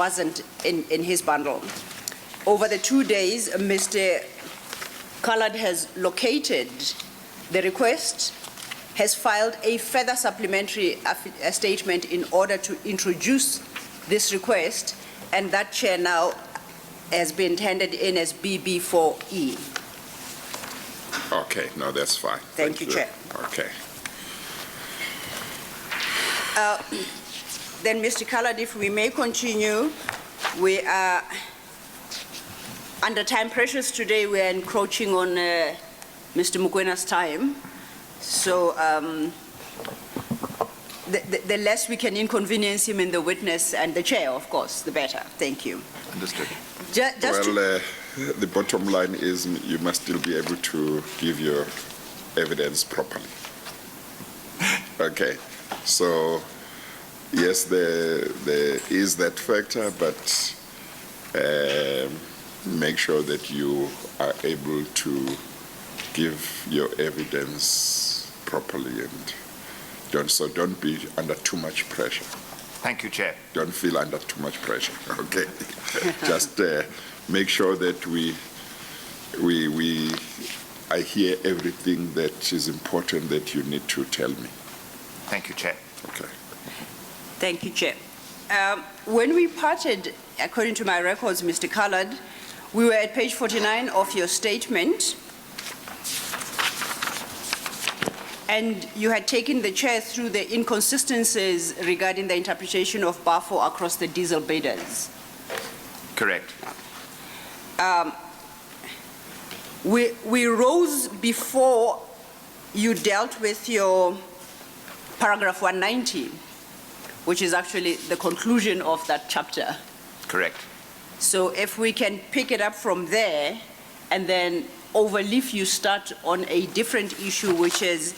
wasn't in his bundle. Over the 2 days, Mr. Goncalves has located the request, has filed a further supplementary statement in order to introduce this request, and that, Chair, now has been handed in as BB4E. Okay, no, that's fine. Thank you, Chair. Okay. Then, Mr. Goncalves, if we may continue, we are under time pressures today. We are encroaching on Mr. Mukwena's time. So the less we can inconvenience him in the witness and the chair, of course, the better. Thank you. Understood. The bottom line is you must still be able to give your evidence properly. Okay. So, yes, there is that factor, but make sure that you are able to give your evidence properly, and don't be under too much pressure. Thank you, Chair. Don't feel under too much pressure. Okay. Just make sure that I hear everything that is important that you need to tell me. Thank you, Chair. Okay. Thank you, Chair. When we parted, according to my records, Mr. Goncalves, we were at page 49 of your statement, and you had taken the chair through the inconsistencies regarding the interpretation of BAFO across the diesel bidders. Correct. We rose before you dealt with your paragraph 190, which is actually the conclusion of that chapter. Correct. So if we can pick it up from there, and then overleaf, you start on a different issue, which is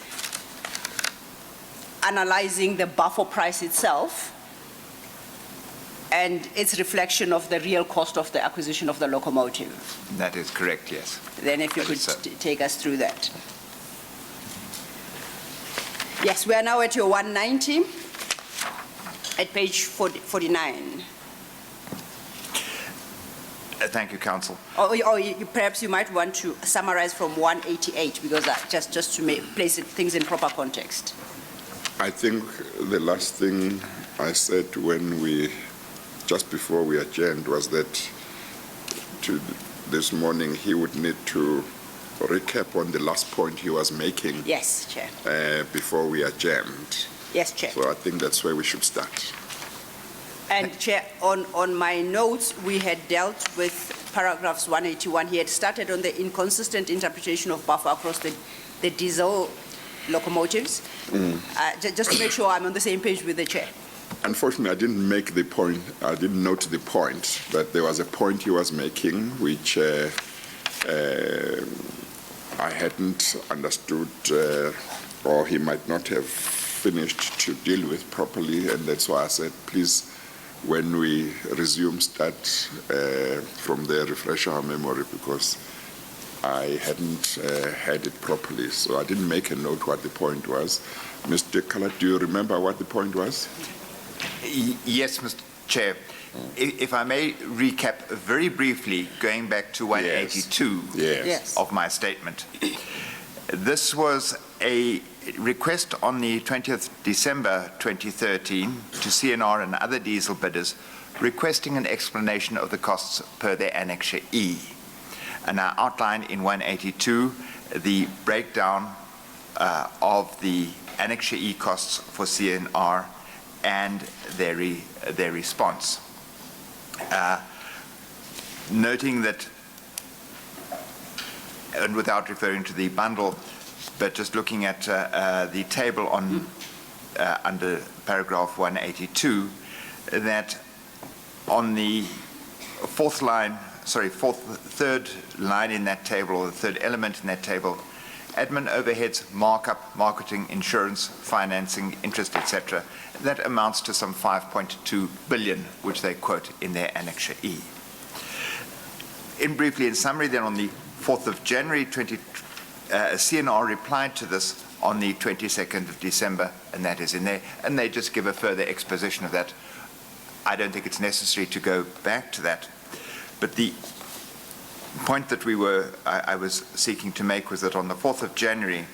analyzing the BAFO price itself and its reflection of the real cost of the acquisition of the locomotive. That is correct, yes. Then if you could take us through that. Yes, we are now at your 190, at page 49. Thank you, Council. Perhaps you might want to summarize from 188, because just to place things in proper context. I think the last thing I said just before we adjourned was that this morning he would need to recap on the last point he was making. Yes, Chair. Before we adjourned. Yes, Chair. So I think that's where we should start. And Chair, on my notes, we had dealt with paragraphs 181. He had started on the inconsistent interpretation of BAFO across the diesel locomotives. Just to make sure I'm on the same page with the Chair. Unfortunately, I didn't make the point. I didn't note the point, but there was a point he was making which I hadn't understood, or he might not have finished to deal with properly, and that's why I said, please, when we resume, start from there, refresh our memory, because I hadn't had it properly. So I didn't make a note what the point was. Mr. Goncalves, do you remember what the point was? Yes, Mr. Chair. If I may recap very briefly, going back to 182 Yes. of my statement. This was a request on the 20th December 2013 to CNR and other diesel bidders requesting an explanation of the costs per their Annexure E. And I outlined in 182 the breakdown of the Annexure E costs for CNR and their response. Noting that, and without referring to the bundle, but just looking at the table on under paragraph 182, that on the third line in that table, or the third element in that table, admin overheads, markup, marketing, insurance, financing, interest, etc., that amounts to some 5.2 billion, which they quote in their Annexure E. Briefly, in summary, then on the 4th of January, CNR replied to this on the 22nd of December, and that is in there, and they just give a further exposition of that. I don't think it's necessary to go back to that. But the point that I was seeking to make was that on the 4th of January,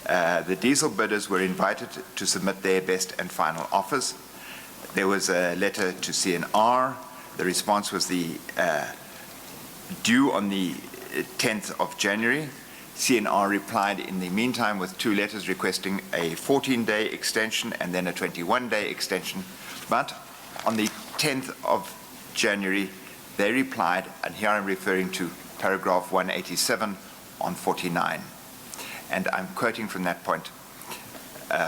the diesel bidders were invited to submit their best and final offers. There was a letter to CNR. The response was due on the 10th of January. CNR replied in the meantime with 2 letters requesting a 14-day extension and then a 21-day extension. But on the 10th of January, they replied, and here I'm referring to paragraph 187 on 49. And I'm quoting from that point,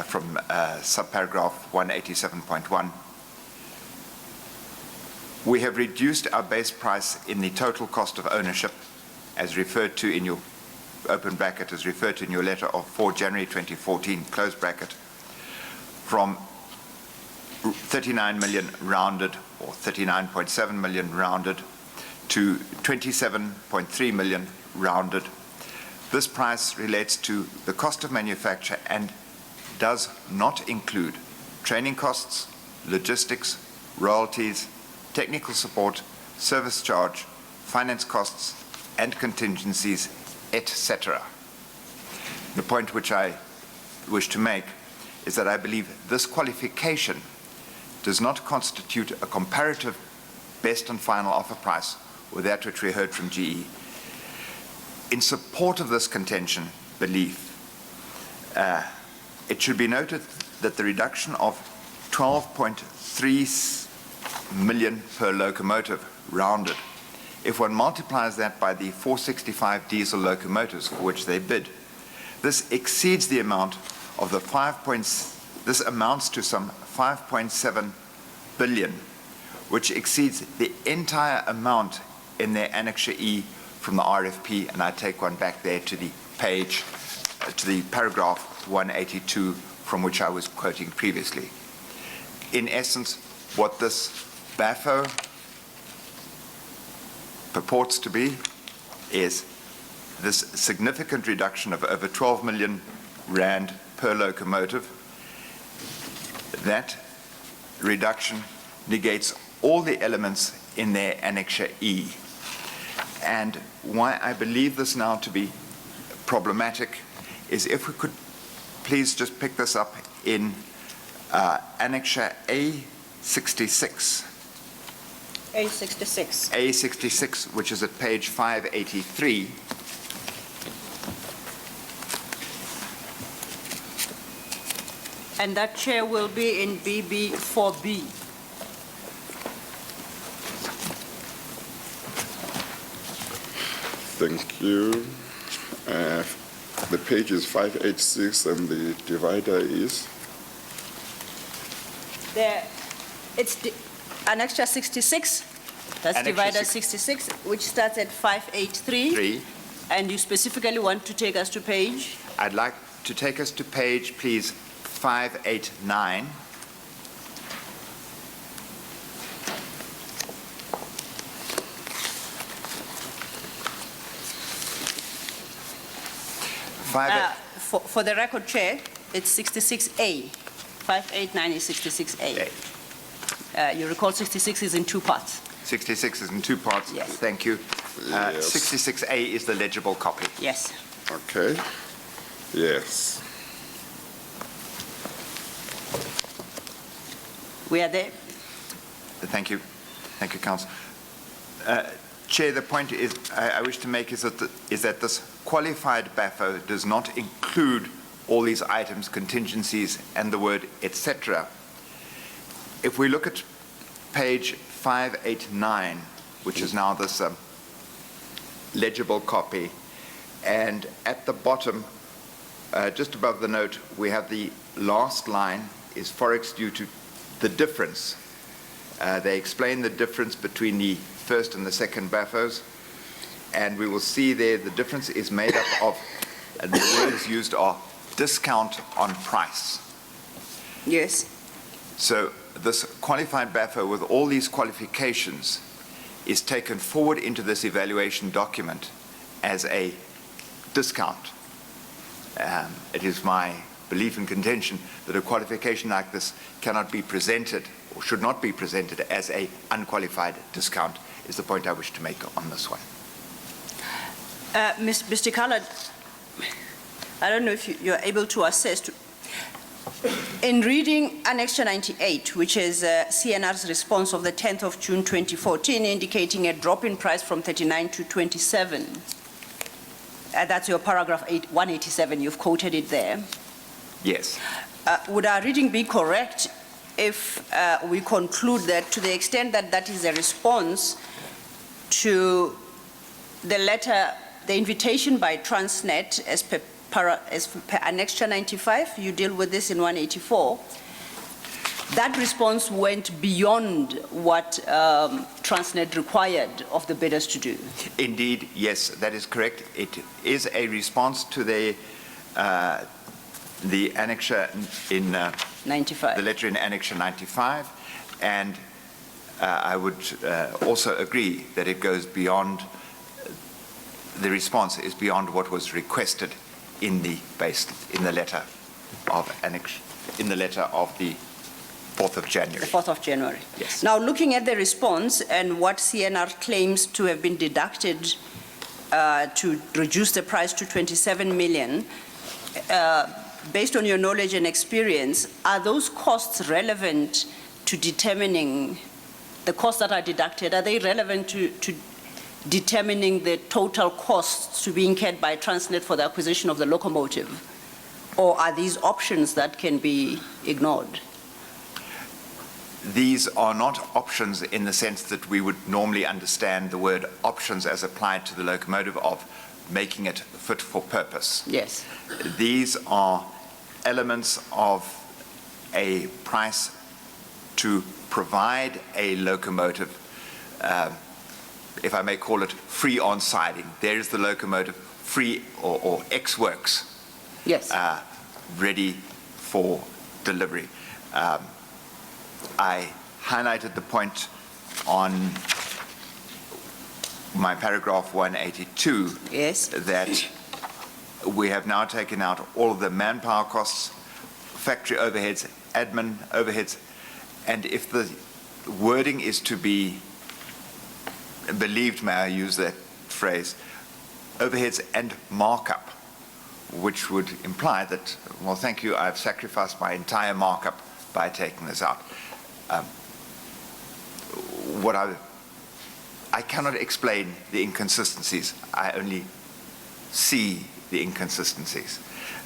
from subparagraph 187.1. We have reduced our base price in the total cost of ownership, as referred to in your open bracket, as referred to in your letter of 4 January 2014, close bracket, from 39 million rounded, or 39.7 million rounded, to 27.3 million rounded. This price relates to the cost of manufacture and does not include training costs, logistics, royalties, technical support, service charge, finance costs, and contingencies, etc. The point which I wish to make is that I believe this qualification does not constitute a comparative best and final offer price with that which we heard from GE. In support of this belief, it should be noted that the reduction of 12.3 million per locomotive rounded, if one multiplies that by the 465 diesel locomotives for which they bid, this exceeds the amount of the this amounts to some 5.7 billion, which exceeds the entire amount in their Annexure E from the RFP, and I take one back there to the page, to the paragraph 182 from which I was quoting previously. In essence, what this BAFO purports to be is this significant reduction of over 12 million rand per locomotive. That reduction negates all the elements in their Annexure E. And why I believe this now to be problematic is if we could please just pick this up in Annexure A66. A66. A66, which is at page 583. And that chair will be in BB4B. Thank you. The page is 586 and the divider is? It's Annexure 66. That's Annexure divider 66, which starts at 583. 3. And you specifically want to take us to page? I'd like to take us to page, please, 589. For the record, Chair, it's 66A. 589 is 66A. You recall 66 is in 2 parts. 66 is in 2 parts. Yes. Thank you. Yes. 66A is the legible copy. Yes. Okay. Yes. We are there. Thank you. Thank you, Council. Chair, the point is I wish to make is that this qualified BAFO does not include all these items, contingencies, and the word etc. If we look at page 589, which is now this legible copy, and at the bottom, just above the note, we have the last line is Forex due to the difference. They explain the difference between the first and the second BAFOs, and we will see there the difference is made up of, and the words used are discount on price. Yes. So this qualified BAFO with all these qualifications is taken forward into this evaluation document as a discount. It is my belief and contention that a qualification like this cannot be presented or should not be presented as a unqualified discount, is the point I wish to make on this one. Mr. Callard, I don't know if you're able to assess. In reading Annexure 98, which is CNR's response of the 10th of June 2014, indicating a drop in price from 39 to 27, that's your paragraph 187, you've quoted it there. Yes. Would our reading be correct if we conclude that to the extent that that is a response to the letter, the invitation by Transnet as per Annexure 95, you deal with this in 184, that response went beyond what Transnet required of the bidders to do? Indeed, yes, that is correct. It is a response to the annexure in 95. The letter in Annexure 95, and I would also agree that it goes beyond, the response is beyond what was requested in the letter of annexure, in the letter of the 4th of January. The 4th of January. Yes. Now, looking at the response and what CNR claims to have been deducted to reduce the price to 27 million, based on your knowledge and experience, are those costs relevant to determining the costs that are deducted? Are they relevant to determining the total costs to be incurred by Transnet for the acquisition of the locomotive? Or are these options that can be ignored? These are not options in the sense that we would normally understand the word options as applied to the locomotive of making it fit for purpose. Yes. These are elements of a price to provide a locomotive, if I may call it free on siding. There is the locomotive free or ex-works. Yes. Ready for delivery. I highlighted the point on my paragraph 182. Yes. That we have now taken out all of the manpower costs, factory overheads, admin overheads, and if the wording is to be believed, may I use that phrase, overheads and markup, which would imply that, well, thank you, I've sacrificed my entire markup by taking this out. I cannot explain the inconsistencies. I only see the inconsistencies.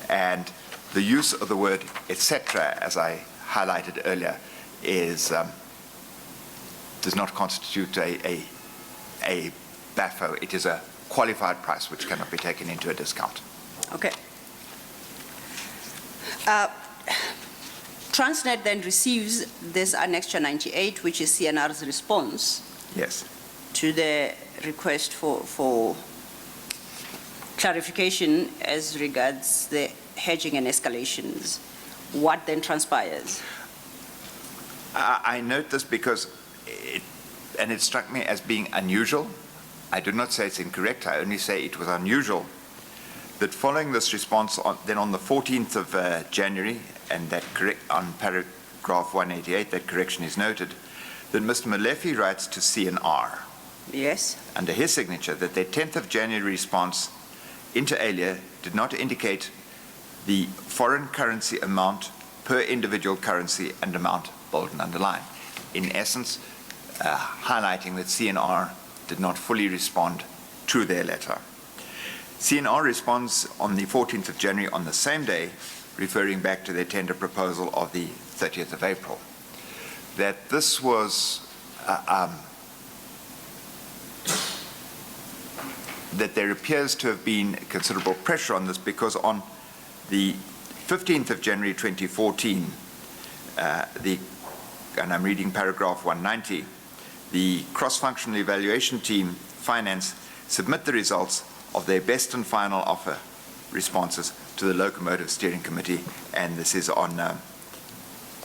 And the use of the word etc., as I highlighted earlier, does not constitute a BAFO. It is a qualified price which cannot be taken into a discount. Okay. Transnet then receives this Annexure 98, which is CNR's response. Yes. To the request for clarification as regards the hedging and escalations. What then transpires? I note this because it struck me as being unusual. I do not say it's incorrect, I only say it was unusual that following this response, then on the 14th of January, and that on paragraph 188, that correction is noted, that Mr. Molefe writes to CNR, yes, under his signature, that their 10th of January response inter alia did not indicate the foreign currency amount per individual currency and amount bold and underlined. In essence, highlighting that CNR did not fully respond to their letter. CNR responds on the 14th of January on the same day, referring back to their tender proposal of the 30th of April. That this was, that there appears to have been considerable pressure on this because on the 15th of January 2014, and I'm reading paragraph 190, the cross-functional evaluation team, finance, submit the results of their best and final offer responses to the Locomotive Steering Committee, and this is on,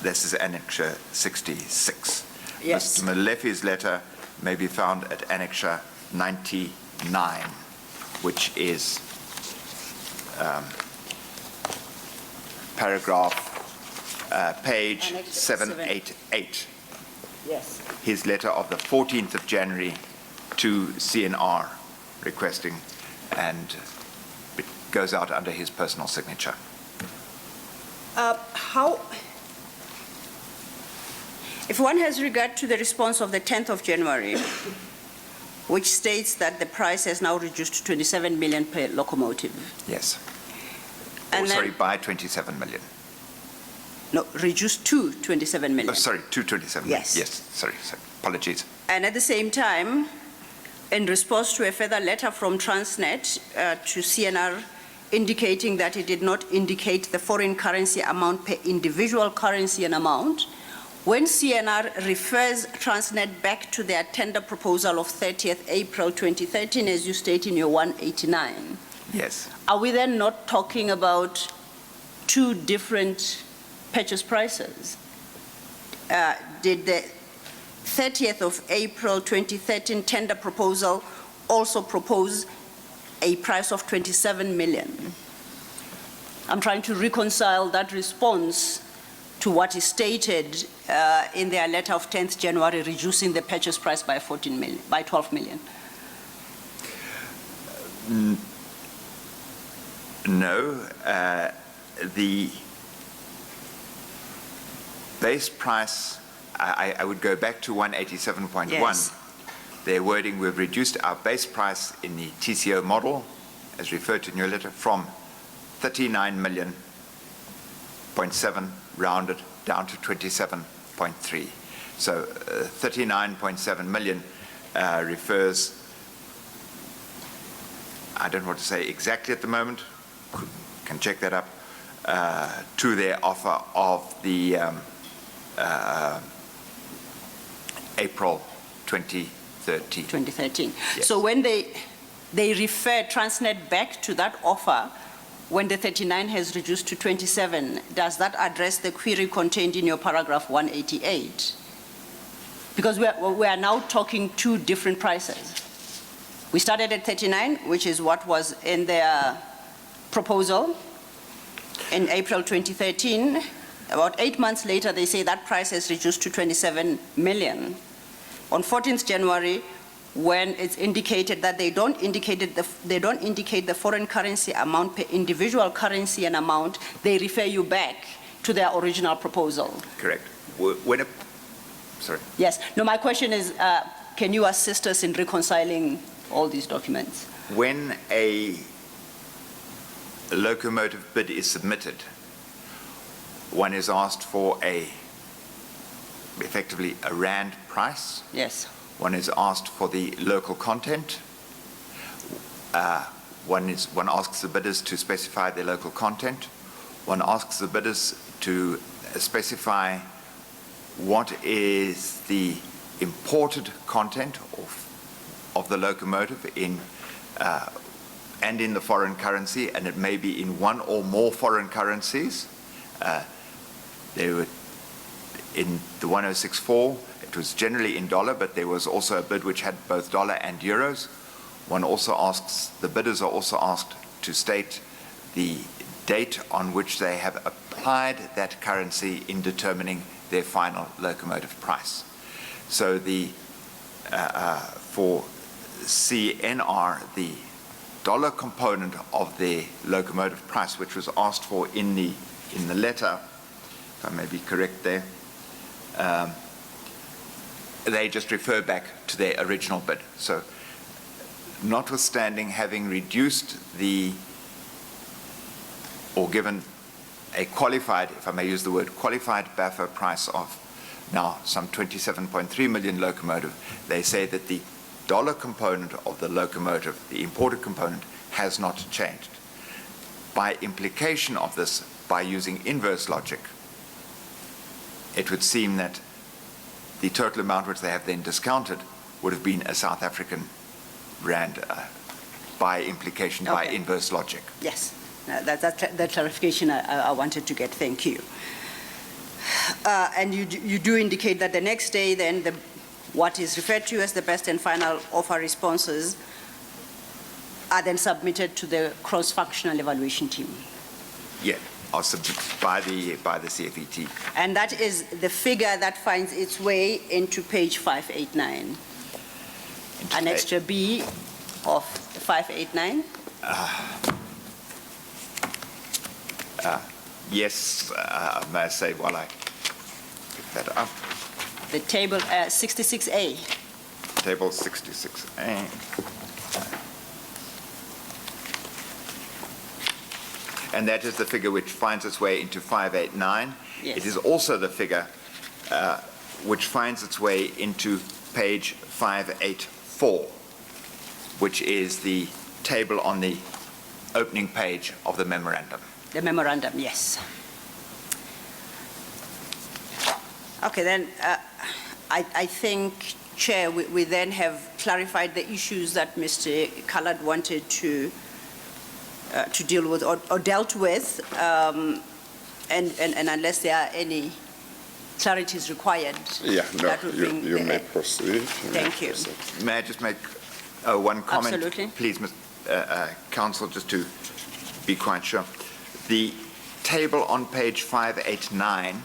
this is Annexure 66. Yes. Mr. Molefe's letter may be found at Annexure 99, which is page Annex 788 Yes. his letter of the 14th of January to CNR requesting, and it goes out under his personal signature. If one has regard to the response of the 10th of January, which states that the price has now reduced to 27 million per locomotive. Yes. And Sorry, then, by 27 million. no, reduced to 27 million. Oh, sorry, 227 million. Yes. Yes, sorry, apologies. And at the same time, in response to a further letter from Transnet to CNR indicating that it did not indicate the foreign currency amount per individual currency and amount, when CNR refers Transnet back to their tender proposal of 30th April 2013, as you state in your 189, Yes. are we then not talking about two different purchase prices? Did the 30th of April 2013 tender proposal also propose a price of 27 million? I'm trying to reconcile that response to what is stated in their letter of 10th January, reducing the purchase price by 14 million, by 12 million. No, the base price, I would go back to 187.1. Yes. Their wording, we've reduced our base price in the TCO model, as referred to in your letter, from 39 million, 0.7 rounded down to 27.3. So 39.7 million refers, I don't want to say exactly at the moment, can check that up, to their offer of the April 2013. 2013. Yes. So when they refer Transnet back to that offer, when the 39 has reduced to 27, does that address the query contained in your paragraph 188? Because we are now talking two different prices. We started at 39, which is what was in their proposal in April 2013. About 8 months later, they say that price has reduced to 27 million. On 14th January, when it's indicated that they don't indicate the foreign currency amount per individual currency and amount, they refer you back to their original proposal. Correct. Sorry. Yes. No, my question is, can you assist us in reconciling all these documents? When a locomotive bid is submitted, one is asked for effectively a rand price. Yes. One is asked for the local content. One asks the bidders to specify their local content. One asks the bidders to specify what is the imported content of the locomotive and in the foreign currency, and it may be in one or more foreign currencies. They were in the 1064. It was generally in dollar, but there was also a bid which had both dollar and euros. The bidders are also asked to state the date on which they have applied that currency in determining their final locomotive price. So for CNR, the dollar component of the locomotive price, which was asked for in the letter, if I may be correct there, they just refer back to their original bid. So notwithstanding having reduced or given a qualified, if I may use the word, qualified BAFO price of now some 27.3 million locomotive, they say that the dollar component of the locomotive, the imported component, has not changed. By implication of this, by using inverse logic, it would seem that the total amount which they have then discounted would have been a South African rand by implication, by Okay. inverse logic. Yes. That clarification I wanted to get. Thank you. And you do indicate that the next day, then, what is referred to as the best and final offer responses are then submitted to the cross-functional evaluation team. Yeah. are submitted by the CFET. And that is the figure that finds its way into page 589. Annexure B of 589. Yes, may I say while I pick that up, The table 66A. table 66A. And that is the figure which finds its way into 589. Yes. It is also the figure which finds its way into page 584, which is the table on the opening page of the memorandum. The memorandum, yes. Okay, then I think, Chair, we then have clarified the issues that Mr. Coloured wanted to deal with or dealt with, and unless there are any clarities required. Yeah, no, that would bring you the- may proceed. Thank you. May I just make one comment? Absolutely. Please, Council, just to be quite sure. The table on page 589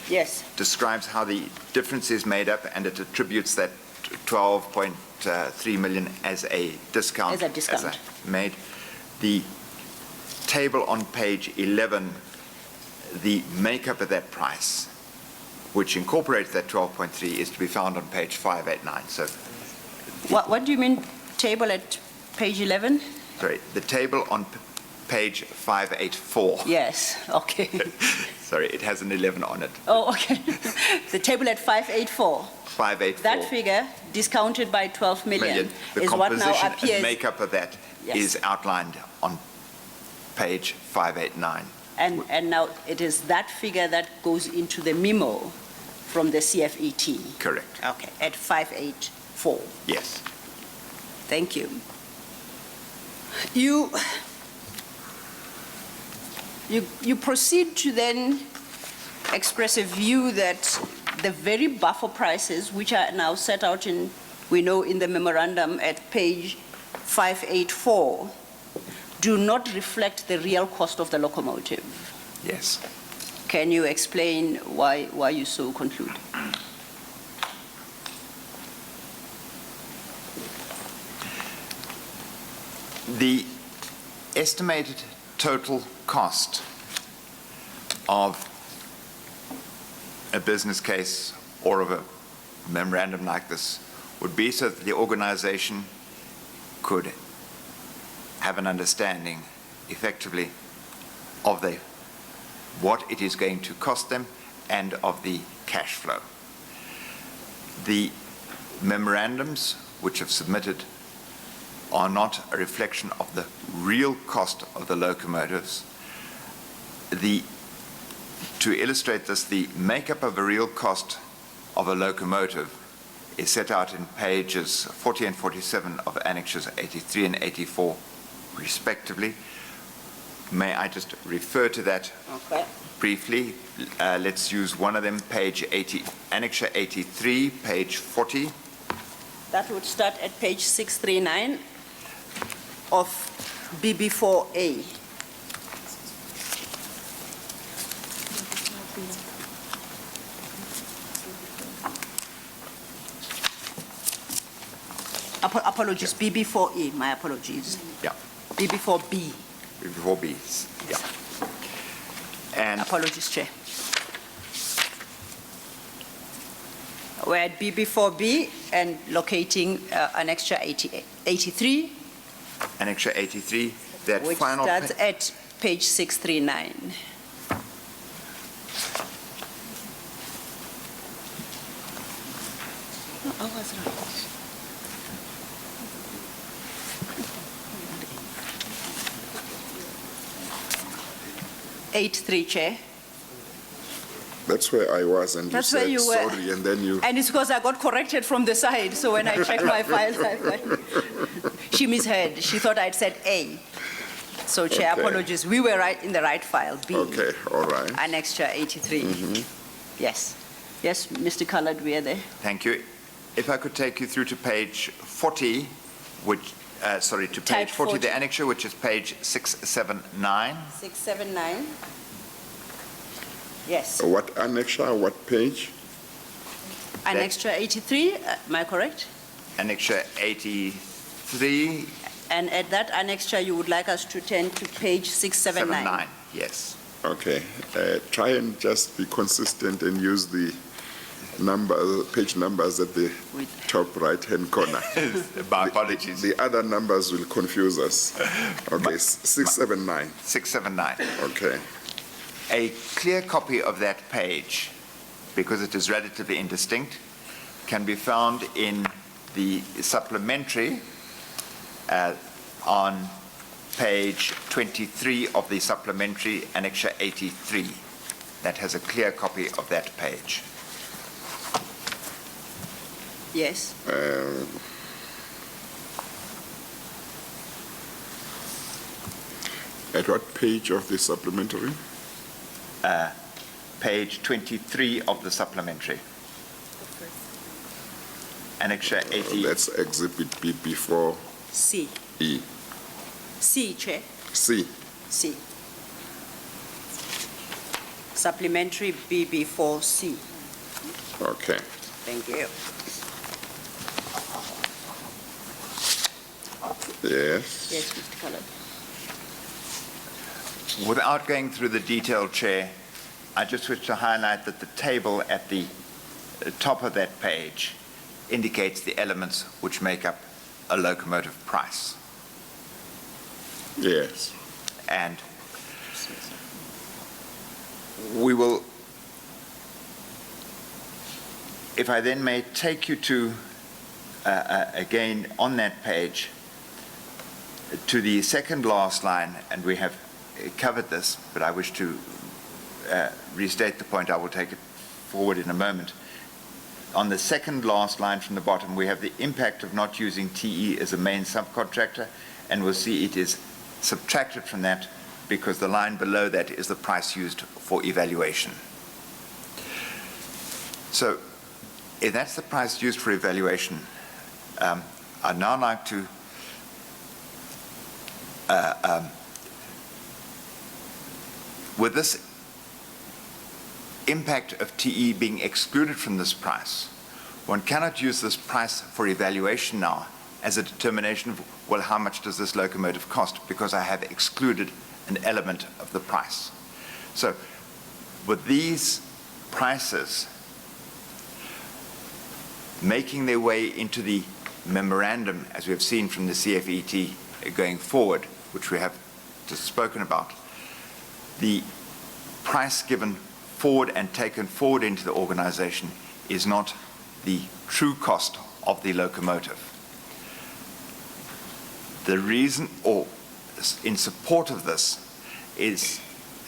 Yes, describes how the difference is made up, and it attributes that 12.3 million as a discount. As a discount. Made. The table on page 11, the makeup of that price, which incorporates that 12.3, is to be found on page 589. So, what do you mean, table at page 11? sorry, the table on page 584. Yes, okay. Sorry, it has an 11 on it. Oh, okay. The table at 584. 584. That figure, discounted by 12 million, The is what now composition and appears. makeup of that Yes. is outlined on page 589. And now it is that figure that goes into the memo from the CFET. Correct. Okay, at 584. Yes. Thank you. You proceed to then express a view that the very buffer prices, which are now set out in, we know, in the memorandum at page 584, do not reflect the real cost of the locomotive. Yes. Can you explain why you so conclude? The estimated total cost of a business case or of a memorandum like this would be so that the organization could have an understanding effectively of what it is going to cost them and of the cash flow. The memorandums which have submitted are not a reflection of the real cost of the locomotives. To illustrate this, the makeup of a real cost of a locomotive is set out in pages 40 and 47 of Annexures 83 and 84, respectively. May I just refer to that Okay. briefly? Let's use one of them, page 80, Annexure 83, page 40. That would start at page 639 of BB4A. Apologies, BB4E, my apologies. Yeah, BB4B, before B's. Yeah. And apologies, Chair. We're at BB4B and locating Annexure 83, Annexure 83, that which final. starts at page 639. I was right. 83, Chair. That's where I was, and you That's where said you were. sorry, and then you. And it's because I got corrected from the side, so when I checked my files, she misheard. She thought I'd said A. So, Chair, Okay. apologies. We were right in the right file, B. Okay, all right. Annexure 83. Yes. Yes, Mr. Coloured, we are there. Thank you. If I could take you through to page 40, which to Type page 40, the 40. annexure, which is page 679. 679. Yes. What annexure, what page? Annexure 83, am I correct? Annexure 83, And at that annexure, you would like us to turn to page 679. 79, yes. Okay, try and just be consistent and use the page numbers at the With- top right-hand corner. My apologies. The other numbers will confuse us. Okay, 679, 679. okay. A clear copy of that page, because it is relatively indistinct, can be found in the supplementary on page 23 of the supplementary, annexure 83. That has a clear copy of that page. Yes. At what page of the supplementary? Page 23 of the supplementary. Annexure 80. That's exhibit B before C. E. C, Chair. C. C. Supplementary BB4C. Okay. Thank you. Yes. Yes, Mr. Collard. Without going through the detail, Chair, I just wish to highlight that the table at the top of that page indicates the elements which make up a locomotive price. Yes. And we will, if I then may take you to, again, on that page, to the second last line, and we have covered this, but I wish to restate the point. I will take it forward in a moment. On the second last line from the bottom, we have the impact of not using TE as a main subcontractor, and we'll see it is subtracted from that because the line below that is the price used for evaluation. So if that's the price used for evaluation, I'd now like to with this impact of TE being excluded from this price, one cannot use this price for evaluation now as a determination of, well, how much does this locomotive cost, because I have excluded an element of the price. So with these prices making their way into the memorandum, as we have seen from the CFET going forward, which we have just spoken about, the price given forward and taken forward into the organization is not the true cost of the locomotive. The reason, or in support of this, is,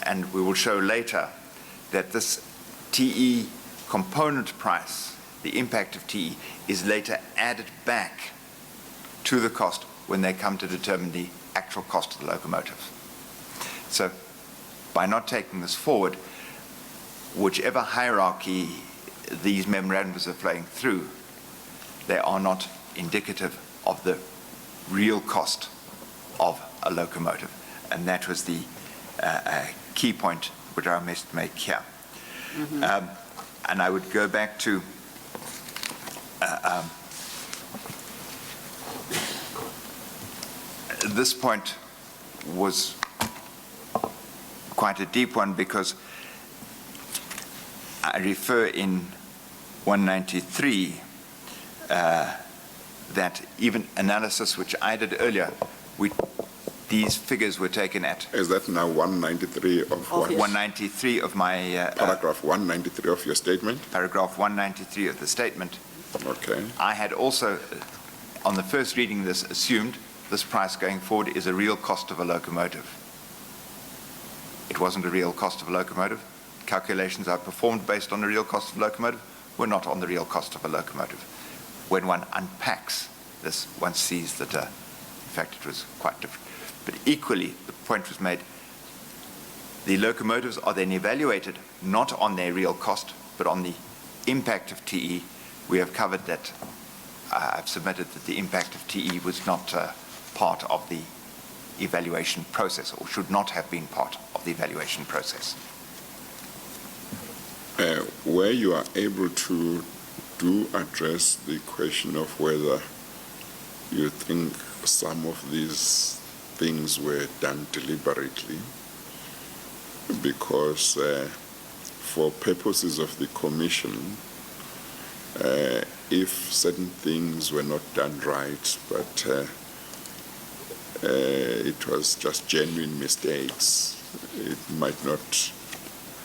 and we will show later, that this TE component price, the impact of TE, is later added back to the cost when they come to determine the actual cost of the locomotive. So by not taking this forward, whichever hierarchy these memorandums are flowing through, they are not indicative of the real cost of a locomotive. And that was the key point which I must make here. Mm-hmm. And I would go back to this point was quite a deep one, because I refer in 193 that even analysis which I did earlier, these figures were taken at. Is that now 193 of what? 193 of my... Paragraph 193 of your statement? Paragraph 193 of the statement. Okay. I had also, on the first reading this, assumed this price going forward is a real cost of a locomotive. It wasn't a real cost of a locomotive. Calculations I performed based on the real cost of a locomotive were not on the real cost of a locomotive. When one unpacks this, one sees that, in fact, it was quite different. But equally, the point was made, the locomotives are then evaluated not on their real cost, but on the impact of TE. We have covered that. I've submitted that the impact of TE was not part of the evaluation process, or should not have been part of the evaluation process. Where you are able to address the question of whether you think some of these things were done deliberately, because for purposes of the Commission, if certain things were not done right, but it was just genuine mistakes, it might not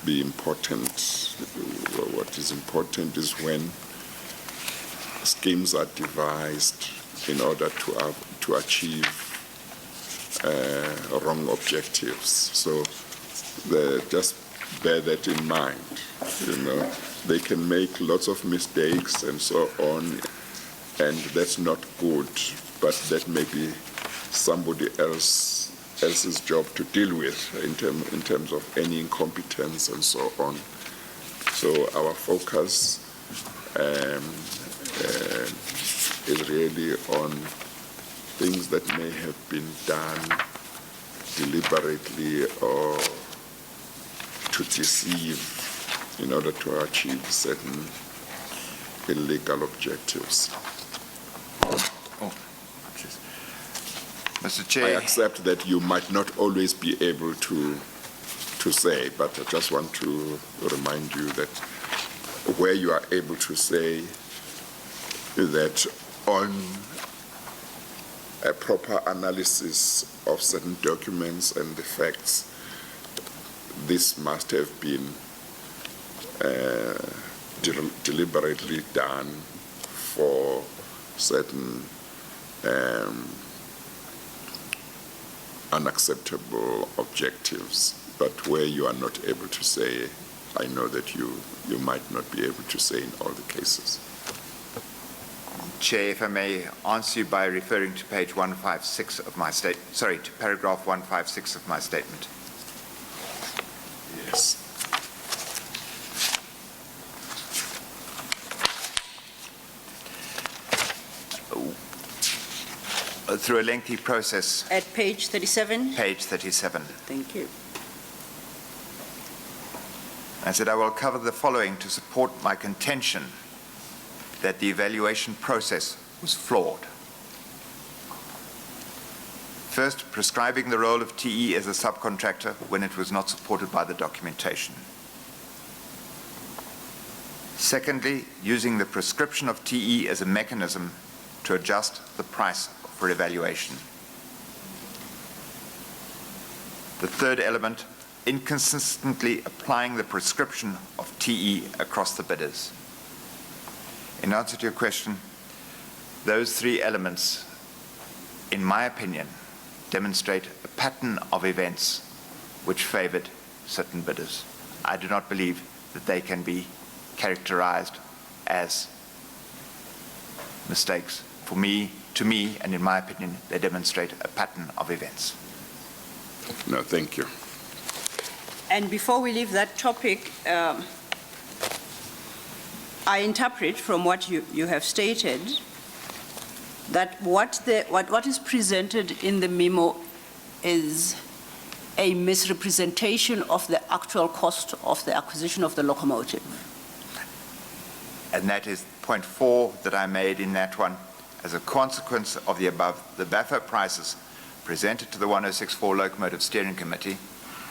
be important. What is important is when schemes are devised in order to achieve wrong objectives. So just bear that in mind. They can make lots of mistakes and so on, and that's not good, but that may be somebody else's job to deal with in terms of any incompetence and so on. So our focus is really on things that may have been done deliberately or to deceive in order to achieve certain illegal objectives. Mr. Chair. I accept that you might not always be able to say, but I just want to remind you that where you are able to say that on a proper analysis of certain documents and the facts, this must have been deliberately done for certain unacceptable objectives, but where you are not able to say, I know that you might not be able to say in all the cases. Chair, if I may answer you by referring to page 156 of my to paragraph 156 of my statement. Yes. Through a lengthy process. At page 37? Page 37. Thank you. I said I will cover the following to support my contention that the evaluation process was flawed. First, prescribing the role of TE as a subcontractor when it was not supported by the documentation. Secondly, using the prescription of TE as a mechanism to adjust the price for evaluation. The third element, inconsistently applying the prescription of TE across the bidders. In answer to your question, those three elements, in my opinion, demonstrate a pattern of events which favored certain bidders. I do not believe that they can be characterized as mistakes. To me, and in my opinion, they demonstrate a pattern of events. No, thank you. And before we leave that topic, I interpret from what you have stated that what is presented in the memo is a misrepresentation of the actual cost of the acquisition of the locomotive. And that is point 4 that I made in that one. As a consequence of the above, the BAFO prices presented to the 1064 Locomotive Steering Committee,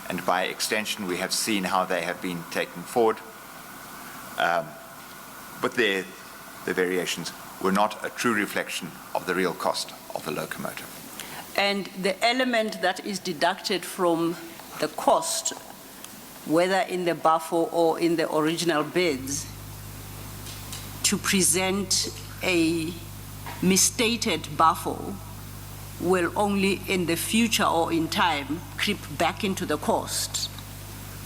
and by extension we have seen how they have been taken forward, but the variations were not a true reflection of the real cost of the locomotive. And the element that is deducted from the cost, whether in the BAFO or in the original bids, to present a misstated BAFO will only in the future or in time creep back into the cost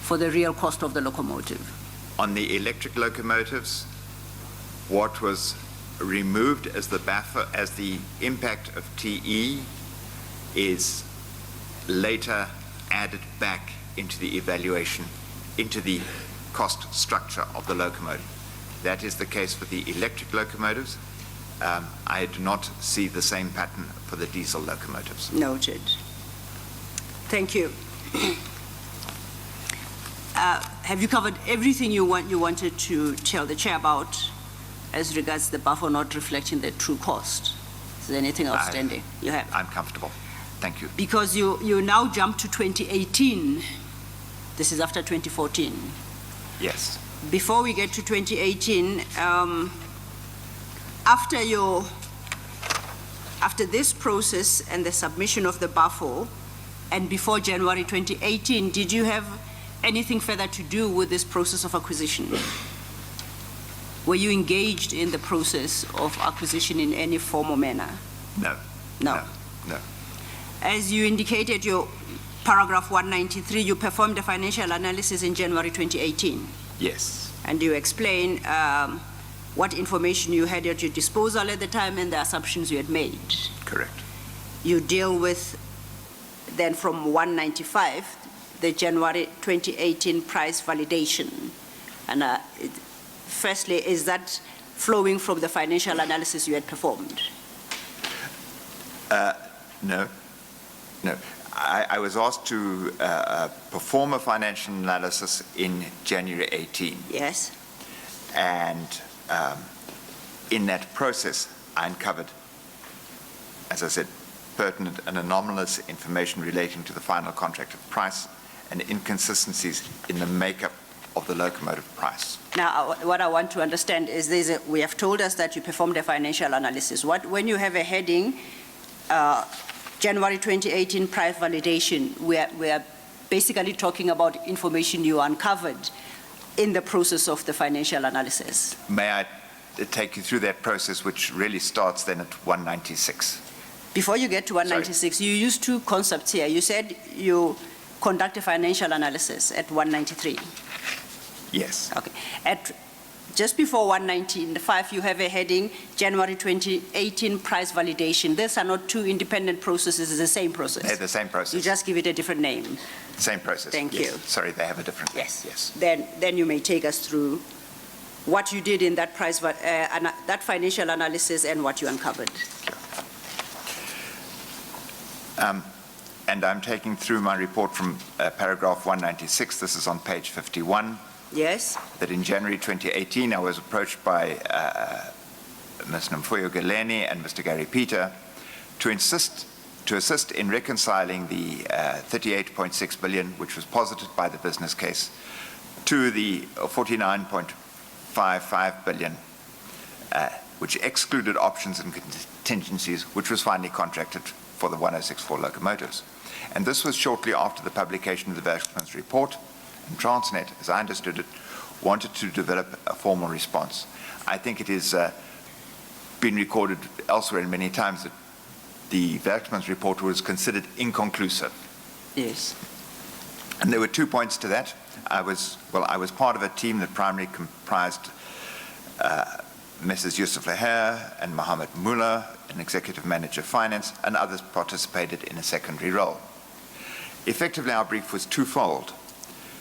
for the real cost of the locomotive. On the electric locomotives, what was removed as the BAFO, as the impact of TE, is later added back into the evaluation, into the cost structure of the locomotive. That is the case for the electric locomotives. I do not see the same pattern for the diesel locomotives. Noted. Thank you. Have you covered everything you wanted to tell the chair about as regards the BAFO not reflecting the true cost? Is there anything outstanding you have? I'm comfortable. Thank you. Because you now jump to 2018. This is after 2014. Yes. Before we get to 2018, after this process and the submission of the BAFO, and before January 2018, did you have anything further to do with this process of acquisition? Were you engaged in the process of acquisition in any form or manner? No. No. No. As you indicated, your paragraph 193, you performed a financial analysis in January 2018. Yes. And you explain what information you had at your disposal at the time and the assumptions you had made. Correct. You deal with, then from 195, the January 2018 price validation. And firstly, is that flowing from the financial analysis you had performed? No. No. I was asked to perform a financial analysis in January 18. Yes. And in that process, I uncovered, as I said, pertinent and anomalous information relating to the final contracted price and inconsistencies in the makeup of the locomotive price. Now, what I want to understand is we have told us that you performed a financial analysis. When you have a heading, January 2018 price validation, we are basically talking about information you uncovered in the process of the financial analysis. May I take you through that process, which really starts then at 196? Before you get to 196, you used two concepts here. You said you conduct a financial analysis at 193. Yes. Okay. Just before 195, you have a heading, January 2018 price validation. These are not two independent processes, it's the same process. They're the same process. You just give it a different name. Same process. Thank yes. you. Sorry, they have a different name. Yes. Yes. Then you may take us through what you did in that that financial analysis and what you uncovered. And I'm taking through my report from paragraph 196. This is on page 51. Yes. That in January 2018, I was approached by Ms. Nomfuyo Galeni and Mr. Gary Peter to assist in reconciling the 38.6 billion, which was posited by the business case, to the 49.55 billion, which excluded options and contingencies, which was finally contracted for the 1064 locomotives. And this was shortly after the publication of the Becks report. And Transnet, as I understood it, wanted to develop a formal response. I think it has been recorded elsewhere and many times that the Becks report was considered inconclusive. Yes. And there were 2 points to that. I was part of a team that primarily comprised Messrs. Yusuf Laher and Mohammed Mullah, an executive manager of finance, and others participated in a secondary role. Effectively, our brief was twofold: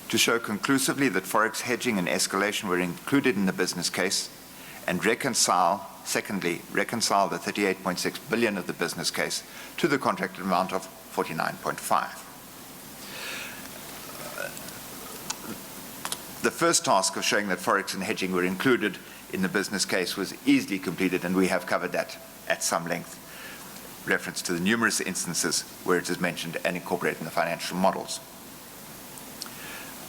to show conclusively that forex hedging and escalation were included in the business case, and secondly, reconcile the 38.6 billion of the business case to the contracted amount of 49.5. The first task of showing that forex and hedging were included in the business case was easily completed, and we have covered that at some length, reference to the numerous instances where it is mentioned and incorporated in the financial models.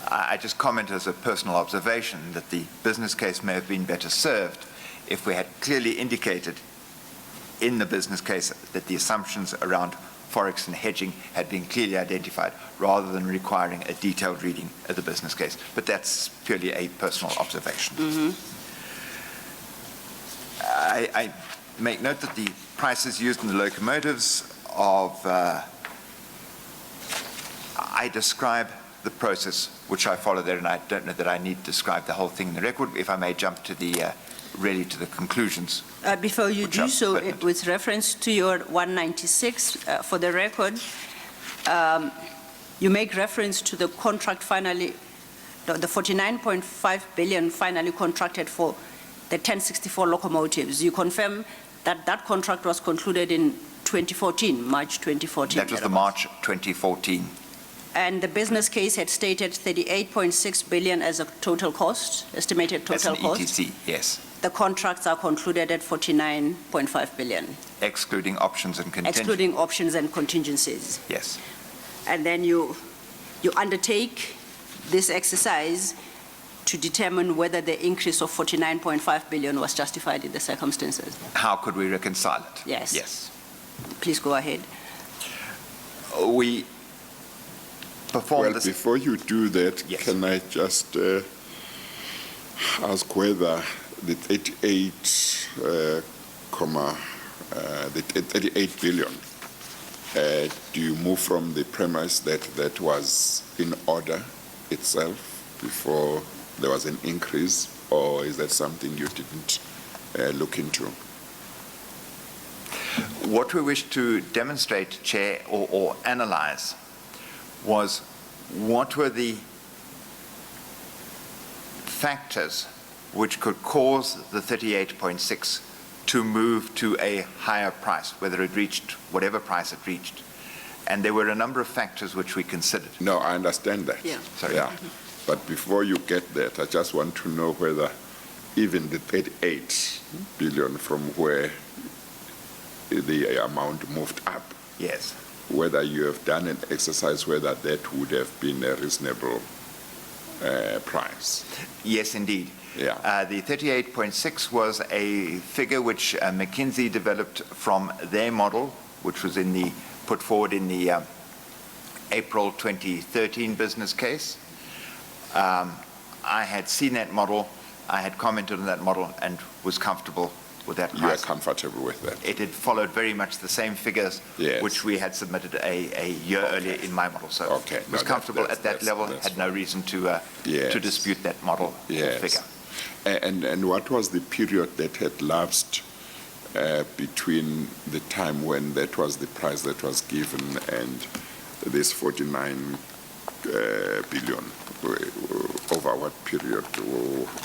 I just comment as a personal observation that the business case may have been better served if we had clearly indicated in the business case that the assumptions around forex and hedging had been clearly identified, rather than requiring a detailed reading of the business case. But that's purely a personal observation. Mm-hmm. I make note that the prices used in the locomotives I describe the process which I follow there, and I don't know that I need to describe the whole thing in the record. If I may jump to the conclusions. Before you do so, with reference to your 196, for the record, you make reference to the contract finally, the 49.5 billion finally contracted for the 1064 locomotives. You confirm That contract was concluded in 2014, March 2014. That was the March 2014. And the business case had stated 38.6 billion as a total cost, estimated total cost. That's an ETC, yes. The contracts are concluded at 49.5 billion, Excluding options and contingencies. excluding options and contingencies. Yes. And then you undertake this exercise to determine whether the increase of 49.5 billion was justified in the circumstances. How could we reconcile it? Yes. Yes. Please go ahead. We performed Well, this. before you do that, Yes. can I just ask whether the 38 billion, do you move from the premise that that was in order itself before there was an increase, or is that something you didn't look into? What we wish to demonstrate, Chair, or analyze, was what were the factors which could cause the 38.6 to move to a higher price, whether it reached whatever price it reached. And there were a number of factors which we considered. No, I understand that. Yeah. Sorry. Yeah. But before you get that, I just want to know whether even the 38 billion from where the amount moved up, Yes. whether you have done an exercise whether that would have been a reasonable price. Yes, indeed. Yeah. The 38.6 was a figure which McKinsey developed from their model, which was put forward in the April 2013 business case. I had seen that model, I had commented on that model, and was comfortable with that You are price. comfortable with that? It had followed very much the same figures Yes. which we had submitted a year earlier in my model. So Okay. was No, comfortable that's- at that level, that's had no reason to Yes. dispute that model Yes. figure. And what was the period that had lapsed between the time when that was the price that was given and this 49 billion? Over what period?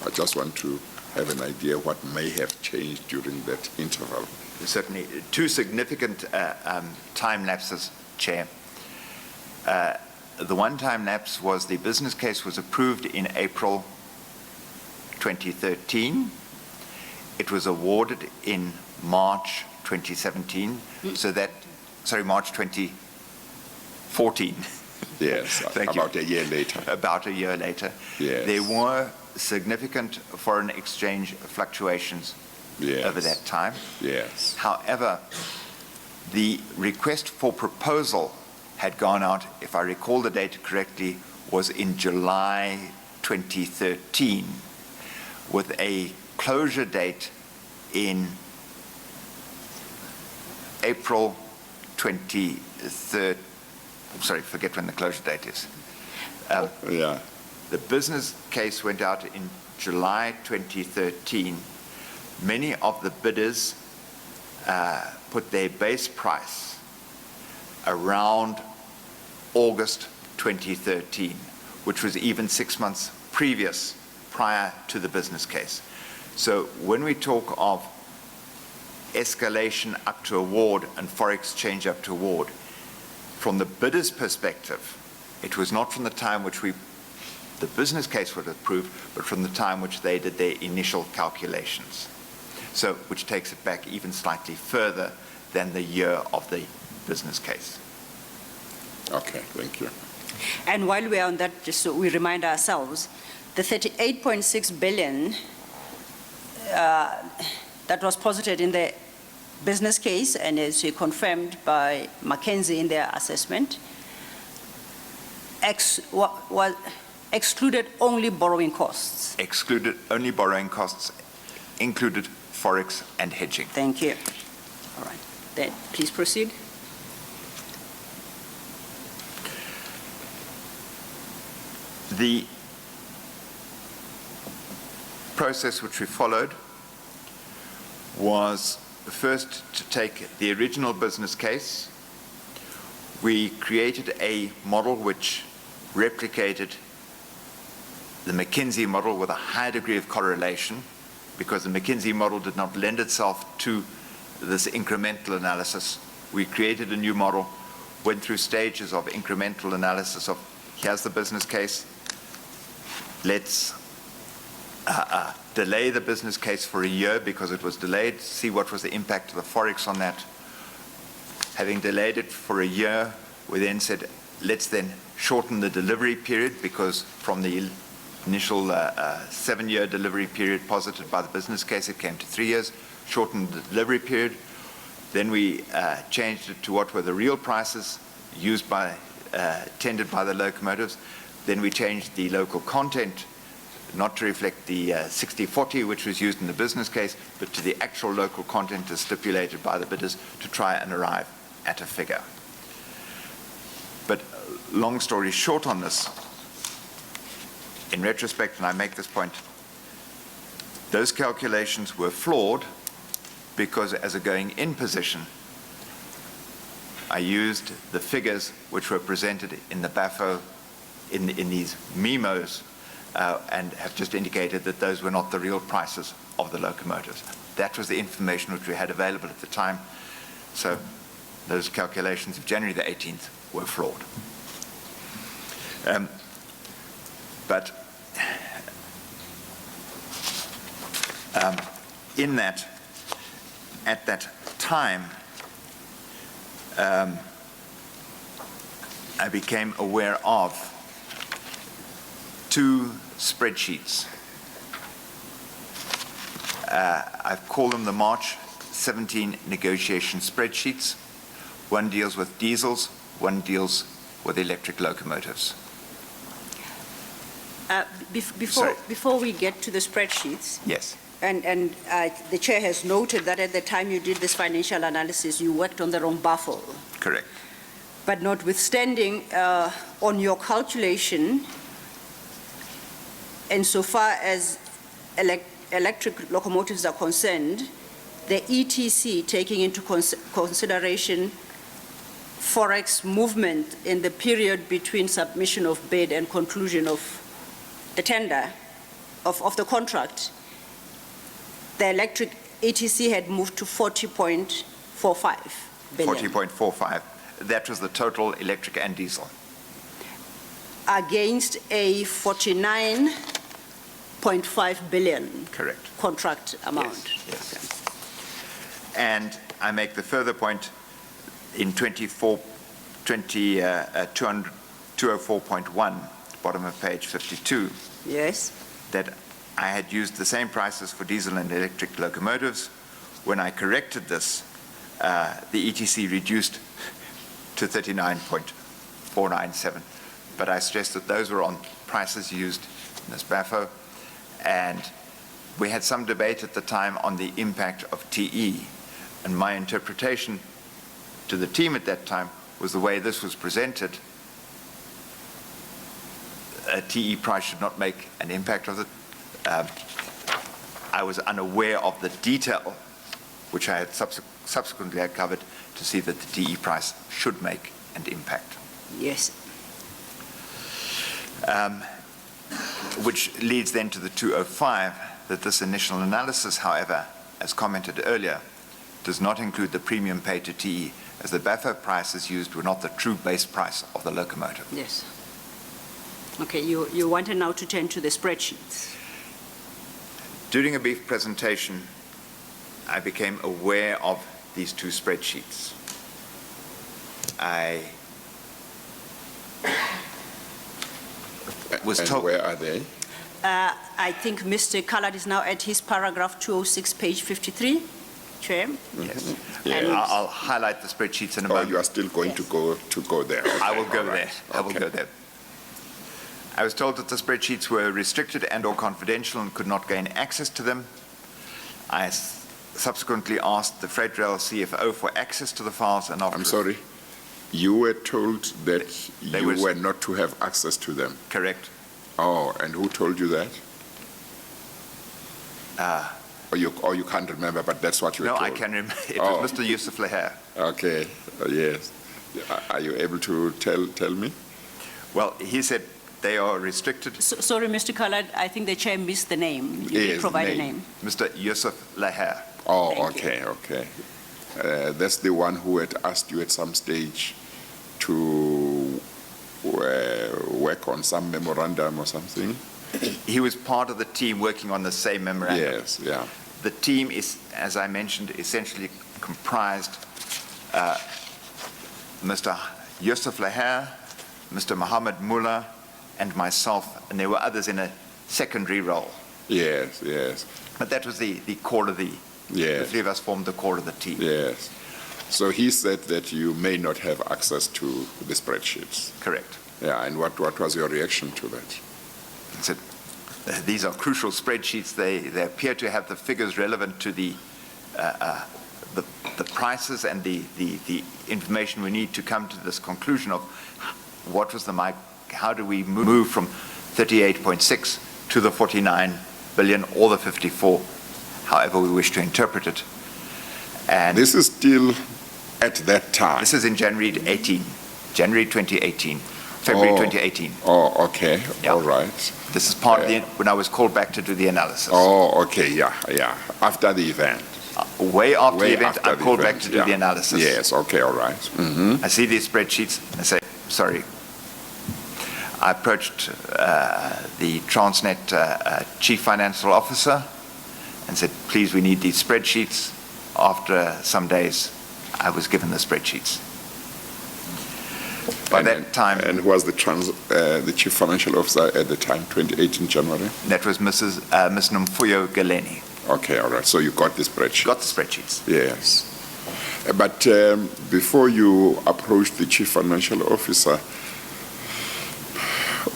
I just want to have an idea what may have changed during that interval. Certainly, two significant time lapses, Chair. The one time lapse was the business case was approved in April 2013. It was awarded in March 2017, March 2014. Yes, Thank you. about a year later. About a year later. Yes. There were significant foreign exchange fluctuations Yes. over that time. Yes. However, the request for proposal had gone out, if I recall the date correctly, was in July 2013, with a closure date in April 23rd. Sorry, forget when the closure date is. Yeah. The business case went out in July 2013. Many of the bidders put their base price around August 2013, which was even 6 months prior to the business case. So when we talk of escalation up to award and forex change up to award, from the bidder's perspective, it was not from the time which the business case was approved, but from the time which they did their initial calculations. So, which takes it back even slightly further than the year of the business case. Okay, thank you. And while we're on that, just so we remind ourselves, the 38.6 billion that was posited in the business case and is confirmed by McKinsey in their assessment, excluded only borrowing costs. Excluded only borrowing costs, included forex and hedging. Thank you. All right. Then, please proceed. The process which we followed was first to take the original business case. We created a model which replicated the McKinsey model with a high degree of correlation, because the McKinsey model did not lend itself to this incremental analysis. We created a new model, went through stages of incremental analysis of, here's the business case, let's delay the business case for a year because it was delayed, see what was the impact of the Forex on that. Having delayed it for a year, we then said, let's then shorten the delivery period, because from the initial 7-year delivery period posited by the business case, it came to 3 years, shortened the delivery period. Then we changed it to what were the real prices used by, tendered by the locomotives. Then we changed the local content, not to reflect the 60/40, which was used in the business case, but to the actual local content as stipulated by the bidders to try and arrive at a figure. But long story short on this, in retrospect, and I make this point, those calculations were flawed because as a going-in position, I used the figures which were presented in the BAFO, in these memos, and have just indicated that those were not the real prices of the locomotives. That was the information which we had available at the time. So those calculations of January the 18th were flawed. But in that, at that time, I became aware of 2 spreadsheets. I've called them the March 17 negotiation spreadsheets. One deals with diesels, one deals with electric locomotives. Before we get to the spreadsheets, Yes, and the chair has noted that at the time you did this financial analysis, you worked on the wrong BAFO. correct. But notwithstanding on your calculation, insofar as electric locomotives are concerned, the ETC taking into consideration Forex movement in the period between submission of bid and conclusion of the tender of the contract, the electric ETC had moved to 40.45 billion. 40.45. That was the total electric and diesel. Against a 49.5 billion Correct. contract amount. Yes. And I make the further point in 204.1, bottom of page 52, Yes. that I had used the same prices for diesel and electric locomotives. When I corrected this, the ETC reduced to 39.497. But I stress that those were on prices used in this BAFO, and we had some debate at the time on the impact of TE, and my interpretation to the team at that time was the way this was presented, a TE price should not make an impact of it. I was unaware of the detail, which I had subsequently had covered, to see that the TE price should make an impact. Yes. Which leads then to the 205, that this initial analysis, however, as commented earlier, does not include the premium paid to TE, as the BAFO prices used were not the true base price of the locomotive. Yes. Okay, you wanted now to turn to the spreadsheets. During a brief presentation, I became aware of these 2 spreadsheets. I was And told. where are they? I think Mr. Callard is now at his paragraph 206, page 53, Chair. Yes. Yeah. And- I'll highlight the spreadsheets in a Oh, moment. you are still going to go there? I Okay, will go all right. there. I will Okay. go there. I was told that the spreadsheets were restricted and/or confidential and could not gain access to them. I subsequently asked the Freight Rail CFO for access to the files, and after... I'm sorry, you were told that They you was- were not to have access to them? Correct. Oh, and who told you that? Or you can't remember, but that's what you were No, told? I can remember. It Oh. was Mr. Yusuf Leher. Okay, yes. Are you able to tell me? Well, he said they are restricted. Sorry, Mr. Callard, I think the chair missed the name. You did Yes, provide a name. name. Mr. Yusuf Leher. Oh, Thank you. okay. That's the one who had asked you at some stage to work on some memorandum or something? He was part of the team working on the same memorandum. Yes, yeah. The team is, as I mentioned, essentially comprised Mr. Yusuf Laher, Mr. Mohammed Mullah, and myself, and there were others in a secondary role. Yes, yes. But that was the core of the Yes. three of us formed the core of the team. Yes. So he said that you may not have access to the spreadsheets. Correct. Yeah, and what was your reaction to that? He said, these are crucial spreadsheets. They appear to have the figures relevant to the prices and the information we need to come to this conclusion of what was how do we move from 38.6 to the 49 billion or the 54, however we wish to interpret it. And This is still at that time. this is in January 2018, February 2018. Oh, okay. Yeah. All right. This is part of when I was called back to do the analysis. Oh, okay. Yeah, yeah. After the event. Way after Way the event, after I'm the called event, back to do yeah. the analysis. Yes. Okay. All right. Mm-hmm. I see these spreadsheets and I say, sorry. I approached the Transnet chief financial officer and said, please, we need these spreadsheets. After some days, I was given the spreadsheets. By that time, And who was the chief financial officer at the time, 2018 January? that was Ms. Nomfuyo Galeni. Okay. All right. So you got the spreadsheet. Got the spreadsheets. Yes. But before you approached the chief financial officer,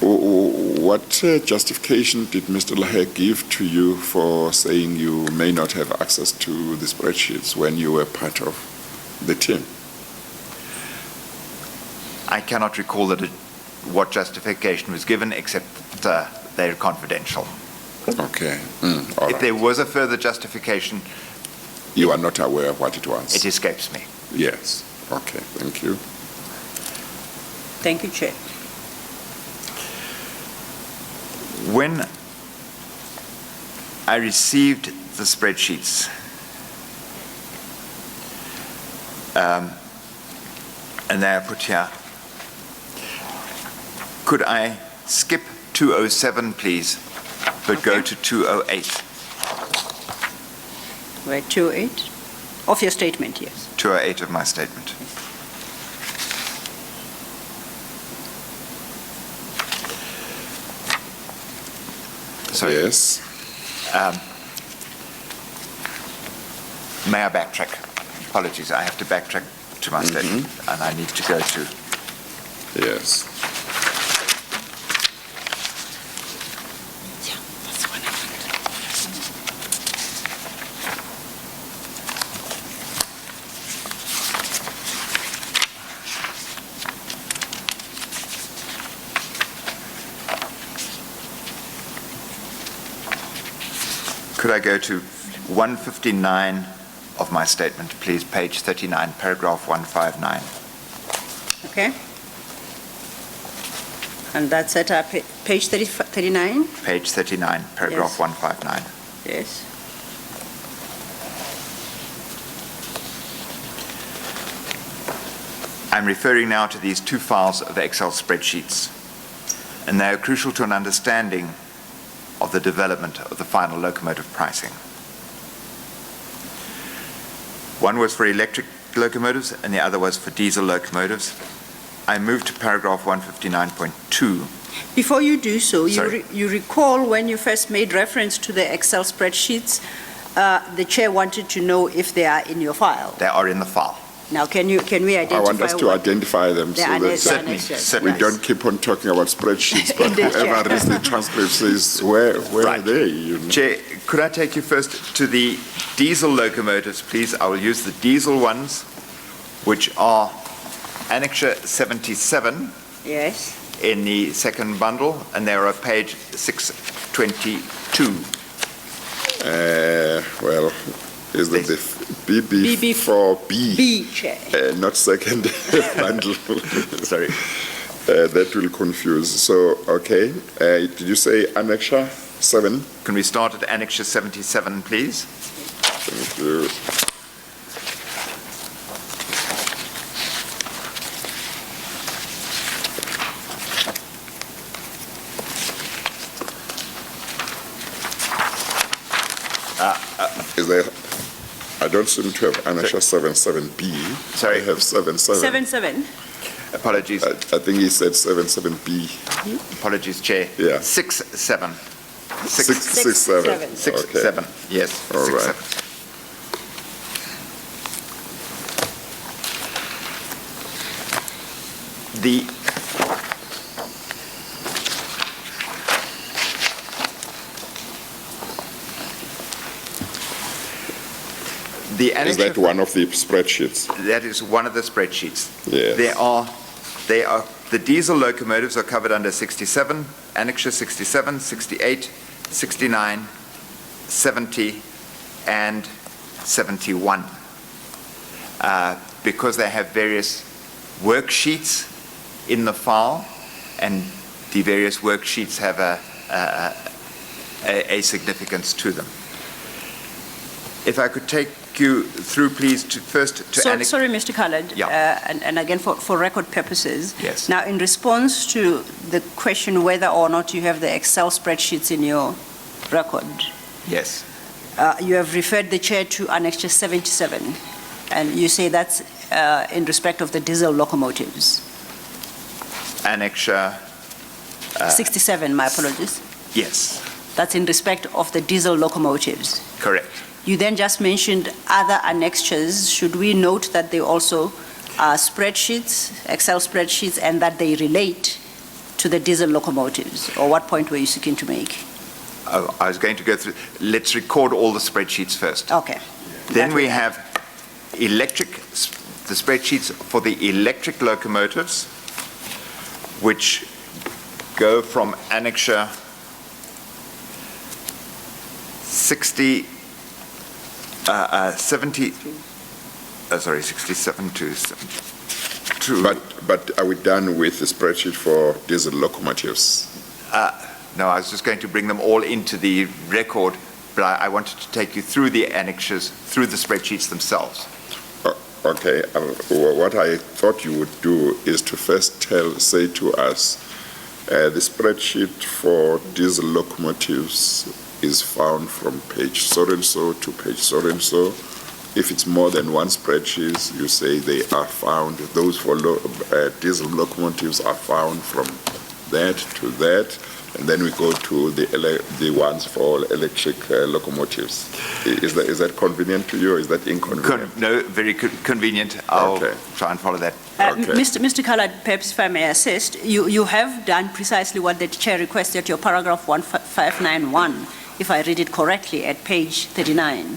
what justification did Mr. Lahe give to you for saying you may not have access to the spreadsheets when you were part of the team? I cannot recall what justification was given, except that they're confidential. Okay. All If right. there was a further justification, You are not aware of what it was? it escapes me. Yes. Okay. Thank you. Thank you, Chair. When I received the spreadsheets, and they are put here, could I skip 207, please, but go to 208? We're 208 of your statement, yes. 208 of my statement. So, Yes. may I backtrack? Apologies, I have to backtrack to my statement, and I need to go to Yes. Yeah, that's what I Could I go to 159 of my statement, please, page 39, paragraph 159. Okay. And that's at page 39? Page 39, paragraph Yes. 159. Yes. I'm referring now to these two files of Excel spreadsheets, and they are crucial to an understanding of the development of the final locomotive pricing. One was for electric locomotives and the other was for diesel locomotives. I moved to paragraph 159.2. Before you do so, Sorry. you recall when you first made reference to the Excel spreadsheets, the chair wanted to know if they are in your file. They are in the file. Now, can we identify? I want us to what- identify them the so annex- that the Certainly, annexures, certainly. we yes. don't keep on talking about spreadsheets, but Indeed, whoever yeah. reads the transcript says, where Right. are they? You know? Chair, could I take you first to the diesel locomotives, please? I will use the diesel ones, which are Annexure 77 Yes. in the second bundle, and they're on page 622. Well, is that the BB4B, B, Chair. not second bundle? Sorry. That will confuse. So, okay. Did you say Annexure 7? Can we start at Annexure 77, please? Thank you. is there, I don't seem to have annexure 77B. Sorry. I have 77. 77. Apologies. I think he said 77B. Apologies, Chair. Yeah. 6-7. 6-7. 6-7. Yes. All 6-7. right. The Is annexure, that one of the spreadsheets? that is one of the spreadsheets. Yes. The diesel locomotives are covered under 67, annexure 67, 68, 69, 70, and 71. Because they have various worksheets in the file, and the various worksheets have a significance to them. If I could take you through, please, Sorry, Mr. Khaled. Yeah. And again, for record purposes. Yes. Now, in response to the question whether or not you have the Excel spreadsheets in your record, Yes. you have referred the chair to Annexure 77, and you say that's in respect of the diesel locomotives. Annexure, 67, my apologies. yes, That's in respect of the diesel locomotives. correct. You then just mentioned other annexures. Should we note that they also are spreadsheets, Excel spreadsheets, and that they relate to the diesel locomotives? Or what point were you seeking to make? I was going to go through, let's record all the spreadsheets first. Okay. Then we have the spreadsheets for the electric locomotives, which go from annexure 67 to 72. But are we done with the spreadsheet for diesel locomotives? No, I was just going to bring them all into the record, but I wanted to take you through the annexures, through the spreadsheets themselves. Okay, what I thought you would do is to first say to us, the spreadsheet for diesel locomotives is found from page so-and-so to page so-and-so. If it's more than one spreadsheet, you say they are found, those for diesel locomotives are found from that to that, and then we go to the ones for electric locomotives. Is that convenient to you, or is that inconvenient? No, very convenient. I'll try and follow that. Mr. Khaled, perhaps if I may assist, you have done precisely what the chair requested, your paragraph 1591, if I read it correctly, at page 39.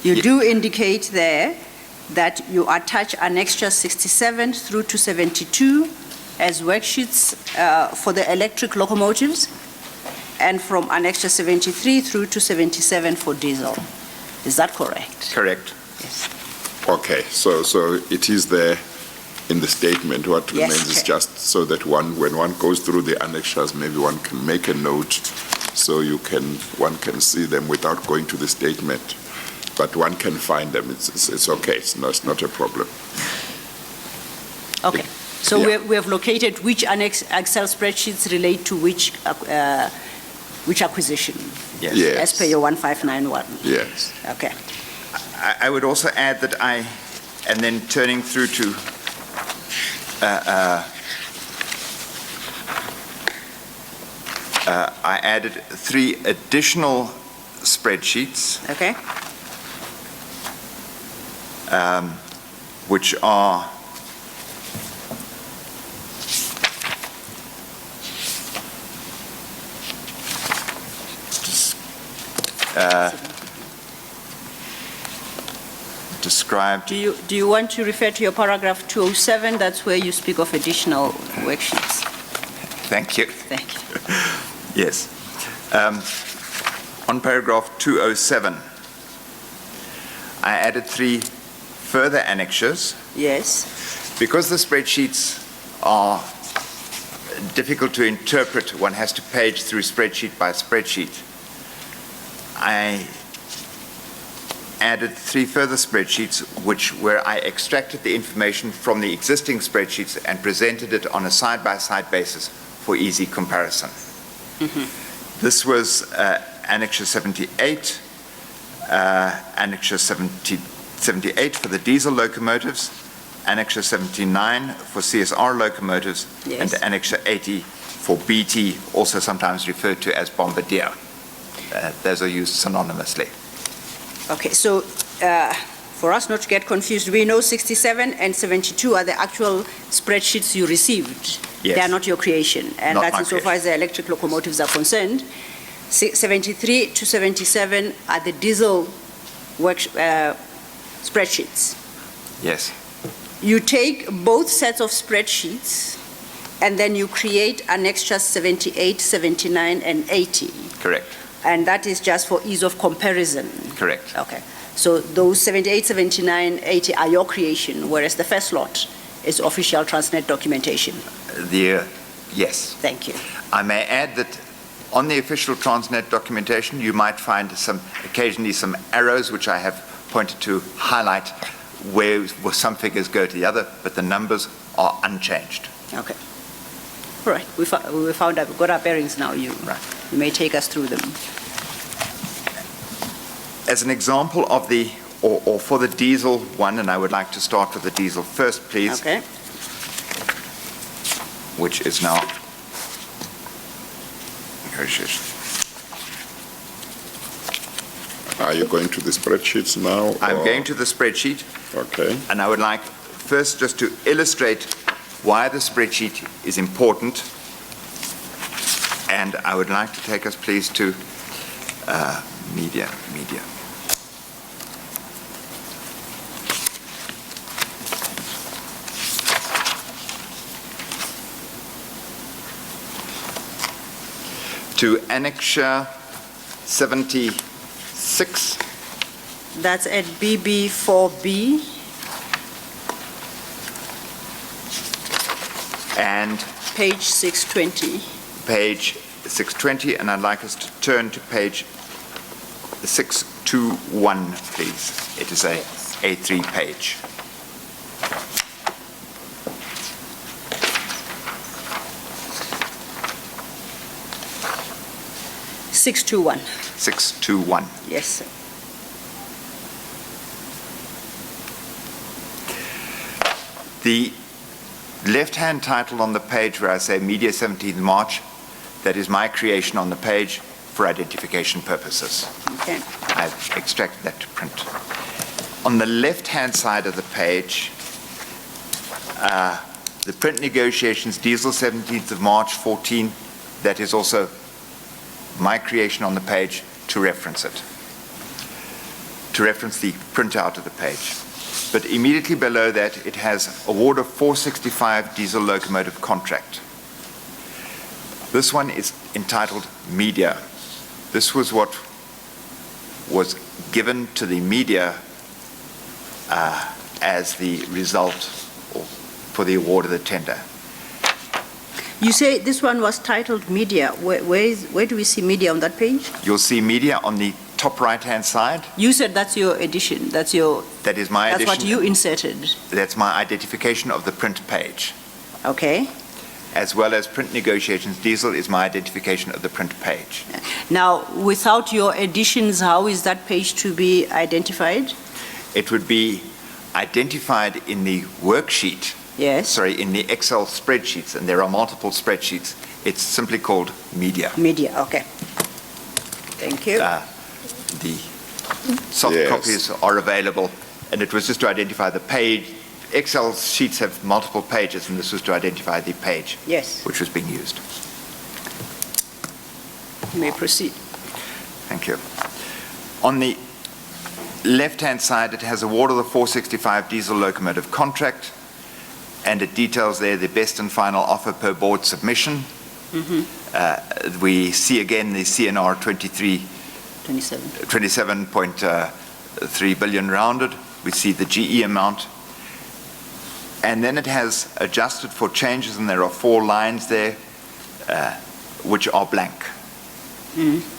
You do indicate there that you attach annexure 67 through to 72 as worksheets for the electric locomotives, and from annexure 73 through to 77 for diesel. Is that correct? Correct. Yes. Okay, so it is there in the statement. What remains is just so that when one goes through the annexures, maybe one can make a note so one can see them without going to the statement. But one can find them. It's okay. It's not a problem. Okay. So we have located which Excel spreadsheets relate to which acquisition. Yes. Yes. As per your 1591. Yes. Okay. I would also add that and then turning through to I added 3 additional spreadsheets. Okay. Which are described. Do you want to refer to your paragraph 207? That's where you speak of additional worksheets. Thank you. Thank you. Yes. On paragraph 207, I added 3 further annexures. Yes. Because the spreadsheets are difficult to interpret, one has to page through spreadsheet by spreadsheet. I added 3 further spreadsheets where I extracted the information from the existing spreadsheets and presented it on a side-by-side basis for easy comparison. Mm-hmm. This was Annexure 78, Annexure 78 for the diesel locomotives, Annexure 79 for CSR locomotives, Yes. and Annexure 80 for BT, also sometimes referred to as Bombardier. Those are used synonymously. Okay, so for us not to get confused, we know 67 and 72 are the actual spreadsheets you received. Yes. They are not your creation, and Not that's my insofar as the electric locomotives are concerned. 73 to 77 are the diesel work spreadsheets. Yes, You take both sets of spreadsheets, and then you create annexures 78, 79, and 80. correct, And that is just for ease of comparison. correct. Okay. So those 78, 79, 80 are your creation, whereas the first lot is official Transnet documentation. Yes. Thank you. I may add that on the official Transnet documentation, you might find occasionally some arrows, which I have pointed to highlight where some figures go to the other, but the numbers are unchanged. Okay. All right. We found out. We've got our bearings now. You may take us through them. As an example of or for the diesel one, and I would like to start with the diesel first, please, Okay. which is now negotiation. Are you going to the spreadsheets now? I'm or- going to the spreadsheet, Okay. and I would like first just to illustrate why the spreadsheet is important, and I would like to take us, please, to media. To Annexure 76. That's at BB4B. And Page 620. page 620, and I'd like us to turn to page 621, please. It is a A3 page. Six two one. 621. Yes, sir. The left-hand title on the page where I say Media 17th March, that is my creation on the page for identification purposes. Okay. I've extracted that to print. On the left-hand side of the page, the print negotiations, diesel 17th of March 14, that is also my creation on the page to reference it, to reference the printout of the page. But immediately below that, it has award of 465 diesel locomotive contract. This one is entitled Media. This was what was given to the media as the result for the award of the tender. You say this one was titled Media. Where do we see Media on that page? You'll see Media on the top right-hand side. You said that's your edition. That That is my that's edition. what you inserted. That's my identification of the print page, Okay. as well as print negotiations. Diesel is my identification of the print page. Now, without your editions, how is that page to be identified? It would be identified in the worksheet, Yes. in the Excel spreadsheets, and there are multiple spreadsheets. It's simply called Media. Media. Okay. Thank you. The soft Yes. copies are available, and it was just to identify the page. Excel sheets have multiple pages, and this was to identify the page Yes. which was being used. You may proceed. Thank you. On the left-hand side, it has award of the 465 diesel locomotive contract, and it details there the best and final offer per board submission. We see again the CNR 27. 27.3 billion rounded. We see the GE amount. And then it has adjusted for changes, and there are 4 lines there which are blank.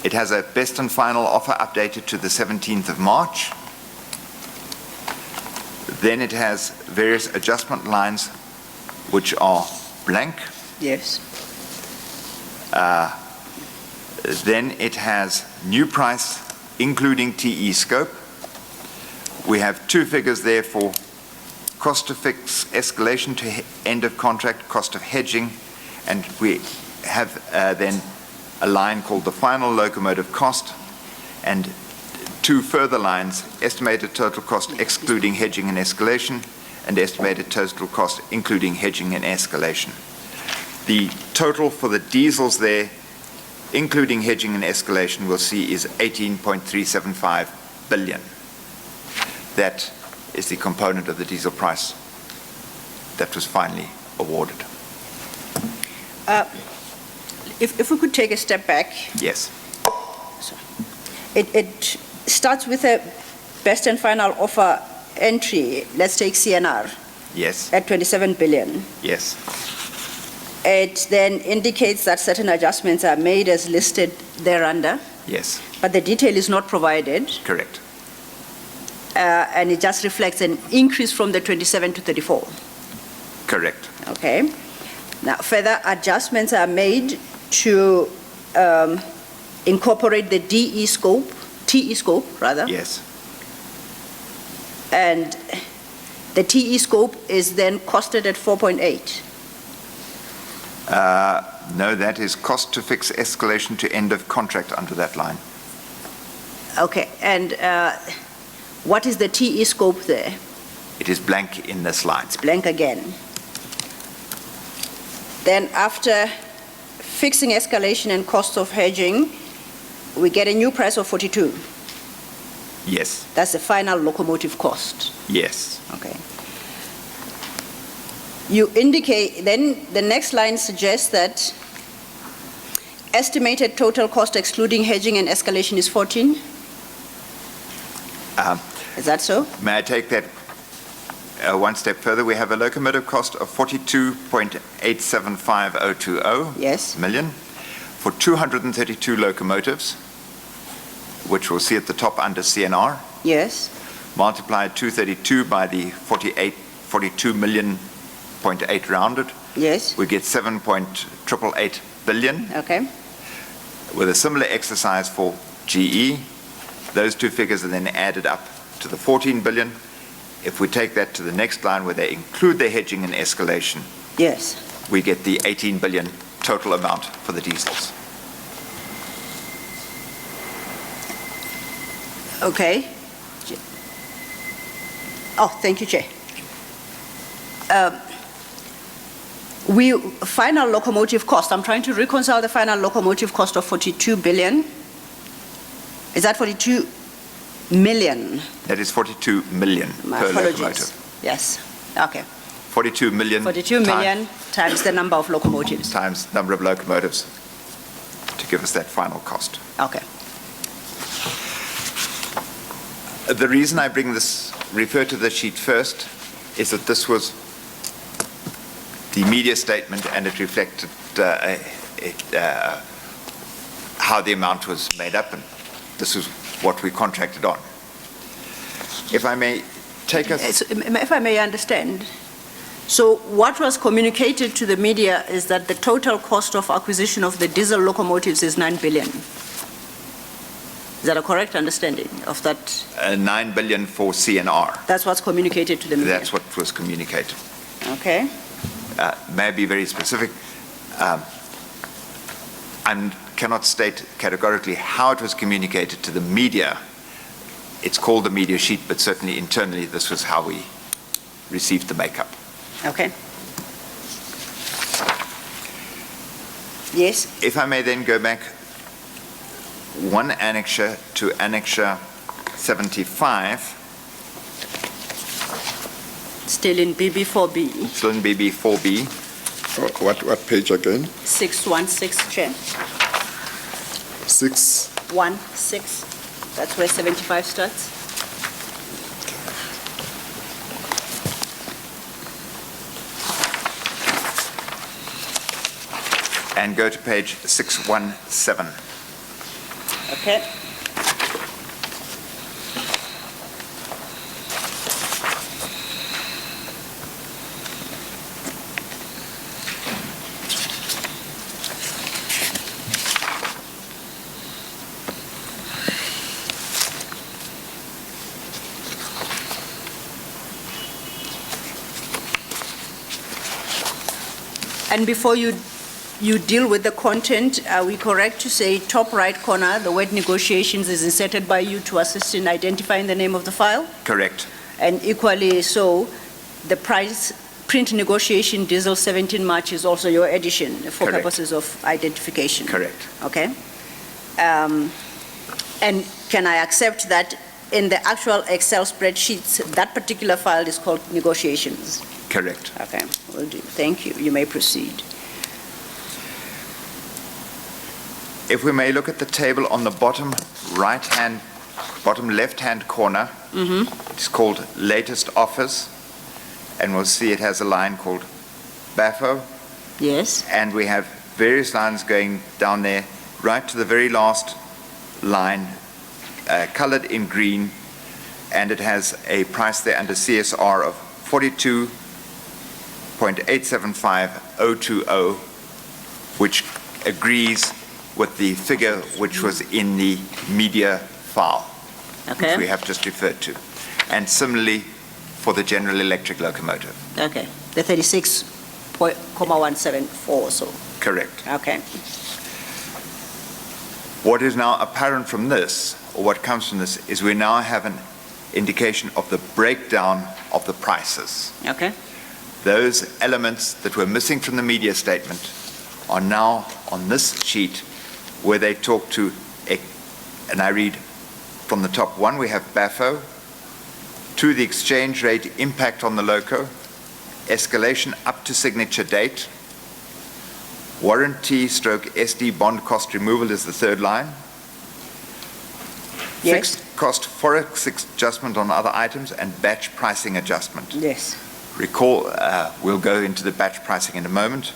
It has a best and final offer updated to the 17th of March. Then it has various adjustment lines which are blank. Yes. Then it has new price including TE scope. We have two figures there for cost to fix escalation to end of contract, cost of hedging, and we have then a line called the final locomotive cost, and two further lines, estimated total cost excluding hedging and escalation, and estimated total cost including hedging and escalation. The total for the diesels there, including hedging and escalation, we'll see is 18.375 billion. That is the component of the diesel price that was finally awarded. If we could take a step back. Yes. It starts with a best and final offer entry, let's take CNR, Yes. at 27 billion. Yes. It then indicates that certain adjustments are made as listed thereunder, Yes. but the detail is not provided, Correct. and it just reflects an increase from the 27 to 34. Correct. Okay. Now, further adjustments are made to incorporate the TE scope, rather. Yes. And the TE scope is then costed at 4.8. No, that is cost to fix escalation to end of contract under that line. Okay, and what is the TE scope there? It is blank in this line. It's blank again. Then after fixing escalation and cost of hedging, we get a new price of 42. Yes. That's the final locomotive cost. Yes. Okay. You indicate, then the next line suggests that estimated total cost excluding hedging and escalation is 14? Is that so? May I take that one step further? We have a locomotive cost of 42.875020 Yes. million for 232 locomotives, which we'll see at the top under CNR. Yes. Multiply 232 by the 42 million, 0.8 rounded. Yes. We get 7.888 billion. Okay. With a similar exercise for GE, those two figures are then added up to the 14 billion. If we take that to the next line where they include their hedging and escalation, Yes. we get the 18 billion total amount for the diesels. Okay. Oh, thank you, Chair. Final locomotive cost, I'm trying to reconcile the final locomotive cost of 42 billion. Is that 42 million? That is 42 million My per apologies. locomotive. Yes. Okay. 42 million. 42 million times the number of locomotives. Times number of locomotives to give us that final cost. Okay. The reason I refer to this sheet first is that this was the media statement and it reflected how the amount was made up, and this is what we contracted on. If I may take us... If I may understand, so what was communicated to the media is that the total cost of acquisition of the diesel locomotives is 9 billion. Is that a correct understanding of that? 9 billion for CNR. That's what's communicated to the media? That's what was communicated. Okay. May I be very specific? I cannot state categorically how it was communicated to the media. It's called the media sheet, but certainly internally this was how we received the makeup. Okay. Yes. If I may then go back one annexure to annexure 75. Still in BB4B. Still in BB4B. Oh, what page again? 616, Chair. 616. That's where 75 starts. And go to page 617. Okay. And before you deal with the content, are we correct to say top right corner, the word negotiations is inserted by you to assist in identifying the name of the file? Correct. And equally so, the price print negotiation diesel 17 March is also your addition for Correct. purposes of identification? Correct. Okay. And can I accept that in the actual Excel spreadsheets, that particular file is called negotiations? Correct. Okay, will do. Thank you. You may proceed. If we may look at the table on the bottom left-hand corner, it's called latest offers, and we'll see it has a line called BAFO, Yes. and we have various lines going down there, right to the very last line, colored in green, and it has a price there under CSR of 42.875020, which agrees with the figure which was in the media file, which we Okay. have just referred to. And similarly for the General Electric locomotive. Okay. The 36.174 or so. Correct. Okay. What is now apparent from this, or what comes from this, is we now have an indication of the breakdown of the prices. Okay. Those elements that were missing from the media statement are now on this sheet where they talk to, and I read from the top one, we have BAFO, 2, the exchange rate impact on the loco, escalation up to signature date, warranty stroke SD bond cost removal is the third line, Yes. fixed cost forex adjustment on other items, and batch pricing adjustment. Yes. Recall, we'll go into the batch pricing in a moment.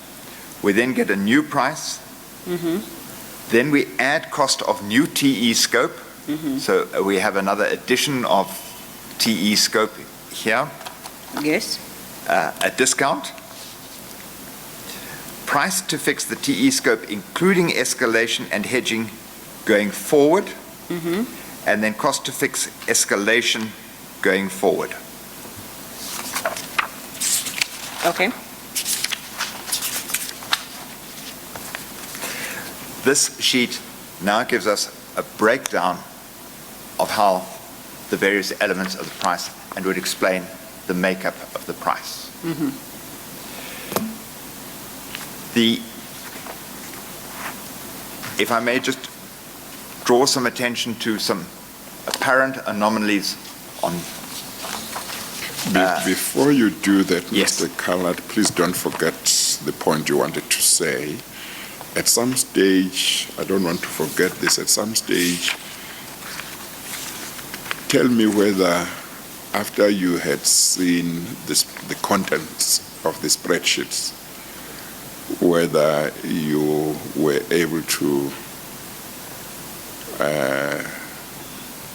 We then get a new price. Then we add cost of new TE scope. So we have another addition of TE scope here. Yes. A discount. Price to fix the TE scope, including escalation and hedging going forward. And then cost to fix escalation going forward. Okay. This sheet now gives us a breakdown of how the various elements of the price, and would explain the makeup of the price. If I may just draw some attention to some apparent anomalies on. Before you do that, Yes. Mr. Callard, please don't forget the point you wanted to say. At some stage, I don't want to forget this, at some stage, tell me whether after you had seen the contents of the spreadsheets, whether you were able to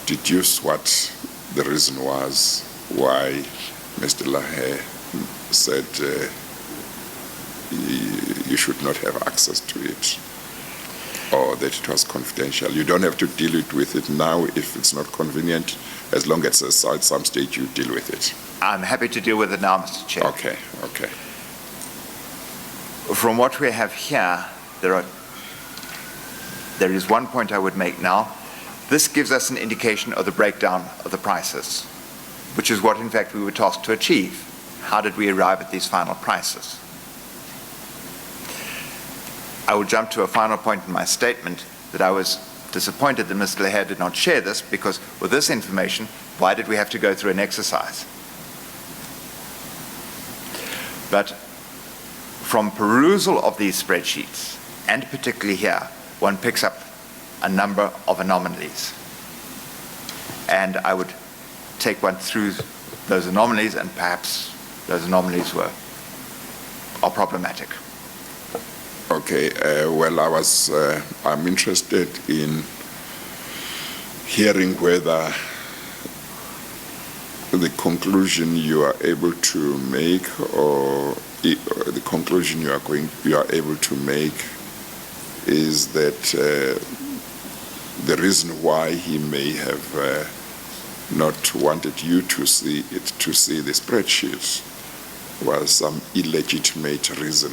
deduce what the reason was why Mr. Lahe said you should not have access to it, or that it was confidential. You don't have to deal with it now if it's not convenient, as long as at some stage you deal with it. I'm happy to deal with it now, Mr. Chair. Okay, okay. From what we have here, there is one point I would make now. This gives us an indication of the breakdown of the prices, which is what, in fact, we were tasked to achieve. How did we arrive at these final prices? I will jump to a final point in my statement that I was disappointed that Mr. Lahe did not share this, because with this information, why did we have to go through an exercise? But from perusal of these spreadsheets, and particularly here, one picks up a number of anomalies. And I would take one through those anomalies, and perhaps those anomalies are problematic. Okay, well, I'm interested in hearing whether the conclusion you are able to make, or the conclusion you are able to make, is that the reason why he may have not wanted you to see the spreadsheets was some illegitimate reason.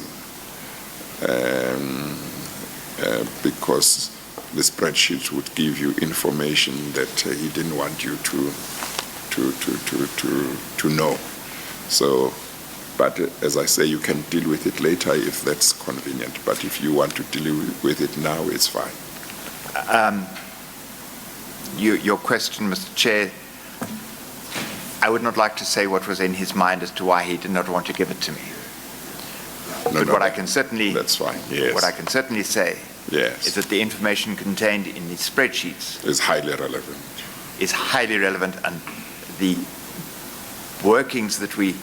because the spreadsheet would give you information that he didn't want you to know. So, but as I say, you can deal with it later if that's convenient. But if you want to deal with it now, it's fine. Your question, Mr. Chair, I would not like to say what was in his mind as to why he did not want to give it to me. No, But what I can certainly, that's fine. Yes. what I can certainly say Yes. is that the information contained in the spreadsheets Is highly relevant. is highly relevant, and the workings that we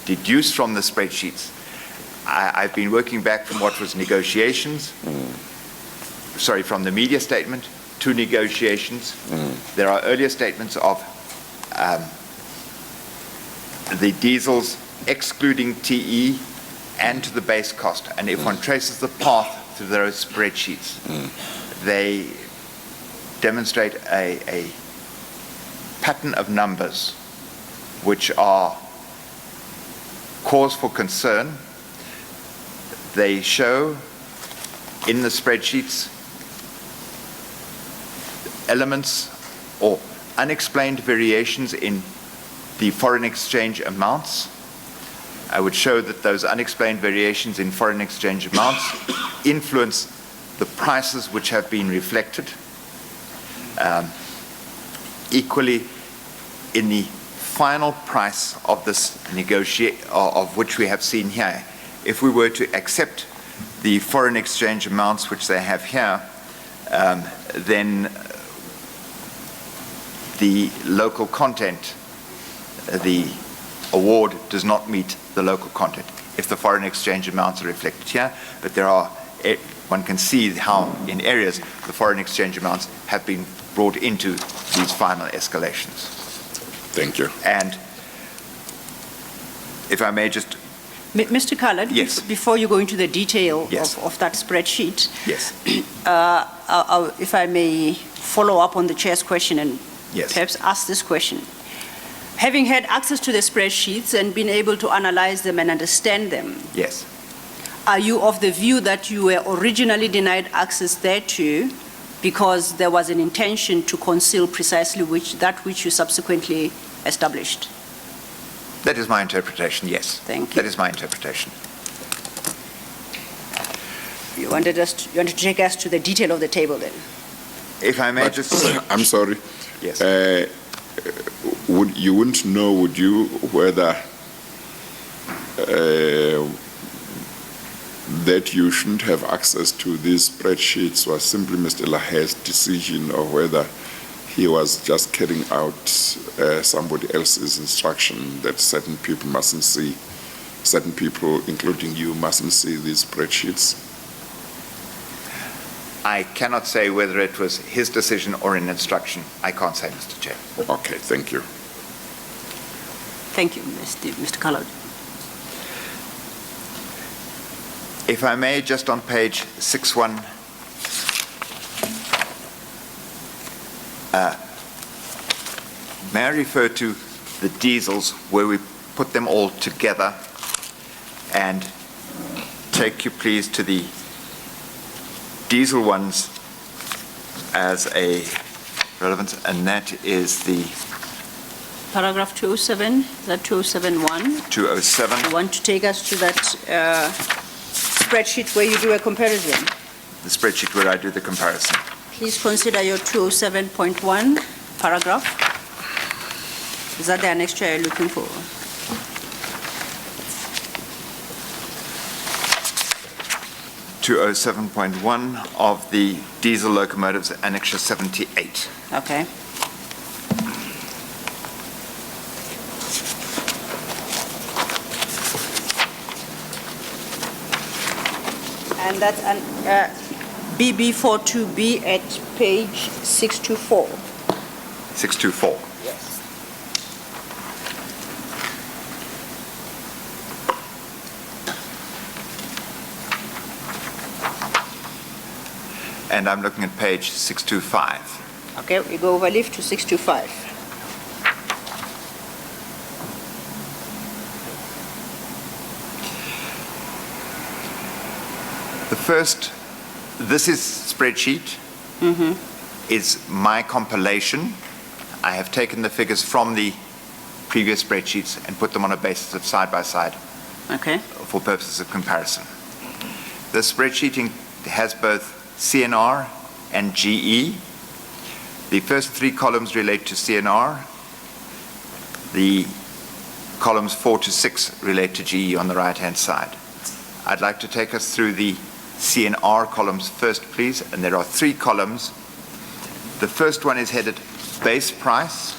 deduce from the spreadsheets, I've been working back from what was negotiations, sorry, from the media statement to negotiations. There are earlier statements of the diesels excluding TE and to the base cost. And if one traces the path through those spreadsheets, they demonstrate a pattern of numbers which are cause for concern. They show in the spreadsheets elements or unexplained variations in the foreign exchange amounts. I would show that those unexplained variations in foreign exchange amounts influence the prices which have been reflected. Equally, in the final price of this of which we have seen here, if we were to accept the foreign exchange amounts which they have here, then the local content, the award does not meet the local content if the foreign exchange amounts are reflected here. But there are, one can see how in areas the foreign exchange amounts have been brought into these final escalations. Thank you. And if I may just... Mr. Coloured, Yes. Before you go into the detail Yes. of that spreadsheet, Yes. if I may follow up on the chair's question and Yes. perhaps ask this question. Having had access to the spreadsheets and been able to analyze them and understand them, Yes. are you of the view that you were originally denied access thereto because there was an intention to conceal precisely that which you subsequently established? That is my interpretation, yes. Thank you. That is my interpretation. You wanted to take us to the detail of the table then? If I may But, just... I'm sorry. Yes. You wouldn't know, would you, whether that you shouldn't have access to these spreadsheets was simply Mr. Lahaye's decision, or whether he was just carrying out somebody else's instruction that certain people mustn't see, certain people, including you, mustn't see these spreadsheets? I cannot say whether it was his decision or an instruction. I can't say, Mr. Chair. Okay, thank you. Thank you, Mr. Coloured. If I may, just on page 61, may I refer to the diesels where we put them all together, and take you please to the diesel ones as a relevance, and that is the Paragraph 207, is that 2071? 207. You want to take us to that spreadsheet where you do a comparison? The spreadsheet where I do the comparison. Please consider your 207.1 paragraph. Is that the annexure you're looking for? .207.1 of the diesel locomotives, annexure 78. Okay. And that's an BB42B at page 624. 624. Yes. And I'm looking at page 625. Okay, we go over lift to 625. The first, this is spreadsheet, is my compilation. I have taken the figures from the previous spreadsheets and put them on a basis of side-by-side Okay. for purposes of comparison. The spreadsheet has both CNR and GE. The first three columns relate to CNR. The columns 4 to 6 relate to GE on the right-hand side. I'd like to take us through the CNR columns first, please, and there are 3 columns. The first one is headed base price.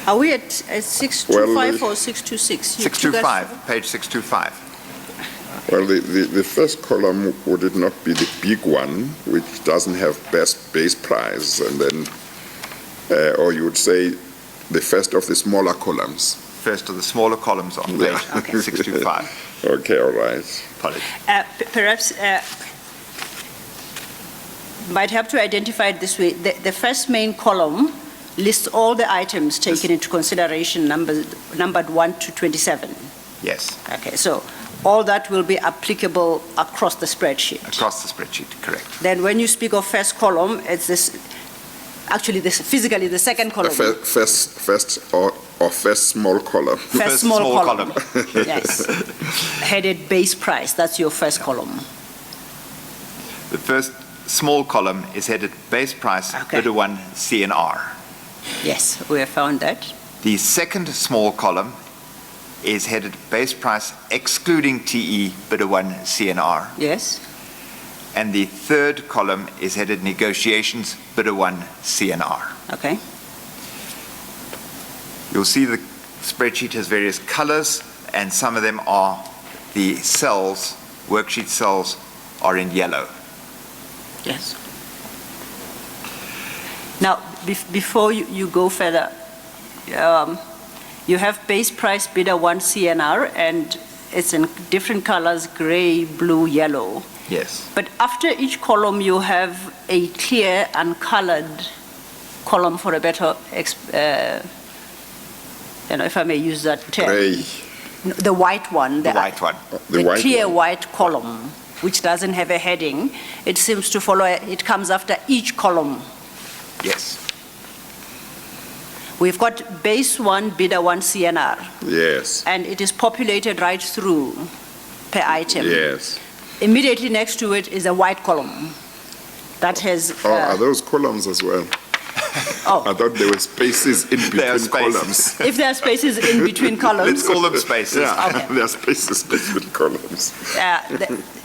Are we at 625 or 626? 625, page 625. Well, the first column, would it not be the big one, which doesn't have base price, and then, or you would say the first of the smaller columns? First of the smaller columns on page 625. Okay, all right. Apologies. Perhaps might help to identify it this way. The first main column lists all the items taken into consideration, numbered 1 to 27. Yes, Okay, so all that will be applicable across the spreadsheet. across the spreadsheet, correct. Then when you speak of first column, it's this, actually this physically the second column. First small column. First small column. Yes. Headed base price, that's your first column. The first small column is headed base price, Okay. bidder 1 CNR. Yes, we have found that. The second small column is headed base price excluding TE, bidder 1 CNR. Yes. And the third column is headed negotiations, bidder 1 CNR. Okay. You'll see the spreadsheet has various colors, and some of them are the cells, worksheet cells, are in yellow. Yes. Now, before you go further, you have base price bidder 1 CNR, and it's in different colors, gray, blue, yellow. Yes. But after each column, you have a clear, uncolored column for a better, if I may use that term. Gray. The white one. The white one. The The white clear one. white column, which doesn't have a heading. It seems to follow, it comes after each column. Yes. We've got base 1, bidder 1 CNR, Yes, and it is populated right through per item. yes. Immediately next to it is a white column that has. Oh, are those columns as well? Oh. I thought there were spaces in There are between spaces. columns. If there are spaces in between columns. Let's call them spaces. Yeah, Okay. there are spaces between columns.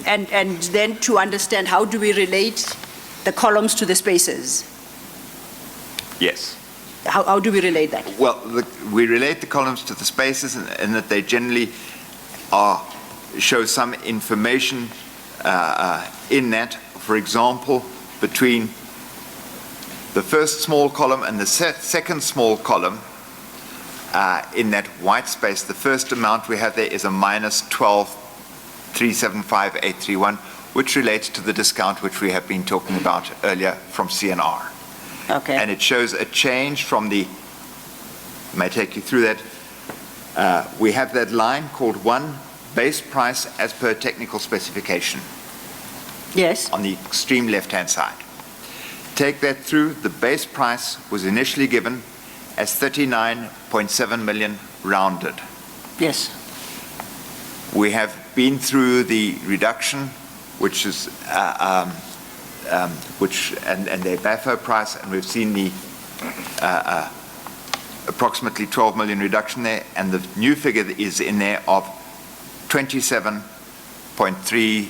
And then to understand how do we relate the columns to the spaces? Yes. How do we relate that? Well, we relate the columns to the spaces in that they generally show some information in that. For example, between the first small column and the second small column, in that white space, the first amount we have there is a minus 12,375,831, which relates to the discount which we have been talking about earlier from CNR. Okay. And it shows a change from the, I may take you through that. We have that line called 1, base price as per technical specification Yes. on the extreme left-hand side. Take that through, the base price was initially given as 39.7 million rounded. Yes. We have been through the reduction, which is and their BAFO price, and we've seen the approximately 12 million reduction there, and the new figure that is in there of 27.3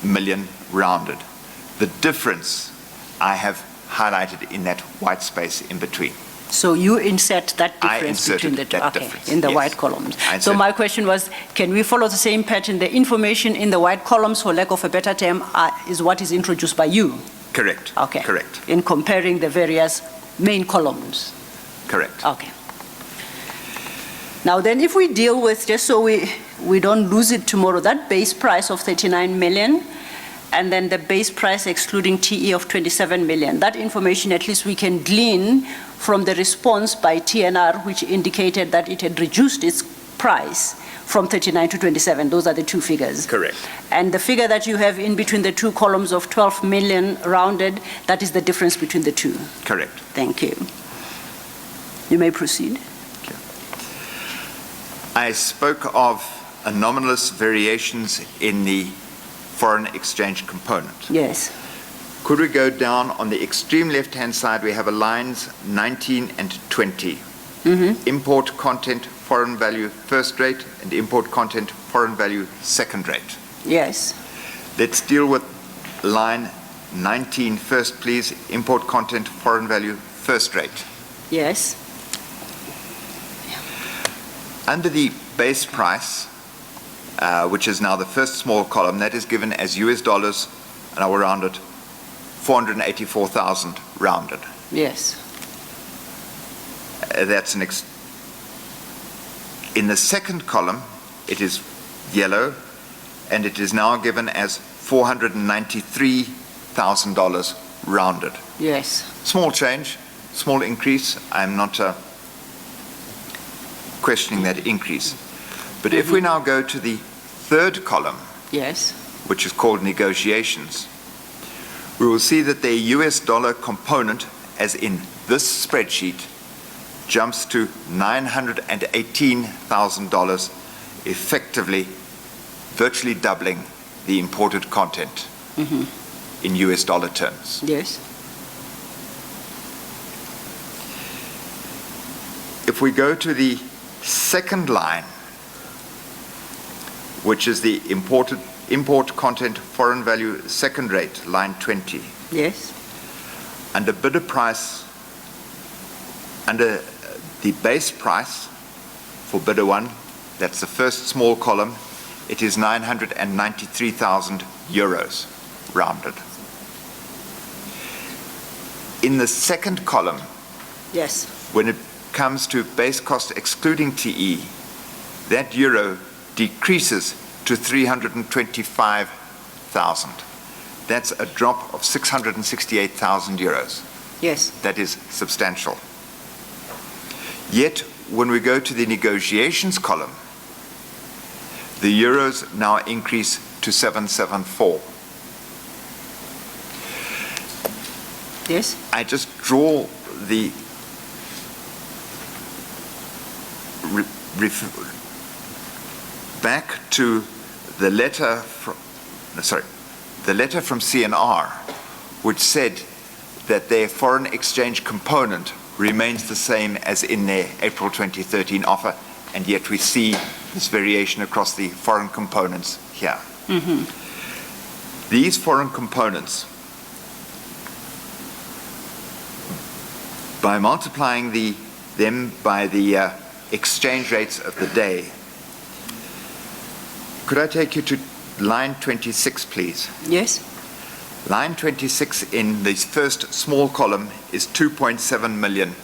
million rounded. The difference I have highlighted in that white space in between. So you insert that I difference inserted between the two, that okay, difference, in the yes. white columns. I So inserted- my question was, can we follow the same pattern? The information in the white columns, for lack of a better term, is what is introduced by you. Correct. Okay. Correct. In comparing the various main columns. Correct. Okay. Now then, if we deal with, just so we don't lose it tomorrow, that base price of 39 million, and then the base price excluding TE of 27 million, that information at least we can glean from the response by TNR, which indicated that it had reduced its price from 39 to 27. Those are the two figures. Correct. And the figure that you have in between the two columns of 12 million rounded, that is the difference between the two. Correct. Thank you. You may proceed. I spoke of anomalous variations in the foreign exchange component. Yes. Could we go down on the extreme left-hand side? We have a lines 19 and 20. Import content, foreign value, first rate, and import content, foreign value, second rate. Yes. Let's deal with line 19 first, please. Import content, foreign value, first rate. Yes. Under the base price, which is now the first small column, that is given as US dollars, and I will round it, 484,000 rounded. Yes. That's in the second column, it is yellow, and it is now given as $493,000 rounded. Yes. Small change, small increase. I'm not questioning that increase. But if we now go to the third column, Yes. which is called negotiations, we will see that the US dollar component, as in this spreadsheet, jumps to $918,000, effectively virtually doubling the imported content in US dollar terms. Yes. If we go to the second line, which is the import content foreign value second rate, line 20. Yes. Under bidder price, under the base price for bidder 1, that's the first small column, it is 993,000 euros rounded. In the second column, Yes. when it comes to base cost excluding TE, that euro decreases to 325,000. That's a drop of 668,000 euros. Yes. That is substantial. Yet, when we go to the negotiations column, the euros now increase to 774. Yes. I just draw the back to the letter from CNR, which said that their foreign exchange component remains the same as in their April 2013 offer, and yet we see this variation across the foreign components here. These foreign components, by multiplying them by the exchange rates of the day. Could I take you to line 26, please? Yes. Line 26 in the first small column is 2.7 million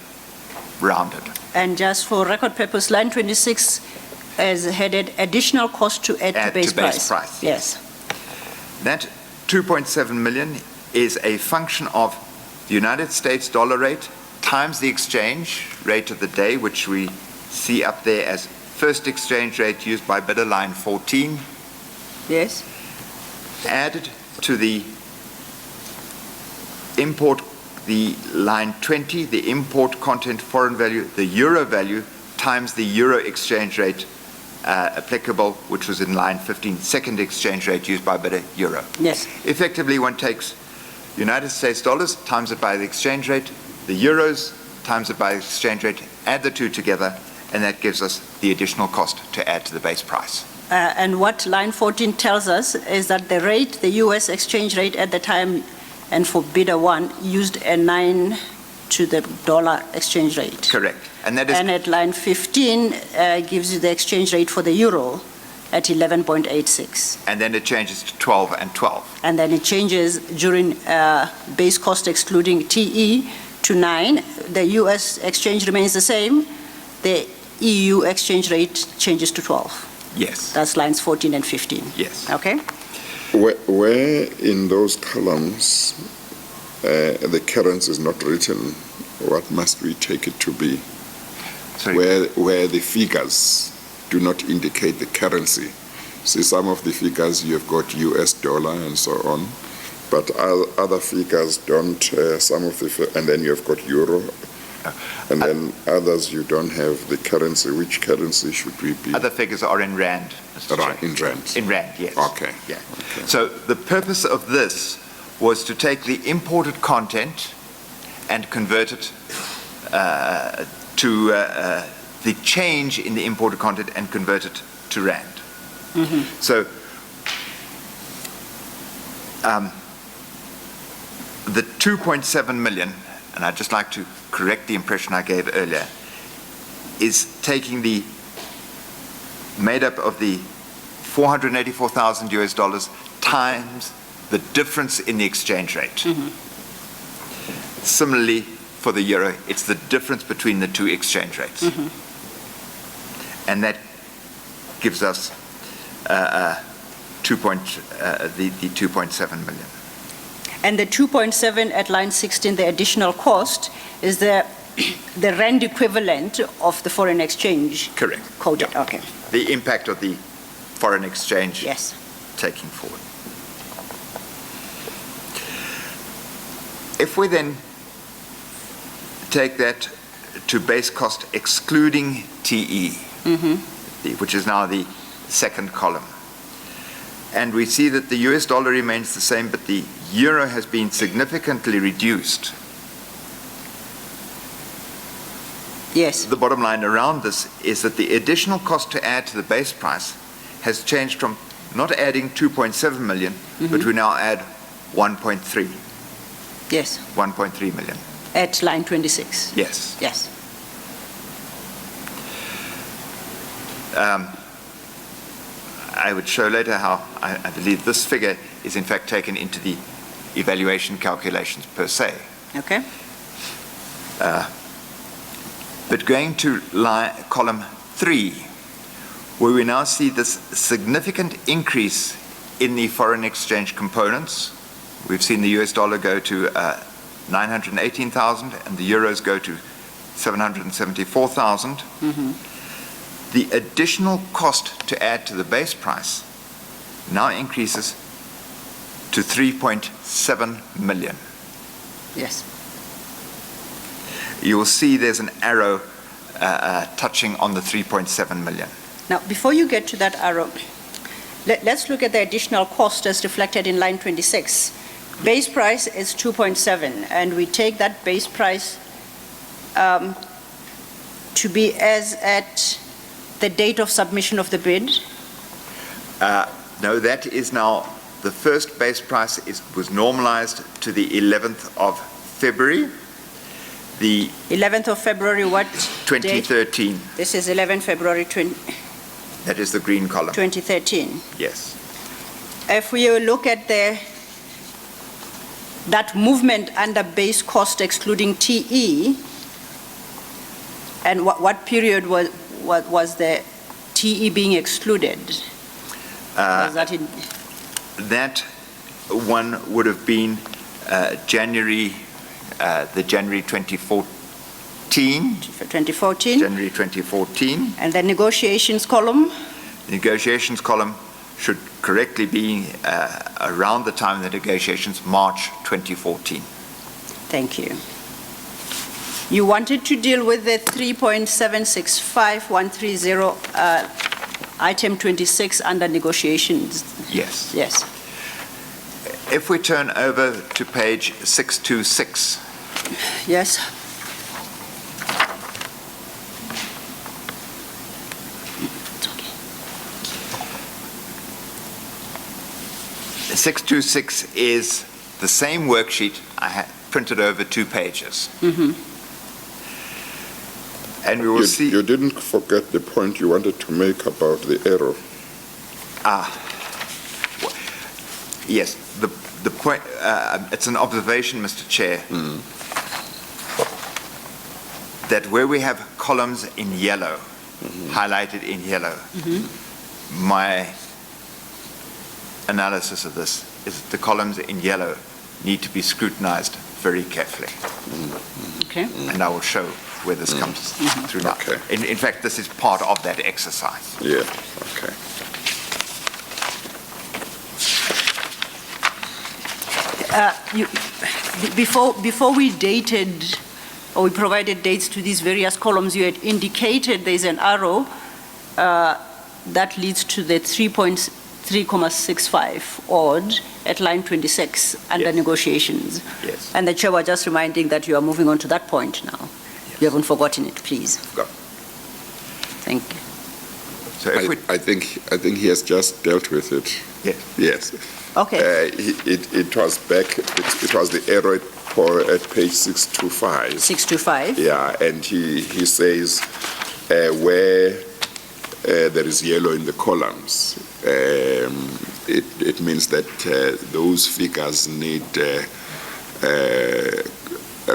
rounded. And just for record purpose, line 26 is headed additional cost to add to base price. Yes. That 2.7 million is a function of the United States dollar rate times the exchange rate of the day, which we see up there as first exchange rate used by bidder line 14. Yes. Added to the import, the line 20, the import content foreign value, the euro value, times the euro exchange rate applicable, which was in line 15, second exchange rate used by bidder euro. Yes. Effectively, one takes United States dollars, times it by the exchange rate, the euros, times it by the exchange rate, add the two together, and that gives us the additional cost to add to the base price. And what line 14 tells us is that the rate, the US exchange rate at the time, and for bidder 1, used a 9 to the dollar exchange rate. Correct. And that is. And at line 15 gives you the exchange rate for the euro at 11.86. And then it changes to 12 and 12. And then it changes during base cost excluding TE to 9. The US exchange remains the same. The EU exchange rate changes to 12. Yes. That's lines 14 and 15. Yes. Okay? Where in those columns the currency is not written, what must we take it to be? Sorry. Where the figures do not indicate the currency. See, some of the figures you've got US dollar and so on, but other figures don't, and then you've got euro, and then others you don't have the currency. Which currency should we be? Other figures are in rand. Mr. Right, Chair. in rand. In rand, yes. Okay. Yeah. Okay. So the purpose of this was to take the imported content and convert it to the change in the imported content and convert it to rand. So the 2.7 million, and I'd just like to correct the impression I gave earlier, is taking the, made up of the 484,000 US dollars times the difference in the exchange rate. Similarly, for the euro, it's the difference between the two exchange rates. And that gives us the 2.7 million. And the 2.7 at line 16, the additional cost, is the rand equivalent of the foreign exchange. Correct. Quoted, Yeah. okay. The impact of the foreign exchange Yes. taking forward. If we then take that to base cost excluding TE, which is now the second column, and we see that the US dollar remains the same, but the euro has been significantly reduced. Yes. The bottom line around this is that the additional cost to add to the base price has changed from not adding 2.7 million, but we now add 1.3. Yes. 1.3 million. At line 26. Yes. Yes. I would show later how I believe this figure is in fact taken into the evaluation calculations per se. Okay. But going to column 3, where we now see this significant increase in the foreign exchange components. We've seen the US dollar go to 918,000 and the euros go to 774,000. The additional cost to add to the base price now increases to 3.7 million. Yes. You will see there's an arrow touching on the 3.7 million. Now, before you get to that arrow, let's look at the additional cost as reflected in line 26. Base price is 2.7, and we take that base price to be as at the date of submission of the bid. No, that is now, the first base price was normalized to the 11th of February. The 11th of February, what date? 2013. This is 11 February That is the green column. 2013. Yes. If we look at that movement under base cost excluding TE, and what period was the TE being excluded? Was that in That one would have been January 2014. 2014? January 2014. And the negotiations column? The negotiations column should correctly be around the time of the negotiations, March 2014. Thank you. You wanted to deal with the 3.765130, item 26 under negotiations. Yes. Yes. If we turn over to page 626, Yes. It's okay. 626 is the same worksheet I had printed over 2 pages. And we will see. You didn't forget the point you wanted to make about the error. Yes, the point, it's an observation, Mr. Chair, that where we have columns in yellow, highlighted in yellow, my analysis of this is that the columns in yellow need to be scrutinized very carefully. Okay. And I will show where this comes through now. Okay. In fact, this is part of that exercise. Yeah, okay. Before we dated, or we provided dates to these various columns, you had indicated there's an arrow that leads to the 3.65 odd at line 26 under Yes. negotiations. Yes. And the chair was just reminding that you are moving on to that point now. Yes. You haven't forgotten it, please. Got- Thank you. So if we, I think he has just dealt with it. yes. Yes. Okay, It was back, it was the error at page 625. 625. Yeah, and he says where there is yellow in the columns, it means that those figures need a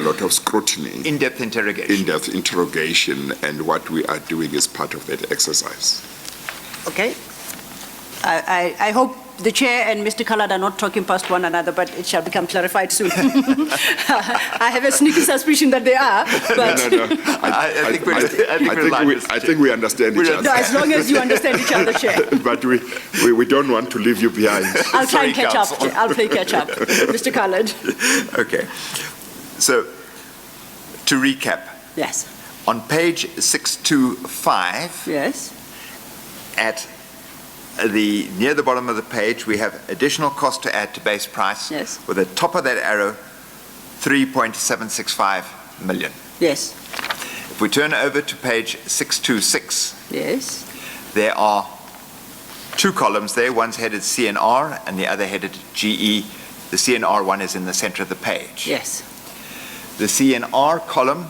lot of scrutiny, In-depth interrogation. in-depth interrogation, and what we are doing is part of that exercise. Okay. I hope the chair and Mr. Khalad are not talking past one another, but it shall become clarified soon. I have a sneaky suspicion that they are, but No. I think we're I think we understand each We're other, no, as long as you understand each other, Chair. but we don't want to leave you behind. I'll try and Sorry, catch up. Council. Chair. I'll play catch up. Mr. Khalad. Okay. So, to recap, Yes. on page 625, Yes. near the bottom of the page, we have additional cost to add to base price. Yes. With the top of that arrow, 3.765 million. Yes. If we turn over to page 626, Yes. there are two columns there. One's headed CNR and the other headed GE. The CNR one is in the center of the page. Yes. The CNR column,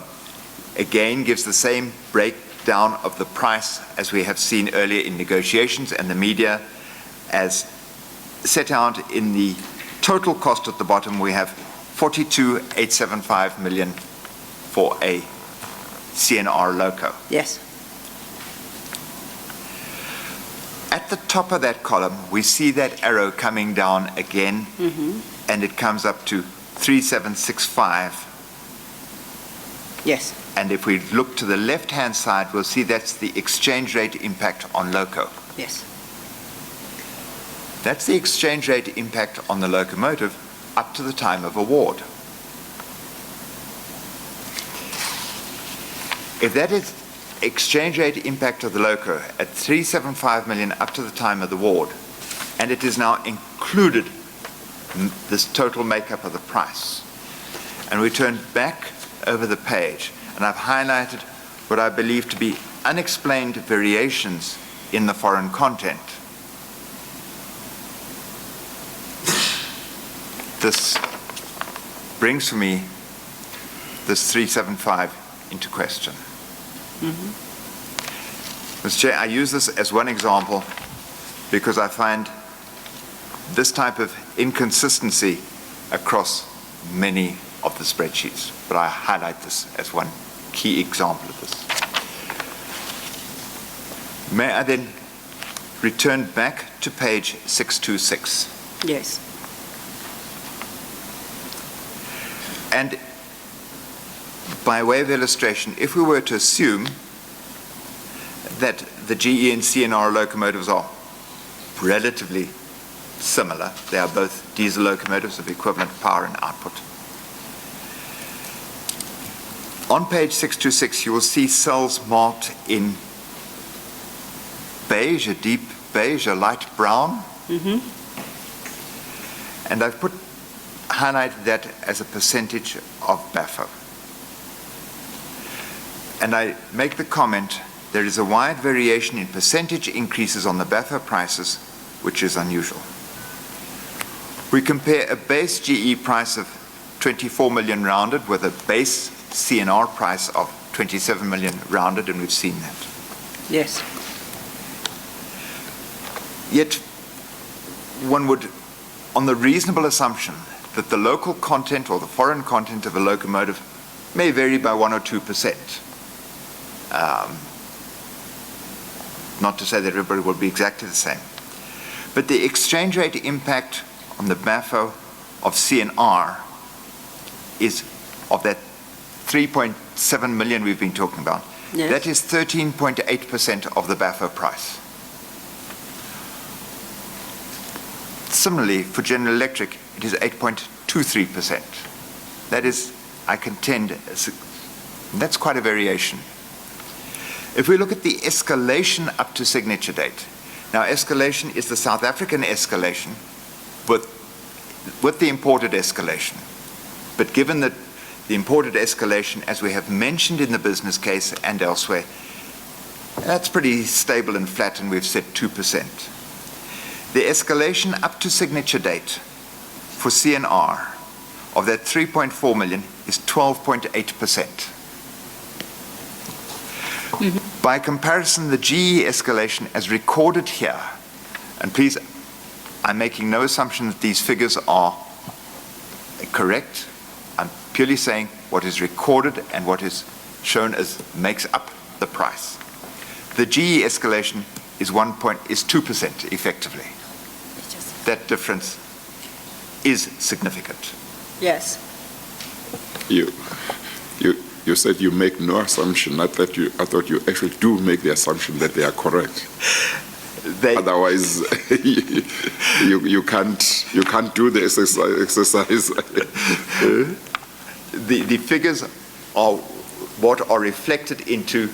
again, gives the same breakdown of the price as we have seen earlier in negotiations and the media. As set out in the total cost at the bottom, we have 42,875 million for a CNR loco. Yes. At the top of that column, we see that arrow coming down again, and it comes up to 3765. Yes. And if we look to the left-hand side, we'll see that's the exchange rate impact on loco. Yes. That's the exchange rate impact on the locomotive up to the time of award. If that is exchange rate impact of the loco at 375 million up to the time of the award, and it is now included this total makeup of the price, and we turn back over the page, and I've highlighted what I believe to be unexplained variations in the foreign content. This brings for me this 375 into question. Mr. Chair, I use this as one example because I find this type of inconsistency across many of the spreadsheets, but I highlight this as one key example of this. May I then return back to page 626? Yes. And by way of illustration, if we were to assume that the GE and CNR locomotives are relatively similar, they are both diesel locomotives of equivalent power and output. On page 626, you will see cells marked in beige, a deep beige, a light brown. And I've highlighted that as a percentage of BAFO. And I make the comment, there is a wide variation in percentage increases on the BAFO prices, which is unusual. We compare a base GE price of 24 million rounded with a base CNR price of 27 million rounded, and we've seen that. Yes. Yet, one would, on the reasonable assumption that the local content or the foreign content of a locomotive may vary by 1 or 2%. Not to say that everybody will be exactly the same. But the exchange rate impact on the BAFO of CNR is of that 3.7 million we've been talking about. Yes. That is 13.8% of the BAFO price. Similarly, for General Electric, it is 8.23%. That is, I contend, that's quite a variation. If we look at the escalation up to signature date, now escalation is the South African escalation with the imported escalation. But given that the imported escalation, as we have mentioned in the business case and elsewhere, that's pretty stable and flat, and we've said 2%. The escalation up to signature date for CNR of that 3.4 million is 12.8%. By comparison, the GE escalation as recorded here, and please, I'm making no assumption that these figures are correct. I'm purely saying what is recorded and what is shown as makes up the price. The GE escalation is 2% effectively. That difference is significant. Yes. You said you make no assumption. I thought you actually do make the assumption that they are correct. Otherwise, you can't do the exercise. The figures are what are reflected into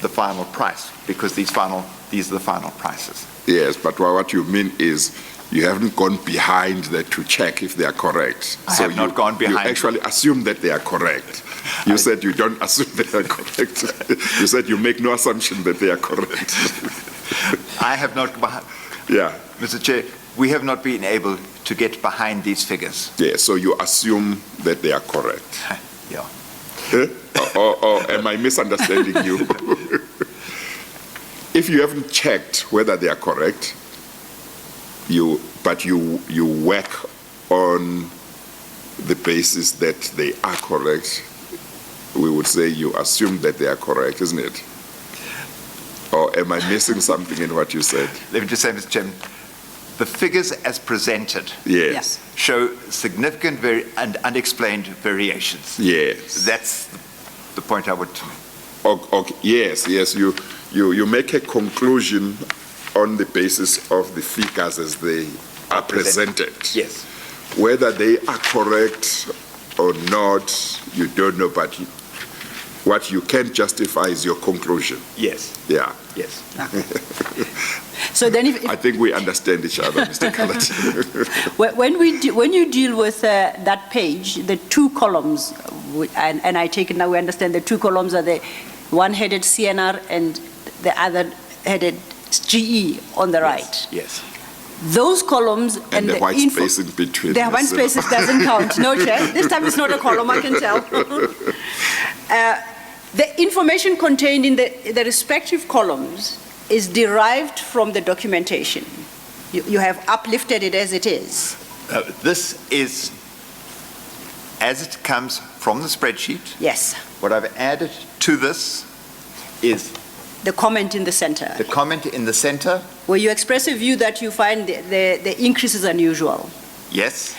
the final price, because these are the final prices. Yes, but what you mean is you haven't gone behind that to check if they are correct. I have not gone behind. You actually assume that they are correct. You said you don't assume they are correct. You said you make no assumption that they are correct. I have not. Yeah. Mr. Chair, we have not been able to get behind these figures. Yeah, so you assume that they are correct. Yeah. Or am I misunderstanding you? If you haven't checked whether they are correct, but you work on the basis that they are correct, we would say you assume that they are correct, isn't it? Or am I missing something in what you said? Let me just say, Mr. Chairman, the figures as presented Yes. show significant and unexplained variations. Yes. That's the point I would. Okay. Yes. You make a conclusion on the basis of the figures as they are presented. Yes. Whether they are correct or not, you don't know, but what you can justify is your conclusion. Yes. Yeah. Yes. Okay. So then, if I think we understand each other, Mr. Collett. when you deal with that page, the two columns, and I take it now we understand the two columns are the one headed CNR and the other headed GE on the right. Yes. Those columns and the white space in between. The white spaces doesn't count. No, Chair. This time it's not a column, I can tell. The information contained in the respective columns is derived from the documentation. You have uplifted it as it is. This is as it comes from the spreadsheet. Yes. What I've added to this is the comment in the center. The comment in the center. Where you express a view that you find the increase is unusual. Yes.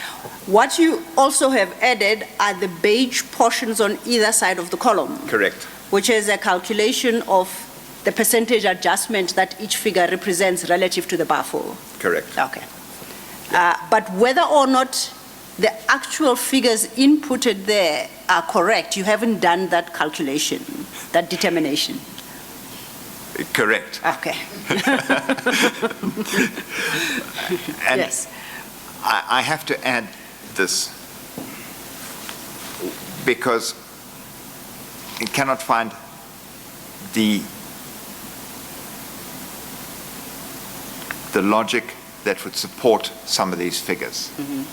What you also have added are the beige portions on either side of the column. Correct. Which is a calculation of the percentage adjustment that each figure represents relative to the BAFO. Correct. Okay. But whether or not the actual figures inputted there are correct, you haven't done that calculation, that determination. Correct. Okay. And yes. I have to add this because you cannot find the logic that would support some of these figures. Mm-hmm.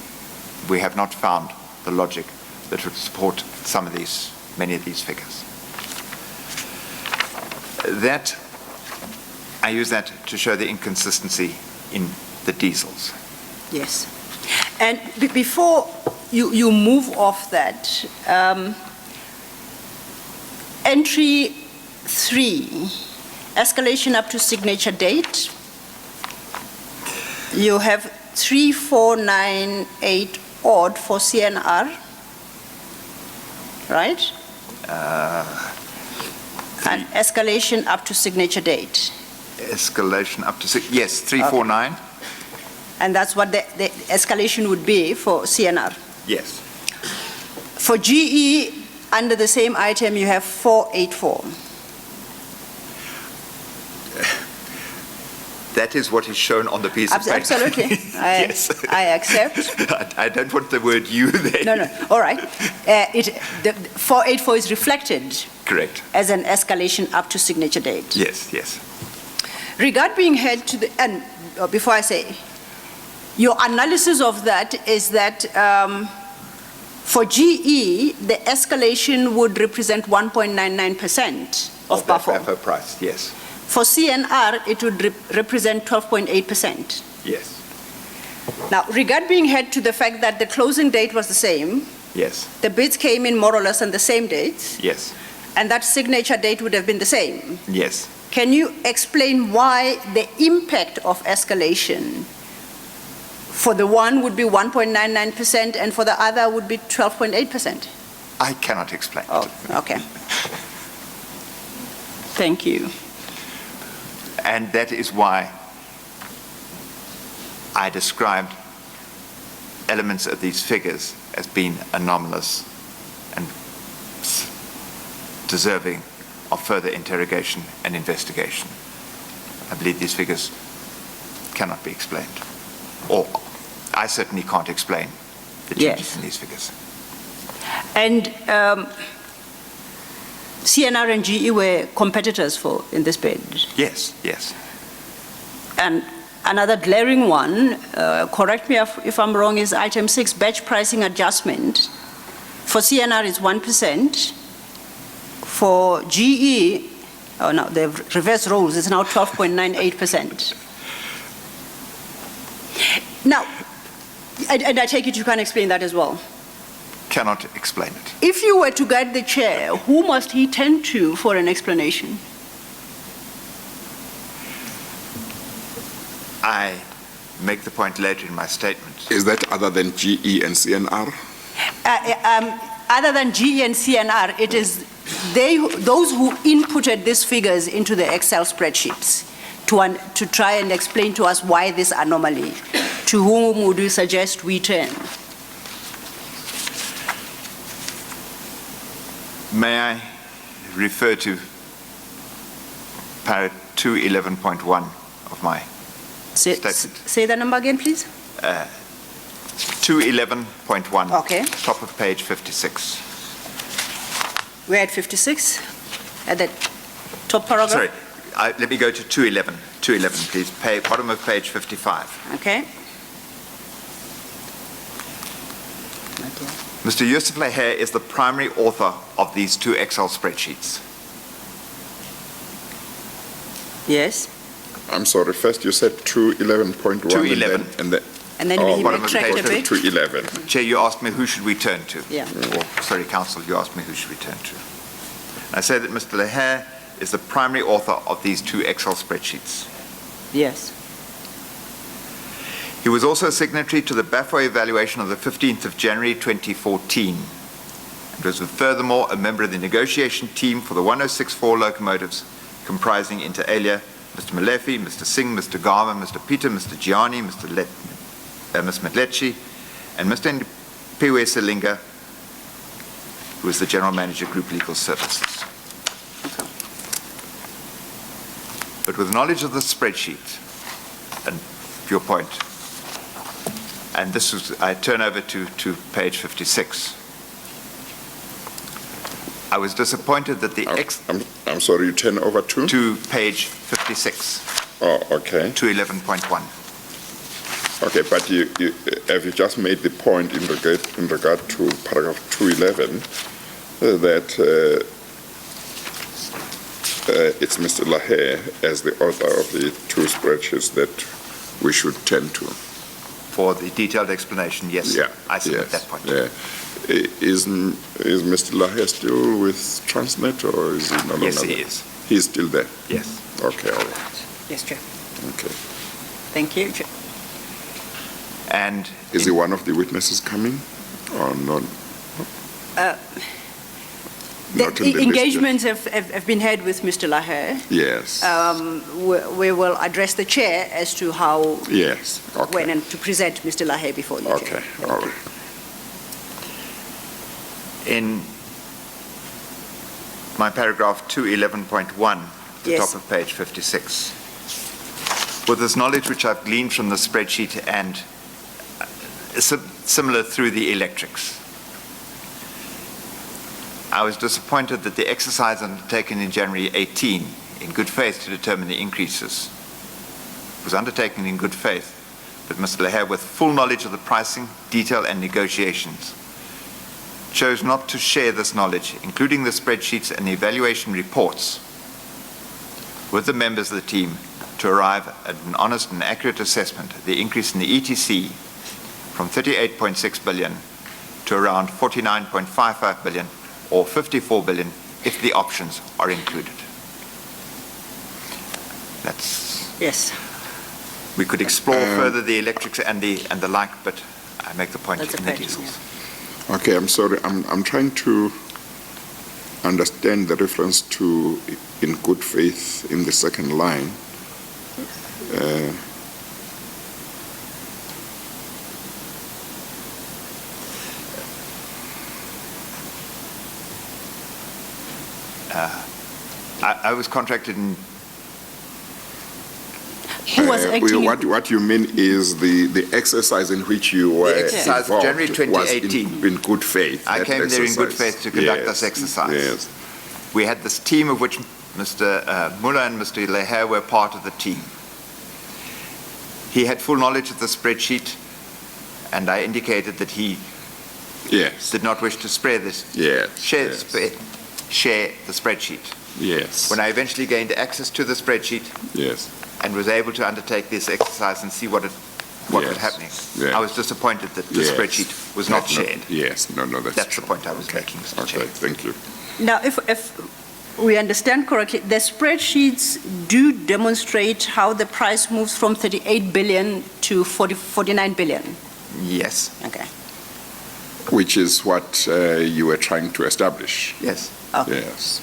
We have not found the logic that would support many of these figures. That, I use that to show the inconsistency in the diesels. Yes. And before you move off that, entry 3, escalation up to signature date, you have 3498 odd for CNR. right? And escalation up to signature date. Escalation up to yes, 349. And that's what the escalation would be for CNR. Yes. For GE, under the same item, you have 484. That is what is shown on the piece of paper. Absolutely. Yes. I accept. I don't want the word "you" there. No. All right. The 484 is reflected Correct. as an escalation up to signature date. Yes. Regard being held to the, and before I say, your analysis of that is that for GE, the escalation would represent 1.99% of BAFO. BAFO price, yes. For CNR, it would represent 12.8%. Yes. Now, regard being held to the fact that the closing date was the same, Yes. the bids came in more or less on the same date, Yes. and that signature date would have been the same. Yes. Can you explain why the impact of escalation for the one would be 1.99% and for the other would be 12.8%? I cannot explain. Oh, okay. Thank you. And that is why I described elements of these figures as being anomalous and deserving of further interrogation and investigation. I believe these figures cannot be explained, or I certainly can't explain the changes in these figures. And CNR and GE were competitors in this bid. Yes. And another glaring one, correct me if I'm wrong, is item 6, batch pricing adjustment. For CNR, it's 1%. For GE, oh no, they've reversed roles, it's now 12.98%. Now, and I take it you can explain that as well. Cannot explain it. If you were to guide the chair, who must he turn to for an explanation? I make the point later in my statement. Is that other than GE and CNR? Other than GE and CNR, it is those who inputted these figures into the Excel spreadsheets to try and explain to us why this anomaly. To whom would you suggest we turn? May I refer to para 211.1 of my statement? Say the number again, please. 211.1. Okay. Top of page 56. We're at 56, at the top paragraph. Sorry, let me go to 211. 211, please. Bottom of page 55. Okay. Mr. Yusuf Laher is the primary author of these two Excel spreadsheets. Yes. I'm sorry, first you said 211.1. 211. And then Oh, he bottom of backtracked a page bit. 211. Chair, you asked me who should we turn to? Yeah. Or, sorry, Council, you asked me who should we turn to. I say that Mr. Laher is the primary author of these two Excel spreadsheets. Yes. He was also signatory to the BAFO evaluation of the 15th of January 2014. And was furthermore a member of the negotiation team for the 1064 locomotives, comprising inter alia Mr. Malefi, Mr. Singh, Mr. Garma, Mr. Peter, Mr. Gianni, Ms. Medlechi, and Mr. Piwe Selinga, who is the General Manager, Group Legal Services. But with knowledge of the spreadsheet, and your point, and this was, I turn over to page 56. I was disappointed that the I'm sorry, you turn over to page 56. Oh, okay. 211.1. Okay, but have you just made the point in regard to paragraph 211 that it's Mr. Laher as the author of the two spreadsheets that we should tend to? For the detailed explanation, yes. Yeah. I submit yes, that point. Yeah. Is Mr. Laher still with Transnet, or is he no longer? Yes, he there? is. He's still there? Yes. Okay, all right. Yes, Chair. Okay. Thank you, Chair. And Is he one of the witnesses coming or not? not in the list. Engagements have been had with Mr. Lahe. Yes. We will address the chair as to how, Yes, okay. when, and to present Mr. Lahe before you, Chair. Okay, all right. In my paragraph 211.1, the Yes. top of page 56, with this knowledge which I've gleaned from the spreadsheet and similar through the electrics, I was disappointed that the exercise undertaken in January 18, in good faith to determine the increases, was undertaken in good faith, but Mr. Lahe, with full knowledge of the pricing, detail and negotiations, chose not to share this knowledge, including the spreadsheets and the evaluation reports, with the members of the team to arrive at an honest and accurate assessment of the increase in the ETC from 38.6 billion to around 49.55 billion or 54 billion if the options are included. That's, Yes, we could explore further the electrics and the like, but I make the point that's a in the question, diesels. yeah. Okay, I'm sorry. I'm trying to understand the reference to in good faith in the second line. I was contracted in Who was acting? What you mean is the exercise in which you were The exercise of involved January was 2018. in good faith. I that came there in good exercise. faith to conduct Yes, this exercise. Yes. We had this team of which Mr. Muller and Mr. Lahe were part of the team. He had full knowledge of the spreadsheet, and I indicated that he Yes. did not wish to share the spreadsheet. Yes. When I eventually gained access to the spreadsheet Yes. and was able to undertake this exercise and see what was Yes. happening, Yes. I was disappointed that the Yes. spreadsheet was not shared. Yes. No, that's That's true. the point I was Okay. making, Mr. Okay, Chair. thank you. Now, if we understand correctly, the spreadsheets do demonstrate how the price moves from 38 billion to 49 billion. Yes, Okay. Which is what you were trying to establish. yes. Okay. Yes.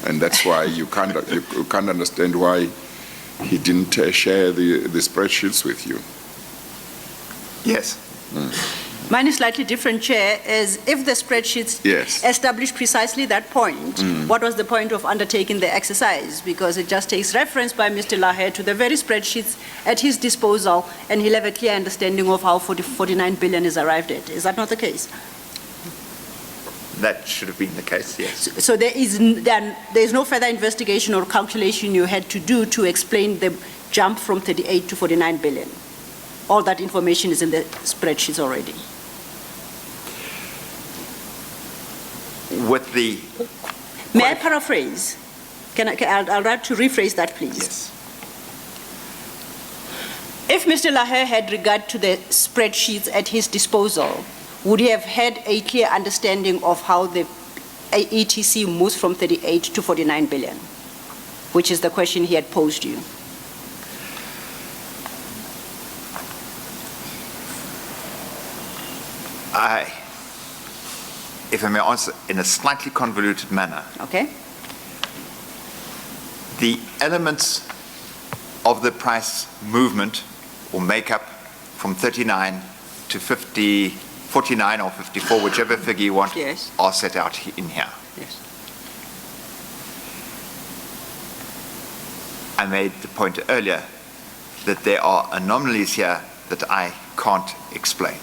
And that's why you can't understand why he didn't share the spreadsheets with you. Yes. Mine is slightly different, Chair, is if the spreadsheets Yes. establish precisely that point, what was the point of undertaking the exercise? Because it just takes reference by Mr. Lahe to the very spreadsheets at his disposal, and he'll have a clear understanding of how 49 billion is arrived at. Is that not the case? That should have been the case, yes. So there is no further investigation or calculation you had to do to explain the jump from 38 to 49 billion. All that information is in the spreadsheets already. With the... May I paraphrase? I'll like to rephrase that, please. Yes. If Mr. Lahe had regard to the spreadsheets at his disposal, would he have had a clear understanding of how the ETC moves from 38 to 49 billion, which is the question he had posed you? If I may answer in a slightly convoluted manner, Okay? the elements of the price movement or makeup from 39 to 49 or 54, whichever figure you want, Yes. are set out in here. Yes. I made the point earlier that there are anomalies here that I can't explain.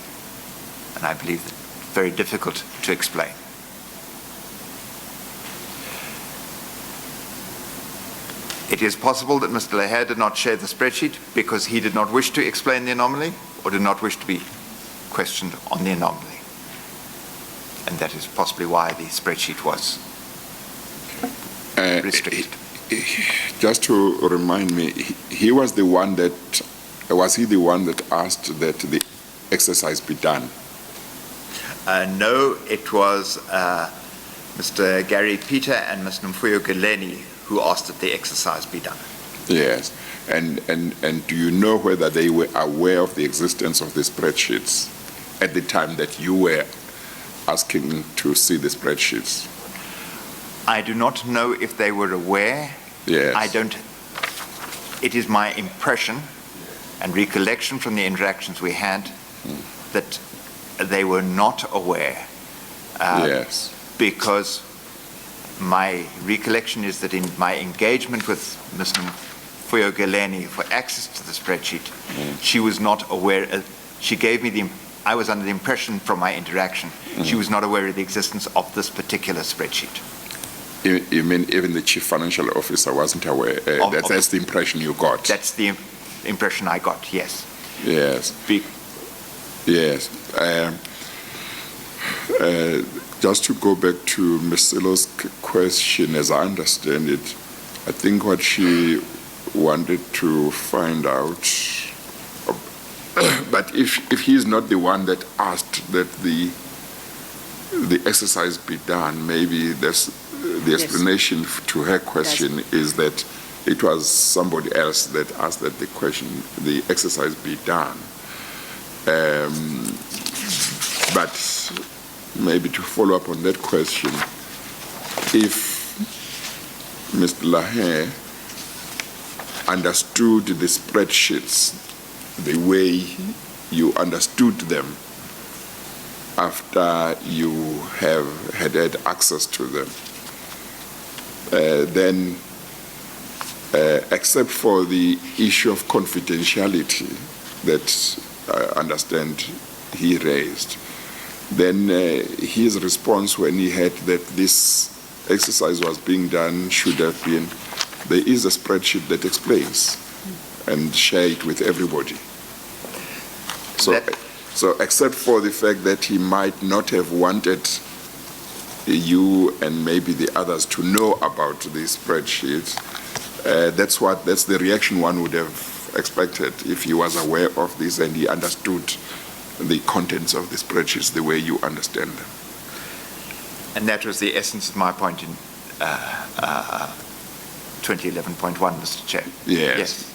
And I believe that it's very difficult to explain. It is possible that Mr. Lahe did not share the spreadsheet because he did not wish to explain the anomaly or did not wish to be questioned on the anomaly. And that is possibly why the spreadsheet was restricted. Just to remind me, he was the one that asked that the exercise be done? No, it was Mr. Gary Peter and Ms. Nomfuyo Galeni who asked that the exercise be done. Yes. And do you know whether they were aware of the existence of the spreadsheets at the time that you were asking to see the spreadsheets? I do not know if they were aware. Yes. It is my impression and recollection from the interactions we had that they were not aware. Yes. Because my recollection is that in my engagement with Ms. Fuyo-Geleni for access to the spreadsheet, she was not aware. She gave me I was under the impression from my interaction, she was not aware of the existence of this particular spreadsheet. You mean even the chief financial officer wasn't aware? That's the impression you got? That's the impression I got, yes. Yes. Yes. Just to go back to Ms. Silo's question, as I understand it, I think what she wanted to find out, but if he's not the one that asked that the exercise be done, maybe that's the explanation to her question is that it was somebody else that asked that the exercise be done. But maybe to follow up on that question, if Mr. Lahaye understood the spreadsheets the way you understood them after you had access to them, then except for the issue of confidentiality that I understand he raised, then his response when he heard that this exercise was being done should have been, there is a spreadsheet that explains, and share it with everybody. So except for the fact that he might not have wanted you and maybe the others to know about these spreadsheets, that's the reaction one would have expected if he was aware of this and he understood the contents of the spreadsheets the way you understand them. And that was the essence of my point in 2011.1, Mr. Chair. Yes.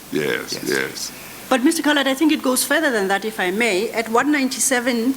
But Mr. Collard, I think it goes further than that, if I may. At 197,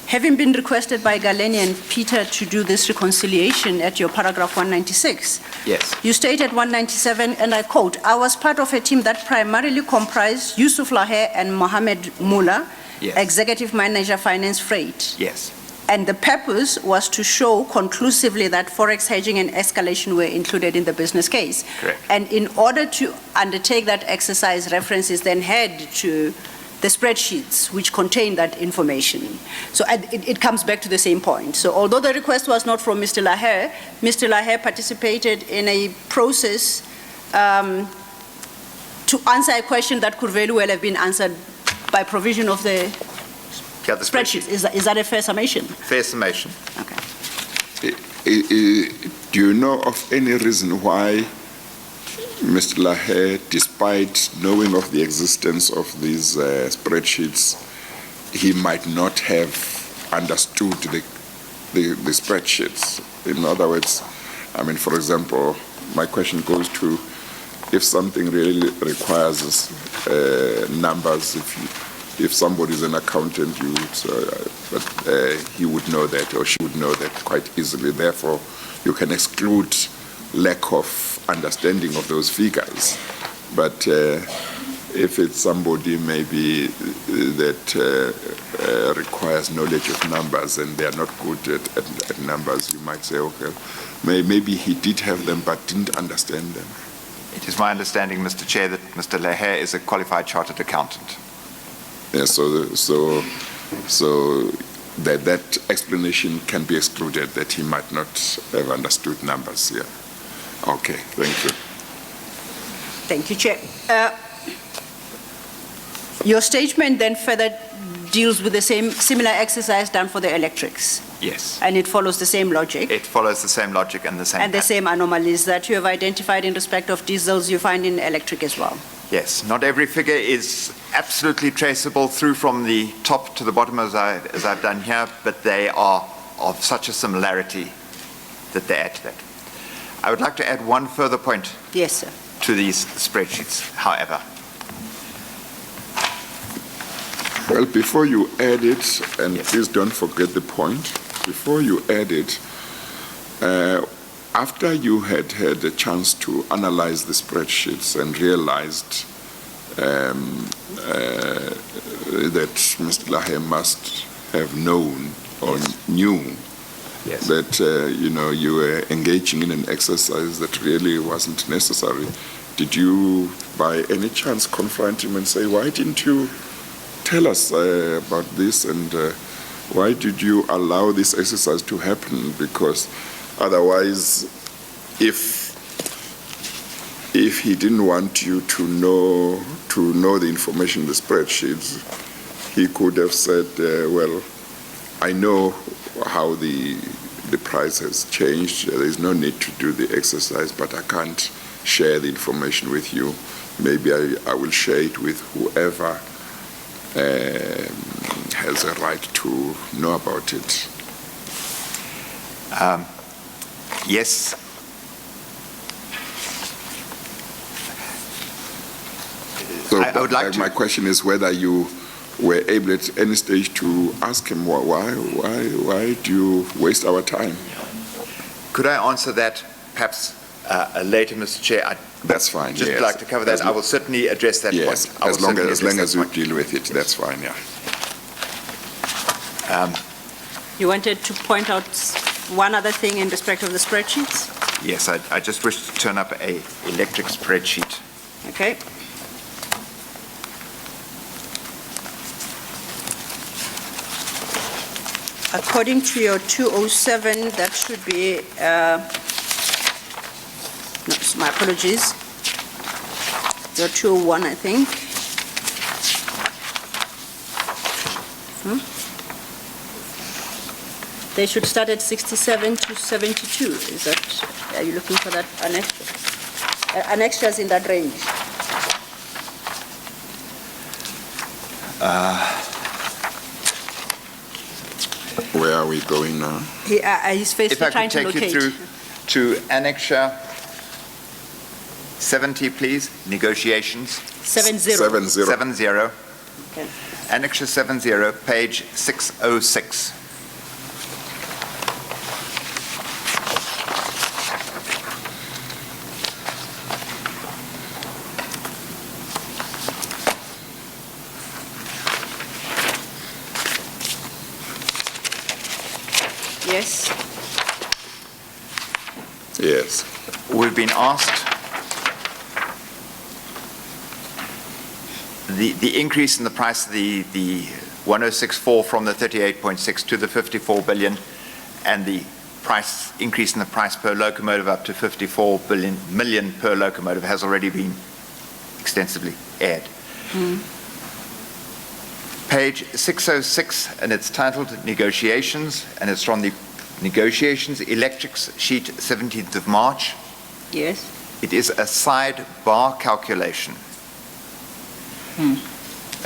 having been requested by Galeni and Peter to do this reconciliation at your paragraph 196, yes, you state at 197, and I quote, "I was part of a team that primarily comprised Yusuf Lahaye and Mohammed Mullah, yes, Executive Manager Finance Freight. Yes. And the purpose was to show conclusively that forex hedging and escalation were included in the business case." Correct. And in order to undertake that exercise, references then had to the spreadsheets which contain that information. So it comes back to the same point. So although the request was not from Mr. Lahaye participated in a process to answer a question that could very well have been answered by provision of the spreadsheet. Is that a fair summation? Fair summation. Okay. Do you know of any reason why Mr. Lahaye, despite knowing of the existence of these spreadsheets, he might not have understood the spreadsheets? In other words, I mean, for example, my question goes to if something really requires numbers, if somebody is an accountant, he would know that or she would know that quite easily. Therefore, you can exclude lack of understanding of those figures. But if it's somebody maybe that requires knowledge of numbers and they are not good at numbers, you might say, okay, maybe he did have them but didn't understand them. It is my understanding, Mr. Chair, that Mr. Lahaye is a qualified chartered accountant. Yeah, so that explanation can be excluded, that he might not have understood numbers. Yeah. Okay. Thank you. Thank you, Chair. Your statement then further deals with the similar exercise done for the electrics. Yes. And it follows the same logic. It follows the same logic and the same. And the same anomalies that you have identified in respect of diesels you find in electric as well. Yes. Not every figure is absolutely traceable through from the top to the bottom as I've done here, but they are of such a similarity that they add to that. I would like to add one further point. Yes, sir. To these spreadsheets, however. Well, before you add it, and yes, please don't forget the point, before you add it, After you had had a chance to analyze the spreadsheets and realized that Mr. Lahe must have known or knew Yes. that you were engaging in an exercise that really wasn't necessary, did you by any chance confront him and say, why didn't you tell us about this, and why did you allow this exercise to happen? Because otherwise, if he didn't want you to know the information in the spreadsheets, he could have said, well, I know how the price has changed. There is no need to do the exercise, but I can't share the information with you. Maybe I will share it with whoever has a right to know about it. Yes. So I would like my question is whether you were able at any stage to ask him, why do you waste our time? Could I answer that perhaps later, Mr. Chair? That's fine. Just yes. like to cover that. I will certainly address that Yes, point. I will as long certainly as address that you point. deal with it, that's fine. Yeah. You wanted to point out one other thing in respect of the spreadsheets? Yes, I just wish to turn up a electric spreadsheet. Okay. According to your 207, that should be, no, my apologies. Your 201, I think. They should start at 67 to 72. Is that, are you looking for that an extras in that range? Where are we going now? He's If basically I trying could to take locate. you through to Annexure 70, please, negotiations. 70. 70. 70. Okay. Annexure 70, page 606. Yes. Yes. We've been asked the increase in the price of the 1064 from the 38.6 to the 54 billion, and the price increase in the price per locomotive up to 54 million per locomotive has already been extensively aired. Page 606, and it's titled Negotiations, and it's from the Negotiations Electrics sheet 17th of March. Yes. It is a sidebar calculation.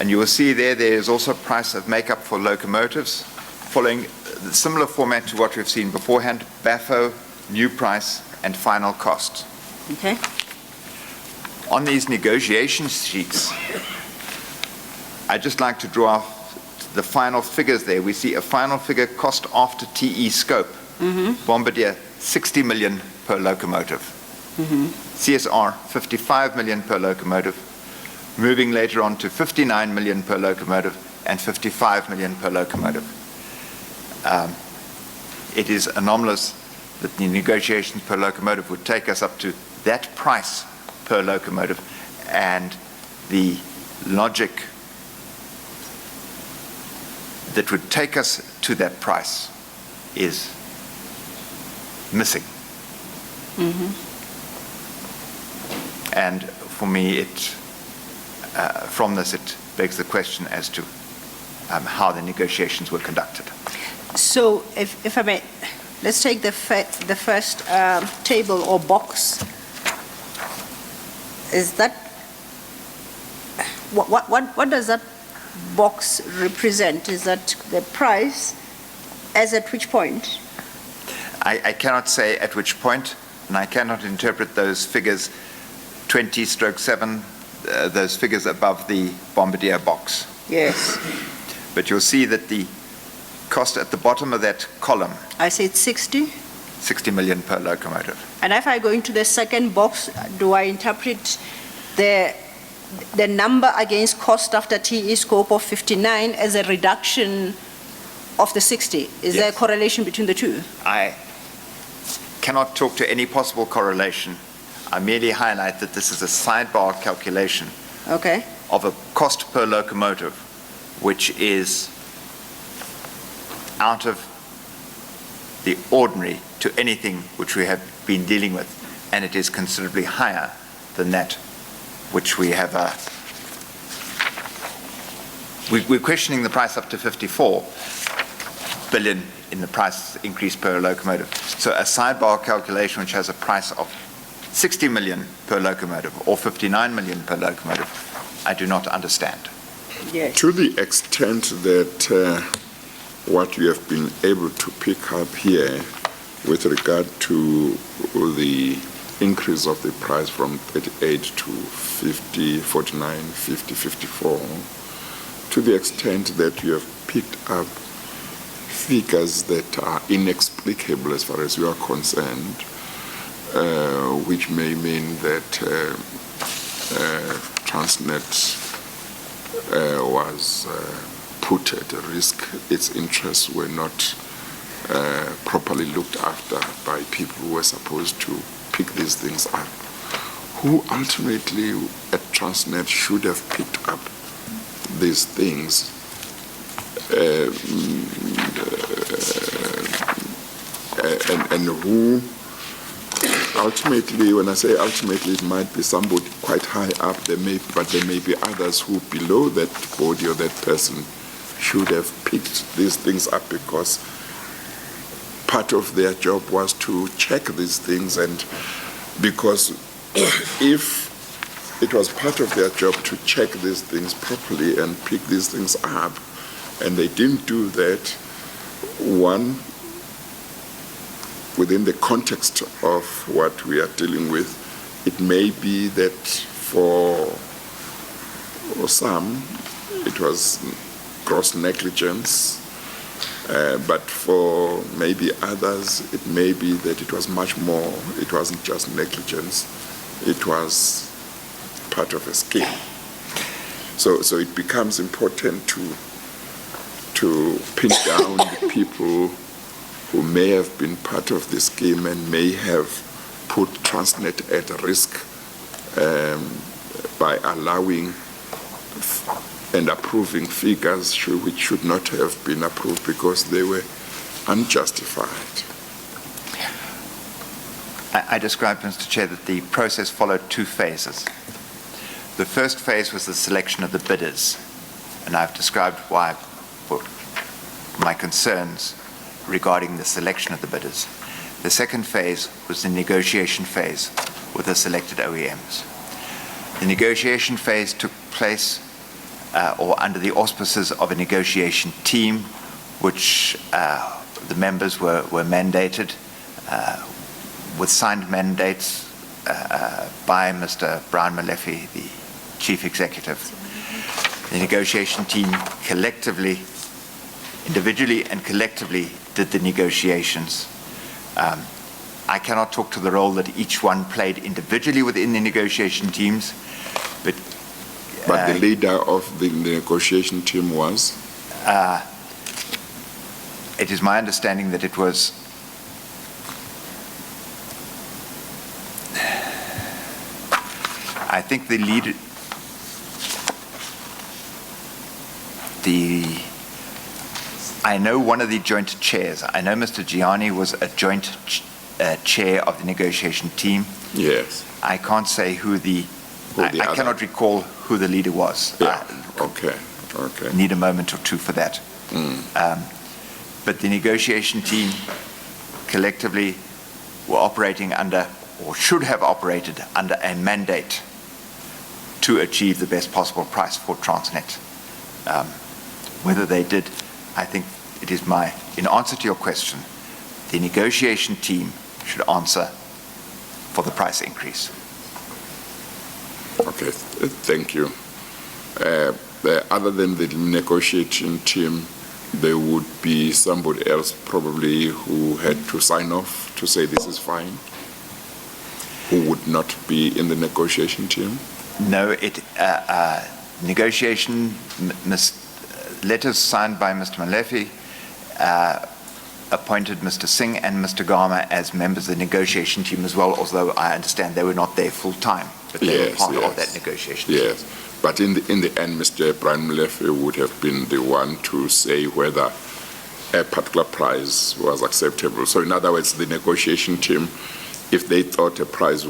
And you will see there is also a price of makeup for locomotives, following the similar format to what we've seen beforehand: BAFO, new price, and final cost. Okay. On these negotiation sheets, I'd just like to draw off the final figures there. We see a final figure cost after TE scope. Bombardier, 60 million per locomotive. CSR, 55 million per locomotive. Moving later on to 59 million per locomotive and 55 million per locomotive. It is anomalous that the negotiations per locomotive would take us up to that price per locomotive, and the logic that would take us to that price is missing. And for me, from this, it begs the question as to how the negotiations were conducted. So if I may, let's take the first table or box. Is that, what does that box represent? Is that the price as at which point? I cannot say at which point, and I cannot interpret those figures 20/7, those figures above the Bombardier box. Yes. But you'll see that the cost at the bottom of that column, I say it's 60. 60 million per locomotive. And if I go into the second box, do I interpret the number against cost after TE scope of 59 as a reduction of the 60? Is there a Yes. correlation between the two? I cannot talk to any possible correlation. I merely highlight that this is a sidebar calculation Okay. of a cost per locomotive, which is out of the ordinary to anything which we have been dealing with, and it is considerably higher than that which we have. We're questioning the price up to 54 billion in the price increase per locomotive. So a sidebar calculation which has a price of 60 million per locomotive or 59 million per locomotive, I do not understand. Yes. To the extent that what you have been able to pick up here with regard to the increase of the price from 38 to 50, 49, 50, 54, to the extent that you have picked up figures that are inexplicable as far as you are concerned, which may mean that Transnet was put at risk. Its interests were not properly looked after by people who were supposed to pick these things up. Who ultimately at Transnet should have picked up these things and who ultimately, when I say ultimately, it might be somebody quite high up, but there may be others who below that body or that person should have picked these things up, because part of their job was to check these things, and because if it was part of their job to check these things properly and pick these things up, and they didn't do that, one, within the context of what we are dealing with, it may be that for some it was gross negligence, but for maybe others it may be that it was much more. It wasn't just negligence, it was part of a scheme. So it becomes important to pin down the people who may have been part of the scheme and may have put Transnet at risk by allowing and approving figures which should not have been approved because they were unjustified. I described, Mr. Chair, that the process followed two phases. The first phase was the selection of the bidders, and I've described why, my concerns regarding the selection of the bidders. The second phase was the negotiation phase with the selected OEMs. The negotiation phase took place or under the auspices of a negotiation team, which the members were mandated with signed mandates by Mr. Brian Molefe, the Chief Executive. The negotiation team collectively, individually and collectively, did the negotiations. I cannot talk to the role that each one played individually within the negotiation teams, but the leader of the negotiation team was? It is my understanding that it was I think the leader, I know one of the joint chairs. I know Mr. Gianni was a joint chair of the negotiation team. Yes. I can't say who I cannot recall who the leader was. Yeah. Okay. Need a moment or two for that. But the negotiation team collectively were operating under, or should have operated under, a mandate to achieve the best possible price for Transnet. Whether they did, I think it is in answer to your question, the negotiation team should answer for the price increase. Okay, thank you. Other than the negotiation team, there would be somebody else probably who had to sign off to say this is fine, who would not be in the negotiation team? No, negotiation, letters signed by Mr. Malefi appointed Mr. Singh and Mr. Garma as members of the negotiation team as well, although I understand they were not there full-time, but they were part of that negotiation team. Yes, but in the end, Mr. Brian Malefi would have been the one to say whether a particular price was acceptable. So in other words, the negotiation team, if they thought a price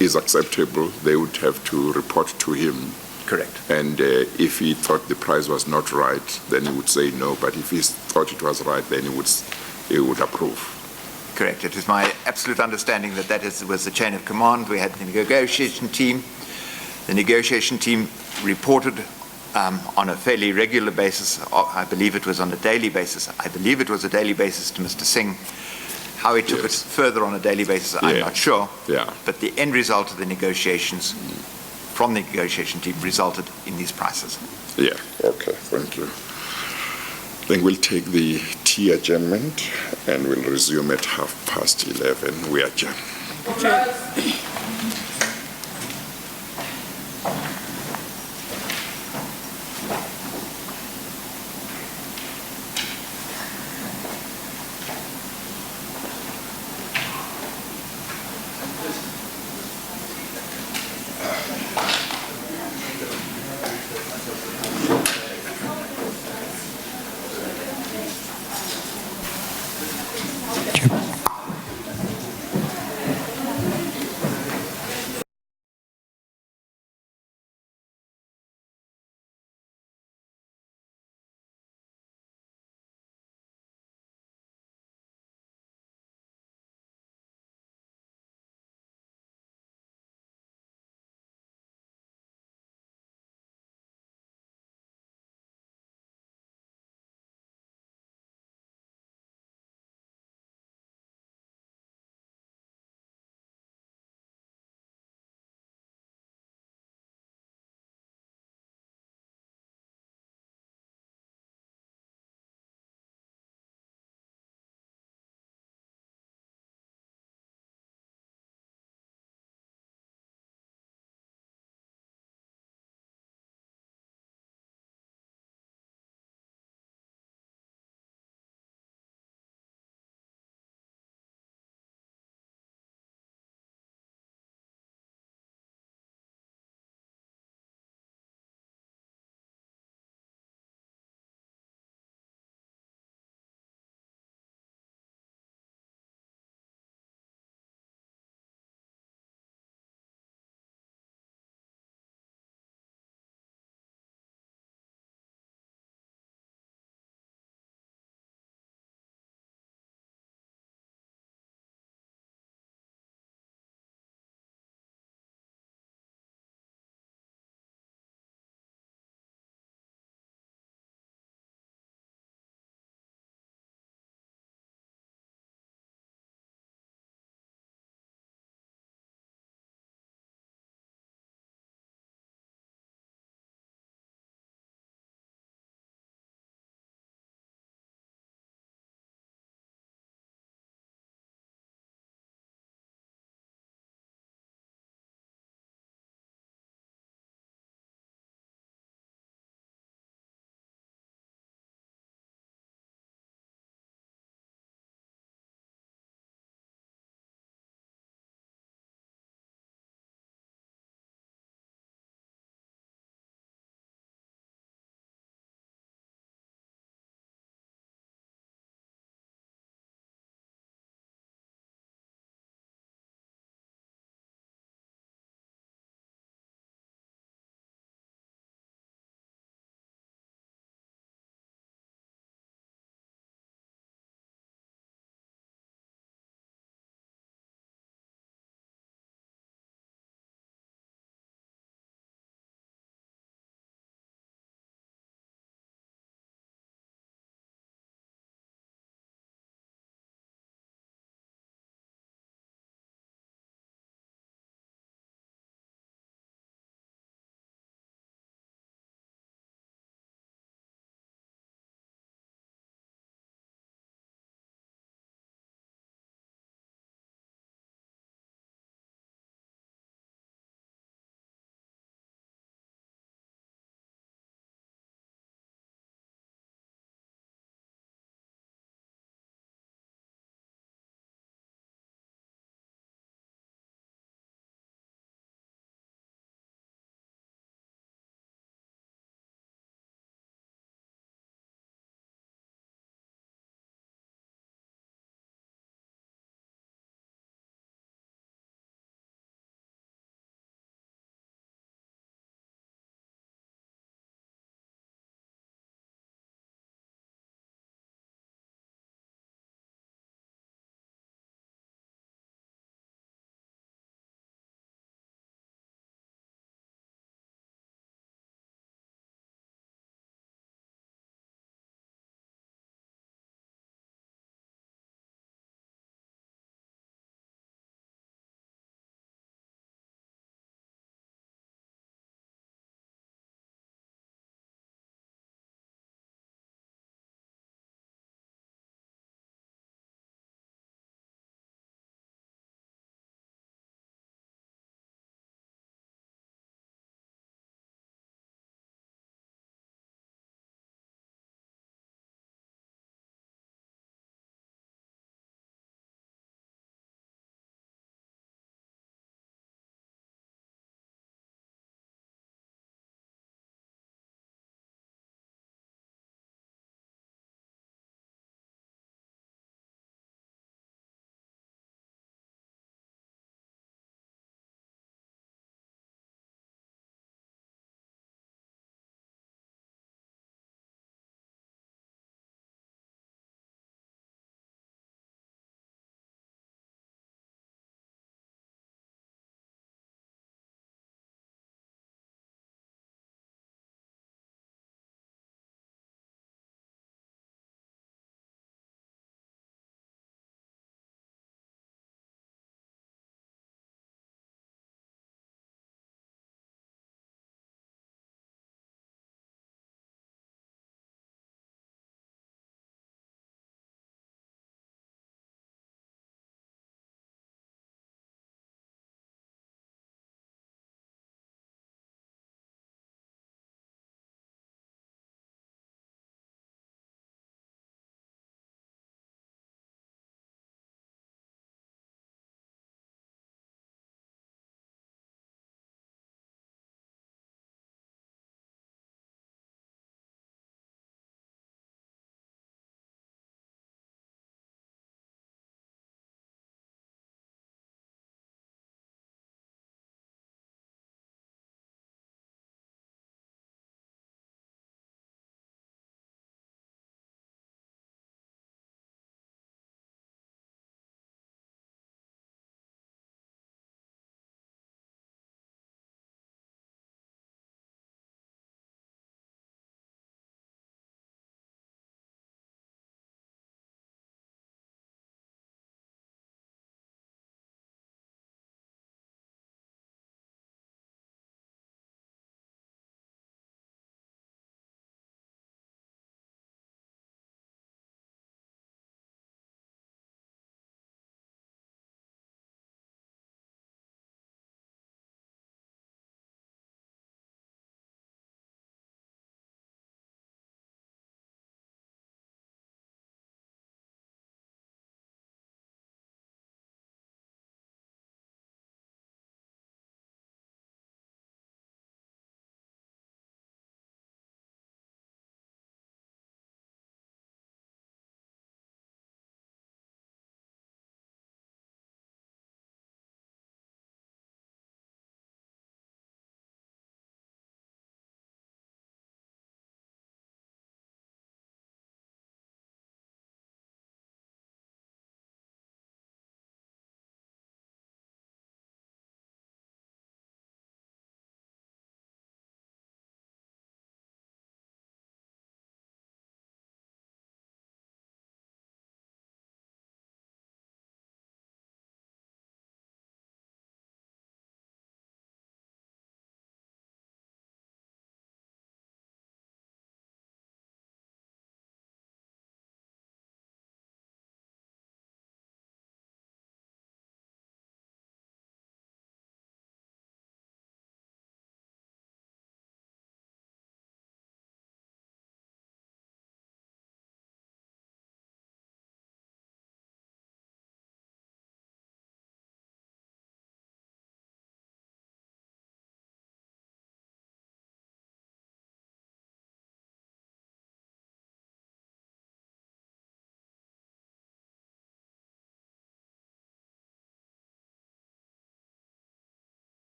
is acceptable, they would have to report to him. Correct. And if he thought the price was not right, then he would say no. But if he thought it was right, then he would approve. Correct. It is my absolute understanding that was the chain of command. We had the negotiation team. The negotiation team reported on a fairly regular basis. I believe it was on a daily basis. I believe it was a daily basis to Mr. Singh. How he took it further on a daily basis, I'm not sure. Yeah. But the end result of the negotiations from the negotiation team resulted in these prices. Yeah, okay, thank you. Then we'll take the tea adjournment and we'll resume at 11:30. We adjourn.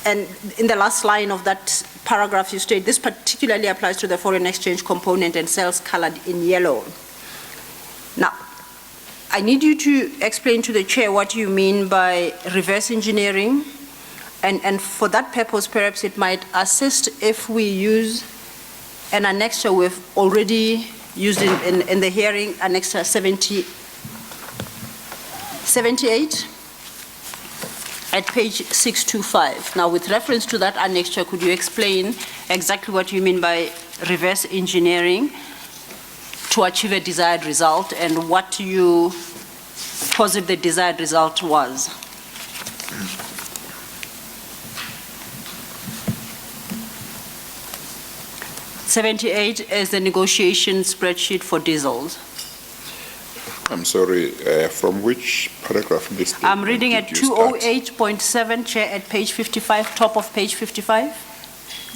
and in the last line of that paragraph, you state, this particularly applies to the foreign exchange component and cells colored in yellow. Now, I need you to explain to the chair what you mean by reverse engineering. And for that purpose, perhaps it might assist if we use an annexure we've already used in the hearing, annexure 78 at page 625. Now, with reference to that annexure, could you explain exactly what you mean by reverse engineering to achieve a desired result, and what you posit the desired result was? 78 is the negotiation spreadsheet for diesels. I'm sorry, from which paragraph? I'm reading at 208.7, Chair, at page 55, top of page 55.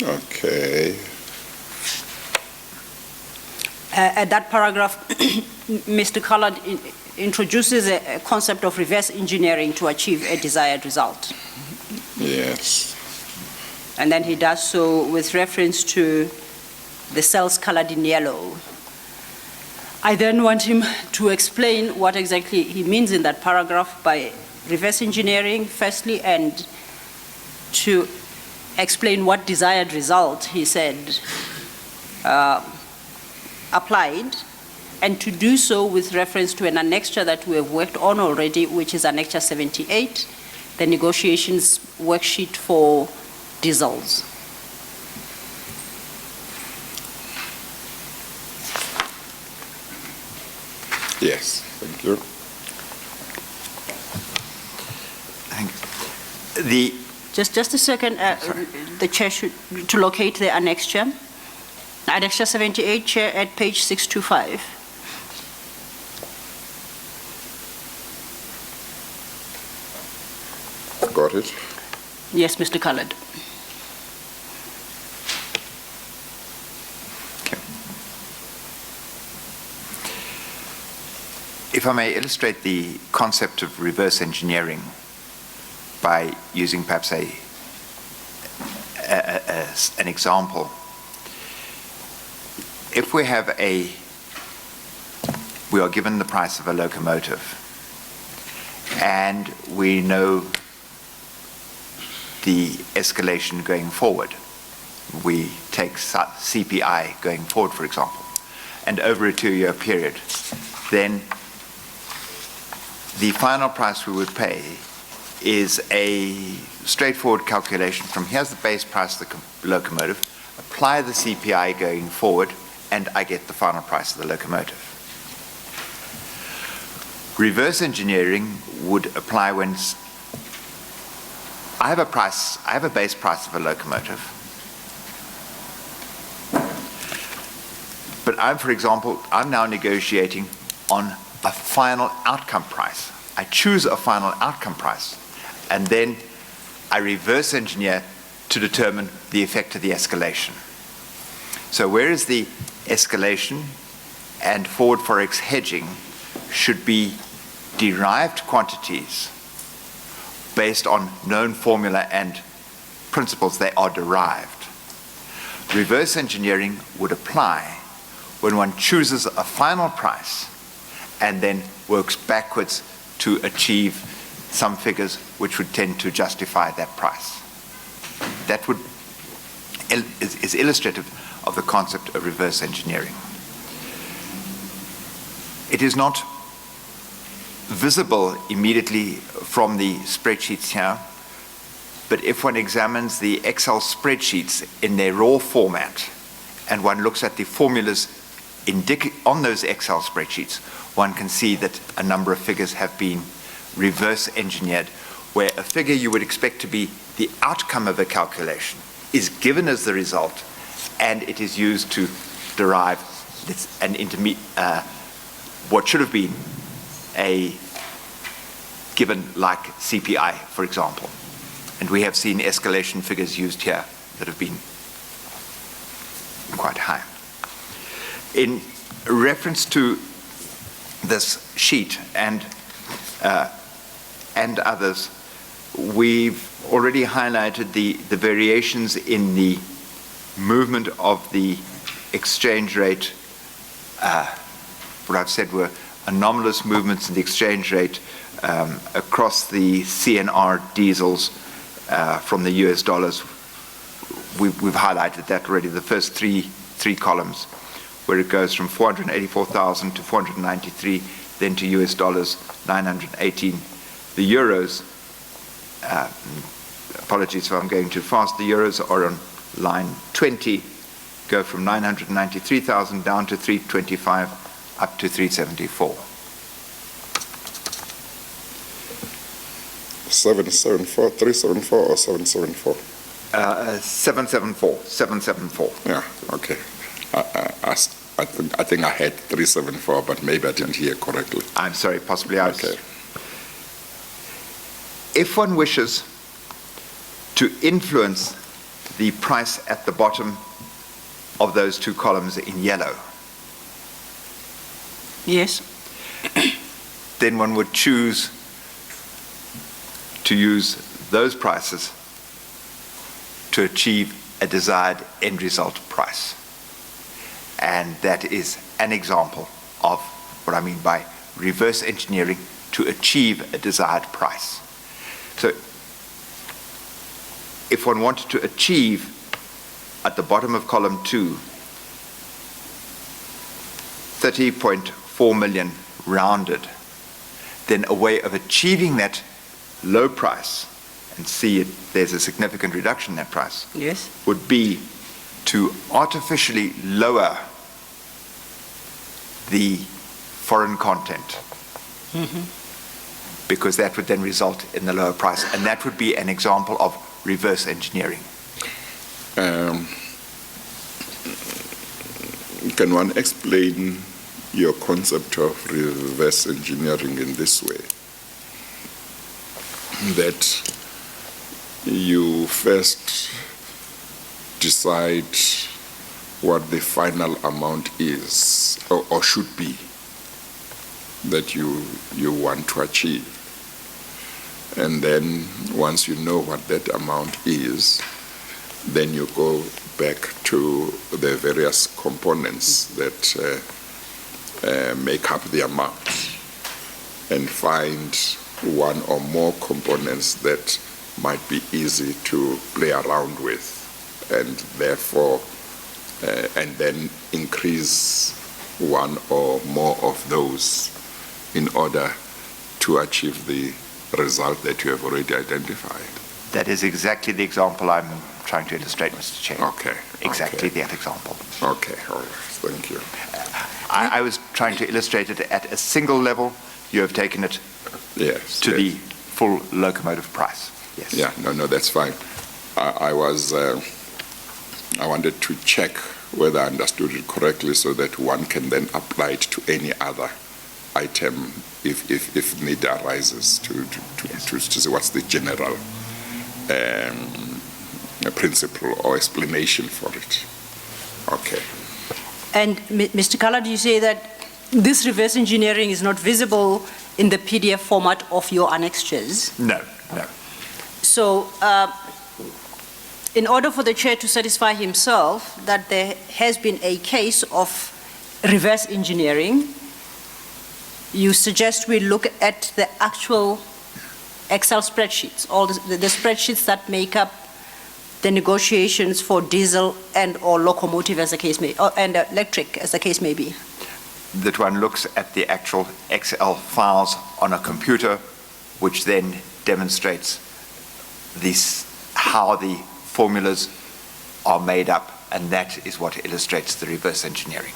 Okay. At that paragraph, Mr. Collard introduces a concept of reverse engineering to achieve a desired result. Yes. And then he does so with reference to the cells colored in yellow. I then want him to explain what exactly he means in that paragraph by reverse engineering, firstly, and to explain what desired result he said applied, and to do so with reference to an annexure that we have worked on already, which is annexure 78, the negotiations worksheet for diesels. Yes, thank you. Just a second, the chair should to locate the annexure. Annexure 78, Chair, at page 625. Got it. Yes, Mr. Collard. If I may illustrate the concept of reverse engineering by using perhaps an example. If we are given the price of a locomotive, and we know the escalation going forward. We take CPI going forward, for example, and over a 2-year period, then the final price we would pay is a straightforward calculation from here's the base price of the locomotive, apply the CPI going forward, and I get the final price of the locomotive. Reverse engineering would apply when I have a base price of a locomotive, but for example, I'm now negotiating on a final outcome price. I choose a final outcome price, and then I reverse engineer to determine the effect of the escalation. So whereas the escalation and forward forex hedging should be derived quantities based on known formula and principles, they are derived. Reverse engineering would apply when one chooses a final price and then works backwards to achieve some figures which would tend to justify that price. That is illustrative of the concept of reverse engineering. It is not visible immediately from the spreadsheets here, but if one examines the Excel spreadsheets in their raw format and one looks at the formulas on those Excel spreadsheets, one can see that a number of figures have been reverse engineered, where a figure you would expect to be the outcome of a calculation is given as the result, and it is used to derive what should have been a given like CPI, for example. And we have seen escalation figures used here that have been quite high. In reference to this sheet and others, we've already highlighted the variations in the movement of the exchange rate. What I've said were anomalous movements in the exchange rate across the CNR diesels from the US dollars. We've highlighted that already, the first three columns, where it goes from 484,000 to 493, then to US dollars 918. The euros, apologies if I'm going too fast, the euros are on line 20, go from 993,000 down to 325, up to 374. 774, 374 or 774? 774. Yeah, okay. I think I had 374, but maybe I didn't hear correctly. I'm sorry, possibly I was. Okay. If one wishes to influence the price at the bottom of those two columns in yellow, Yes. then one would choose to use those prices to achieve a desired end result price. And that is an example of what I mean by reverse engineering to achieve a desired price. So if one wanted to achieve at the bottom of column 2, 30.4 million rounded, then a way of achieving that low price, and see there's a significant reduction in that price, Yes. would be to artificially lower the foreign content, because that would then result in the lower price, and that would be an example of reverse engineering. Can one explain your concept of reverse engineering in this way? That you first decide what the final amount is or should be that you want to achieve. And then once you know what that amount is, then you go back to the various components that make up the amount and find one or more components that might be easy to play around with, and therefore and then increase one or more of those in order to achieve the result that you have already identified. That is exactly the example I'm trying to illustrate, Mr. Chair. Okay. Exactly that example. Okay, all right, thank you. I was trying to illustrate it at a single level. You have taken it Yes. to yes. the full locomotive price. Yes. Yeah, no, that's fine. I wanted to check whether I understood it correctly so that one can then apply it to any other item if need arises to see what's the general principle or explanation for it. Okay. And Mr. Collard, you say that this reverse engineering is not visible in the PDF format of your annexures. No, no. So in order for the chair to satisfy himself that there has been a case of reverse engineering, you suggest we look at the actual Excel spreadsheets, all the spreadsheets that make up the negotiations for diesel and or locomotive as the case may, and electric as the case may be. That one looks at the actual Excel files on a computer, which then demonstrates how the formulas are made up, and that is what illustrates the reverse engineering.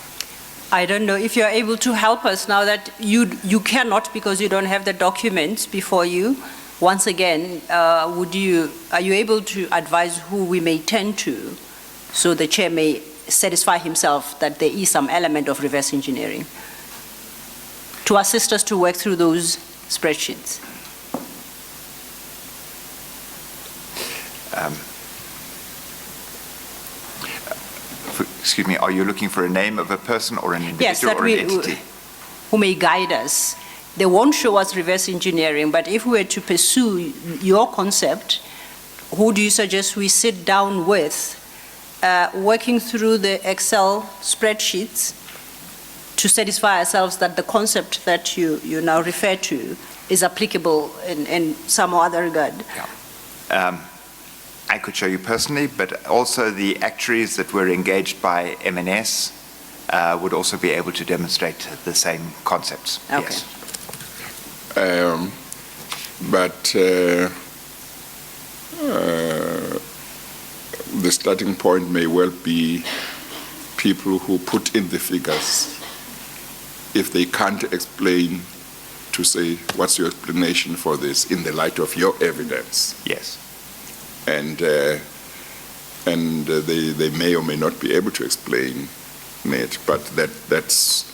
I don't know if you're able to help us now that you cannot because you don't have the documents before you. Once again, are you able to advise who we may turn to so the chair may satisfy himself that there is some element of reverse engineering to assist us to work through those spreadsheets? Excuse me, are you looking for a name of a person or an individual or an entity? Who may guide us they won't show us reverse engineering, but if we were to pursue your concept, who do you suggest we sit down with, working through the Excel spreadsheets to satisfy ourselves that the concept that you now refer to is applicable in some other regard? I could show you personally, but also the actuaries that were engaged by M&S would also be able to demonstrate the same concepts. Okay. Yes. But the starting point may well be people who put in the figures. If they can't explain, to say, what's your explanation for this in the light of your evidence? Yes. And they may or may not be able to explain it, but that's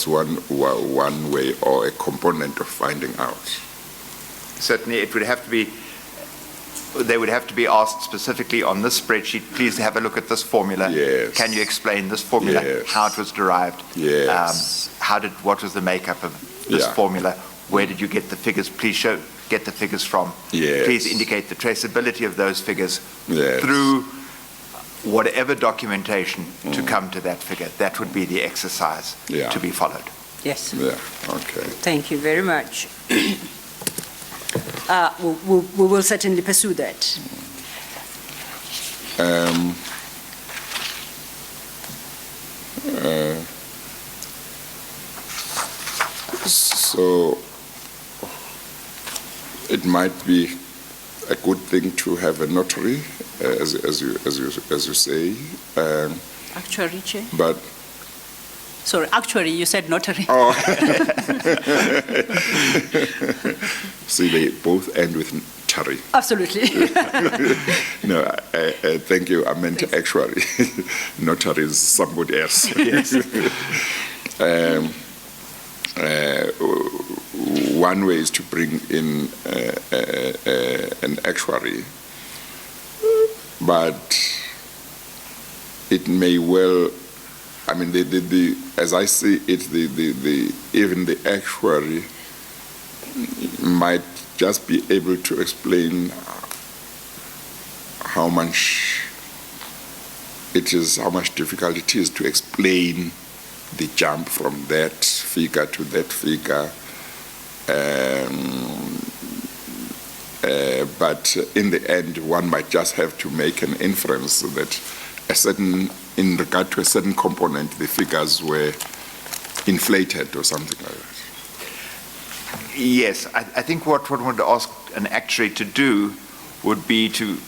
one way or a component of finding out. Certainly, it would have to be, they would have to be asked specifically on this spreadsheet, please have a look at this formula. Yes. Can you explain this formula, Yes. how it was derived? Yes. What was the makeup of this Yeah. formula? Where did you get the figures? Please get the figures from. Yes. Please indicate the traceability of those figures Yes. through whatever documentation to come to that figure. That would be the exercise Yeah. to be followed. Yes. Yeah, okay. Thank you very much. We will certainly pursue that. So it might be a good thing to have a notary, as you say, Actuary, Chair? but Sorry, actuary, you said notary. oh, see, they both end with tari. Absolutely. No, thank you. I meant actuary. Notary is somebody else. Yes. One way is to bring in an actuary, but it may well, I mean, as I see it, even the actuary might just be able to explain how much difficult it is to explain the jump from that figure to that figure. But in the end, one might just have to make an inference that in regard to a certain component, the figures were inflated or something like that. Yes, I think what one would ask an actuary to do would be to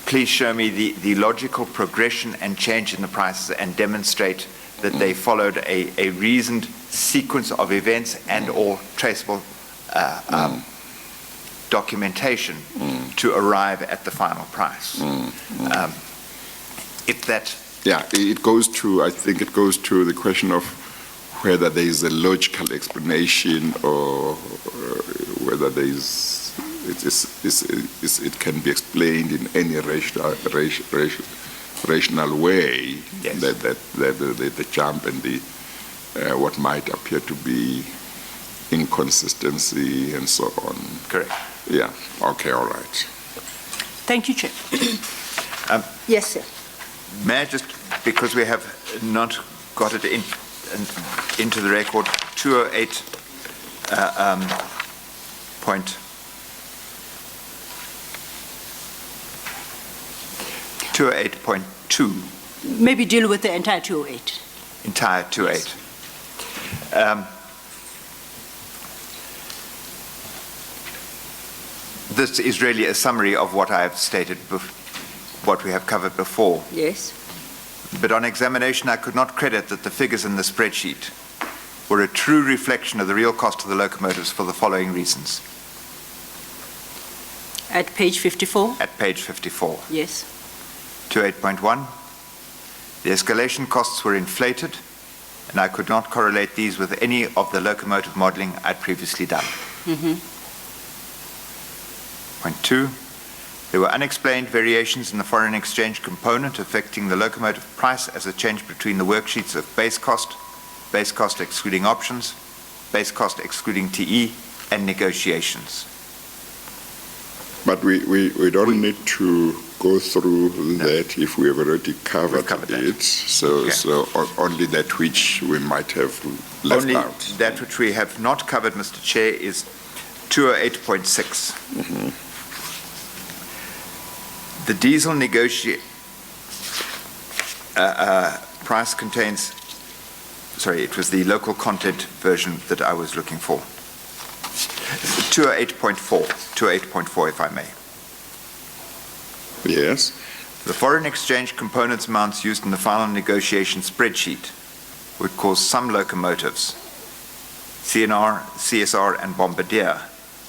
please show me the logical progression and change in the prices and demonstrate that they followed a reasoned sequence of events and or traceable documentation to arrive at the final price. If that... Yeah, I think it goes to the question of whether there is a logical explanation or whether there is, it can be explained in any rational way. Yes. That the jump and the what might appear to be inconsistency and so on. Correct. Yeah. Okay. All right. Thank you, Chair. Yes, sir. May I just, because we have not got it into the record, 208 point 208.2. Maybe deal with the entire 208. Entire 208. This is really a summary of what I have stated, what we have covered before. Yes. But on examination, I could not credit that the figures in the spreadsheet were a true reflection of the real cost of the locomotives for the following reasons. At page 54? At page 54. Yes. 28.1, the escalation costs were inflated, and I could not correlate these with any of the locomotive modeling I'd previously done. Point 2, there were unexplained variations in the foreign exchange component affecting the locomotive price as a change between the worksheets of base cost excluding options, base cost excluding TE, and negotiations. But we don't need to go through that if we have already covered covered that. it. So, Okay. so only that which we might have left Only out. that which we have not covered, Mr. Chair, is 208.6. The diesel price contains, sorry, it was the local content version that I was looking for. 208.4 if I may. Yes. The foreign exchange components amounts used in the final negotiation spreadsheet would cause some locomotives, CNR, CSR, and Bombardier,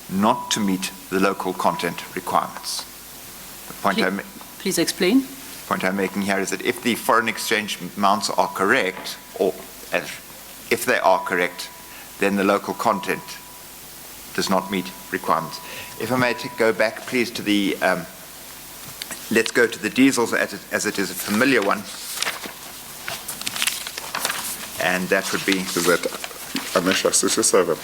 not to meet the local content requirements. The Please explain. point I'm making here is that if the foreign exchange amounts are correct, or if they are correct, then the local content does not meet requirements. If I may go back, please, to the, let's go to the diesels as it is a familiar one. And that would be Is that Annexure 67?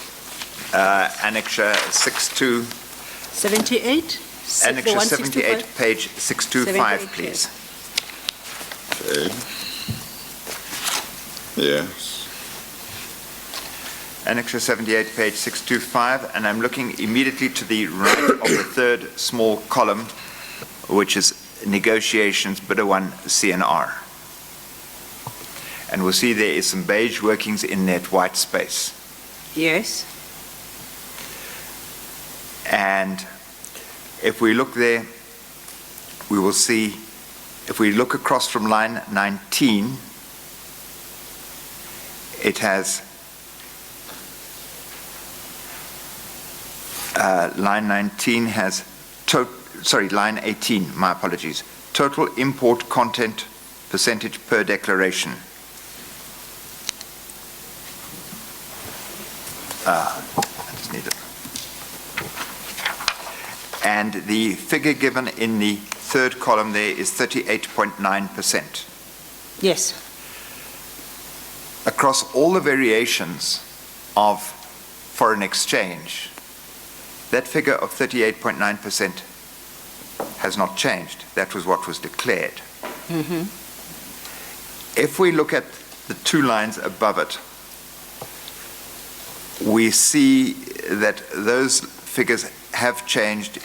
Annexure 62, 78? Annexure 78, page 625, 78, please. Okay. Yes. Annexure 78, page 625, and I'm looking immediately to the right of the third small column, which is negotiations, bidder 1, CNR. And we'll see there is some beige workings in that white space. Yes. And if we look there, we will see, if we look across from line 19, it has line 19 has, line 18, my apologies, total import content percentage per declaration. I just need it. And the figure given in the third column there is 38.9%. Yes. Across all the variations of foreign exchange, that figure of 38.9% has not changed. That was what was declared. If we look at the two lines above it, we see that those figures have changed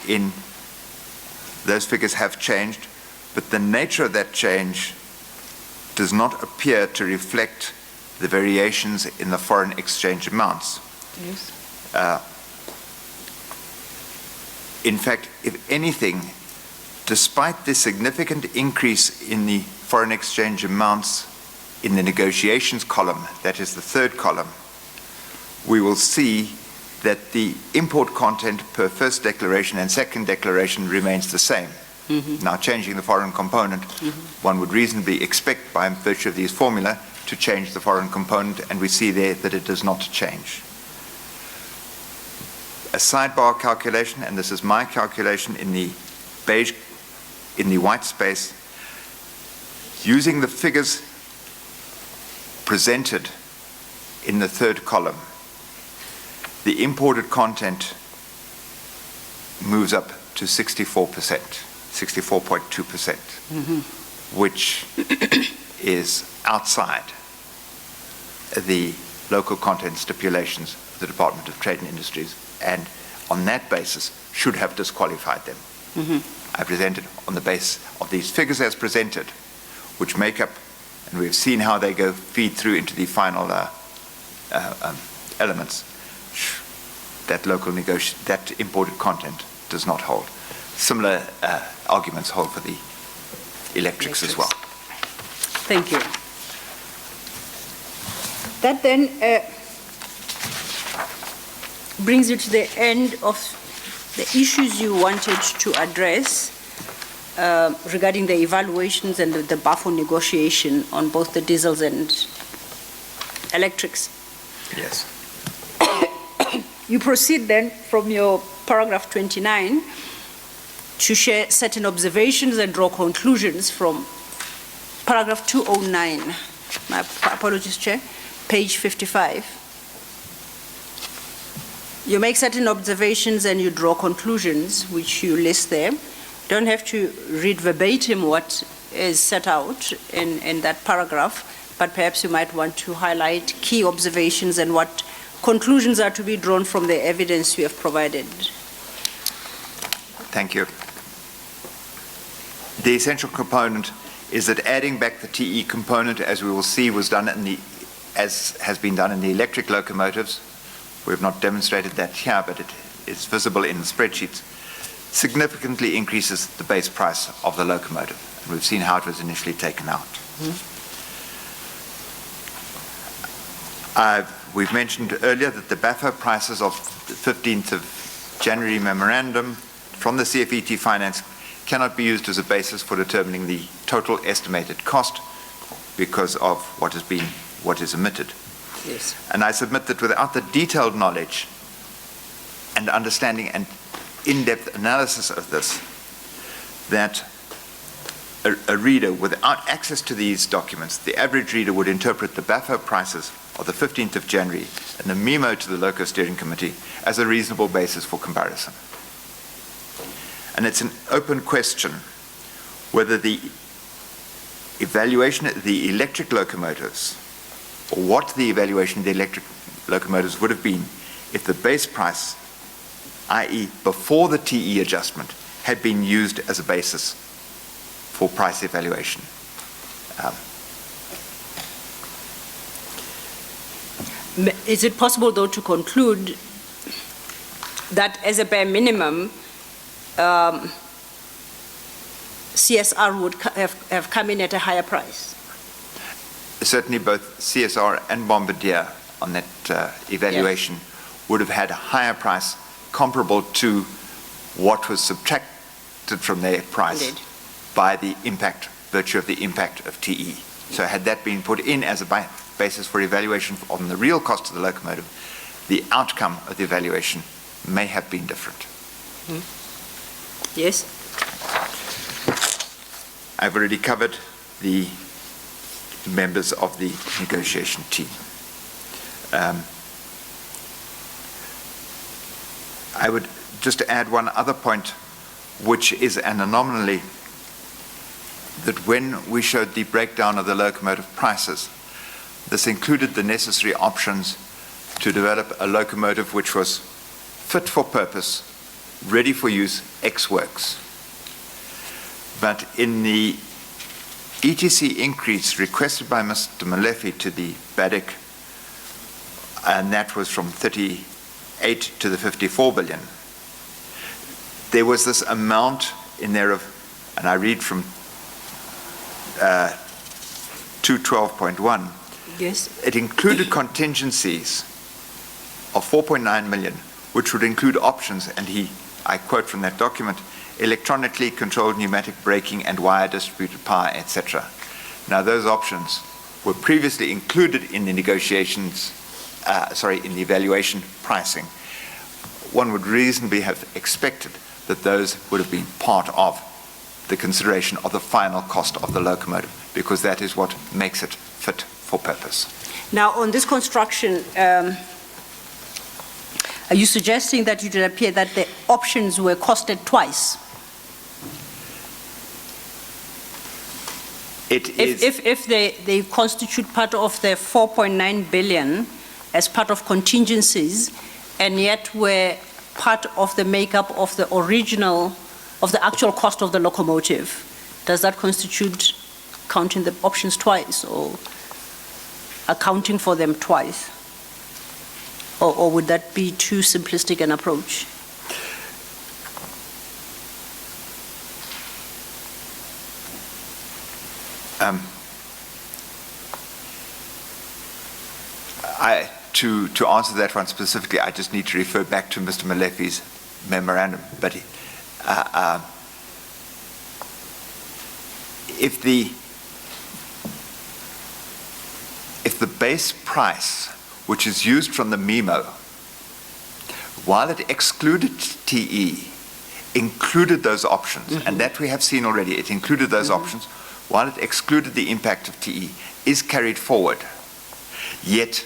but the nature of that change does not appear to reflect the variations in the foreign exchange amounts. Yes. In fact, if anything, despite the significant increase in the foreign exchange amounts in the negotiations column, that is the third column, we will see that the import content per first declaration and second declaration remains the same. Now, changing the foreign component, one would reasonably expect, by virtue of these formula, to change the foreign component, and we see there that it does not change. A sidebar calculation, and this is my calculation in the beige, in the white space, using the figures presented in the third column, the imported content moves up to 64%, 64.2%, which is outside the local content stipulations of the Department of Trade and Industries, and on that basis should have disqualified them. I presented on the basis of these figures as presented, which make up, and we've seen how they feed through into the final elements. That that imported content does not hold. Similar arguments hold for the electrics as well. Thank you. That then brings you to the end of the issues you wanted to address regarding the evaluations and the BAFO negotiation on both the diesels and electrics. Yes. You proceed then from your paragraph 29 to share certain observations and draw conclusions from paragraph 209. My apologies, Chair. Page 55. You make certain observations and you draw conclusions, which you list there. Don't have to read verbatim what is set out in that paragraph, but perhaps you might want to highlight key observations and what conclusions are to be drawn from the evidence you have provided. Thank you. The essential component is that adding back the TE component, as we will see, was done as has been done in the electric locomotives. We have not demonstrated that here, but it is visible in the spreadsheets, significantly increases the base price of the locomotive. And we've seen how it was initially taken out. We've mentioned earlier that the BAFO prices of the 15th of January memorandum from the CFET finance cannot be used as a basis for determining the total estimated cost because of what is omitted. Yes. And I submit that without the detailed knowledge and understanding and in-depth analysis of this, that a reader without access to these documents, the average reader would interpret the BAFO prices of the 15th of January and the memo to the Loco Steering Committee as a reasonable basis for comparison. And it's an open question whether the evaluation of the electric locomotives, or what the evaluation of the electric locomotives would have been if the base price, i.e. before the TE adjustment, had been used as a basis for price evaluation. Is it possible, though, to conclude that as a bare minimum, CSR would have come in at a higher price? Certainly both CSR and Bombardier on that evaluation would have had a higher price comparable to what was subtracted from their price. Indeed. By the impact, virtue of the impact of TE. So had that been put in as a basis for evaluation on the real cost of the locomotive, the outcome of the evaluation may have been different. Yes? I've already covered the members of the negotiation team. I would just add one other point, which is an anomaly, that when we showed the breakdown of the locomotive prices, this included the necessary options to develop a locomotive which was fit for purpose, ready for use, ex-works. But in the ETC increase requested by Mr. Molefe to the BADIC, and that was from 38 to the 54 billion, there was this amount in there of, and I read from 212.1, Yes. it included contingencies of 4.9 million, which would include options, and I quote from that document, electronically controlled pneumatic braking and wire distributed power, etc. Now those options were previously included in the negotiations, in the evaluation pricing. One would reasonably have expected that those would have been part of the consideration of the final cost of the locomotive, because that is what makes it fit for purpose. Now, on this construction, are you suggesting that it would appear that the options were costed twice? If they constitute part of the 4.9 billion as part of contingencies, and yet were part of the makeup of the original, of the actual cost of the locomotive, does that constitute counting the options twice or accounting for them twice? Or would that be too simplistic an approach? To answer that one specifically, I just need to refer back to Mr. Molefe's memorandum. But if the base price, which is used from the memo, while it excluded TE, included those options, and that we have seen already, it included those options, while it excluded the impact of TE, is carried forward, yet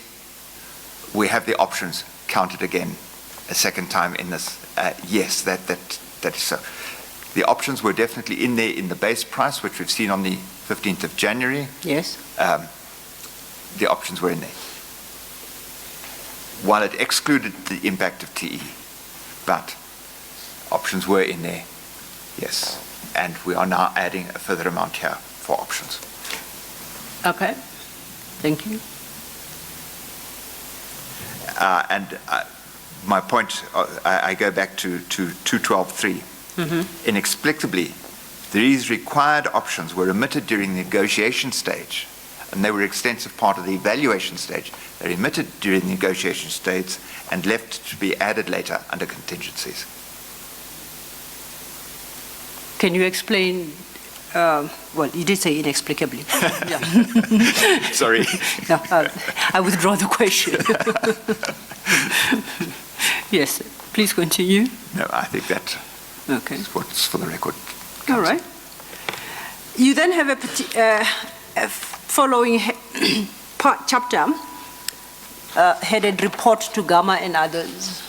we have the options counted again a second time in this. Yes, that is so. The options were definitely in there in the base price, which we've seen on the 15th of January. Yes. The options were in there. While it excluded the impact of TE, but options were in there, yes. And we are now adding a further amount here for options. Okay. Thank you. My point, I go back to 212.3. Inexplicably, these required options were omitted during the negotiation stage, and they were an extensive part of the evaluation stage. They're omitted during the negotiation stage and left to be added later under contingencies. Can you explain? Well, you did say inexplicably. Yeah. Sorry. No, I withdraw the question. Yes, please continue. No, I think that Okay. is what's for the record. All right. You then have a following chapter headed Report to Gamma and Others.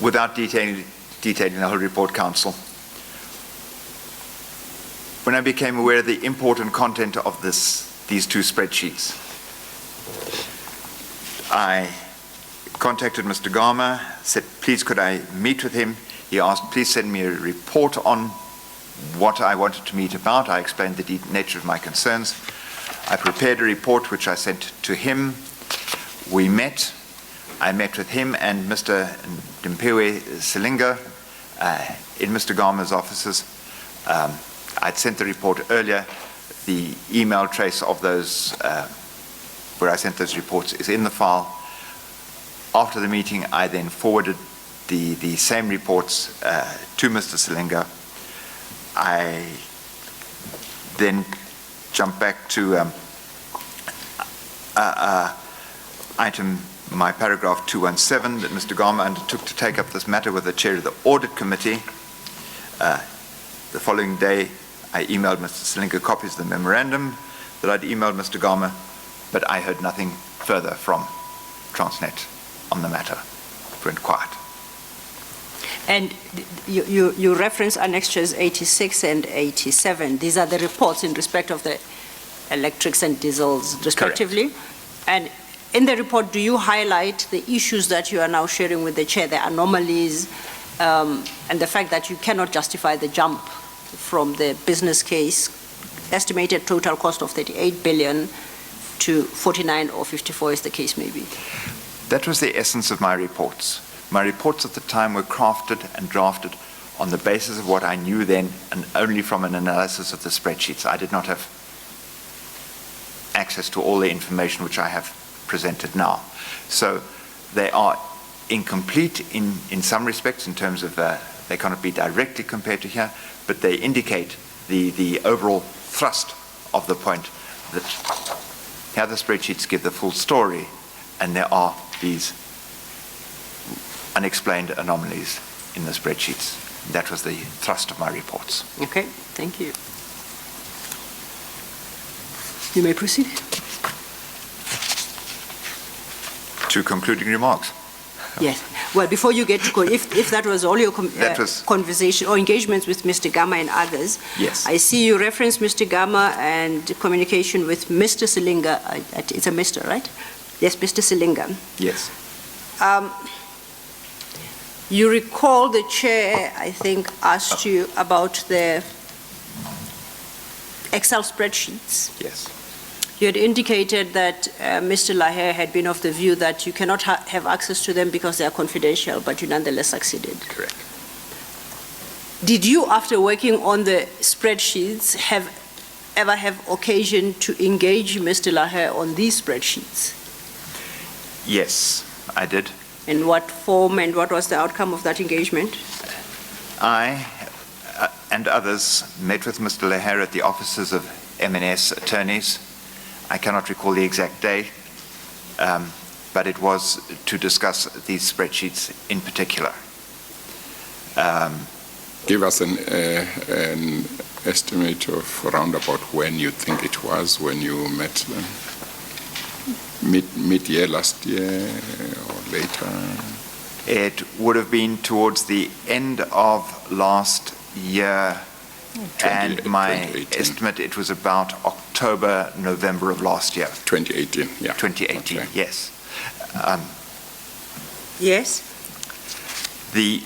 Without detailing the whole report, Council, when I became aware of the import and content of these two spreadsheets, I contacted Mr. Gama, said, please could I meet with him? He asked, please send me a report on what I wanted to meet about. I explained the nature of my concerns. I prepared a report which I sent to him. We met. I met with him and Mr. Dimpewe Silinga in Mr. Gama's offices. I'd sent the report earlier. The email trace of those, where I sent those reports, is in the file. After the meeting, I then forwarded the same reports to Mr. Silinga. I then jumped back to my paragraph 217, that Mr. Gama undertook to take up this matter with the chair of the audit committee. The following day, I emailed Mr. Silinga copies of the memorandum that I'd emailed Mr. Gama, but I heard nothing further from Transnet on the matter. It went quiet. And you reference annexures 86 and 87. These are the reports in respect of the electrics and diesels, respectively. Correct. And in the report, do you highlight the issues that you are now sharing with the chair, the anomalies, and the fact that you cannot justify the jump from the business case, estimated total cost of 38 billion to 49 or 54, as the case may be? That was the essence of my reports. My reports at the time were crafted and drafted on the basis of what I knew then and only from an analysis of the spreadsheets. I did not have access to all the information which I have presented now. So they are incomplete in some respects in terms of they cannot be directly compared to here, but they indicate the overall thrust of the point that here the spreadsheets give the full story and there are these unexplained anomalies in the spreadsheets. That was the thrust of my reports. Okay, thank you. You may proceed. To concluding remarks. Yes. Well, before you get to, if that was all your conversation or engagements with Mr. Gama and others, yes. I see you reference Mr. Gama and communication with Mr. Silinga. It's a Mr., right? Yes, Mr. Silinga. Yes. You recall the chair, I think, asked you about the Excel spreadsheets. Yes. You had indicated that Mr. Laher had been of the view that you cannot have access to them because they are confidential, but you nonetheless succeeded. Correct. Did you, after working on the spreadsheets, ever have occasion to engage Mr. Laher on these spreadsheets? Yes, I did. In what form and what was the outcome of that engagement? I and others met with Mr. Laher at the offices of M&S attorneys. I cannot recall the exact day, but it was to discuss these spreadsheets in particular. Give us an estimate of around about when you think it was when you met them. mid-year last year or later? It would have been towards the end of last year, and my 2018. estimate, it was about October, November of last year. 2018, yeah. 2018, Okay. yes. Yes? The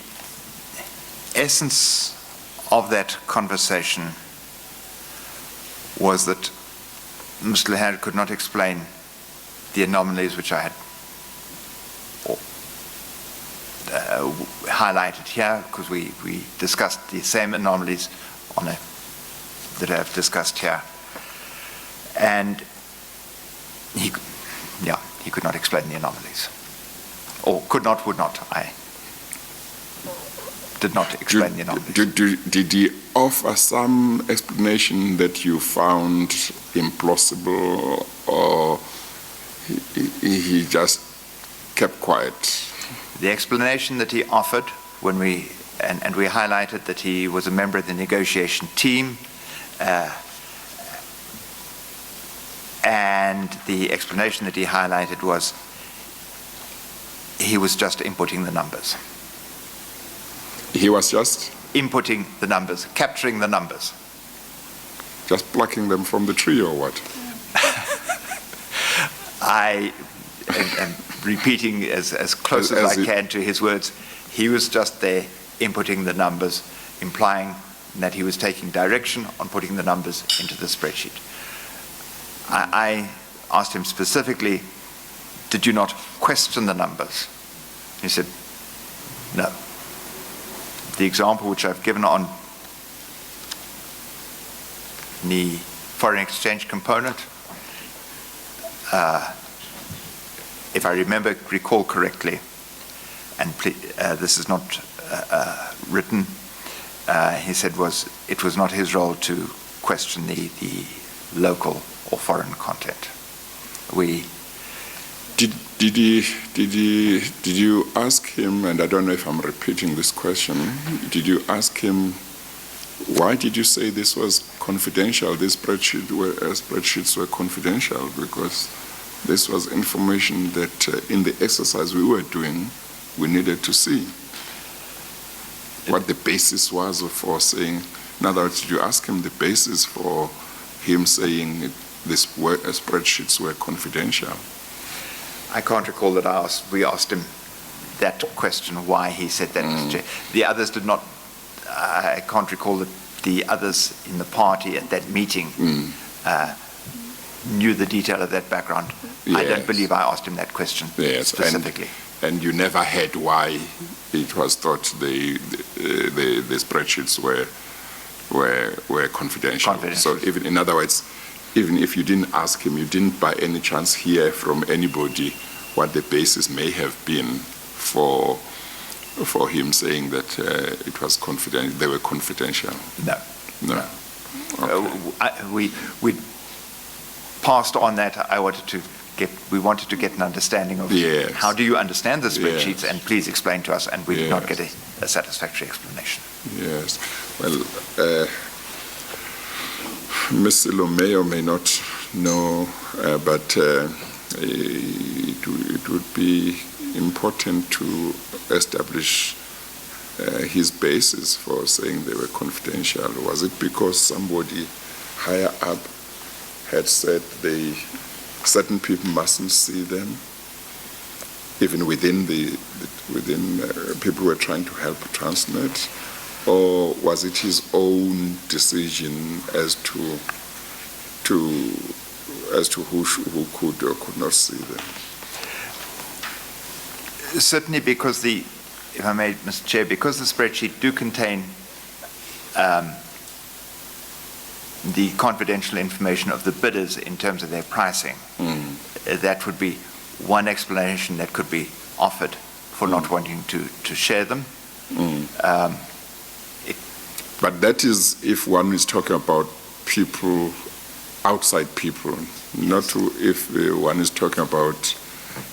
essence of that conversation was that Mr. Leher could not explain the anomalies which I had highlighted here, because we discussed the same anomalies that I've discussed here. And he could not explain the anomalies. Or could not, would not. I did not explain the anomalies. Did he offer some explanation that you found implausible, or he just kept quiet? The explanation that he offered when we highlighted that he was a member of the negotiation team, and the explanation that he highlighted was he was just inputting the numbers. He was just? Inputting the numbers, capturing the numbers. Just plucking them from the tree, or what? I am repeating as close as I can to his words. He was just there inputting the numbers, implying that he was taking direction on putting the numbers into the spreadsheet. I asked him specifically, did you not question the numbers? He said, no. The example which I've given on the foreign exchange component, if I recall correctly, and this is not written, he said it was not his role to question the local or foreign content. Did you ask him, and I don't know if I'm repeating this question, did you ask him, why did you say this was confidential, these spreadsheets were confidential? Because this was information that in the exercise we were doing, we needed to see. What the basis was for saying, in other words, did you ask him the basis for him saying spreadsheets were confidential? I can't recall that we asked him that question, why he said that. The others did not, I can't recall that the others in the party at that meeting knew the detail of that background. Yes. I don't believe I asked him that question specifically. And you never heard why it was thought the spreadsheets were confidential. So even, in other words, even if you didn't ask him, you didn't by any chance hear from anybody what the basis may have been for him saying that it was confidential. They were confidential. No. Okay. We passed on that. We wanted to get an understanding of how do you understand the spreadsheets, and please explain to us. And we did not get a satisfactory explanation. Yes. Well. Ms. Silo may or may not know, but it would be important to establish his basis for saying they were confidential. Was it because somebody higher up had said certain people mustn't see them, even within people who were trying to help Transnet? Or was it his own decision as to who could or could not see them? Certainly, because if I may, Mr. Chair, because the spreadsheet do contain the confidential information of the bidders in terms of their pricing, that would be one explanation that could be offered for not wanting to share them. But that is if one is talking about people, outside people, not if one is talking about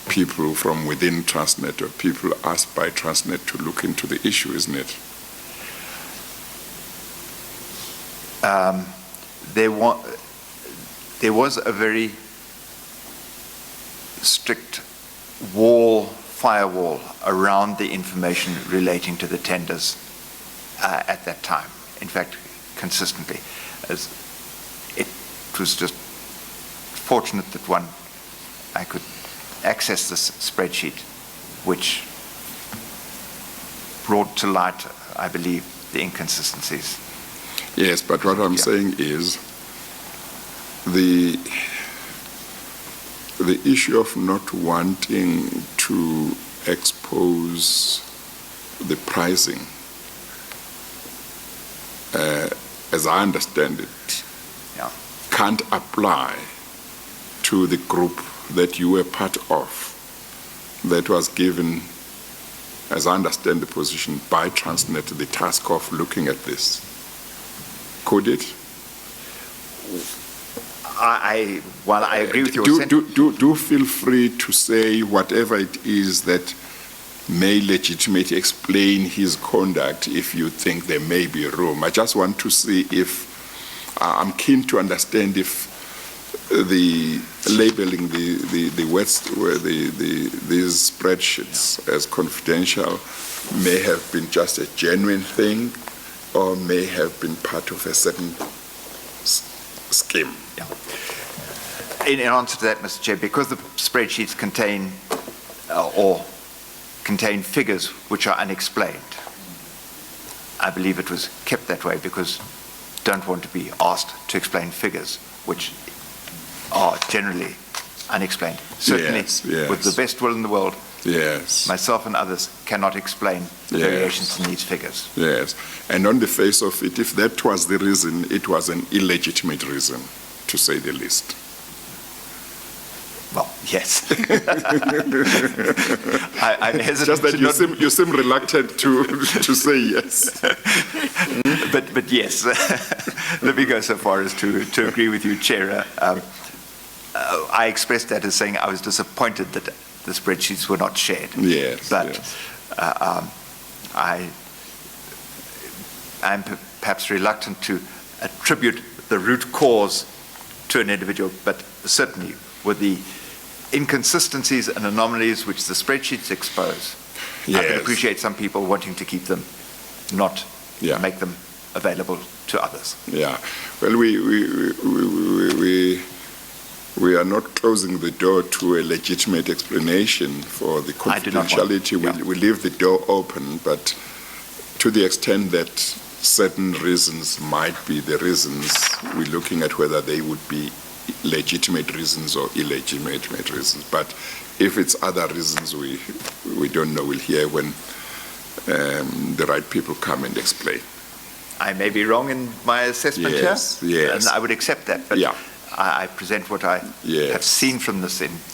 people from within Transnet or people asked by Transnet to look into the issue, isn't it? There was a very strict firewall around the information relating to the tenders at that time. In fact, consistently. As it was just fortunate that I could access this spreadsheet, which brought to light, I believe, the inconsistencies. Yes, but what I'm saying is the issue of not wanting to expose the pricing, as I understand it, Yeah. can't apply to the group that you were part of that was given, as I understand the position, by Transnet, the task of looking at this. Could it? While I agree with your do feel free to say whatever it is that may legitimately explain his conduct if you think there may be room. I just want to see if, I'm keen to understand if the labeling these spreadsheets as confidential may have been just a genuine thing or may have been part of a certain scheme. Yeah. In answer to that, Mr. Chair, because the spreadsheets contain figures which are unexplained, I believe it was kept that way because don't want to be asked to explain figures which are generally unexplained. Certainly, yes. with the best will in the world, yes, myself and others cannot explain the variations in these figures. Yes, and on the face of it, if that was the reason, it was an illegitimate reason, to say the least. Well, yes. I hesitate Just that to you seem reluctant to say yes. But yes, let me go so far as to agree with you, Chair. I expressed that as saying I was disappointed that the spreadsheets were not shared. Yes. But yes. I'm perhaps reluctant to attribute the root cause to an individual, but certainly with the inconsistencies and anomalies which the spreadsheets expose, I can appreciate some people wanting to keep them, not make them available to others. Yeah. Well, we are not closing the door to a legitimate explanation for the confidentiality. We leave the door open, but to the extent that certain reasons might be the reasons, we're looking at whether they would be legitimate reasons or illegitimate reasons. But if it's other reasons, we don't know. We'll hear when the right people come and explain. I may be wrong in my assessment here, and I would accept that. But I present what I have seen from this. And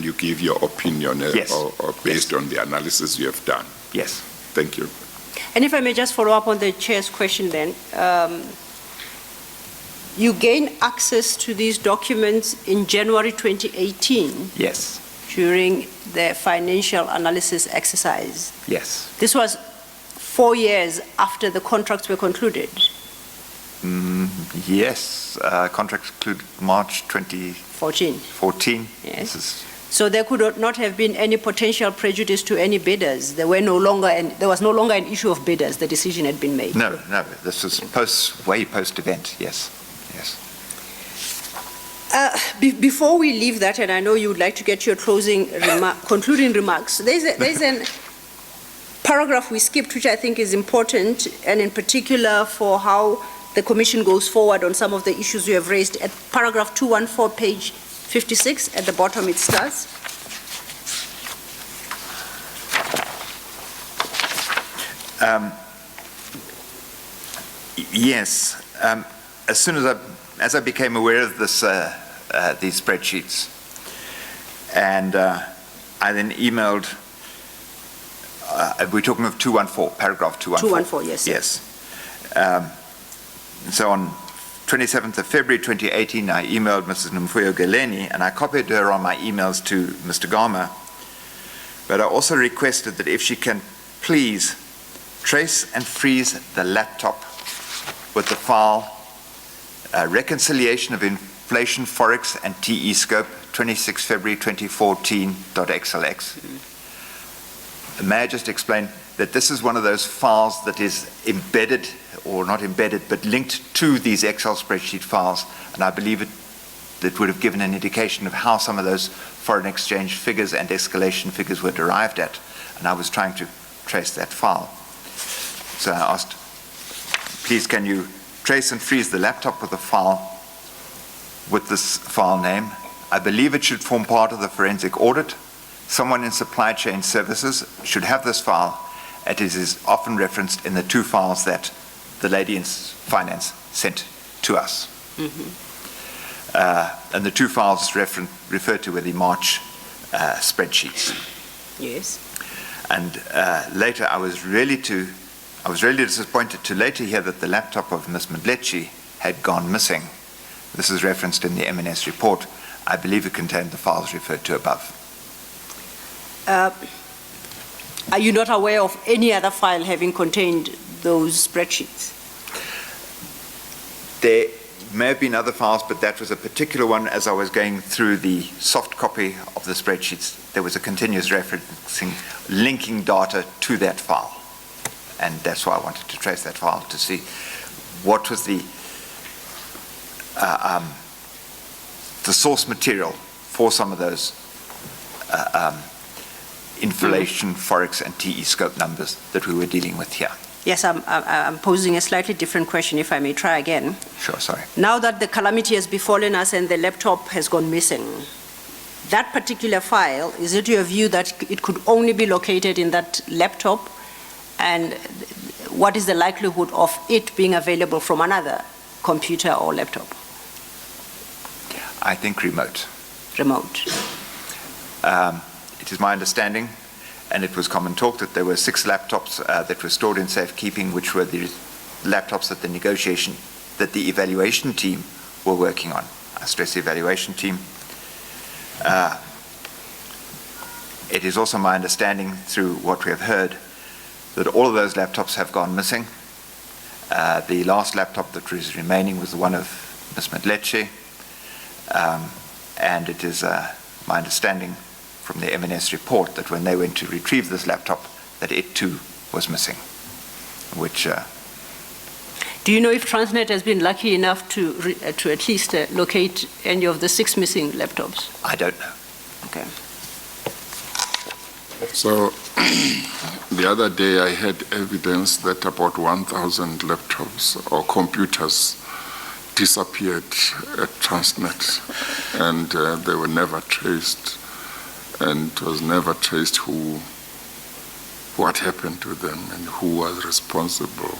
you give your opinion or based on the analysis you have done. Yes. Thank you. And if I may just follow up on the Chair's question then. You gain access to these documents in January 2018. Yes. During the financial analysis exercise. Yes. This was 4 years after the contracts were concluded. Yes. Contracts concluded March 2014. Yes. So there could not have been any potential prejudice to any bidders. There was no longer an issue of bidders. The decision had been made. No. This was way post-event. Yes. Before we leave that, and I know you would like to get your concluding remarks, there's a paragraph we skipped which I think is important, and in particular for how the Commission goes forward on some of the issues you have raised. At paragraph 214, page 56, at the bottom it starts. Yes. As soon as I became aware of this, these spreadsheets, and I then emailed, we're talking of 214, paragraph 214. 214, yes. So on 27th of February 2018, I emailed Mrs. Nomfuyo Galeni, and I copied her on my emails to Mr. Gama, but I also requested that if she can please trace and freeze the laptop with the file reconciliation of inflation, forex, and TE scope 26 February 2014.xlx. May I just explain that this is one of those files that is embedded, or not embedded, but linked to these Excel spreadsheet files, and I believe it would have given an indication of how some of those foreign exchange figures and escalation figures were derived at, and I was trying to trace that file. So I asked, please can you trace and freeze the laptop with the file with this file name? I believe it should form part of the forensic audit. Someone in supply chain services should have this file. It is often referenced in the two files that the lady in finance sent to us. And the two files referred to were the March spreadsheets. Yes. And later I was really disappointed to later hear that the laptop of Ms. Mdletshe had gone missing. This is referenced in the M&S report. I believe it contained the files referred to above. Are you not aware of any other file having contained those spreadsheets? There may have been other files, but that was a particular one. As I was going through the soft copy of the spreadsheets, there was a continuous referencing, linking data to that file. And that's why I wanted to trace that file to see what was the source material for some of those inflation, forex, and TE scope numbers that we were dealing with here. Yes, I'm posing a slightly different question, if I may try again. Sure, sorry. Now that the calamity has befallen us and the laptop has gone missing, that particular file, is it your view that it could only be located in that laptop? And what is the likelihood of it being available from another computer or laptop? I think remote. Remote. It is my understanding, and it was common talk, that there were 6 laptops that were stored in safekeeping, which were the laptops that the evaluation team were working on. I stress the evaluation team. It is also my understanding, through what we have heard, that all of those laptops have gone missing. The last laptop that was remaining was the one of Ms. Mdletshe, and it is my understanding from the M&S report that when they went to retrieve this laptop, that it too was missing, which... Do you know if Transnet has been lucky enough to at least locate any of the 6 missing laptops? I don't know. Okay. So the other day I had evidence that about 1,000 laptops or computers disappeared at Transnet, and they were never traced, and it was never traced what happened to them and who was responsible.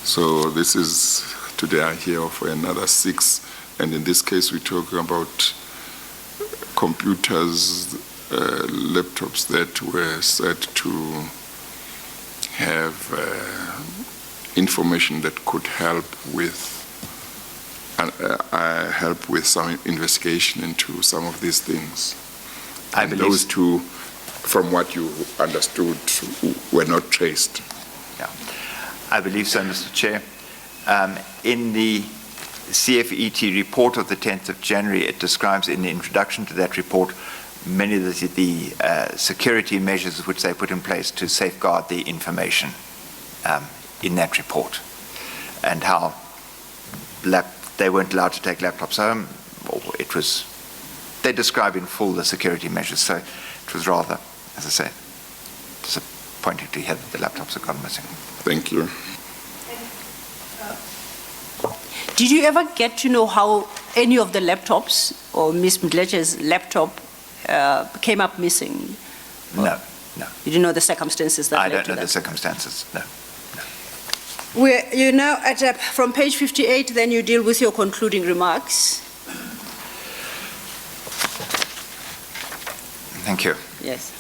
So this is, today I hear of another 6, and in this case we're talking about computers, laptops that were said to have information that could help with some investigation into some of these things. And those two, from what you understood, were not traced. Yeah, I believe so, Mr. Chair. In the CFET report of the 10th of January, it describes in the introduction to that report many of the security measures which they put in place to safeguard the information in that report, and how they weren't allowed to take laptops home. They describe in full the security measures, so it was rather, as I say, disappointing to hear that the laptops have gone missing. Thank you. Did you ever get to know how any of the laptops or Ms. Mdletshe's laptop came up missing? No. You didn't know the circumstances that I led don't to know that? the circumstances, no. You're now at, from page 58, then you deal with your concluding remarks. Thank you. Yes.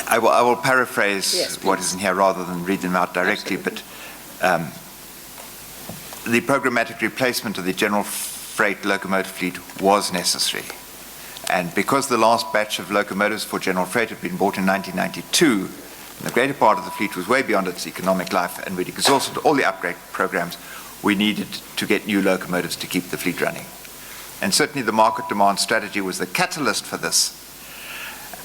I will paraphrase Yes, what is in here rather than read them out directly, Absolutely. but the programmatic replacement of the general freight locomotive fleet was necessary. And because the last batch of locomotives for general freight had been bought in 1992, and the greater part of the fleet was way beyond its economic life, and we'd exhausted all the upgrade programs, we needed to get new locomotives to keep the fleet running. And certainly the market demand strategy was the catalyst for this.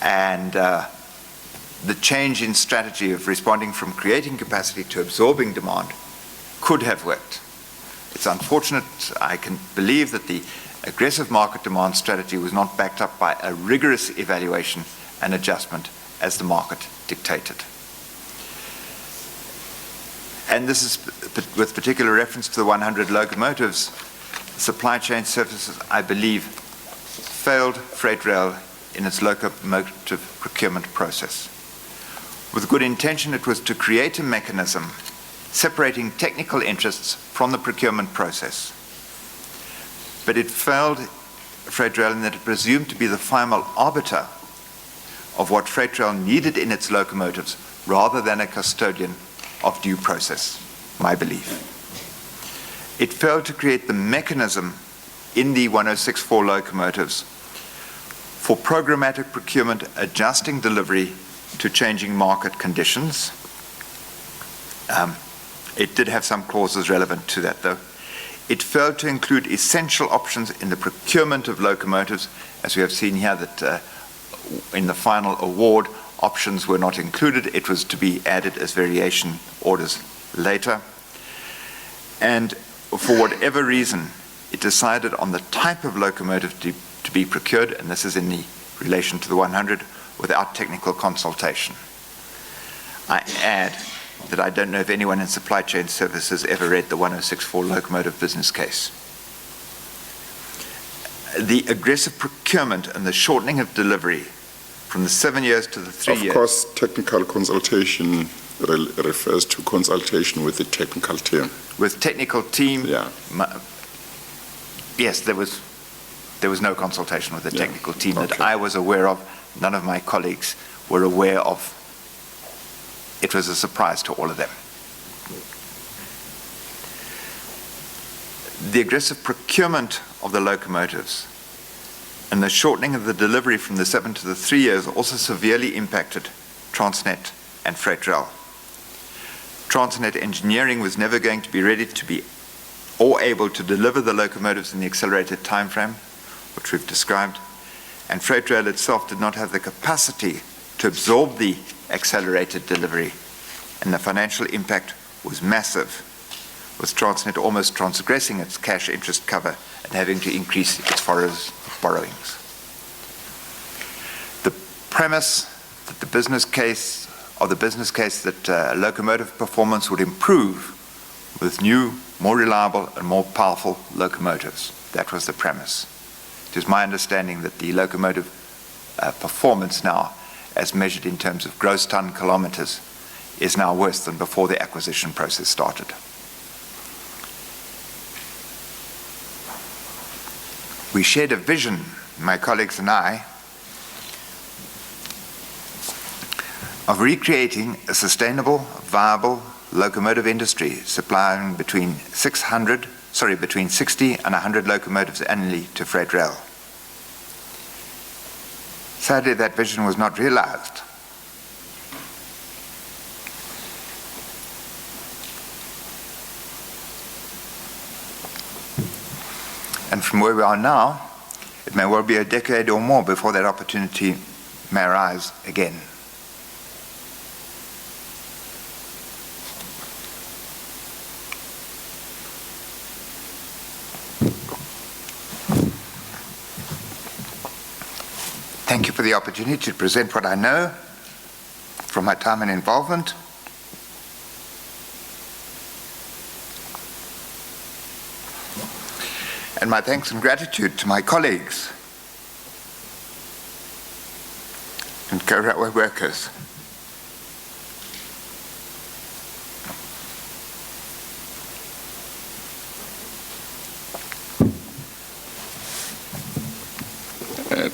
And the change in strategy of responding from creating capacity to absorbing demand could have worked. It's unfortunate, I can believe that the aggressive market demand strategy was not backed up by a rigorous evaluation and adjustment as the market dictated. And this is with particular reference to the 100 locomotives. Supply chain services, I believe, failed freight rail in its locomotive procurement process. With good intention, it was to create a mechanism separating technical interests from the procurement process. But it failed freight rail in that it presumed to be the final arbiter of what freight rail needed in its locomotives rather than a custodian of due process, my belief. It failed to create the mechanism in the 1064 locomotives for programmatic procurement adjusting delivery to changing market conditions. It did have some clauses relevant to that, though. It failed to include essential options in the procurement of locomotives, as we have seen here that in the final award, options were not included. It was to be added as variation orders later. And for whatever reason, it decided on the type of locomotive to be procured, and this is in the relation to the 100, without technical consultation. I add that I don't know if anyone in supply chain services ever read the 1064 locomotive business case. The aggressive procurement and the shortening of delivery from the 7 years to the 3 years. Of course, technical consultation refers to consultation with the technical team. With technical team, yeah. Yes, there was no consultation with the technical team that I was aware of. None of my colleagues were aware of. It was a surprise to all of them. The aggressive procurement of the locomotives and the shortening of the delivery from the 7 to the 3 years also severely impacted Transnet and freight rail. Transnet engineering was never going to be ready to be or able to deliver the locomotives in the accelerated time frame, which we've described, and freight rail itself did not have the capacity to absorb the accelerated delivery, and the financial impact was massive, with Transnet almost transgressing its cash interest cover and having to increase its borrowings. The premise that the business case that locomotive performance would improve with new, more reliable and more powerful locomotives. That was the premise. It is my understanding that the locomotive performance now, as measured in terms of gross ton kilometers, is now worse than before the acquisition process started. We shared a vision, my colleagues and I, of recreating a sustainable, viable locomotive industry supplying between 60 and 100 locomotives annually to freight rail. Sadly, that vision was not realized. And from where we are now, it may well be a decade or more before that opportunity may arise again. Thank you for the opportunity to present what I know from my time and involvement. And my thanks and gratitude to my colleagues and co-railway workers.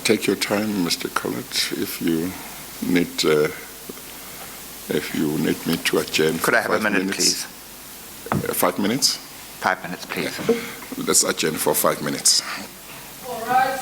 Take your time, Mr. Collett, if you need me to adjourn. Could I have 5 a minute, minutes? please? 5 minutes? 5 minutes, please. Let's adjourn for 5 minutes. All right.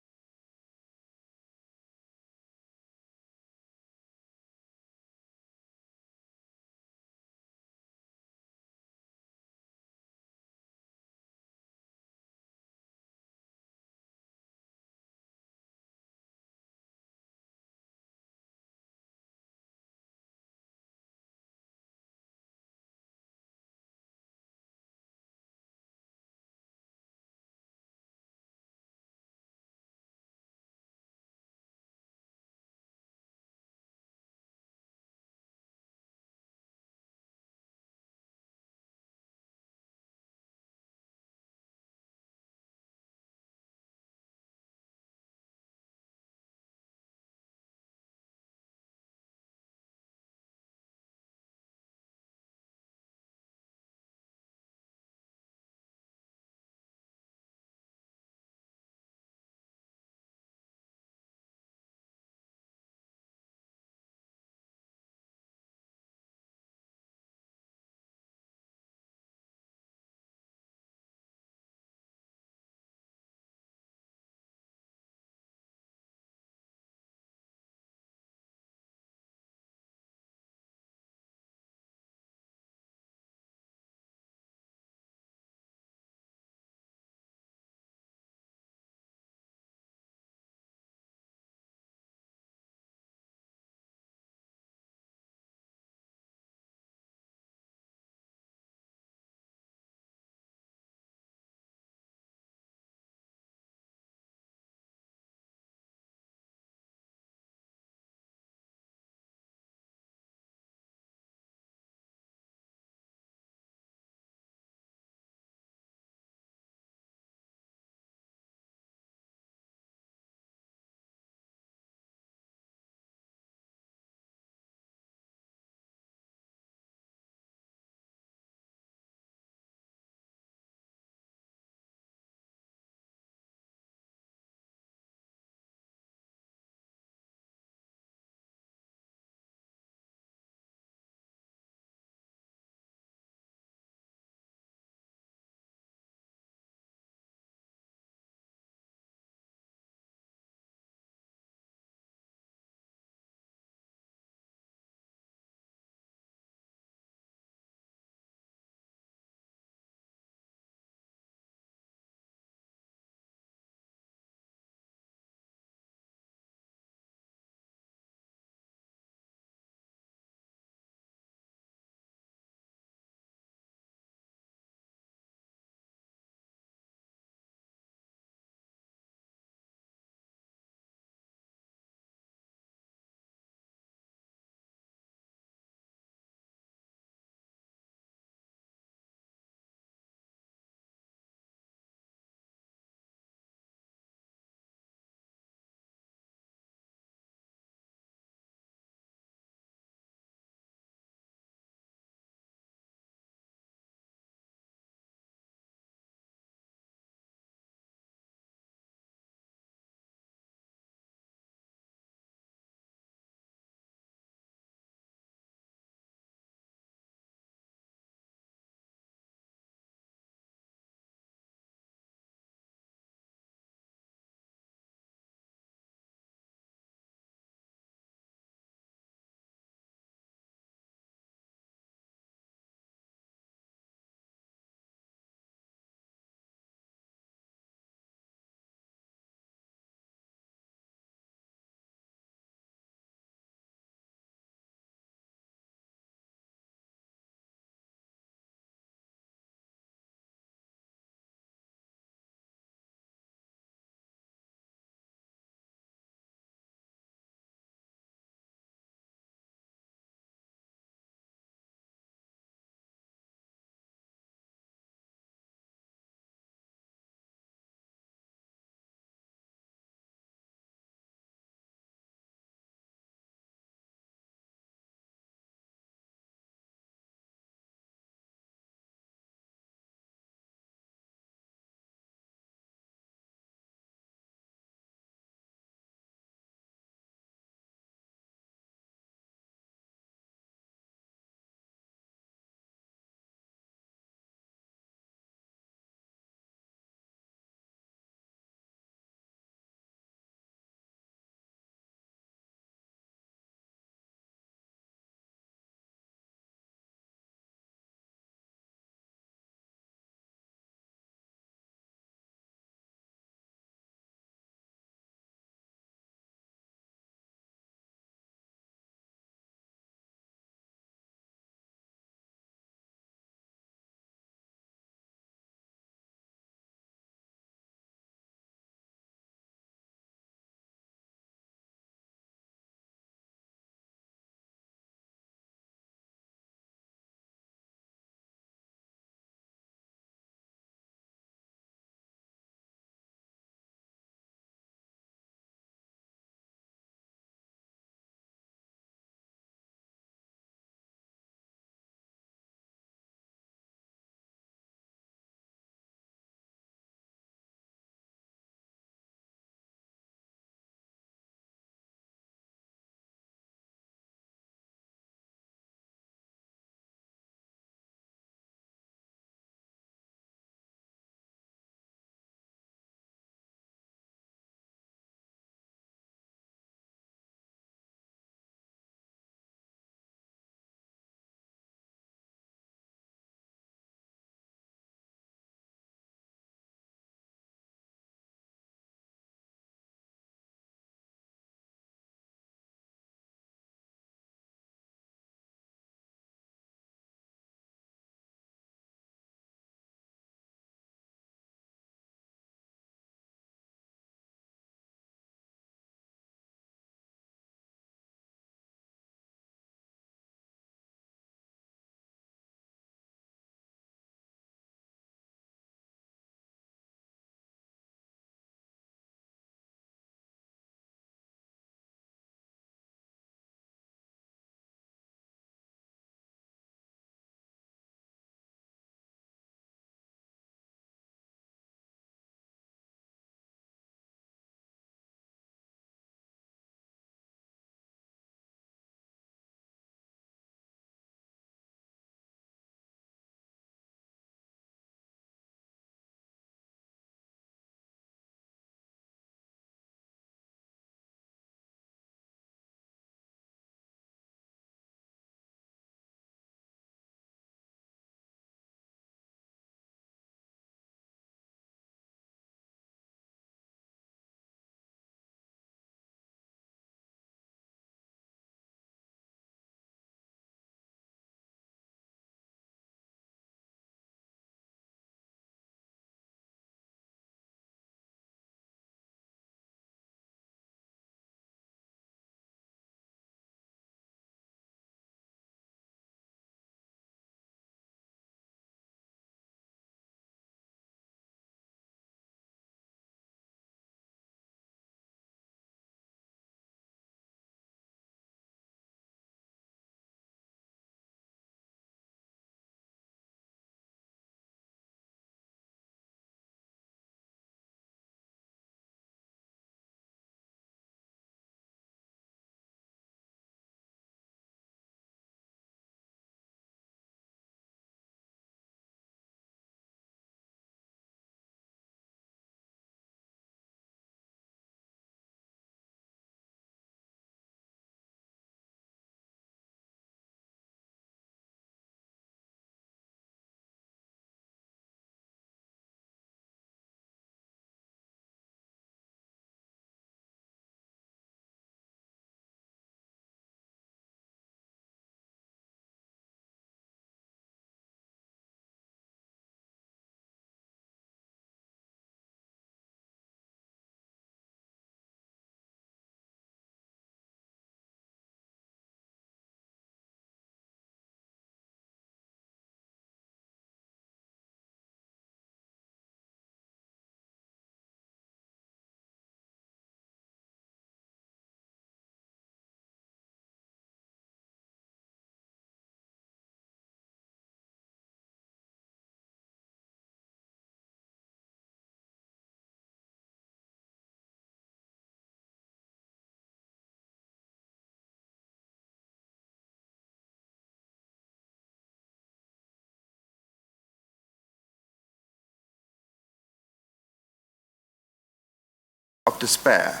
despair.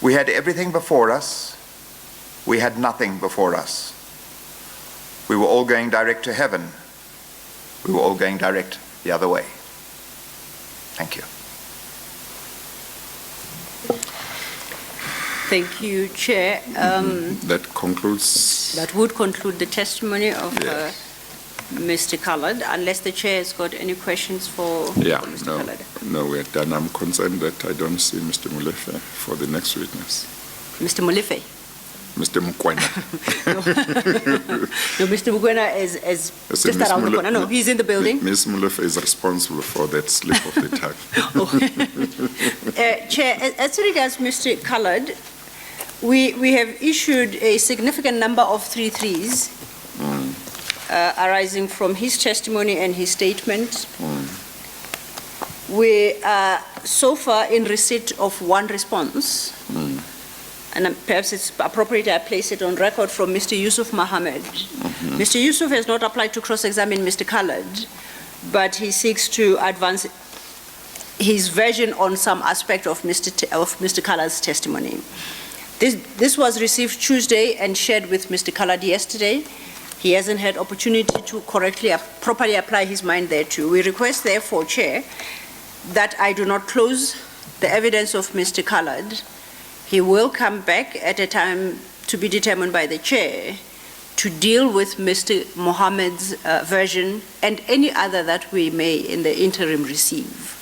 We had everything before us. We had nothing before us. We were all going direct to heaven. We were all going direct the other way. Thank you. Thank you, Chair. That concludes. That would conclude the testimony of Yes. Mr. Colored, unless the Chair has got any questions for Yeah, Mr. no, Colored. no, we're done. I'm concerned that I don't see Mr. Molefe for the next witness. Mr. Molefe. Mr. Mukwena. No, Mr. Mukwena is Yes, just Miss around the Mule- corner. No, he's in the building. Ms. Molefe is responsible for that slip of the tongue. Chair, as regards Mr. Colored, we have issued a significant number of 3-3s arising from his testimony and his statement. We are so far in receipt of one response. And perhaps it's appropriate I place it on record from Mr. Yusuf Mohammed. Mr. Yusuf has not applied to cross-examine Mr. Colored, but he seeks to advance his version on some aspect of Mr. Colored's testimony. This was received Tuesday and shared with Mr. Colored yesterday. He hasn't had opportunity to properly apply his mind thereto. We request, therefore, Chair, that I do not close the evidence of Mr. Colored. He will come back at a time to be determined by the Chair to deal with Mr. Mohammed's version and any other that we may in the interim receive.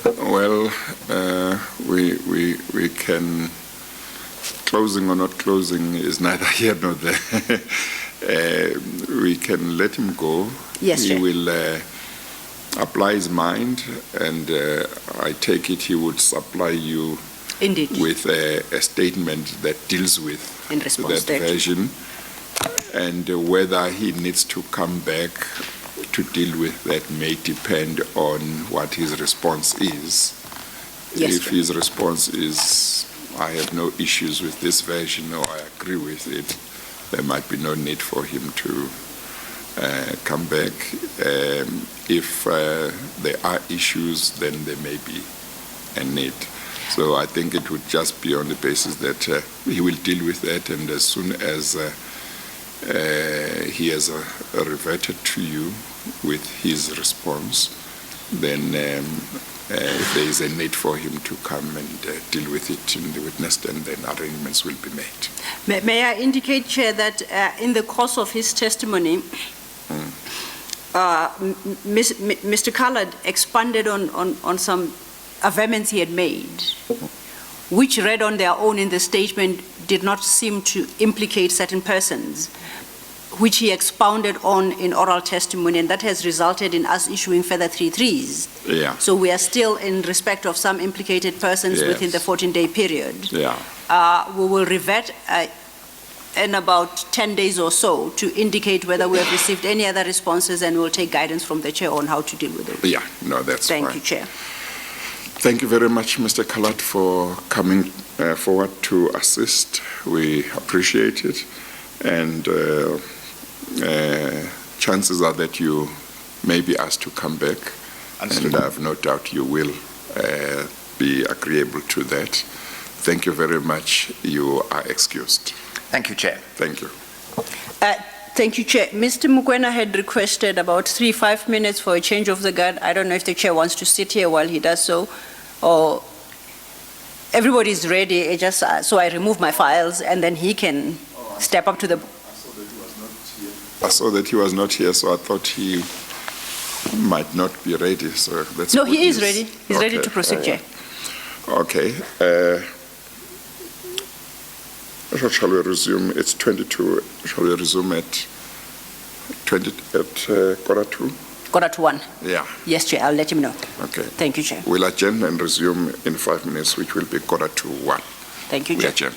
Well, we can, closing or not closing is neither here nor there. We can let him go. Yes, Chair. He will apply his mind, and I take it he would supply you Indeed. with a statement that deals with In response that thereto. version, and whether he needs to come back to deal with that may depend on what his response is. Yes, If Chair. his response is, I have no issues with this version, or I agree with it, there might be no need for him to come back. If there are issues, then there may be a need. So I think it would just be on the basis that he will deal with that, and as soon as he has reverted to you with his response, then if there is a need for him to come and deal with it in the witness stand, then arrangements will be made. May I indicate, Chair, that in the course of his testimony, Mr. Colored expanded on some averments he had made, which read on their own in the statement did not seem to implicate certain persons, which he expounded on in oral testimony, and that has resulted in us issuing further 3-3s. Yeah. So we are still in respect of some implicated persons within the 14-day period. Yeah. We will revert in about 10 days or so to indicate whether we have received any other responses, and we'll take guidance from the Chair on how to deal with it. Yeah, no, that's fine. Thank you, Chair. Thank you very much, Mr. Kalat, for coming forward to assist. We appreciate it, and chances are that you may be asked to come back, and I have no doubt you will be agreeable to that. Thank you very much. You are excused. Thank you, Chair. Thank you. Thank you, Chair. Mr. Mukwena had requested about 3-5 minutes for a change of the guard. I don't know if the Chair wants to sit here while he does so, or everybody's ready. So I remove my files, and then he can step up to the... I saw that he was not here, so I thought he might not be ready. So that's No, good he is news. ready. He's ready to proceed, Chair. Okay. Shall we resume? It's 22. Shall we resume at 1:45? 1:45. Yeah. Yes, Chair. I'll let him know. Okay. Thank you, Chair. We'll adjourn and resume in 5 minutes, which will be 1:45. Thank you, We Chair. adjourn.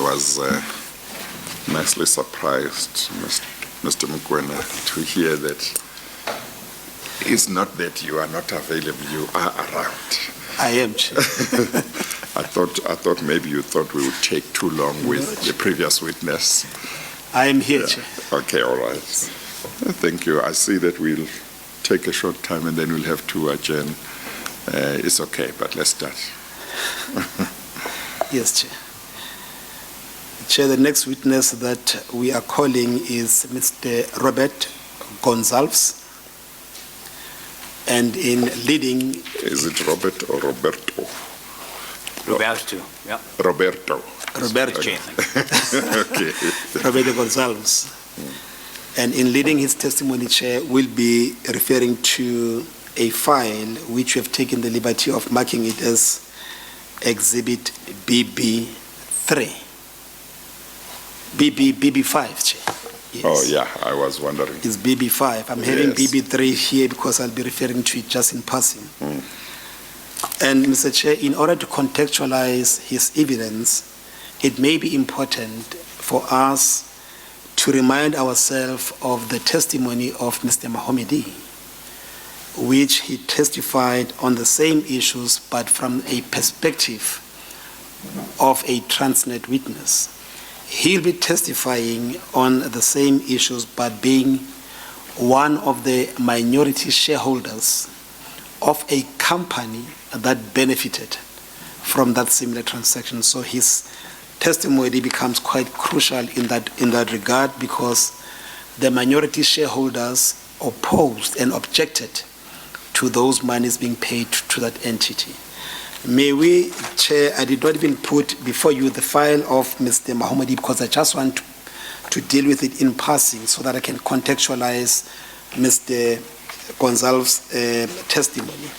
was nicely surprised, Mr. Mukwena, to hear that it's not that you are not available, you are around. I am, Chair. I thought maybe you thought we would take too long with the previous witness. I am here, Chair. Okay, all right. Thank you. I see that we'll take a short time and then we'll have to adjourn. It's okay, but let's start. Yes, Chair. Chair, the next witness that we are calling is Mr. Roberto Goncalves. And in leading... Is it Robert or Roberto? Roberto, yeah. Roberto. Roberto. Chair. Okay. Roberto Goncalves. And in leading his testimony, Chair, will be referring to a file which we have taken the liberty of marking it as Exhibit BB3. BB5, Chair. Yes. Oh, yeah, I was wondering. It's BB5. I'm having Yes. BB3 here because I'll be referring to it just in passing. And Mr. Chair, in order to contextualize his evidence, it may be important for us to remind ourselves of the testimony of Mr. Mahomedi, which he testified on the same issues but from a perspective of a Transnet witness. He'll be testifying on the same issues but being one of the minority shareholders of a company that benefited from that similar transaction. So his testimony becomes quite crucial in that regard because the minority shareholders opposed and objected to those monies being paid to that entity. May we, Chair, I did not even put before you the file of Mr. Mahomedi because I just want to deal with it in passing so that I can contextualize Mr. Goncalves' testimony.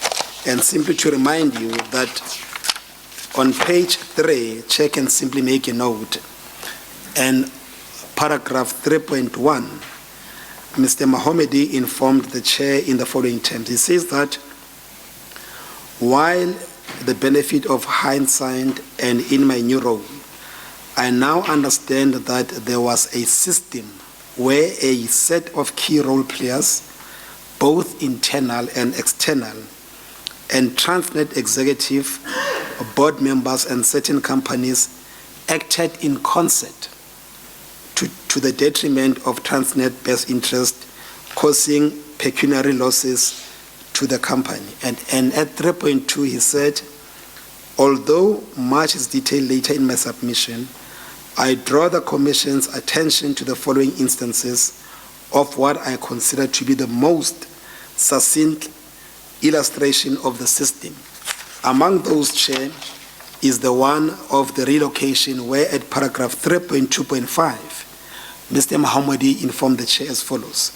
And simply to remind you that on page 3, Chair can simply make a note, and paragraph 3.1, Mr. Mahomedi informed the Chair in the following terms. He says that while the benefit of hindsight and in my new role, I now understand that there was a system where a set of key role players, both internal and external, and Transnet executive, board members, and certain companies acted in concert to the detriment of Transnet best interest, causing pecuniary losses to the company. And at 3.2, he said, although much is detailed later in my submission, I draw the Commission's attention to the following instances of what I consider to be the most succinct illustration of the system. Among those, Chair, is the one of the relocation, where at paragraph 3.2.5, Mr. Mahomedi informed the Chair as follows.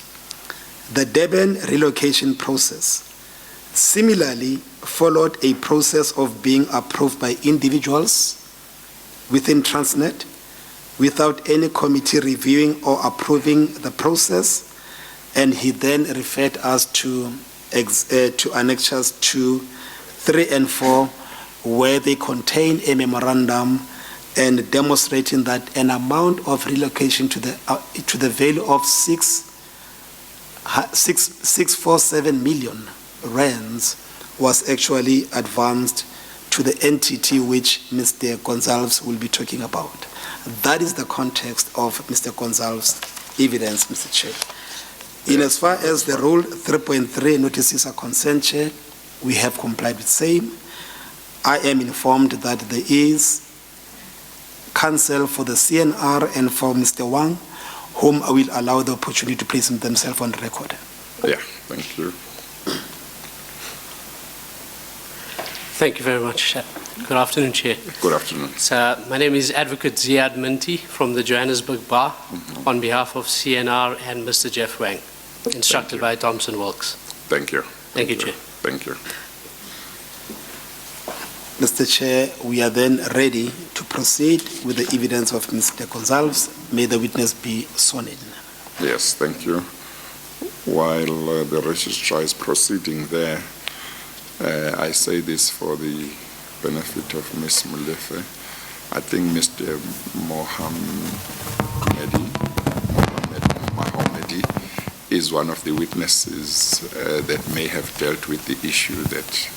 The Durban relocation process similarly followed a process of being approved by individuals within Transnet without any committee reviewing or approving the process, and he then referred us to annexures 2, 3, and 4, where they contain a memorandum and demonstrating that an amount of relocation to the value of 647 million rands was actually advanced to the entity which Mr. Goncalves will be talking about. That is the context of Mr. Goncalves' evidence, Mr. Chair. In as far as the Rule 3.3 notices are concerned, Chair, we have complied with same. I am informed that there is counsel for the CNR and for Mr. Wang, whom I will allow the opportunity to place themselves on record. Yeah, thank you. Thank you very much, Chair. Good afternoon, Chair. Good afternoon. So, my name is Advocate Ziad Minty from the Johannesburg Bar on behalf of CNR and Mr. Jeff Wang, instructed by Thomson Wilkes. Thank you. Thank you, Chair. Thank you. Mr. Chair, we are then ready to proceed with the evidence of Mr. Goncalves. May the witness be sworn in. Yes, thank you. While the registrar is proceeding there, I say this for the benefit of Ms. Molefe. I think Mr. Mohammedi is one of the witnesses that may have dealt with the issue that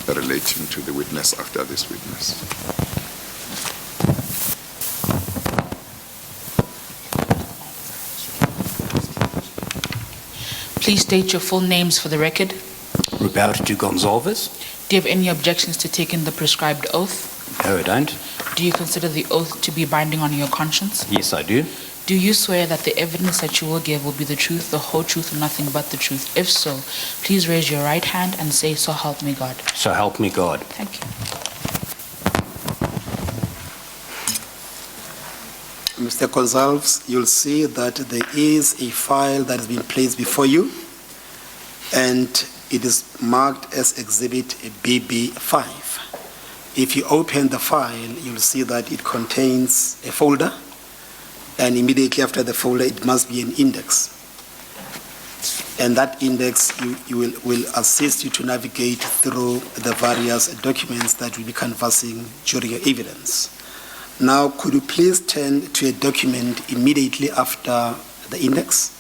relating to the witness after this witness. Please state your full names for the record. Roberto Goncalves. Do you have any objections to taking the prescribed oath? No, I don't. Do you consider the oath to be binding on your conscience? Yes, I do. Do you swear that the evidence that you will give will be the truth, the whole truth, and nothing but the truth? If so, please raise your right hand and say, "So help me God." So help me God. Thank you. Mr. Goncalves, you'll see that there is a file that has been placed before you, and it is marked as Exhibit BB5. If you open the file, you'll see that it contains a folder, and immediately after the folder, it must be an index. And that index will assist you to navigate through the various documents that we'll be canvassing during your evidence. Now, could you please turn to a document immediately after the index,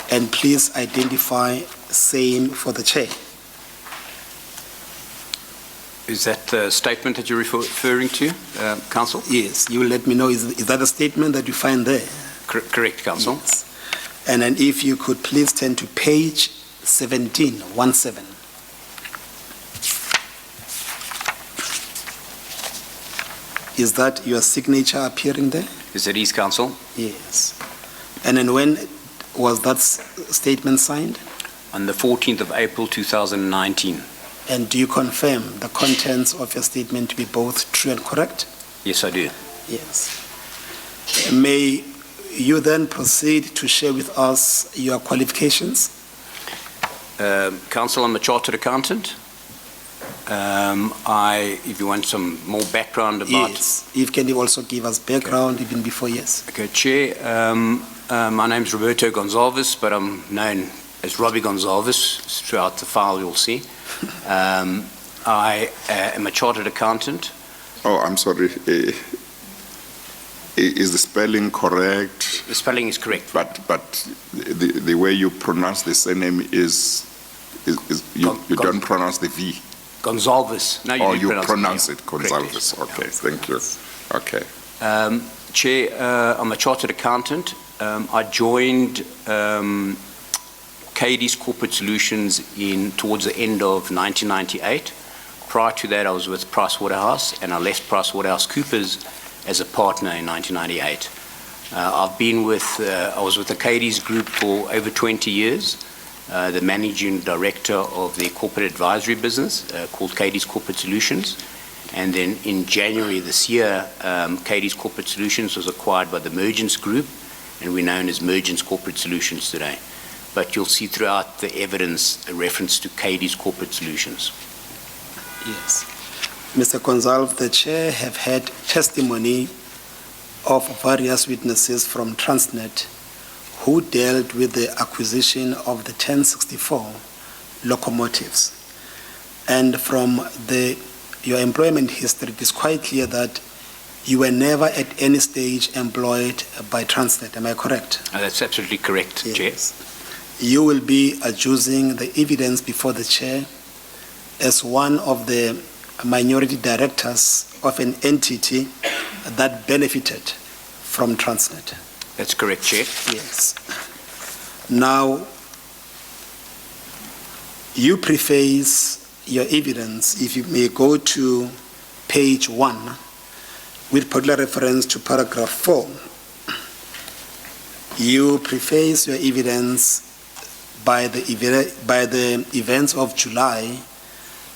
and please identify same for the chair. Is that the statement that you're referring to, Council? Yes, you will let me know, is that a statement that you find there? Correct, Council. Yes. And then if you could please turn to page 17. Is that your signature appearing there? Is it East Council? Yes. And then when was that statement signed? On the 14th of April 2019. And do you confirm the contents of your statement to be both true and correct? Yes, I do. Yes. May you then proceed to share with us your qualifications? Council, I'm a chartered accountant. If you want some more background about... Yes, if can you also give us background even before, yes. Okay, Chair, my name's Roberto Goncalves, but I'm known as Robbie Goncalves. Throughout the file you'll see. I am a chartered accountant. Oh, I'm sorry. Is the spelling correct? The spelling is correct. But the way you pronounce the surname is you don't pronounce the V. Goncalves. No, you pronounce it Goncalves. Okay, thank you. Okay. Chair, I'm a chartered accountant. I joined KD's Corporate Solutions towards the end of 1998. Prior to that, I was with Pricewaterhouse, and I left PricewaterhouseCoopers as a partner in 1998. I was with the KD's group for over 20 years, the managing director of the corporate advisory business called KD's Corporate Solutions. And then in January this year, KD's Corporate Solutions was acquired by the Mergence Group, and we're known as Mergence Corporate Solutions today. But you'll see throughout the evidence a reference to KD's Corporate Solutions. Yes. Mr. Goncalves, the chair have had testimony of various witnesses from Transnet who dealt with the acquisition of the 1064 locomotives. And from your employment history, it is quite clear that you were never at any stage employed by Transnet. Am I correct? That's absolutely correct, Yes. Chair. You will be adducing the evidence before the chair as one of the minority directors of an entity that benefited from Transnet. That's correct, Chair. Yes. Now, you preface your evidence, if you may go to page 1, with particular reference to paragraph 4. You preface your evidence by the events of July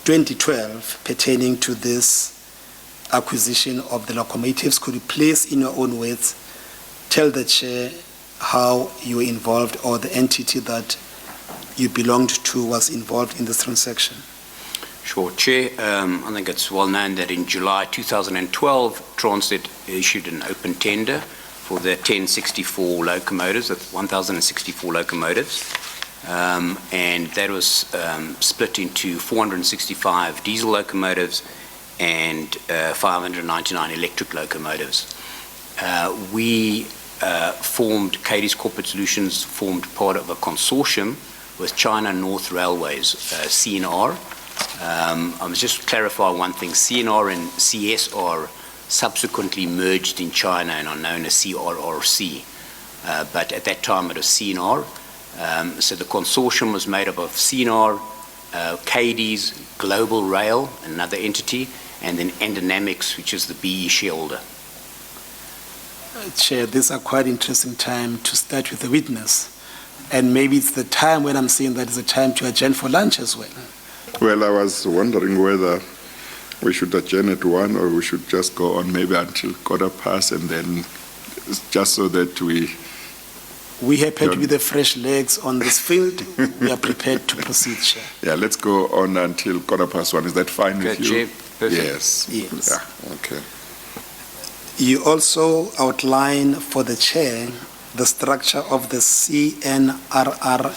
2012 pertaining to this acquisition of the locomotives. Could you please, in your own words, tell the chair how you were involved, or the entity that you belonged to was involved in this transaction? Sure, Chair. I think it's well known that in July 2012, Transnet issued an open tender for the 1064 locomotives, that's 1,064 locomotives. And that was split into 465 diesel locomotives and 599 electric locomotives. We formed, Katie's Corporate Solutions formed part of a consortium with China North Railways, CNR. I must just clarify one thing. CNR and CSR subsequently merged in China and are known as CRRC. But at that time it was CNR. So the consortium was made up of CNR, Katie's, Global Rail, another entity, and then Endynamics, which is the BE shareholder. Chair, these are quite interesting time to start with the witness. And maybe it's the time when I'm saying that it's a time to adjourn for lunch as well. Well, I was wondering whether we should adjourn at 1 or we should just go on maybe until 1:15 and then just so that We happen to be the fresh legs on this field. We are prepared to proceed, Chair. Yeah, let's go on until 1:15. Is that fine with Good, you? Chair. Perfect. Yes. Yes. Yeah, okay. You also outline for the Chair the structure of the CNRR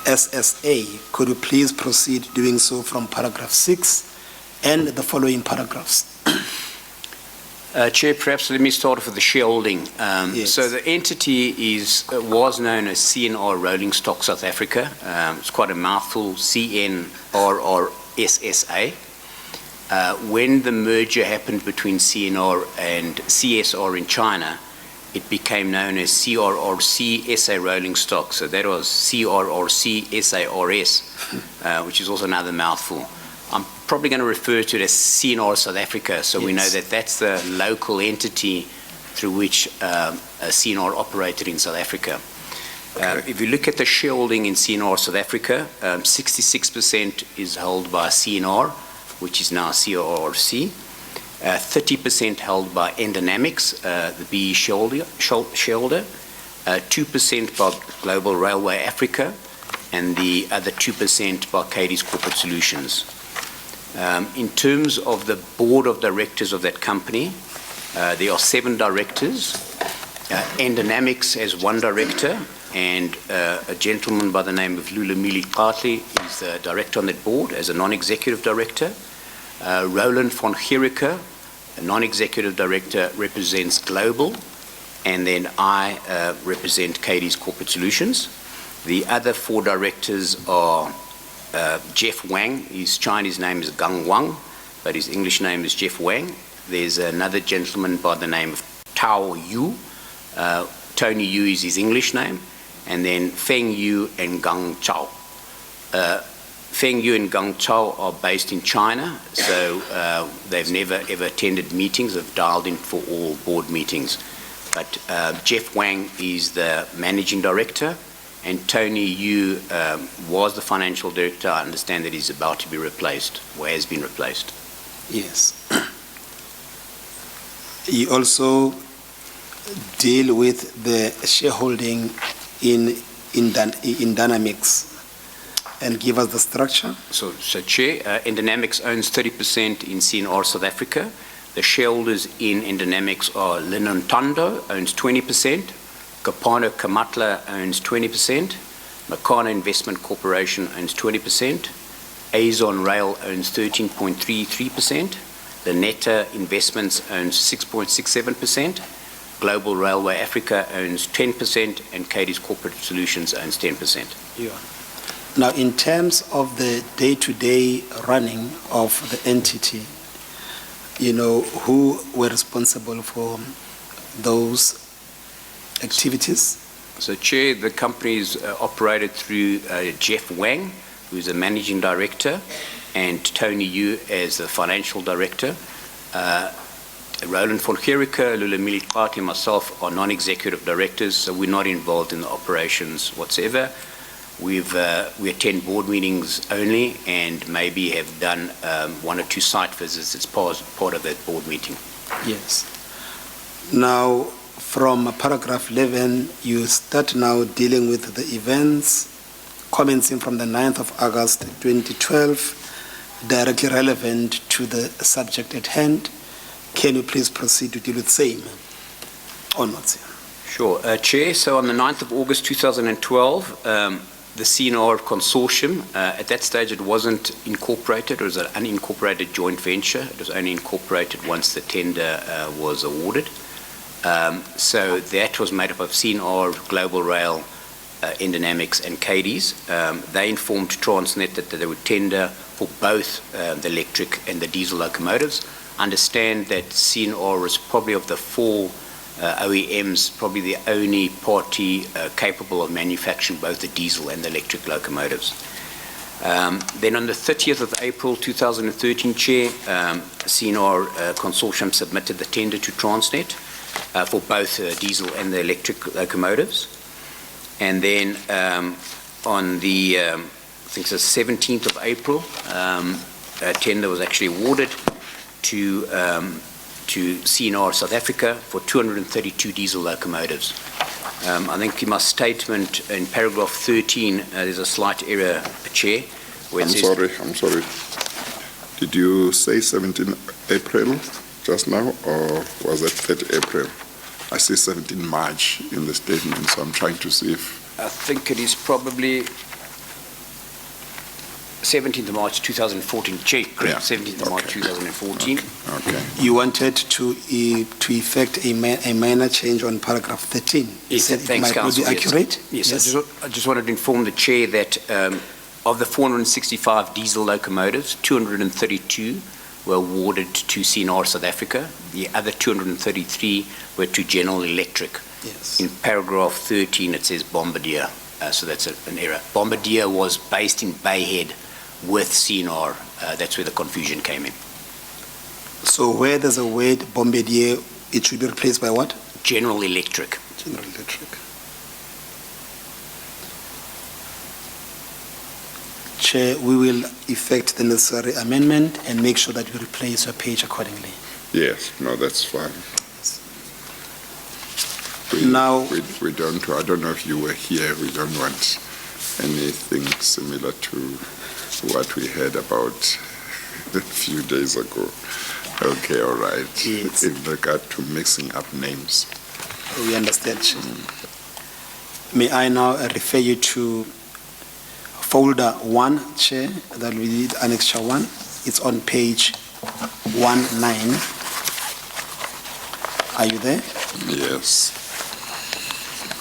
SSA. Could you please proceed doing so from paragraph 6 and the following paragraphs? Chair, perhaps let me start off with the shareholding. Yes. So the entity was known as CNR Rolling Stock South Africa. It's quite a mouthful, CNRR SSA. When the merger happened between CNR and CSR in China, it became known as CRRC SA Rolling Stock. So that was CRRC SARS, which is also another mouthful. I'm probably going to refer to it as CNR South Africa, so we know that that's the local entity through which CNR operated in South Africa. Okay. If you look at the shareholding in CNR South Africa, 66% is held by CNR, which is now CRRC, 30% held by Endynamics, the BE shareholder, 2% by Global Railway Africa, and the other 2% by Katie's Corporate Solutions. In terms of the board of directors of that company, there are 7 directors. Endynamics has 1 director, and a gentleman by the name of Lulamili Qartli is the director on that board as a non-executive director. Roland von Gericke, a non-executive director, represents Global, and then I represent Katie's Corporate Solutions. The other 4 directors are Jeff Wang. His Chinese name is Gang Wang, but his English name is Jeff Wang. There's another gentleman by the name of Tao Yu. Tony Yu is his English name, and then Feng Yu and Gang Chao. Feng Yu and Gang Chao are based in China, so they've never ever attended meetings, have dialed in for all board meetings. But Jeff Wang is the managing director, and Tony Yu was the financial director. I understand that he's about to be replaced, or has been replaced. Yes. You also deal with the shareholding in Dynamics and give us the structure. So Chair, Endynamics owns 30% in CNR South Africa. The shareholders in Endynamics are Linon Tando, owns 20%, Kapano Kamatla owns 20%, Makana Investment Corporation owns 20%, Azon Rail owns 13.33%, the Netta Investments owns 6.67%, Global Railway Africa owns 10%, and Katie's Corporate Solutions owns 10%. Yeah. Now, in terms of the day-to-day running of the entity, who were responsible for those activities? So, Chair, the company is operated through Jeff Wang, who's the managing director, and Tony Yu as the financial director. Roland von Gericke, Lulamili Qartli, and myself are non-executive directors, so we're not involved in the operations whatsoever. We attend board meetings only, and maybe have done 1 or 2 site visits as part of that board meeting. Yes. Now, from paragraph 11, you start now dealing with the events commencing from the 9th of August 2012, directly relevant to the subject at hand. Can you please proceed to deal with same or not? Sure. Chair, so on the 9th of August 2012, The CNR Consortium, at that stage it wasn't incorporated, it was an unincorporated joint venture. It was only incorporated once the tender was awarded. So that was made up of CNR, Global Rail, Endynamics and Cadiz. They informed Transnet that they would tender for both the electric and the diesel locomotives. Understand that CNR was probably of the four OEMs, probably the only party capable of manufacturing both the diesel and the electric locomotives. Then on the 30th of April 2013, Chair, CNR Consortium submitted the tender to Transnet for both diesel and the electric locomotives. And then on the, I think it's the 17th of April, a tender was actually awarded to CNR South Africa for 232 diesel locomotives. I think in my statement in paragraph 13, there's a slight error, Chair. Where it says, I'm sorry. Did you say 17 April just now, or was it 3rd April? I see 17 March in the statement, so I'm trying to see if... I think it is probably 17th of March 2014, Chair, correct, Yeah. 17th of March 2014. Okay. You wanted to effect a minor change on paragraph 13. You Yes, said thanks, it might not be Council, yes. accurate? Yes, I just wanted to inform the Chair that of the 465 diesel locomotives, 232 were awarded to CNR South Africa. The other 233 were to General Electric. Yes. In paragraph 13, it says Bombardier, so that's an error. Bombardier was based in Bayhead with CNR. That's where the confusion came in. So where there's a word Bombardier, it should be replaced by what? General Electric. General Electric. Chair, we will effect the necessary amendment and make sure that we replace your page accordingly. Yes, no, that's fine. Now- We don't, I don't know if you were here, we don't want anything similar to what we heard about a few days ago. Okay, all right. Yes. In regard to mixing up names. We understand, Chair. May I now refer you to folder 1, Chair, that we did annexure 1. It's on page 19. Are you there? Yes.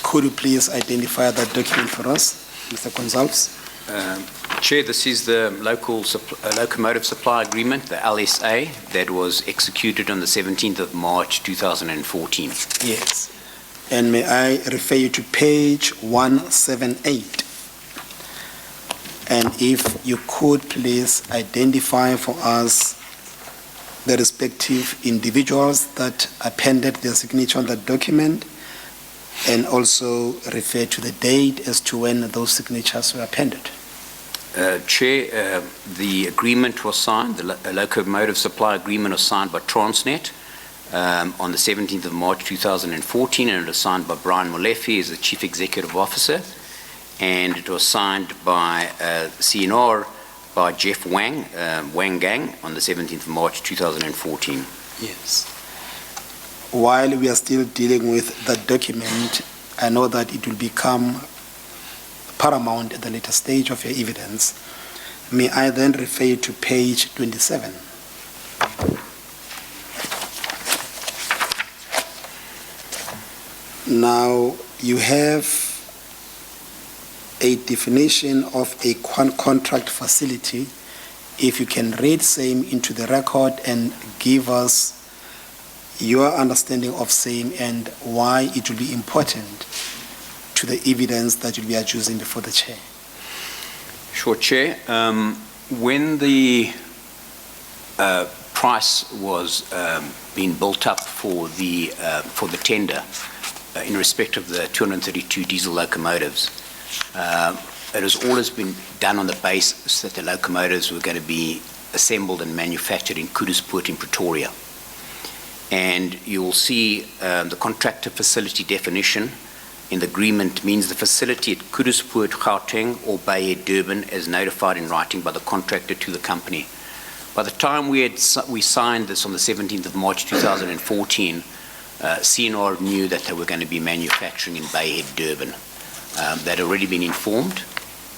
Could you please identify that document for us, Mr. Goncalves? Chair, this is the locomotive supply agreement, the LSA, that was executed on the 17th of March 2014. Yes. And may I refer you to page 178? And if you could please identify for us the respective individuals that appended their signature on that document, and also refer to the date as to when those signatures were appended. Chair, the agreement was signed, the locomotive supply agreement was signed by Transnet on the 17th of March 2014, and it was signed by Brian Molefe as the Chief Executive Officer, and it was signed by CNR by Jeff Wang, Wang Gang, on the 17th of March 2014. Yes. While we are still dealing with that document, I know that it will become paramount at the later stage of your evidence. May I then refer you to page 27? Now, you have a definition of a contract facility. If you can read same into the record and give us your understanding of same and why it will be important to the evidence that you'll be adducing before the Chair. Sure, Chair. When the price was being built up for the tender in respect of the 232 diesel locomotives, it has always been done on the basis that the locomotives were going to be assembled and manufactured in Kuduspoort in Pretoria. And you will see the contractor facility definition in the agreement means the facility at Kuduspoort, Gauteng or Bayhead, Durban, as notified in writing by the contractor to the company. By the time we signed this on the 17th of March 2014, CNR knew that they were going to be manufacturing in Bayhead, Durban. They'd already been informed,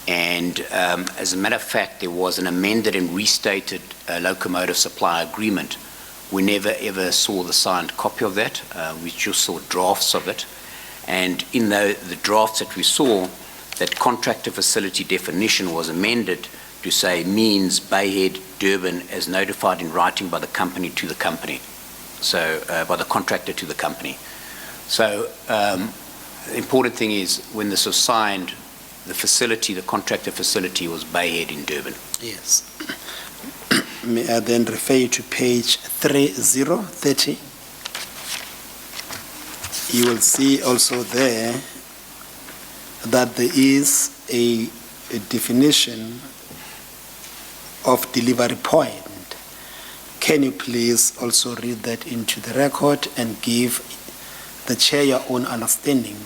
And as a matter of fact, there was an amended and restated locomotive supply agreement. We never ever saw the signed copy of that. We just saw drafts of it. And in the drafts that we saw, that contractor facility definition was amended to say means Bayhead, Durban, as notified in writing by the company to the company. So by the contractor to the company. So the important thing is when this was signed, the facility, the contractor facility was Bayhead in Durban. Yes. May I then refer you to page 3030? You will see also there that there is a definition of delivery point. Can you please also read that into the record and give the chair your own understanding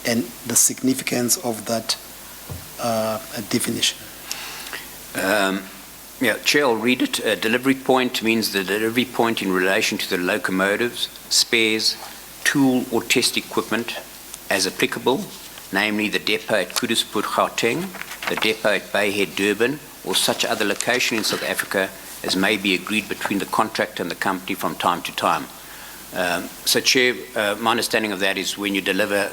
and the significance of that definition? Yeah, Chair, I'll read it. Delivery point means the delivery point in relation to the locomotives, spares, tool or test equipment as applicable, namely the depot at Kuduspoort, Gauteng, the depot at Bayhead, Durban, or such other location in South Africa as may be agreed between the contractor and the company from time to time. So, Chair, my understanding of that is when you deliver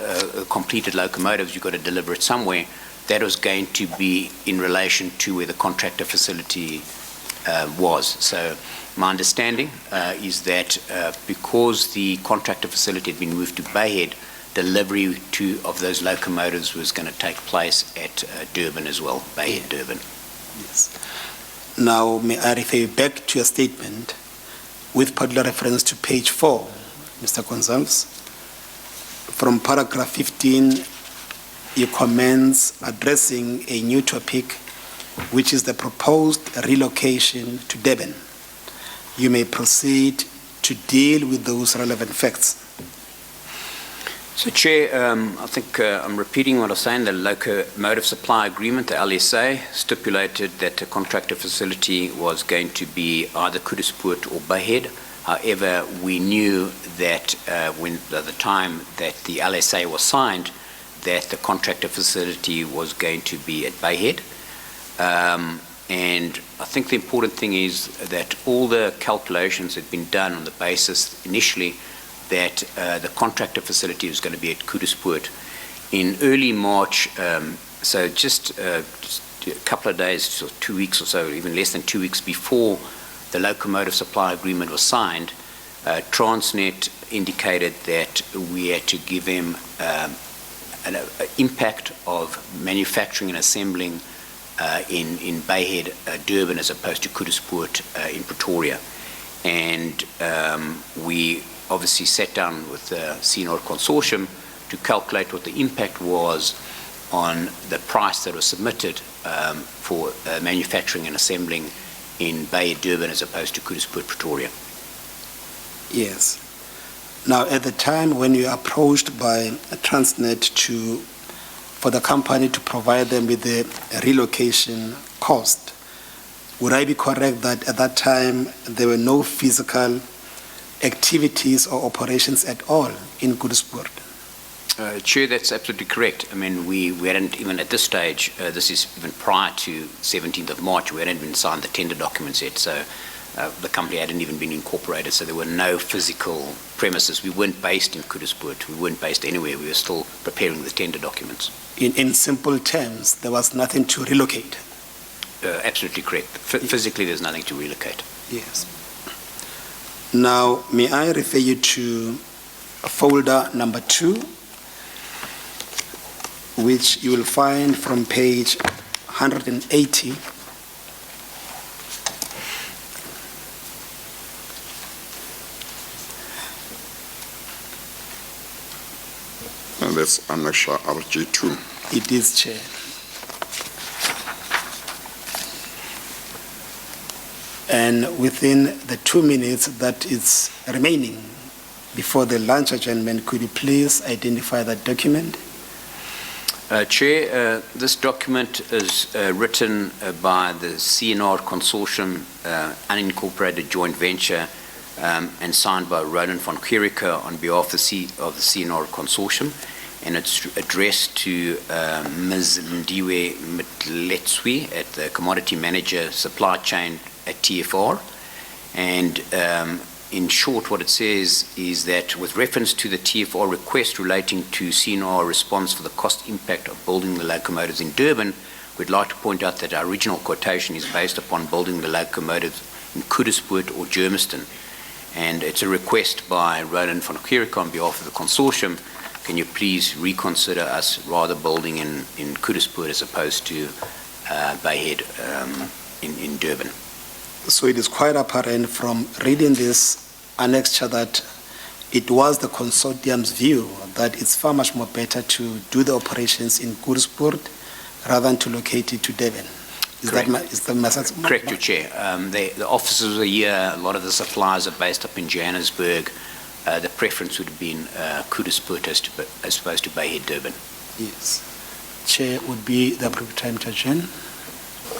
completed locomotives, you've got to deliver it somewhere. That was going to be in relation to where the contractor facility was. So my understanding is that because the contractor facility had been moved to Bayhead, delivery of those locomotives was going to take place at Durban as well, Bayhead, Durban. Yes. Now, may I refer you back to your statement with particular reference to page 4, Mr. Goncalves. From paragraph 15, you commence addressing a new topic, which is the proposed relocation to Durban. You may proceed to deal with those relevant facts. So, Chair, I think I'm repeating what I was saying. The Locomotive Supply Agreement, the LSA, stipulated that the contractor facility was going to be either Kuduspoort or Bayhead. However, we knew that when at the time that the LSA was signed, that the contractor facility was going to be at Bayhead. And I think the important thing is that all the calculations had been done on the basis initially that the contractor facility was going to be at Kuduspoort. In early March, so just a couple of days, so 2 weeks or so, even less than 2 weeks before the locomotive supply agreement was signed, Transnet indicated that we had to give them an impact of manufacturing and assembling in Bayhead, Durban, as opposed to Kuduspoort in Pretoria. And we obviously sat down with the CNR Consortium to calculate what the impact was on the price that was submitted for manufacturing and assembling in Bayhead, Durban, as opposed to Kuduspoort, Pretoria. Yes. Now, at the time when you were approached by Transnet for the company to provide them with the relocation cost, would I be correct that at that time there were no physical activities or operations at all in Kuduspoort? Chair, that's absolutely correct. I mean, we hadn't even at this stage, this is even prior to 17th of March, we hadn't even signed the tender documents yet. So the company hadn't even been incorporated, so there were no physical premises. We weren't based in Kuduspoort. We weren't based anywhere. We were still preparing the tender documents. In simple terms, there was nothing to relocate? Absolutely correct. Physically, there's nothing to relocate. Yes. Now, may I refer you to folder number 2, which you will find from page 180. And that's Annexa RG2. It is, Chair. And within the 2 minutes that is remaining before the lunch adjournment, could you please identify that document? Chair, this document is written by the CNR Consortium, unincorporated joint venture, and signed by Roland van Querica on behalf of the CNR Consortium. and it's addressed to Ms. Lindiwe Mtletswe at the Commodity Manager Supply Chain at TFR. And in short, what it says is that with reference to the TFR request relating to CNR response for the cost impact of building the locomotives in Durban, we'd like to point out that our original quotation is based upon building the locomotives in Kuduspoort or Germiston. And it's a request by Roland van Kierik on behalf of the consortium. Can you please reconsider us rather building in Kuduspoort as opposed to Bayhead in Durban? So it is quite apparent from reading this annexure that it was the consortium's view that it's far much more better to do the operations in Kuduspoort rather than to locate it to Durban. Is Correct. that message? Correct, Your Chair. The offices are here, a lot of the suppliers are based up in Johannesburg. The preference would have been Kuduspoort as opposed to Bayhead, Durban. Yes. Chair, would be the appropriate time to adjourn.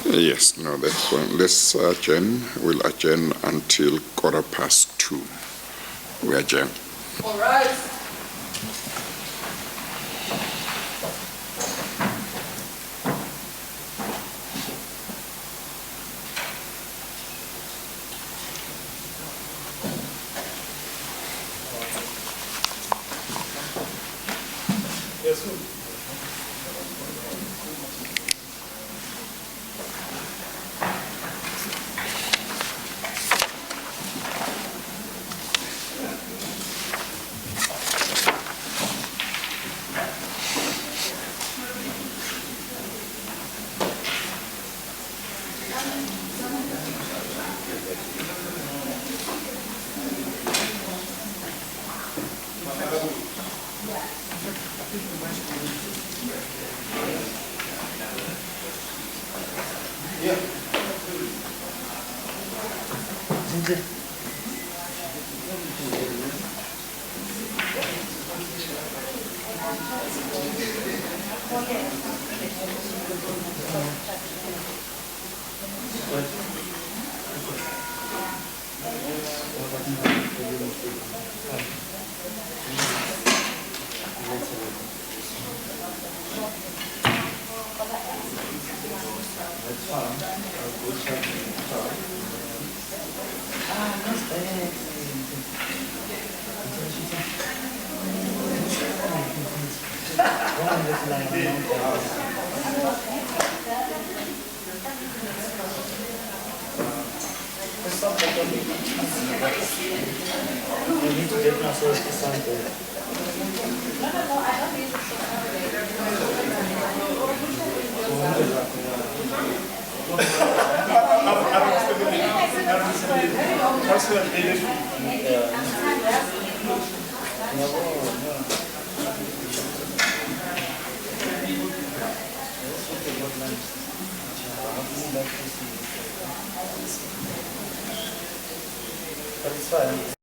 Yes, no, that's fine. Let's adjourn. We'll adjourn until 2:15. We adjourn. All right. But it's fine.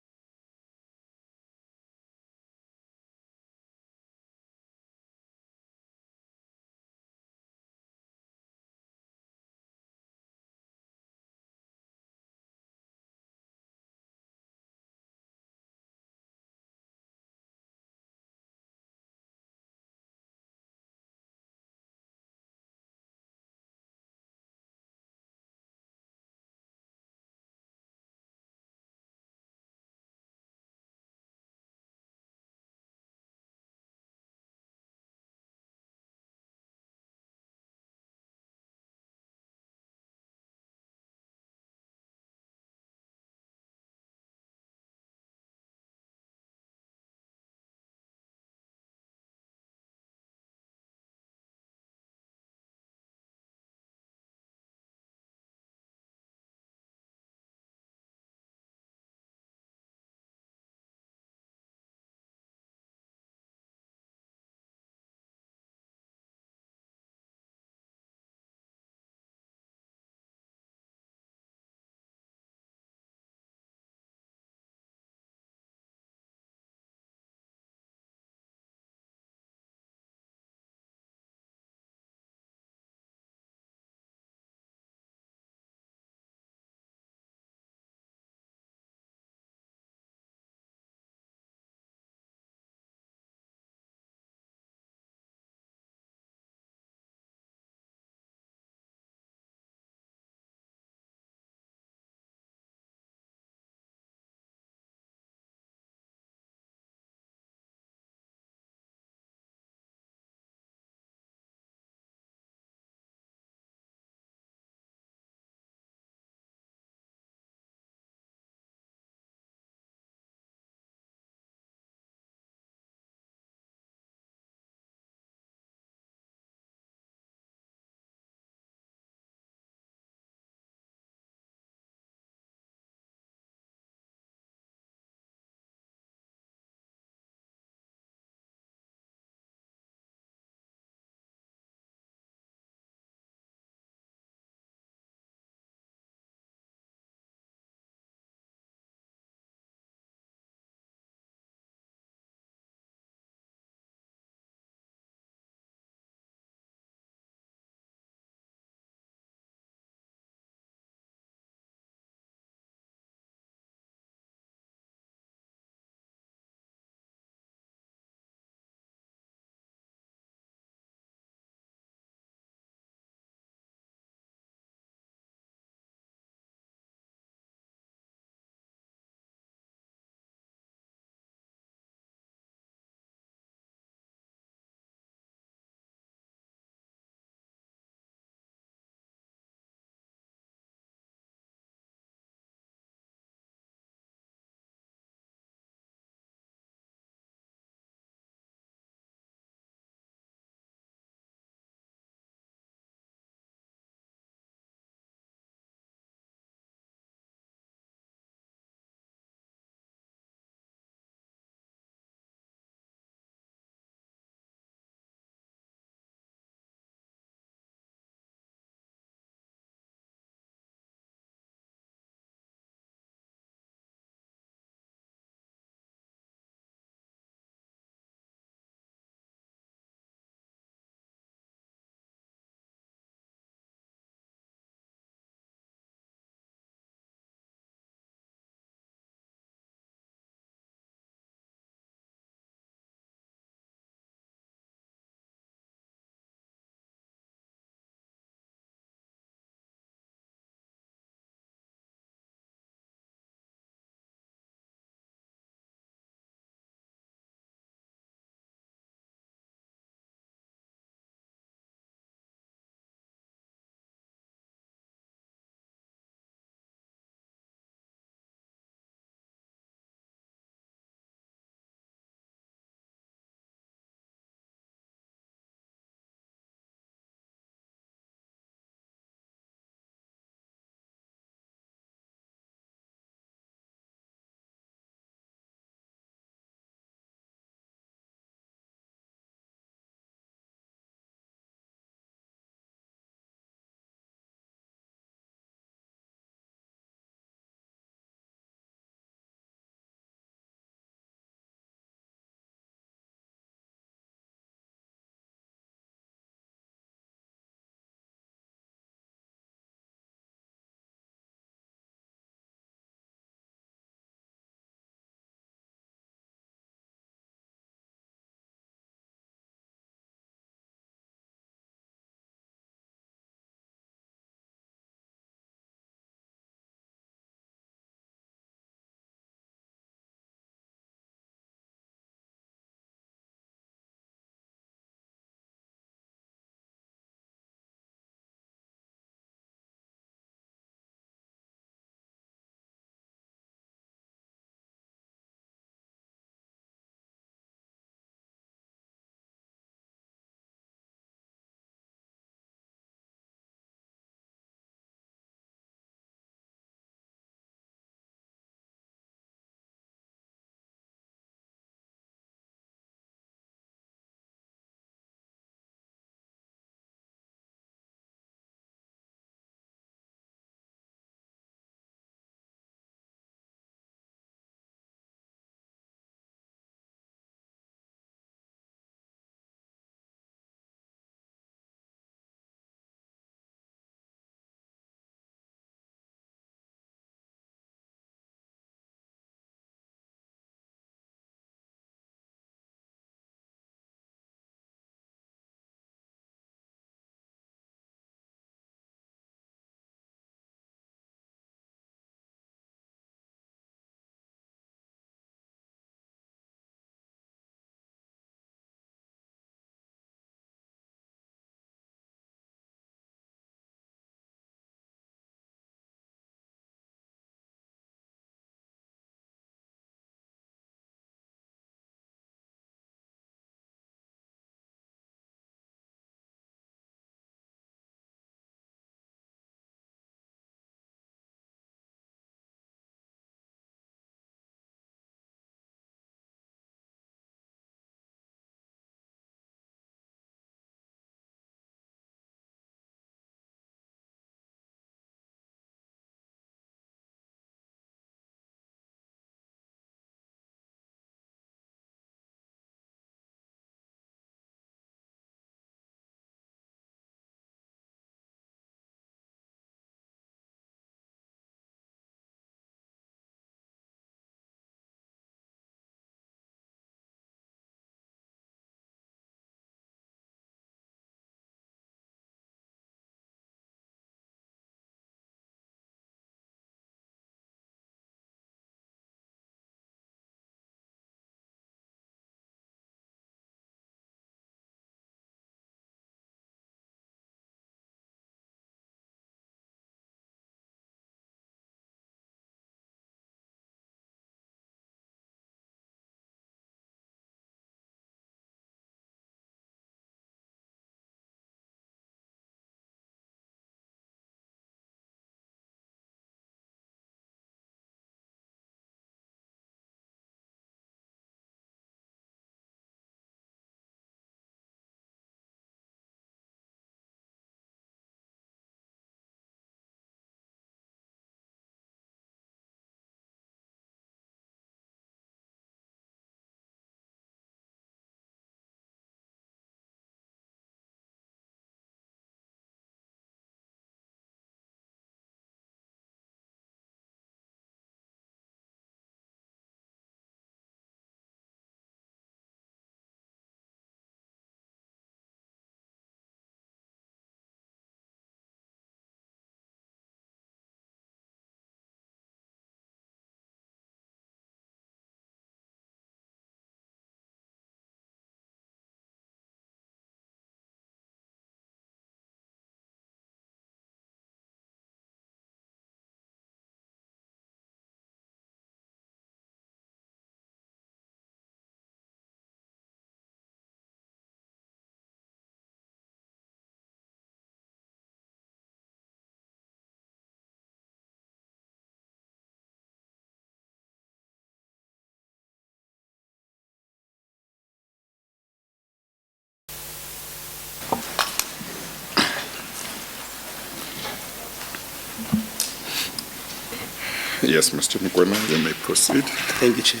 Yes, Mr. Mkwena, you may proceed. Thank you, Chair.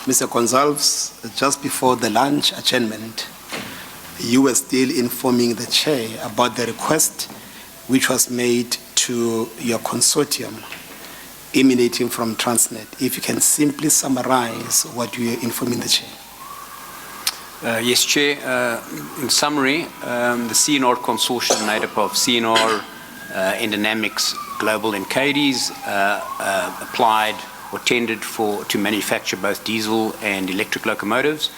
Mr. Goncalves, just before the lunch adjournment, you were still informing the Chair about the request which was made to your consortium emanating from Transnet. If you can simply summarize what you are informing the Chair. Yes, Chair. In summary, the CNR consortium made up of CNR, Endynamics, Global and Cadiz applied or tendered to manufacture both diesel and electric locomotives.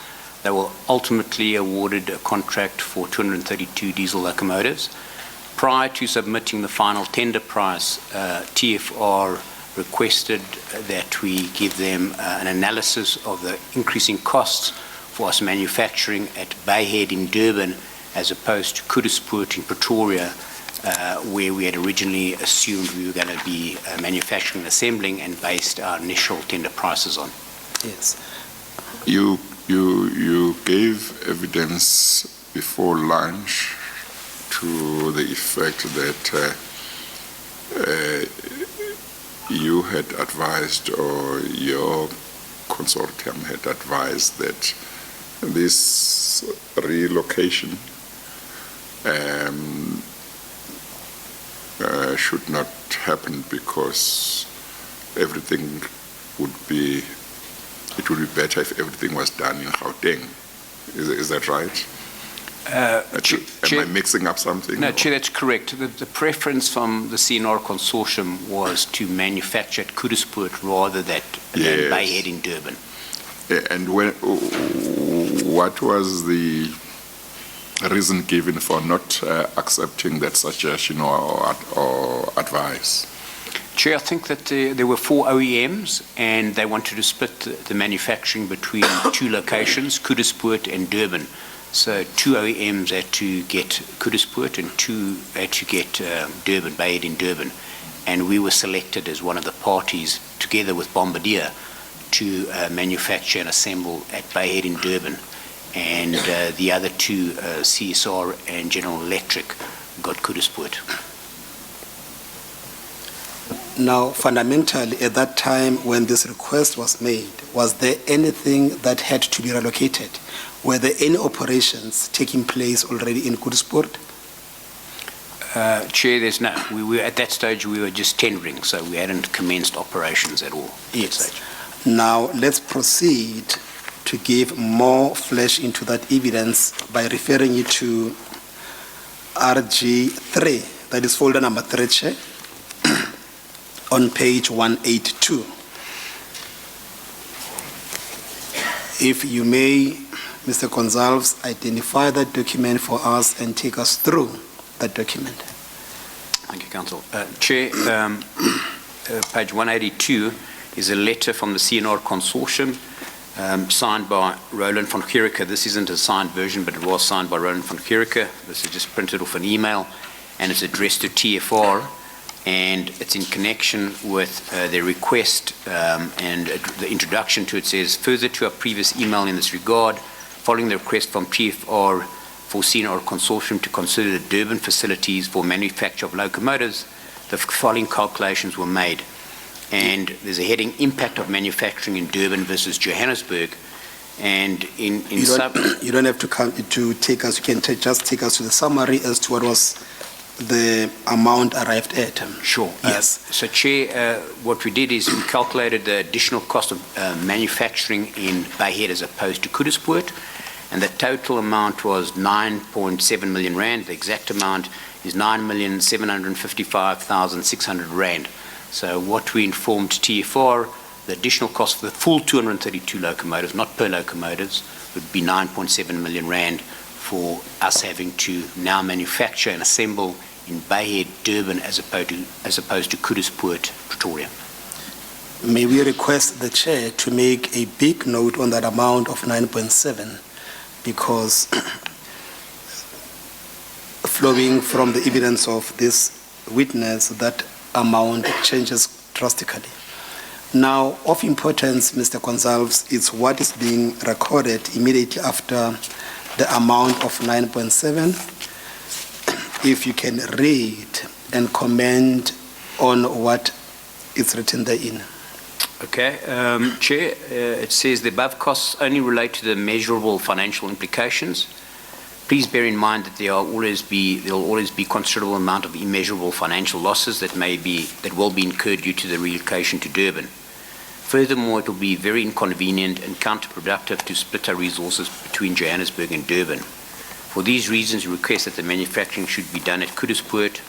They were ultimately awarded a contract for 232 diesel locomotives. Prior to submitting the final tender price, TFR requested that we give them an analysis of the increasing costs for us manufacturing at Bayhead in Durban as opposed to Kuduspoort in Pretoria, where we had originally assumed we were going to be manufacturing and assembling and based our initial tender prices on. Yes. You gave evidence before lunch to the effect that you had advised, or your consortium had advised, that this relocation should not happen because it would be better if everything was done in Gauteng. Is that right? Am I mixing up something? No, Chair, that's correct. The preference from the CNR consortium was to manufacture at Kuduspoort rather than Bayhead in Durban. And what was the reason given for not accepting that suggestion or advice? Chair, I think that there were 4 OEMs and they wanted to split the manufacturing between 2 locations, Kuduspoort and Durban. So 2 OEMs had to get Kuduspoort and 2 had to get Durban, Bayhead in Durban. And we were selected as one of the parties, together with Bombardier, to manufacture and assemble at Bayhead in Durban. And the other 2, CSR and General Electric, got Kuduspoort. Now, fundamentally, at that time when this request was made, was there anything that had to be relocated? Were there any operations taking place already in Kuduspoort? Chair, there's no. We were at that stage. We were just tendering, so we hadn't commenced operations at all. Yes. Now let's proceed to give more flesh into that evidence by referring you to RG3, that is folder number 3, Chair, on page 182. If you may, Mr. Goncalves, identify that document for us and take us through that document. Thank you, Council. Chair, page 182 is a letter from the CNR Consortium signed by Roland van Gierike. This isn't a signed version, but it was signed by Roland van Gierike. This is just printed off an email, and it's addressed to TFR, and it's in connection with their request, and the introduction to it says, further to our previous email in this regard, following the request from TFR for CNR Consortium to consider the Durban facilities for manufacture of locomotives, the following calculations were made. And there's a heading, impact of manufacturing in Durban versus Johannesburg. And you don't have to come to take us, you can just take us to the summary as to what was the amount arrived at. Sure. Yes. So, Chair, what we did is we calculated the additional cost of manufacturing in Bayhead as opposed to Kuduspoort, and the total amount was 9.7 million rand. The exact amount is 9,755,600 rand. So what we informed TFR, the additional cost for the full 232 locomotives, not per locomotives, would be 9.7 million rand for us having to now manufacture and assemble in Bayhead, Durban, as opposed to Kuduspoort, Pretoria. May we request the Chair to make a big note on that amount of 9.7, because flowing from the evidence of this witness, that amount changes drastically. Now, of importance, Mr. Goncalves, is what is being recorded immediately after the amount of 9.7. If you can read and comment on what It's written therein. Okay, Chair, it says the above costs only relate to the measurable financial implications. Please bear in mind that there will always be considerable amount of immeasurable financial losses that will be incurred due to the relocation to Durban. Furthermore, it will be very inconvenient and counterproductive to split our resources between Johannesburg and Durban. For these reasons, we request that the manufacturing should be done at Kuduspoort.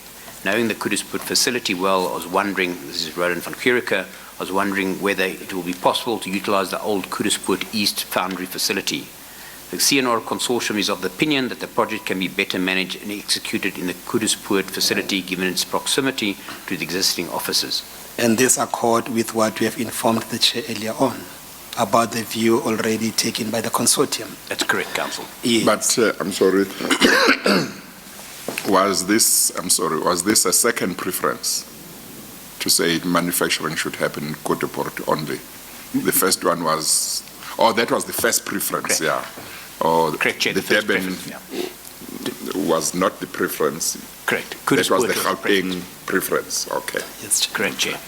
Knowing the Kuduspoort facility well, I was wondering, this is Roland van Kierike, I was wondering whether it will be possible to utilize the old Kuduspoort East foundry facility. The CNR Consortium is of the opinion that the project can be better managed and executed in the Kuduspoort facility given its proximity to the existing offices. And this accord with what we have informed the Chair earlier on about the view already taken by the Consortium. That's correct, Council. Yes. But, I'm sorry, was this a second preference to say manufacturing should happen in Kuduspoort only? The first one was, that was the first preference, Correct. yeah. Or Correct, Chair, the the first Durban preference, was not the preference. Correct. That was Kuduspoort the was Gauteng preference, okay. Yes, Chair. Correct, Chair.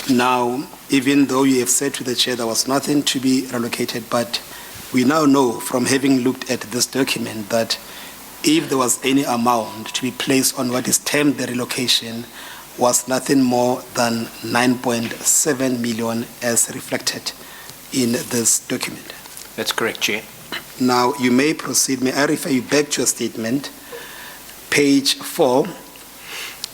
Now, even though you have said to the Chair there was nothing to be relocated, but we now know from having looked at this document that if there was any amount to be placed on what is termed the relocation was nothing more than 9.7 million as reflected in this document. That's correct, Chair. Now, you may proceed. May I refer you back to your statement, page 4,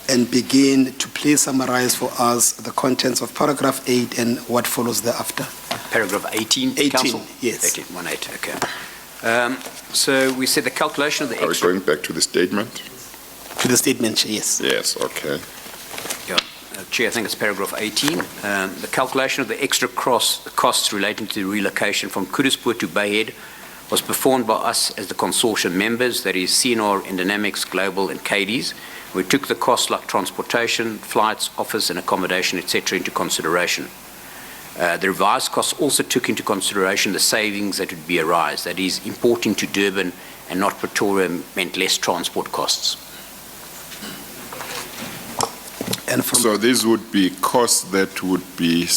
and begin to please summarize for us the contents of paragraph 8 and what follows thereafter. Paragraph 18, 18, Council? yes. 18, okay. So we said the calculation of the Are we extra... going back to the statement? To the statement, yes. Yes, okay. Chair, I think it's paragraph 18. The calculation of the extra costs relating to the relocation from Kuduspoort to Bayhead was performed by us as the consortium members, that is CNR, Endynamics, Global, and Cadiz. We took the costs like transportation, flights, office and accommodation, etc. into consideration. The revised costs also took into consideration the savings that would be arise, that is, importing to Durban and not Pretoria meant less transport costs. And from So these would be costs that would be,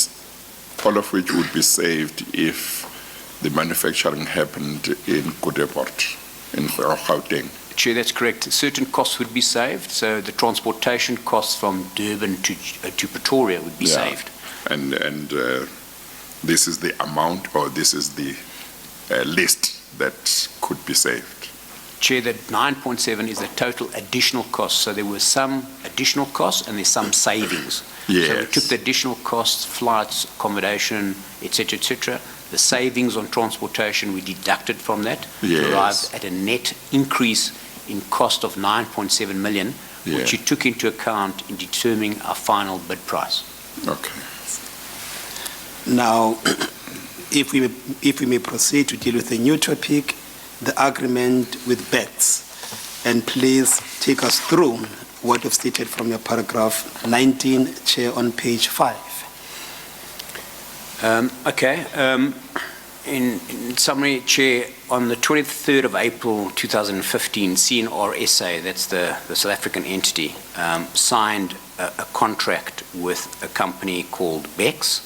all of which would be saved if the manufacturing happened in Kuduspoort, in Gauteng. Chair, that's correct. Certain costs would be saved, so the transportation costs from Durban to Pretoria would be Yeah. saved. And this is the amount, or this is the list that could be saved? Chair, that 9.7 is the total additional cost. So there were some additional costs and there's some savings. Yes. So we took the additional costs, flights, accommodation, et cetera, the savings on transportation, we deducted from that. Yes. Arrived at a net increase in cost of 9.7 million, Yeah. which you took into account in determining our final bid price. Okay. now, if we may proceed to deal with a new topic, the agreement with Becks, and please take us through what you've stated from your paragraph 19, Chair, on page 5. In summary, Chair, on the 23rd of April 2015, CNRSA, that's the South African entity, signed a contract with a company called Becks,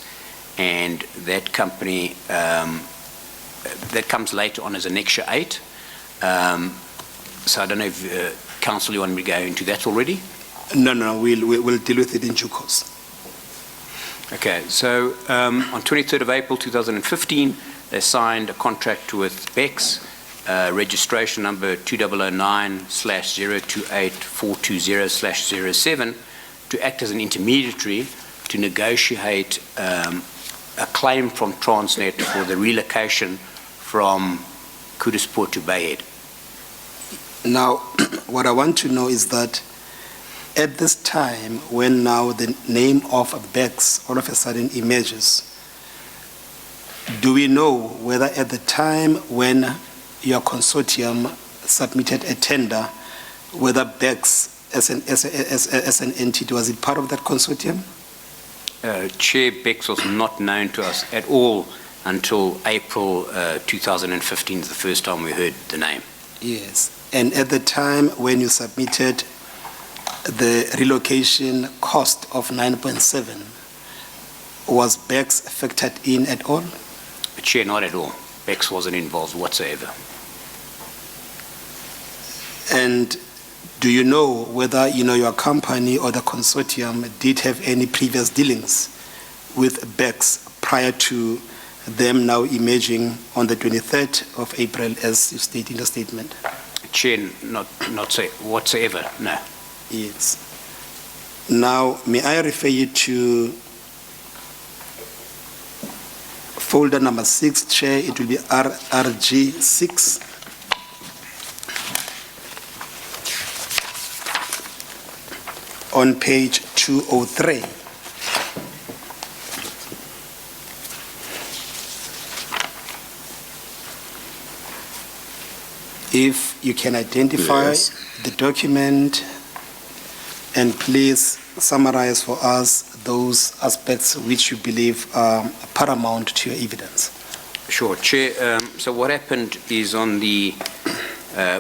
and that company, that comes later on as Annexure 8. So I don't know if, Council, you want me to go into that already? No, we'll deal with it in due course. Okay, so on 23rd of April 2015, they signed a contract with Becks, registration number 2009/028-420/07, to act as an intermediary to negotiate a claim from Transnet for the relocation from Kuduspoort to Bayhead. Now, what I want to know is that at this time, when now the name of Becks all of a sudden emerges, do we know whether at the time when your consortium submitted a tender, whether Becks as an entity, was it part of that consortium? Chair, Becks was not known to us at all until April 2015 is the first time we heard the name. Yes. And at the time when you submitted the relocation cost of 9.7, was Becks factored in at all? Chair, not at all. Becks wasn't involved whatsoever. And do you know whether, your company or the consortium did have any previous dealings with Becks prior to them now emerging on the 23rd of April, as you state in the statement? Chair, not say whatsoever, no. Yes. Now, may I refer you to folder number 6, Chair? It will be RRG 6. On page 203. If you can identify Yes. the document and please summarize for us those aspects which you believe are paramount to your evidence. Sure, Chair. So what happened is we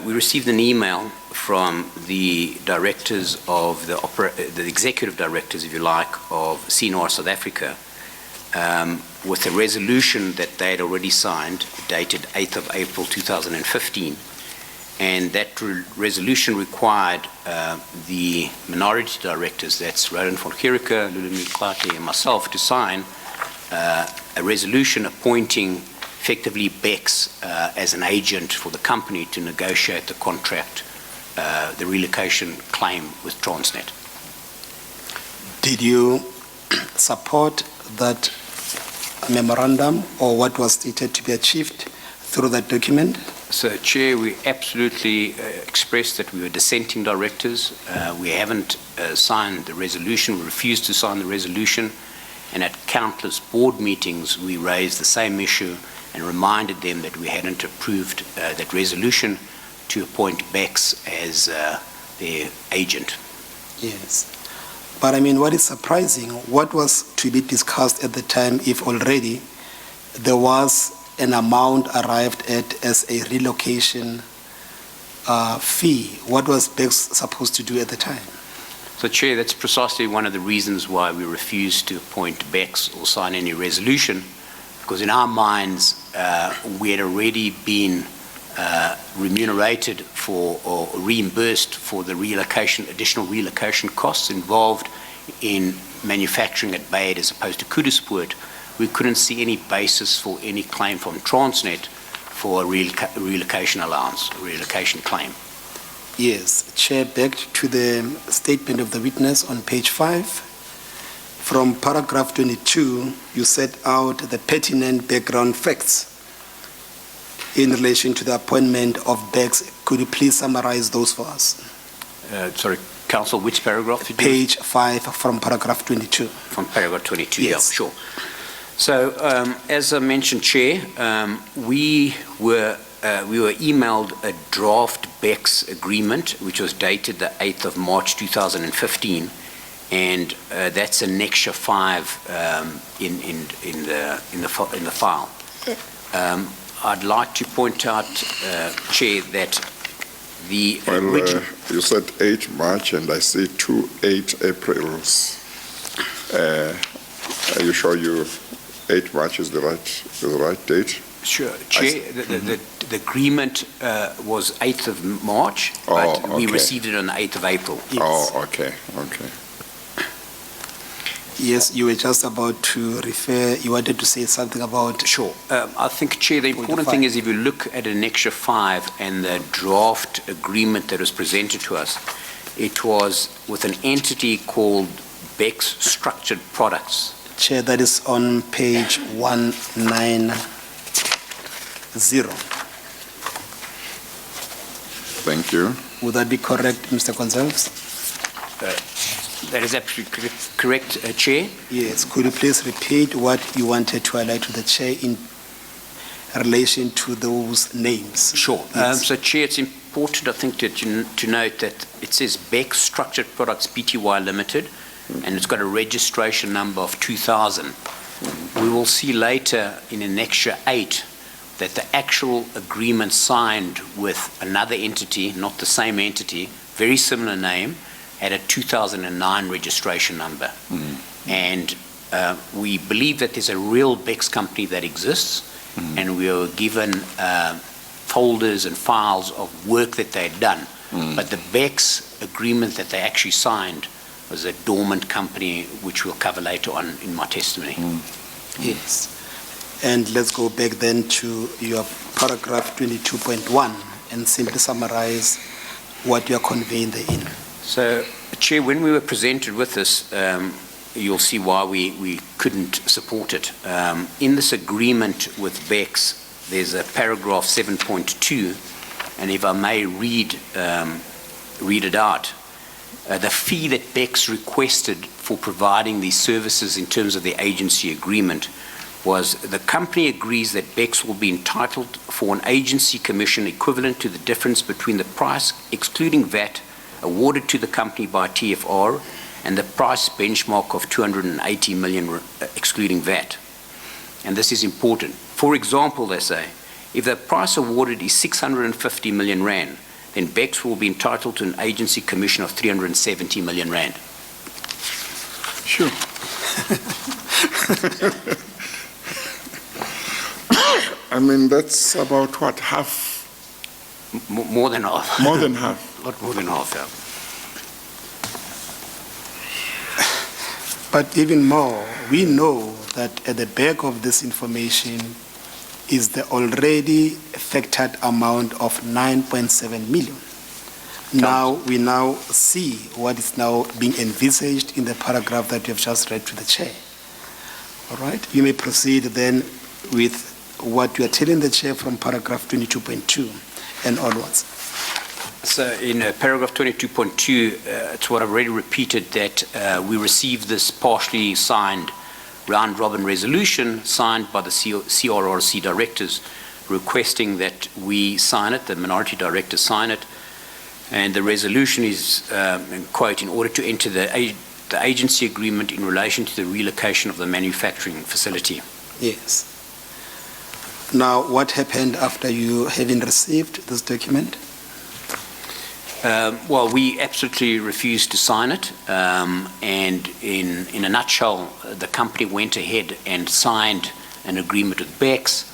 received an email from the directors of the executive directors, if you like, of CNR South Africa, with a resolution that they had already signed, dated 8th of April 2015. And that resolution required the minority directors, that's Roland von Gericke, Lulumi Klate, and myself, to sign a resolution appointing effectively Becks as an agent for the company to negotiate the contract, the relocation claim with Transnet. Did you support that memorandum or what was stated to be achieved through that document? So, Chair, we absolutely expressed that we were dissenting directors. We haven't signed the resolution. We refused to sign the resolution. And at countless board meetings, we raised the same issue and reminded them that we hadn't approved that resolution to appoint Becks as their agent. Yes. But I mean, what is surprising, what was to be discussed at the time if already there was an amount arrived at as a relocation fee? What was Becks supposed to do at the time? So, Chair, that's precisely one of the reasons why we refused to appoint Becks or sign any resolution, because in our minds, we had already been remunerated for or reimbursed for the additional relocation costs involved in manufacturing at Bade as opposed to Kuduspoort. We couldn't see any basis for any claim from Transnet for a relocation allowance, a relocation claim. Yes, Chair, back to the statement of the witness on page 5. From paragraph 22, you set out the pertinent background facts in relation to the appointment of Becks. Could you please summarize those for us? Sorry, Council, which paragraph did you? Page 5 from paragraph 22. From paragraph 22, Yes. Yeah, sure. So, as I mentioned, Chair, we were emailed a draft Becks agreement, which was dated the 8th of March 2015, and that's Annexure 5 in the file. I'd like to point out, Chair, that the original... you said 8 March and I see 2 8 Aprils. Are you sure 8 March is the right date? Sure, Chair. The agreement was 8th of March, but we received it on the 8th of April. Yes. Oh, okay. Yes, you were just about to refer, you wanted to say something about... Sure. I think, Chair, the important thing is if you look at Annexure 5 and the draft agreement that was presented to us, it was with an entity called Becks Structured Products. Chair, that is on page 190. Thank you. Would that be correct, Mr. Goncalves? That is absolutely correct, Chair. Yes. Could you please repeat what you wanted to highlight to the Chair in relation to those names? Sure. Yes. So, Chair, it's important, I think, to note that it says Becks Structured Products Pty Limited, and it's got a registration number of 2000. We will see later in Annexure 8 that the actual agreement signed with another entity, not the same entity, very similar name, had a 2009 registration number. And we believe that there's a real Becks company that exists, and we were given folders and files of work that they'd done. But the Becks agreement that they actually signed was a dormant company, which we'll cover later on in my testimony. Yes. And let's go back then to your paragraph 22.1 and simply summarize what you are conveying therein. So, Chair, when we were presented with this, you'll see why we couldn't support it. In this agreement with Becks, there's a paragraph 7.2, and if I may read it out, the fee that Becks requested for providing these services in terms of the agency agreement was the company agrees that Becks will be entitled for an agency commission equivalent to the difference between the price, excluding VAT, awarded to the company by TFR and the price benchmark of 280 million excluding VAT. And this is important. For example, they say, if the price awarded is 650 million rand, then Becks will be entitled to an agency commission of 370 million rand. Sure. I mean, that's about what, half? More than half. More than half. A lot more than half, yeah. But even more, we know that at the back of this information is the already factored amount of 9.7 million. Now, we now see what is now being envisaged in the paragraph that you have just read to the chair. All right? You may proceed then with what you are telling the chair from paragraph 22.2 and onwards. So in paragraph 22.2, it's what I've already repeated, that we received this partially signed round-robin resolution signed by the CRRC directors requesting that we sign it, the minority directors sign it, and the resolution is, quote, in order to enter the agency agreement in relation to the relocation of the manufacturing facility. Yes. Now, what happened after you having received this document? Well, we absolutely refused to sign it, and in a nutshell, the company went ahead and signed an agreement with Becks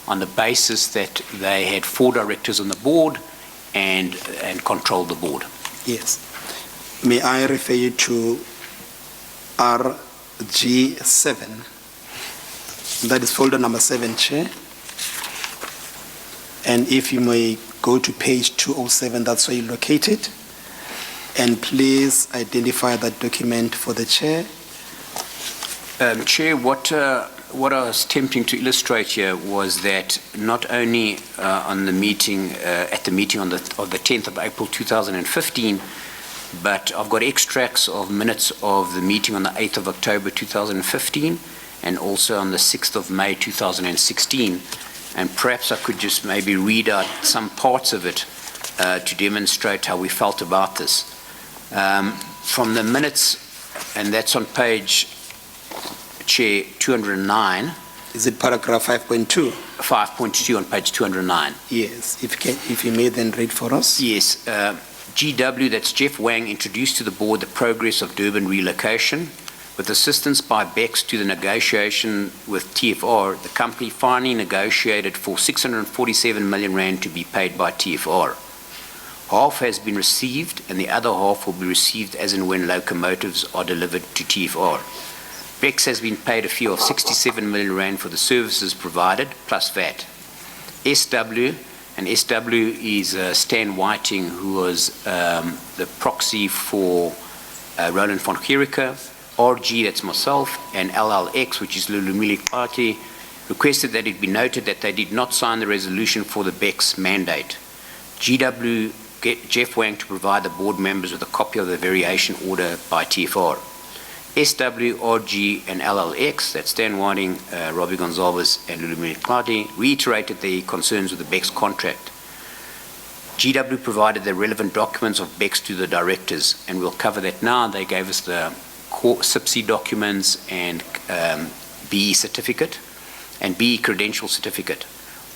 on the basis that they had 4 directors on the board and controlled the board. Yes. May I refer you to RG7? That is folder number 7, Chair. And if you may go to page 207, that's where you locate it. And please identify that document for the chair. Chair, what I was attempting to illustrate here was that not only on the meeting, at the meeting of the 10th of April 2015, but I've got extracts of minutes of the meeting on the 8th of October 2015 and also on the 6th of May 2016. And perhaps I could just maybe read out some parts of it to demonstrate how we felt about this. From the minutes, and that's on page, Chair, 209. Is it paragraph 5.2? 5.2 on page 209. Yes, if you may then read for us. Yes. GW, that's Jeff Wang, introduced to the board the progress of Durban relocation. With assistance by Becks to the negotiation with TFR, the company finally negotiated for 647 million rand to be paid by TFR. Half has been received, and the other half will be received as and when locomotives are delivered to TFR. Becks has been paid a fee of 67 million rand for the services provided, plus VAT. SW, and SW is Stan Whiting, who was the proxy for Roland von Gericke. RG, that's myself, and LLX, which is Lulumile Party, requested that it be noted that they did not sign the resolution for the Becks mandate. GW get Jeff Wang to provide the board members with a copy of the variation order by TFR. SW, RG, and LLX, that's Stan Whiting, Robbie Goncalves, and Lulumile Party, reiterated their concerns with the Becks contract. GW provided the relevant documents of Becks to the directors, and we'll cover that now. They gave us the SIPC documents and BE certificate and BE credential certificate.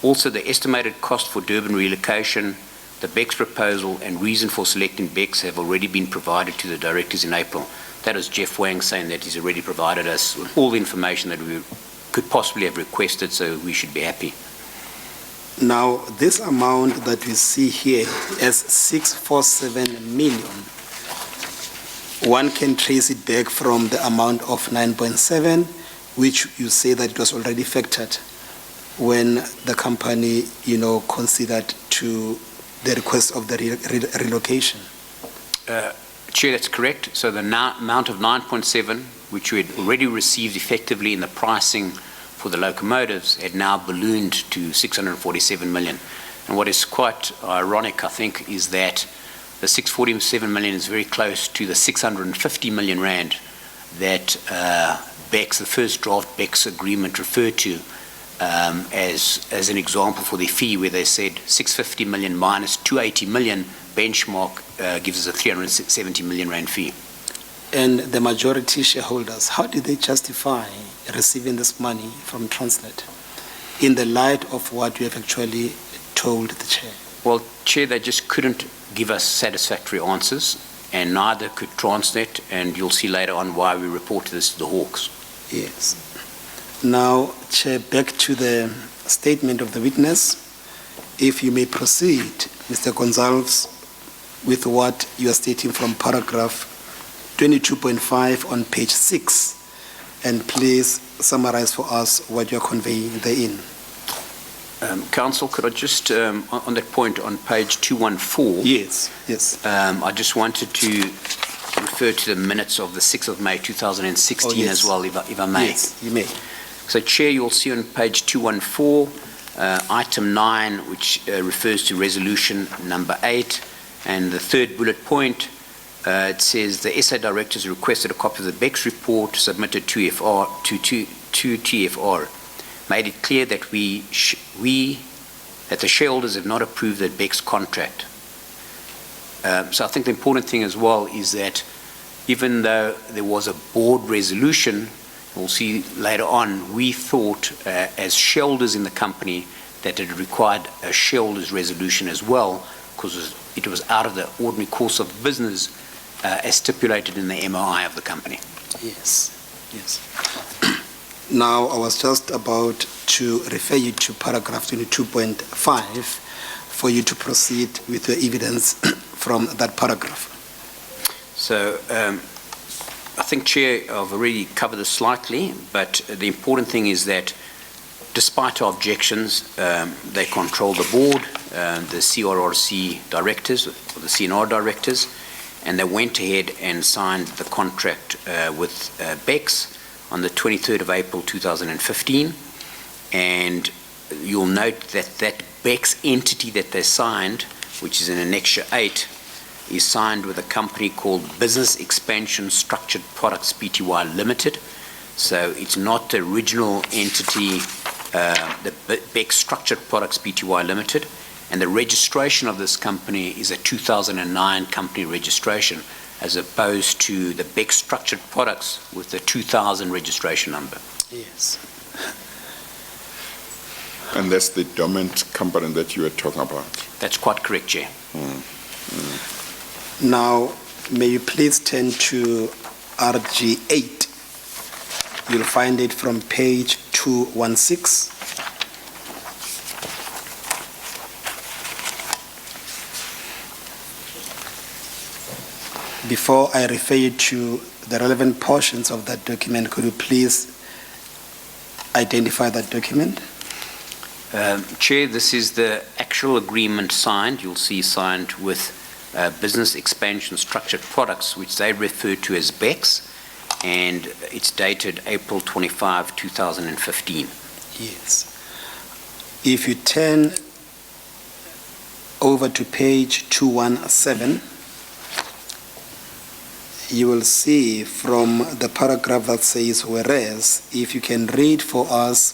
Also the estimated cost for Durban relocation, The Becks proposal and reason for selecting Becks have already been provided to the directors in April. That is Jeff Wang saying that he's already provided us with all the information that we could possibly have requested, so we should be happy. Now, this amount that we see here as 647 million, one can trace it back from the amount of 9.7, which you say that it was already factored when the company, considered to the request of the relocation. Chair, that's correct. So the amount of 9.7, which we had already received effectively in the pricing for the locomotives, had now ballooned to 647 million. And what is quite ironic, I think, is that the 647 million is very close to the 650 million rand that Becks, the first draft Becks agreement, referred to as an example for the fee, where they said 650 million minus 280 million benchmark gives us a 370 million rand fee. And the majority shareholders, how did they justify receiving this money from Transnet in the light of what you have actually told the chair? Well, Chair, they just couldn't give us satisfactory answers, and neither could Transnet, and you'll see later on why we reported this to the Hawks. Yes. Now, Chair, back to the statement of the witness. If you may proceed, Mr. Goncalves, with what you are stating from paragraph 22.5 on page 6, and please summarize for us what you are conveying therein. Council, could I just, on that point on page 214? Yes. I just wanted to refer to the minutes of the 6th of May 2016 as well, if I may. Yes, you may. So, Chair, you'll see on page 214, item 9, which refers to resolution number 8, and the third bullet point, it says the SA directors requested a copy of the Becks report submitted to TFR. Made it clear that that the shareholders have not approved the Becks contract. So I think the important thing as well is that even though there was a board resolution, we'll see later on, we thought as shareholders in the company that it required a shareholders resolution as well, because it was out of the ordinary course of business as stipulated in the MOI of the company. Yes. Now, I was just about to refer you to paragraph 22.5 for you to proceed with your evidence from that paragraph. So, I think, Chair, I've already covered this slightly, but the important thing is that despite our objections, they control the board, the CRRC directors, or the CNR directors, and they went ahead and signed the contract with Becks on the 23rd of April 2015. And you'll note that that Becks entity that they signed, which is in Annexure 8, is signed with a company called Business Expansion Structured Products Pty Limited. So it's not the original entity, the Becks Structured Products Pty Limited, and the registration of this company is a 2009 company registration, as opposed to the Becks Structured Products with the 2000 registration number. Yes. And that's the dormant company that you were talking about? That's quite correct, Chair. Now, may you please turn to RG8. You'll find it from page 216. Before I refer you to the relevant portions of that document, could you please identify that document? Chair, this is the actual agreement signed. You'll see signed with Business Expansion Structured Products, which they refer to as Becks, and it's dated April 25, 2015. Yes. If you turn over to page 217, you will see from the paragraph that says, whereas, if you can read for us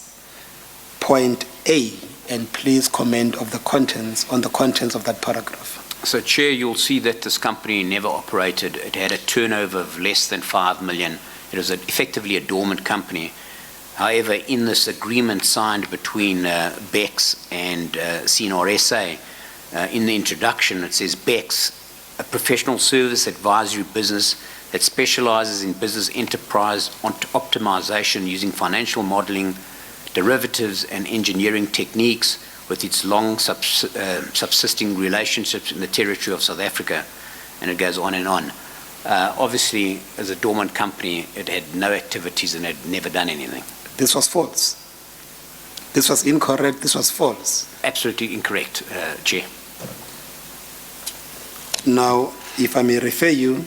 point A, and please comment on the contents of that paragraph. So, Chair, you'll see that this company never operated. It had a turnover of less than 5 million. It was effectively a dormant company. However, in this agreement signed between Becks and CNRSA, In the introduction, it says Becks, a professional service advisory business that specializes in business enterprise optimization using financial modeling, derivatives, and engineering techniques, with its long subsisting relationships in the territory of South Africa, and it goes on and on. Obviously, as a dormant company, it had no activities and had never done anything. This was false. This was incorrect. This was false. Absolutely incorrect, Chair. Now, if I may refer you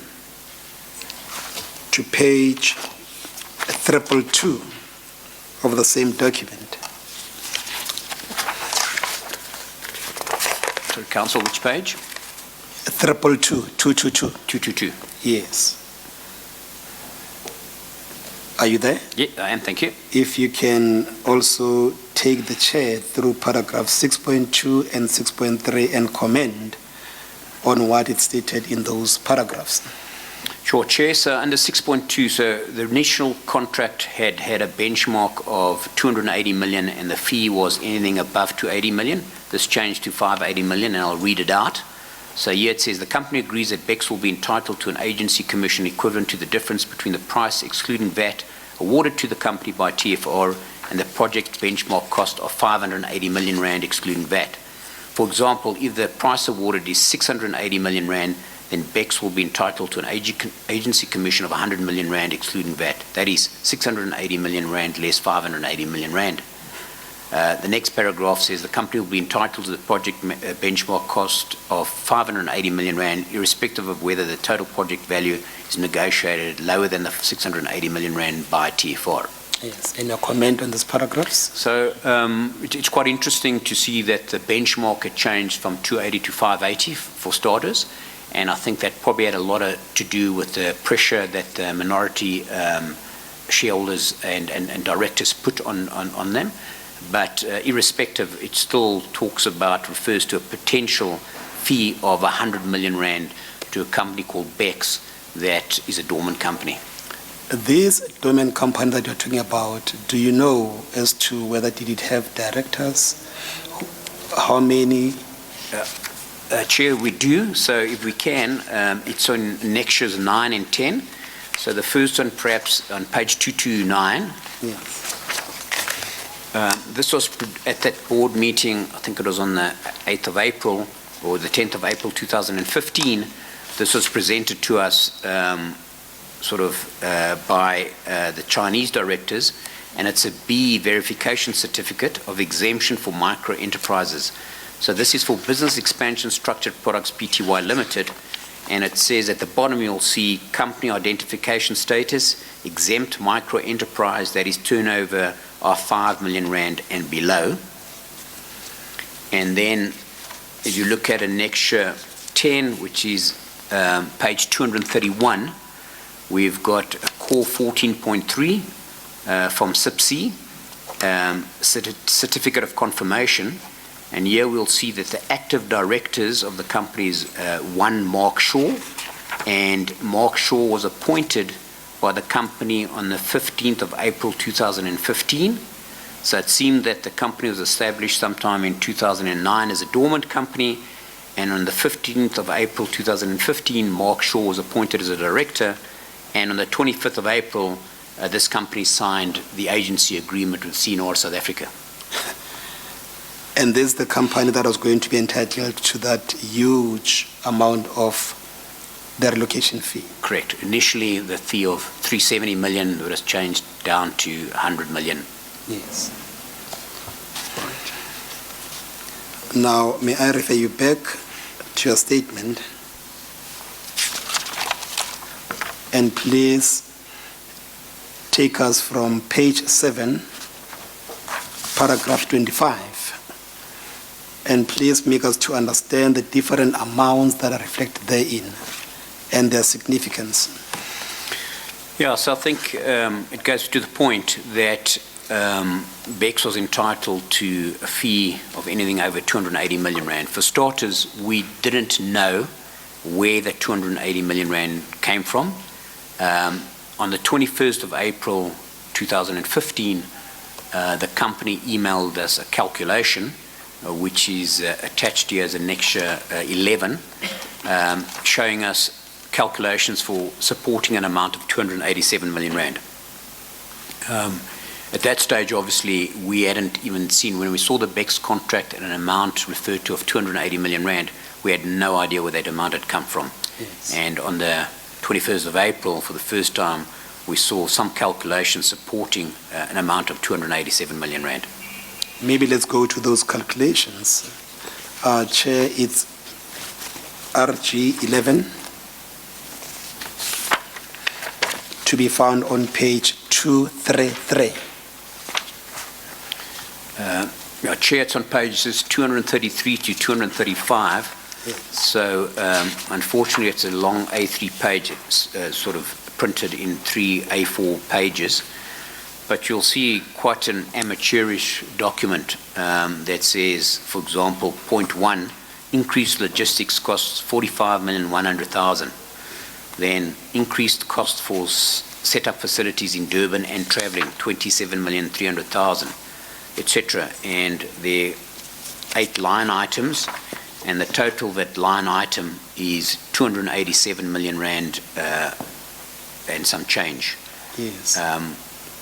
to page 222 of the same document. Sorry, Council, which page? 222. 222. Yes. Are you there? Yeah, I am, thank you. If you can also take the chair through paragraph 6.2 and 6.3 and comment on what is stated in those paragraphs. Sure, Chair. So under 6.2, so the initial contract had a benchmark of 280 million and the fee was anything above 280 million. This changed to 580 million, and I'll read it out. So here it says, the company agrees that Becks will be entitled to an agency commission equivalent to the difference between the price excluding VAT awarded to the company by TFR and the project benchmark cost of 580 million rand excluding VAT. For example, if the price awarded is 680 million rand, then Becks will be entitled to an agency commission of 100 million rand excluding VAT. That is 680 million rand less 580 million rand. The next paragraph says the company will be entitled to the project benchmark cost of 580 million rand, irrespective of whether the total project value is negotiated lower than the 680 million rand by TFR. Yes, and a comment on these paragraphs? So it's quite interesting to see that the benchmark had changed from 280 to 580 for starters, and I think that probably had a lot to do with the pressure that the minority shareholders and directors put on them. But irrespective, it still refers to a potential fee of 100 million rand to a company called Becks that is a dormant company. This dormant company that you're talking about, do you know as to whether did it have directors? How many? Chair, we do. So if we can, it's on annexures 9 and 10. So the first one perhaps on page 229. Yes. This was at that board meeting, I think it was on the 8th of April or the 10th of April 2015. This was presented to us by the Chinese directors, and it's a B verification certificate of exemption for micro enterprises. So this is for Business Expansion Structured Products Pty Limited, and it says at the bottom you'll see company identification status, exempt micro enterprise that is turnover of 5 million rand and below. And then if you look at annexure 10, which is page 231, we've got a core 14.3 from SIPC, certificate of confirmation. And here we'll see that the active directors of the company is one Mark Shaw, and Mark Shaw was appointed by the company on the 15th of April 2015. So it seemed that the company was established sometime in 2009 as a dormant company, and on the 15th of April 2015, Mark Shaw was appointed as a director, and on the 25th of April, this company signed the agency agreement with CNR South Africa. And this is the company that was going to be entitled to that huge amount of the relocation fee. Correct. Initially, the fee of 370 million was changed down to 100 million. Yes. Right. Now, may I refer you back to your statement? And please take us from page 7, paragraph 25. And please make us to understand the different amounts that are reflected therein and their significance. Yeah, so I think it goes to the point that Becks was entitled to a fee of anything over 280 million rand. For starters, we didn't know where the 280 million rand came from. On the 21st of April 2015, the company emailed us a calculation which is attached here as Annexure 11, showing us calculations for supporting an amount of 287 million rand. At that stage, obviously, we hadn't even seen, when we saw the Becks contract at an amount referred to of 280 million rand, we had no idea where that amount had come from. Yes. And on the 21st of April, for the first time, we saw some calculations supporting an amount of 287 million rand. Maybe let's go to those calculations. Chair, it's RG 11 to be found on page 233. Chair, it's on pages 233 to 235. Yes. So unfortunately, it's a long A3 page. It's sort of printed in 3 A4 pages. But you'll see quite an amateurish document that says, for example, point 1, increased logistics costs 45,100,000. Then increased cost for set up facilities in Durban and travelling 27,300,000, etc. And there are 8 line items, and the total of that line item is 287 million rand and some change. Yes.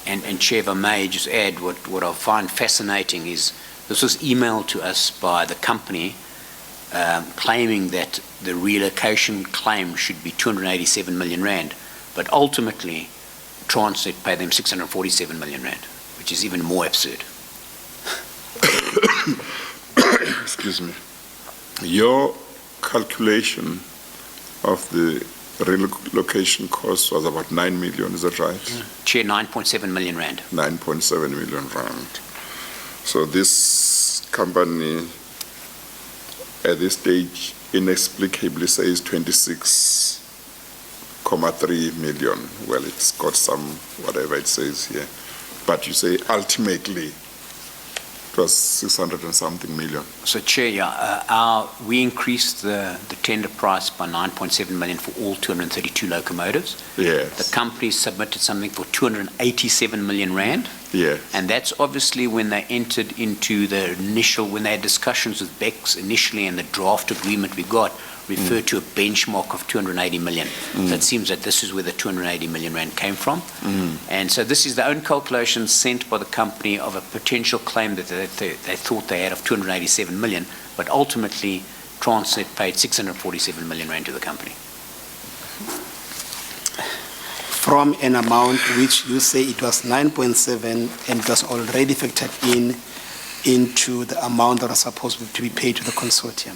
And Chair, if I may just add, what I find fascinating is this was emailed to us by the company claiming that the relocation claim should be 287 million rand, but ultimately Transnet paid them 647 million rand, which is even more absurd. Excuse me. Your calculation of the relocation cost was about 9 million, is that right? Chair, 9.7 million rand. 9.7 million rand. So this company at this stage inexplicably says 26.3 million. Well, it's got some, whatever it says here. But you say ultimately it was 600 and something million. So, Chair, we increased the tender price by 9.7 million for all 232 locomotives. Yes. The company submitted something for 287 million rand. Yes. And that's obviously when they entered into the initial, when they had discussions with Becks initially, and the draft agreement we got referred to a benchmark of 280 million. So it seems that this is where the 280 million rand came from. And so this is the own calculation sent by the company of a potential claim that they thought they had of 287 million, but ultimately Transnet paid 647 million rand to the company. From an amount which you say it was 9.7 and it was already factored into the amount that was supposed to be paid to the consortium.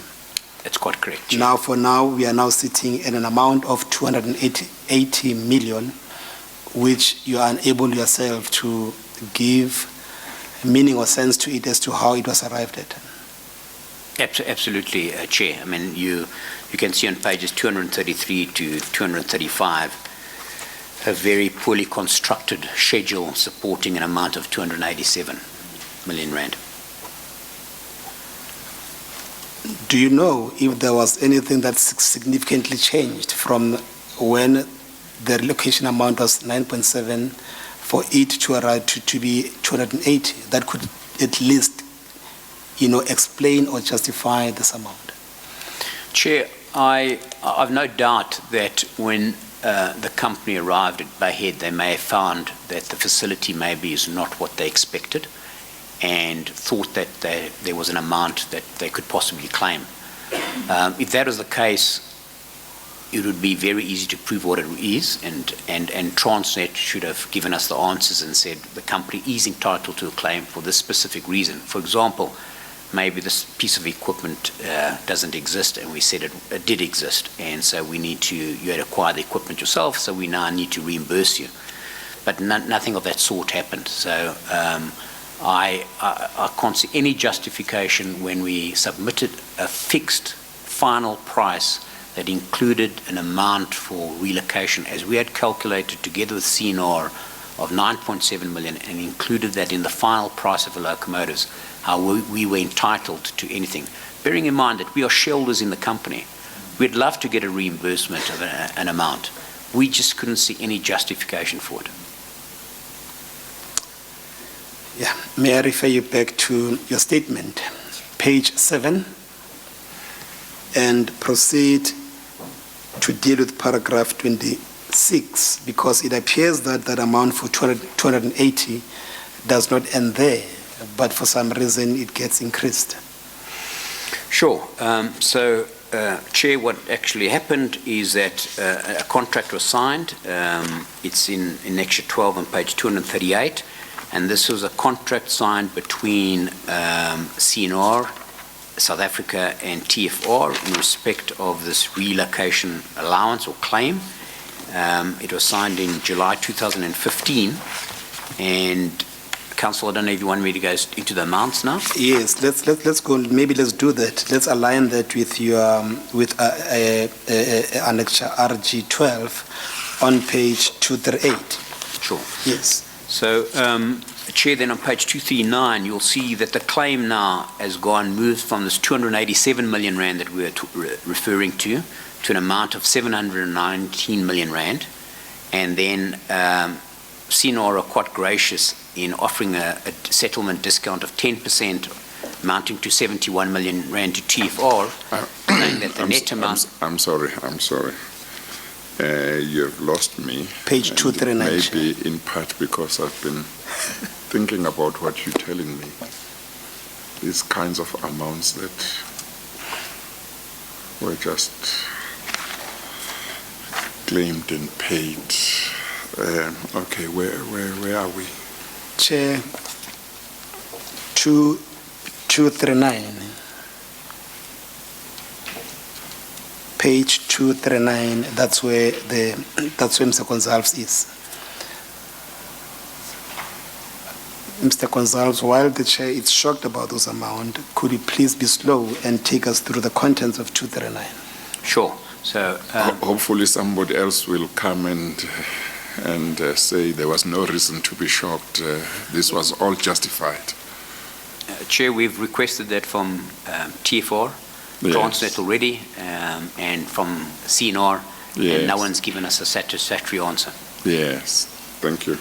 That's quite correct, Chair. Now, for now, we are now sitting at an amount of 280 million, which you are unable yourself to give meaning or sense to it as to how it was arrived at. Absolutely, Chair. I mean, you can see on pages 233 to 235 a very poorly constructed schedule supporting an amount of 287 million rand. Do you know if there was anything that significantly changed from when the relocation amount was 9.7 for it to arrive to be 280? That could at least, explain or justify this amount. Chair, I've no doubt that when the company arrived at Bayhead, they may have found that the facility maybe is not what they expected, and thought that there was an amount that they could possibly claim. If that was the case, it would be very easy to prove what it is, and Transnet should have given us the answers and said the company is entitled to a claim for this specific reason. For example, maybe this piece of equipment doesn't exist, and we said it did exist, and so you had acquired the equipment yourself, so we now need to reimburse you. But nothing of that sort happened. So I can't see any justification when we submitted a fixed final price that included an amount for relocation, as we had calculated together with CNR of 9.7 million, and included that in the final price of the locomotives, how we were entitled to anything. Bearing in mind that we are shareholders in the company, we'd love to get a reimbursement of an amount. We just couldn't see any justification for it. Yeah, may I refer you back to your statement, page 7 and proceed to deal with paragraph 26, because it appears that that amount for 280 does not end there, but for some reason it gets increased. Sure. Chair, what actually happened is that a contract was signed. It's in Annexure 12 on page 238, and this was a contract signed between CNR, South Africa, and TFR in respect of this relocation allowance or claim. It was signed in July 2015, and Council, I don't know if you want me to go into the amounts now. Yes, let's go. Maybe let's do that. Let's align that with your annexure RG 12 on page 238. Sure. Yes. So, Chair, then on page 239, you'll see that the claim now has moved from this 287 million rand that we were referring to an amount of 719 million rand, and then CNR are quite gracious in offering a settlement discount of 10%, amounting to 71 million rand to TFR, saying that the net amount... I'm sorry. You have lost me. Page 239. Maybe in part because I've been thinking about what you're telling me. These kinds of amounts that were just claimed and paid. Okay, where are we? Chair, 239. Page 239, that's where Mr. Goncalves is. Mr. Goncalves, while the chair is shocked about those amounts, could you please be slow and take us through the contents of 239? Sure. So hopefully somebody else will come and say there was no reason to be shocked. This was all justified. Chair, we've requested that from TFR, Yes. Transnet already, and from CNR, Yes. and no one's given us a satisfactory answer. Yes, thank you.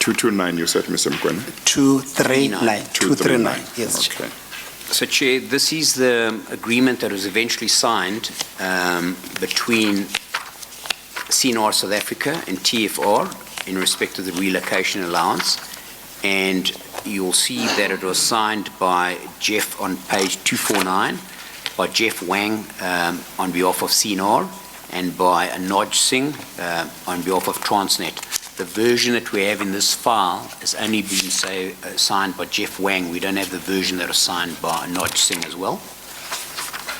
229, you said, Mr. Mkwena? 239. 239, yes, Chair. Okay. So, Chair, this is the agreement that was eventually signed between CNR South Africa and TFR in respect of the relocation allowance, and you'll see that it was signed by Jeff on page 249, by Jeff Wang on behalf of CNR, and by Anoj Singh on behalf of Transnet. The version that we have in this file has only been signed by Jeff Wang. We don't have the version that was signed by Anoj Singh as well.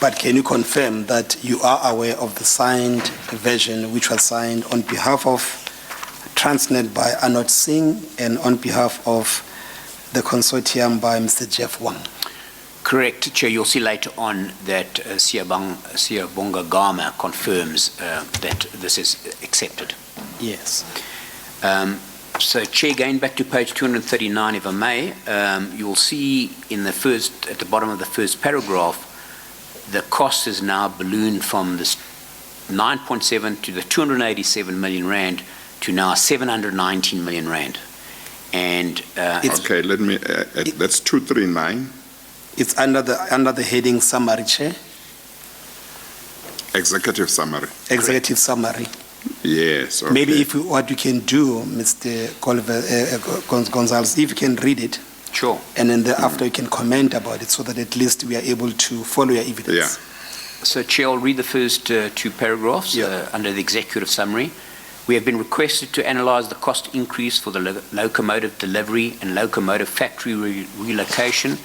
But can you confirm that you are aware of the signed version which was signed on behalf of Transnet by Anoj Singh and on behalf of the Consortium by Mr. Jeff Wang? Correct, Chair. You'll see later on that Siyabonga Gama confirms that this is accepted. Yes. So, Chair, going back to page 239, if I may, you'll see at the bottom of the first paragraph, the cost is now ballooned from this 9.7 to the 287 million rand to now 719 million rand. And Okay, let me, that's 239, It's under the heading summary, Chair. executive summary. Executive summary. Yes, okay. Maybe what you can do, Mr. Goncalves, if you can read it, sure. and then thereafter you can comment about it so that at least we are able to follow your evidence. Yeah. So, Chair, I'll read the first two paragraphs under the executive summary. We have been requested to analyse the cost increase for the locomotive delivery and locomotive factory relocation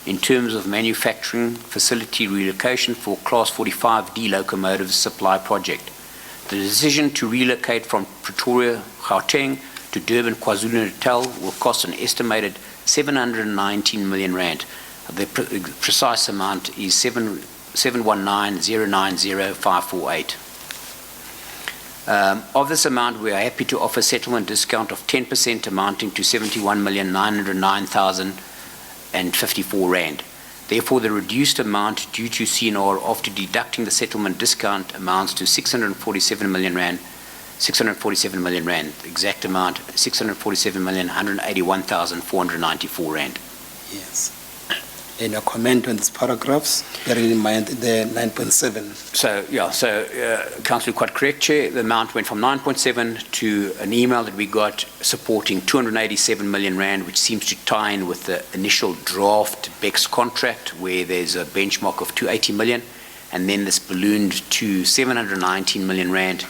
in terms of manufacturing facility relocation for Class 45D locomotive supply project. The decision to relocate from Pretoria, Gauteng to Durban, KwaZulu-Natal will cost an estimated 719 million rand. The precise amount is 719,090,548. Of this amount, we are happy to offer settlement discount of 10% amounting to 71,909,054 rand. Therefore, the reduced amount due to CNR after deducting the settlement discount amounts to 647 million rand. 647 million rand. The exact amount, 647,181,494 rand. Yes. And a comment on these paragraphs, bearing in mind the 9.7. Councillor, quite correct, Chair. The amount went from 9.7 to an email that we got supporting 287 million rand, which seems to tie in with the initial draft Becks contract, where there's a benchmark of 280 million, and then this ballooned to 719 million rand.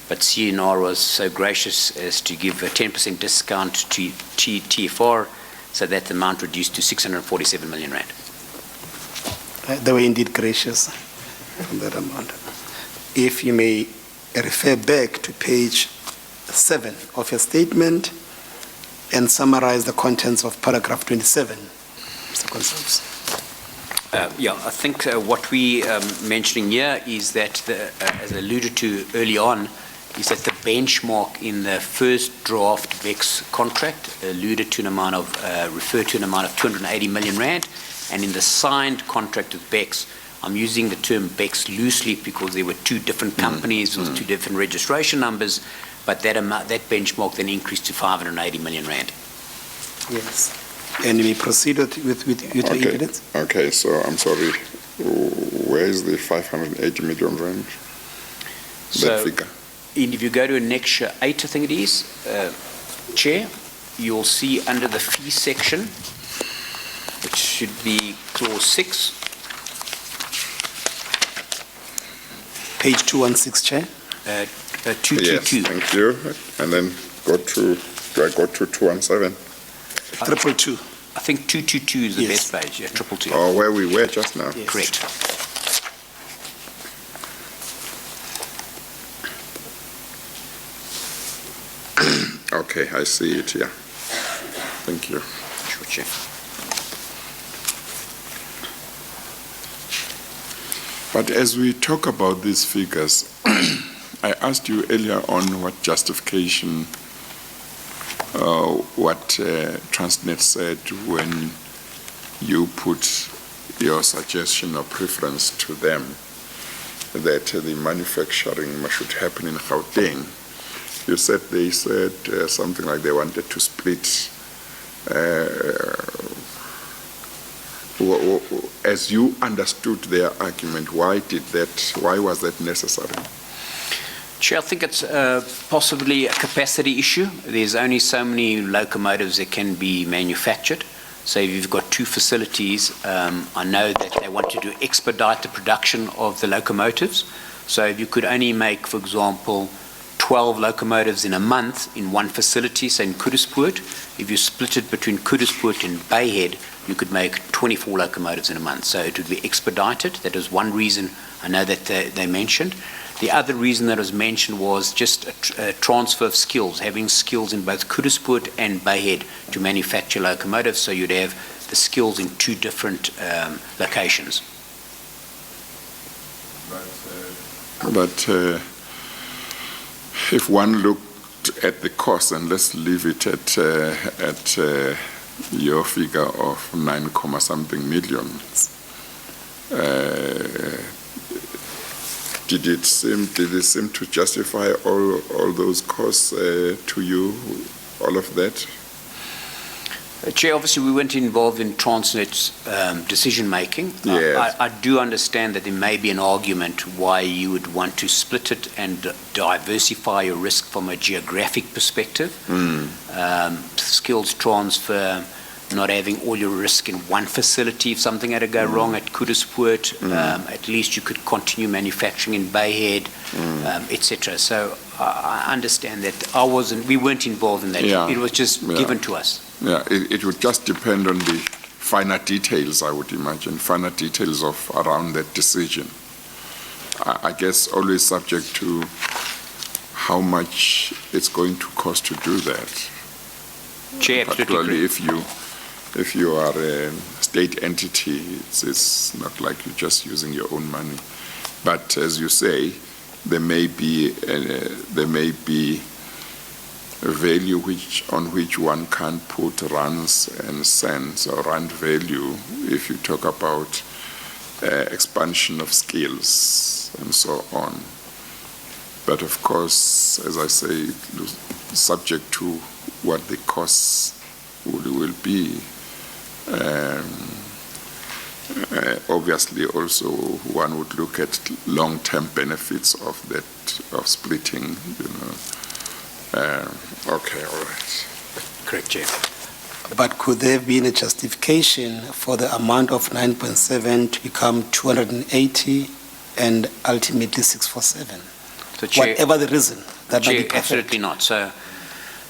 But CNR was so gracious as to give a 10% discount to TFR, so that the amount reduced to 647 million rand. They were indeed gracious on that amount. If you may refer back to page 7 of your statement and summarize the contents of paragraph 27, Mr. Goncalves. I think what we mentioning here is that, as alluded to early on, is that the benchmark in the first draft Becks contract alluded to an amount of, referred to an amount of 280 million rand, and in the signed contract with Becks, I'm using the term Becks loosely because there were two different companies with two different registration numbers, but that benchmark then increased to 580 million rand. Yes. And we proceed with your evidence? Okay, so I'm sorry, where is the 580 million rand? That figure? If you go to Annexure 8, I think it is, Chair, you'll see under the fee section, which should be clause 6. Page 216, Chair. 222. Yes, thank you. And then do I go to 217? 222. I think 222 is the Yes. best page, 222. Or where we were just now? Yes. Correct. Okay, I see it here. Thank you. Sure, Chair. But as we talk about these figures, I asked you earlier on what justification, what Transnet said when you put your suggestion or preference to them that the manufacturing should happen in Gauteng. You said they said something like they wanted to split. As you understood their argument, why was that necessary? Chair, I think it's possibly a capacity issue. There's only so many locomotives that can be manufactured. So if you've got two facilities, I know that they wanted to expedite the production of the locomotives. So if you could only make, for example, 12 locomotives in a month in one facility, say in Kuduspoort, if you split it between Kuduspoort and Bayhead, you could make 24 locomotives in a month. So it would be expedited. That is one reason I know that they mentioned. The other reason that was mentioned was just a transfer of skills, having skills in both Kuduspoort and Bayhead to manufacture locomotives, so you'd have the skills in two different locations. But if one looked at the cost, and let's leave it at your figure of 9-something million, did it seem to justify all those costs to you, all of that? Chair, obviously we weren't involved in Transnet's decision-making. Yes. I do understand that there may be an argument why you would want to split it and diversify your risk from a geographic perspective. Skills transfer, not having all your risk in one facility. If something had to go wrong at Kuduspoort, at least you could continue manufacturing in Bayhead, etc. So I understand that we weren't involved in that. Yeah. It was just given to us. Yeah, it would just depend on the finer details, I would imagine, finer details of around that decision. I guess always subject to how much it's going to cost to do that. Chair, particularly if you are a state entity, it's not like you're just using your own money. But as you say, there may be a value on which one can put rands and cents or rand value if you talk about expansion of skills and so on. But of course, as I say, subject to what the costs will be. Obviously, also, one would look at long-term benefits of that, of splitting, you know. Okay, all right. Correct, Chair. But could there have been a justification for the amount of 9.7 to become 280 and ultimately 647? So, Chair, Whatever the reason, that might Chair, be perfect. absolutely not. So,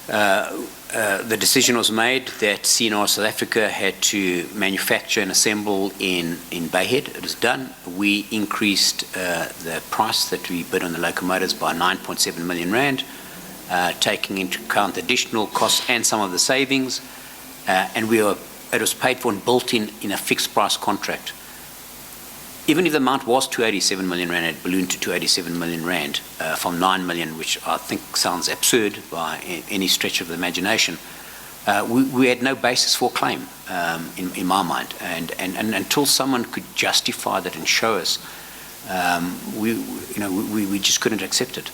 the decision was made that CNR South Africa had to manufacture and assemble in Bayhead. It was done. We increased the price that we bid on the locomotives by 9.7 million rand, taking into account additional costs and some of the savings, and it was paid for and built in a fixed price contract. Even if the amount was 287 million rand, it ballooned to 287 million rand from 9 million, which I think sounds absurd by any stretch of the imagination. We had no basis for claim in my mind, and until someone could justify that and show us, we just couldn't accept it.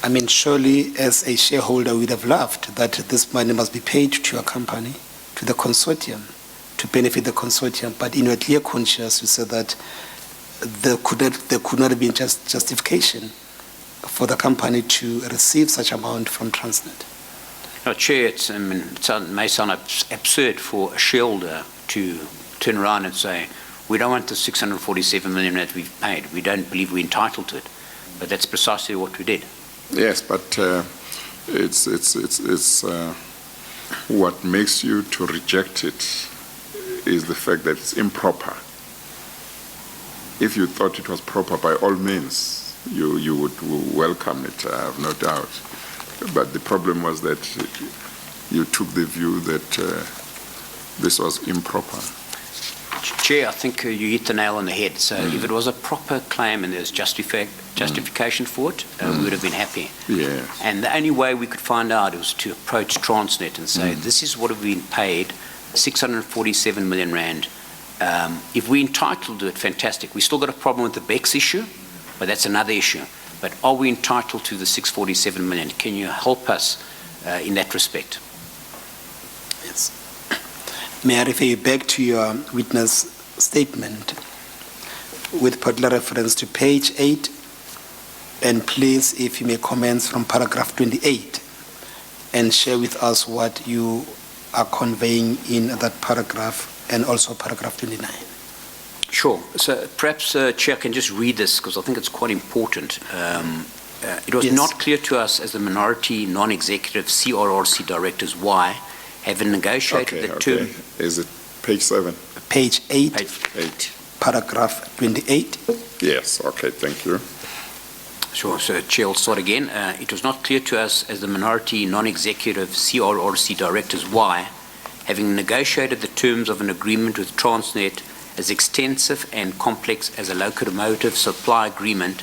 I mean, surely as a shareholder, we'd have loved that this money must be paid to your company, to the consortium, to benefit the consortium. But in your clear conscience, you said that there could not have been justification for the company to receive such amount from Transnet. No, Chair, it may sound absurd for a shareholder to turn around and say, we don't want the 647 million that we've paid. We don't believe we're entitled to it. But that's precisely what we did. Yes, but it's what makes you to reject it is the fact that it's improper. If you thought it was proper, by all means, you would welcome it, I have no doubt. But the problem was that you took the view that this was improper. Chair, I think you hit the nail on the head. So if it was a proper claim and there's justification for it, we would have been happy. Yeah. And the only way we could find out was to approach Transnet and say, this is what we've been paid, 647 million rand. If we're entitled to it, fantastic. We still got a problem with the Becks issue, but that's another issue. But are we entitled to the 647 million? Can you help us in that respect? Yes. May I refer you back to your witness statement with particular reference to page 8, and please, if you may commence from paragraph 28 and share with us what you are conveying in that paragraph and also paragraph 29. Sure. So perhaps, Chair, I can just read this because I think it's quite important. It was not clear to us as the minority non-executive CRRC directors why, having negotiated the term... Is it page 7? Page 8, Page 8. paragraph 28. Yes, okay, thank you. Sure. So, Chair, I'll start again. It was not clear to us as the minority non-executive CRRC directors why, having negotiated the terms of an agreement with Transnet as extensive and complex as a locomotive supply agreement,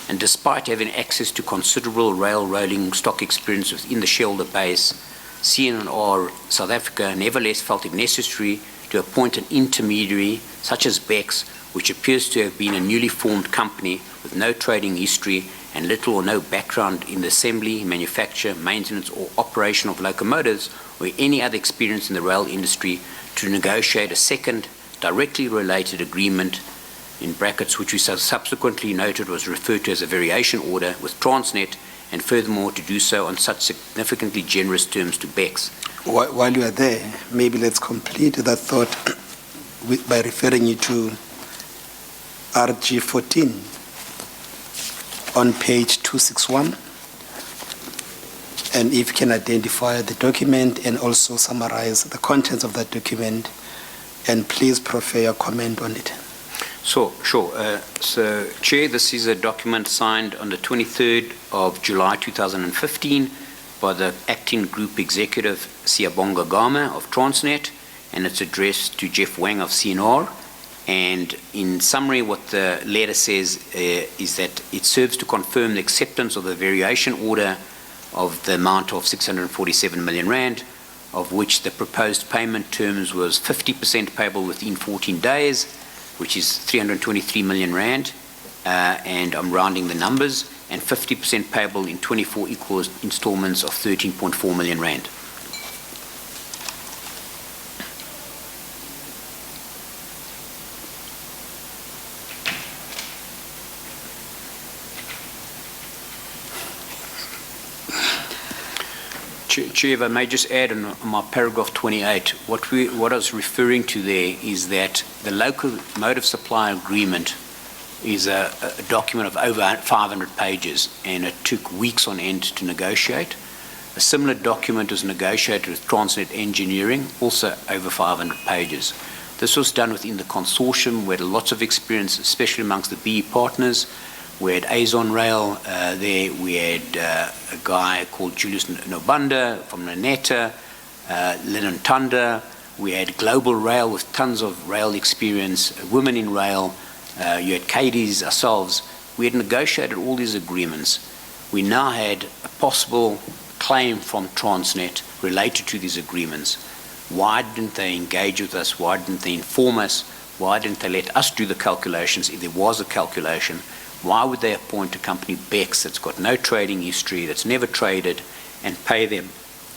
and despite having access to considerable rail rolling stock experience within the shareholder base, CNR South Africa nevertheless felt it necessary to appoint an intermediary such as Becks, which appears to have been a newly formed company with no trading history and little or no background in the assembly, manufacture, maintenance or operation of locomotives or any other experience in the rail industry, to negotiate a second directly related agreement, in brackets, which we subsequently noted was referred to as a variation order, with Transnet, and furthermore to do so on such significantly generous terms to Becks. While you are there, maybe let's complete that thought by referring you to RG 14 on page 261, and if you can identify the document and also summarize the contents of that document, and please prefer your comment on it. Sure. So, Chair, this is a document signed on the 23rd of July 2015 by the Acting Group Executive Siyabonga Gama of Transnet, and it's addressed to Jeff Wang of CNR. And in summary, what the letter says is that it serves to confirm the acceptance of the variation order of the amount of 647 million rand, of which the proposed payment terms was 50% payable within 14 days, which is 323 million rand, and I'm rounding the numbers, and 50% payable in 24 equal installments of 13.4 million rand. Chair, if I may just add on my paragraph 28, what I was referring to there is that the locomotive supply agreement is a document of over 500 pages, and it took weeks on end to negotiate. A similar document was negotiated with Transnet Engineering, also over 500 pages. This was done within the consortium. We had lots of experience, especially amongst the BE partners. We had Azon Rail there. We had a guy called Julius Nobanda from Naneta, Lennon Tunda. We had Global Rail with tons of rail experience, women in rail. You had Katie's, ourselves. We had negotiated all these agreements. We now had a possible claim from Transnet related to these agreements. Why didn't they engage with us? Why didn't they inform us? Why didn't they let us do the calculations if there was a calculation? Why would they appoint a company, Becks, that's got no trading history, that's never traded, and pay them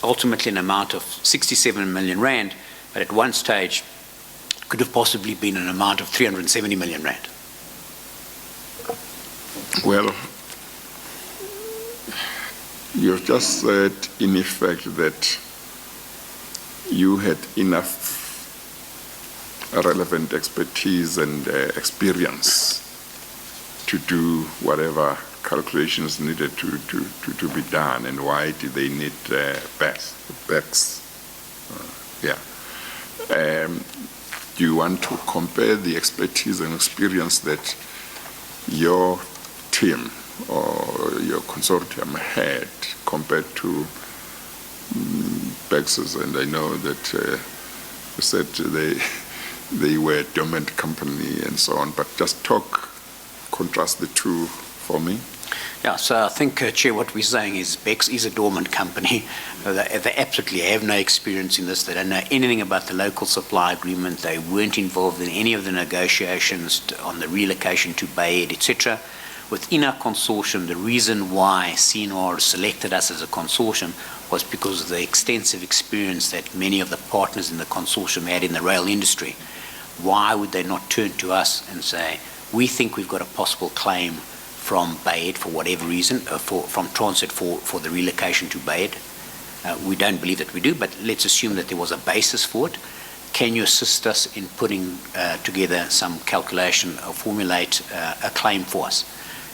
ultimately an amount of 67 million rand, but at one stage could have possibly been an amount of 370 million rand? Well, you've just said, in effect, that you had enough relevant expertise and experience to do whatever calculations needed to be done, and why did they need Becks? Do you want to compare the expertise and experience that your team or your consortium had compared to Becks? And I know that you said they were a dormant company and so on, but just contrast the two for me. Yeah, so I think, Chair, what we're saying is Becks is a dormant company. They absolutely have no experience in this. They don't know anything about the local supply agreement. They weren't involved in any of the negotiations on the relocation to Bayhead, etc. Within our consortium, the reason why CNR selected us as a consortium was because of the extensive experience that many of the partners in the consortium had in the rail industry. Why would they not turn to us and say, we think we've got a possible claim from Bayhead for whatever reason, from Transnet for the relocation to Bayhead? We don't believe that we do, but let's assume that there was a basis for it. Can you assist us in putting together some calculation or formulate a claim for us?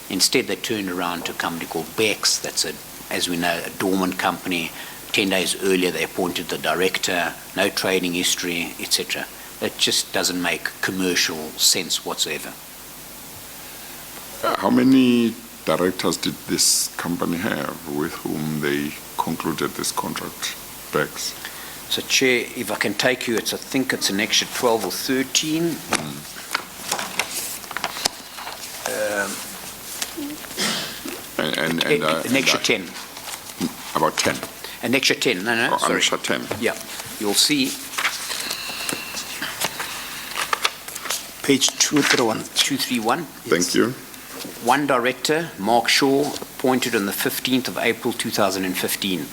Instead, they turned around to a company called Becks, that's, as we know, a dormant company. 10 days earlier, they appointed the director, no trading history, etc. That just doesn't make commercial sense whatsoever. How many directors did this company have with whom they concluded this contract, Becks? So, Chair, if I can take you, I think it's an extra 12 or 13. An extra 10. About 10. An extra 10, no, Oh, sorry. an extra 10. Yeah, you'll see. Page 231. 231. Thank you. One director, Mark Shaw, appointed on the 15th of April 2015.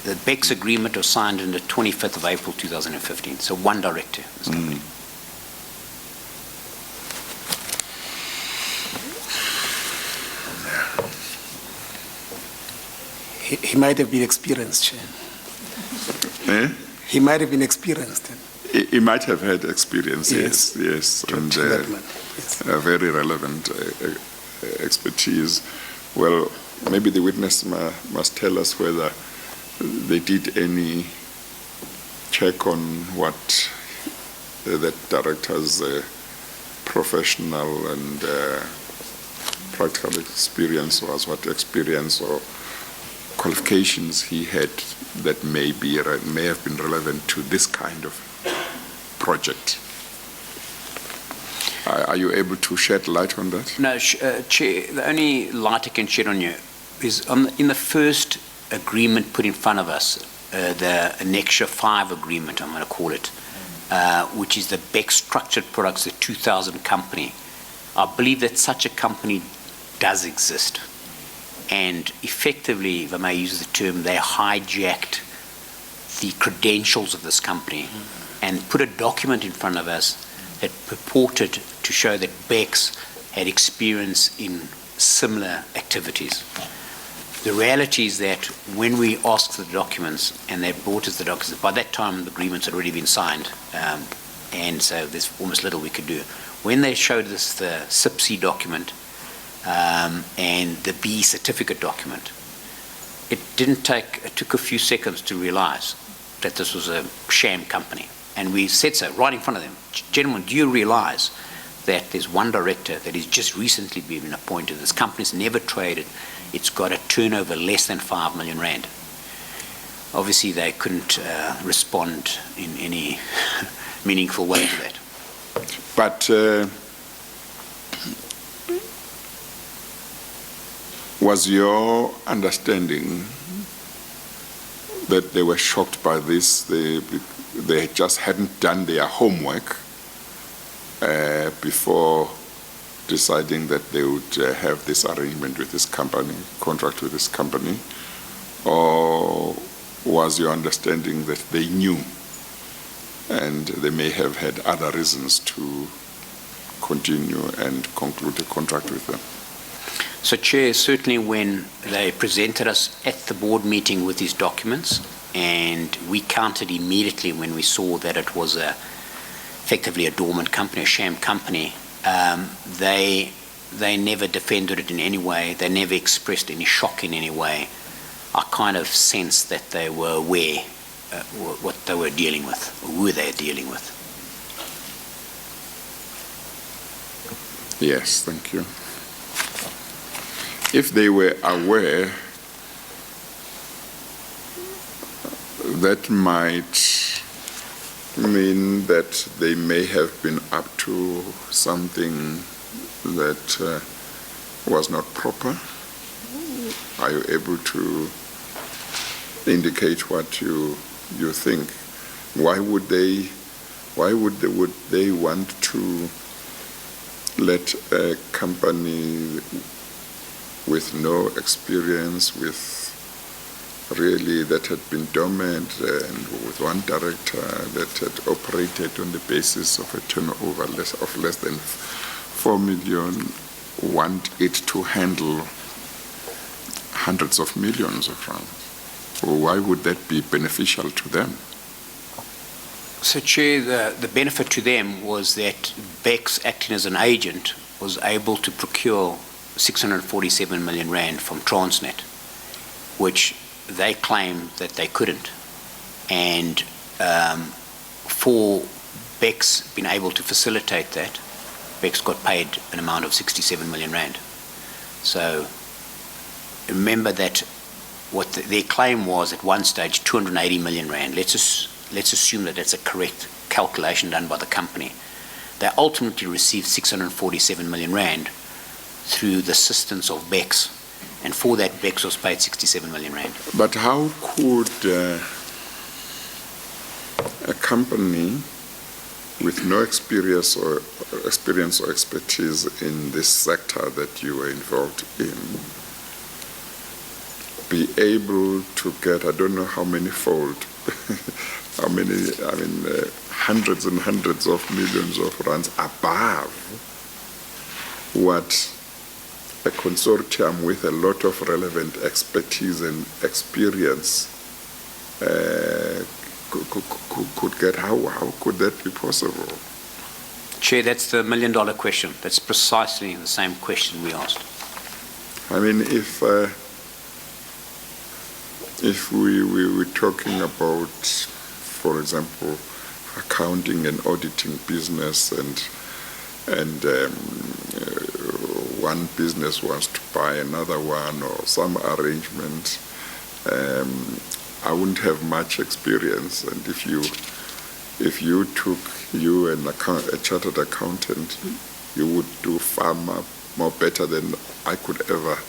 The Becks agreement was signed on the 25th of April 2015. So one director. This company. He might have been experienced, Chair. Eh? He might have been experienced. He might have had experience, Yes. yes, and To that man, yes. a very relevant expertise. Well, maybe the witness must tell us whether they did any check on what that director's professional and practical experience was, what experience or qualifications he had that may have been relevant to this kind of project. Are you able to shed light on that? No, Chair, the only light I can shed on you is in the first agreement put in front of us, the Annexure 5 agreement, I'm going to call it, which is the Becks Structured Products, the 2000 company. I believe that such a company does exist. And effectively, if I may use the term, they hijacked the credentials of this company and put a document in front of us that purported to show that Becks had experience in similar activities. The reality is that when we asked for the documents and they brought us the documents, by that time the agreements had already been signed, and so there's almost little we could do. When they showed us the SIPC document and the B certificate document, it took a few seconds to realize that this was a sham company. And we said so right in front of them. Gentlemen, do you realize that there's one director that has just recently been appointed? This company's never traded. It's got a turnover less than 5 million rand. Obviously, they couldn't respond in any meaningful way to that. But was your understanding that they were shocked by this? They just hadn't done their homework before deciding that they would have this arrangement with this company, contract with this company? Or was your understanding that they knew and they may have had other reasons to continue and conclude a contract with them? So, Chair, certainly when they presented us at the board meeting with these documents, and we counted immediately when we saw that it was effectively a dormant company, a sham company, they never defended it in any way. They never expressed any shock in any way. I kind of sensed that they were aware what they were dealing with, or who they were dealing with. Yes, thank you. If they were aware, that might mean that they may have been up to something that was not proper. Are you able to indicate what you think? Why would they want to let a company with no experience, with really that had been dormant, and with one director that had operated on the basis of a turnover of less than 4 million, want it to handle hundreds of millions of rands? Why would that be beneficial to them? So, Chair, the benefit to them was that Becks, acting as an agent, was able to procure 647 million rand from Transnet, which they claimed that they couldn't. And for Becks being able to facilitate that, Becks got paid an amount of 67 million rand. So remember that what their claim was at one stage, 280 million rand. Let's assume that that's a correct calculation done by the company. They ultimately received 647 million rand through the assistance of Becks, and for that Becks was paid 67 million rand. But how could a company with no experience or expertise in this sector that you were involved in be able to get, I don't know how many fold, hundreds and hundreds of millions of rands above what a consortium with a lot of relevant expertise and experience could get? How could that be possible? Chair, that's the $1 million question. That's precisely the same question we asked. I mean, if we were talking about, for example, accounting and auditing business, and one business wants to buy another one or some arrangement, I wouldn't have much experience. And if you took a chartered accountant, you would do far more better than I could ever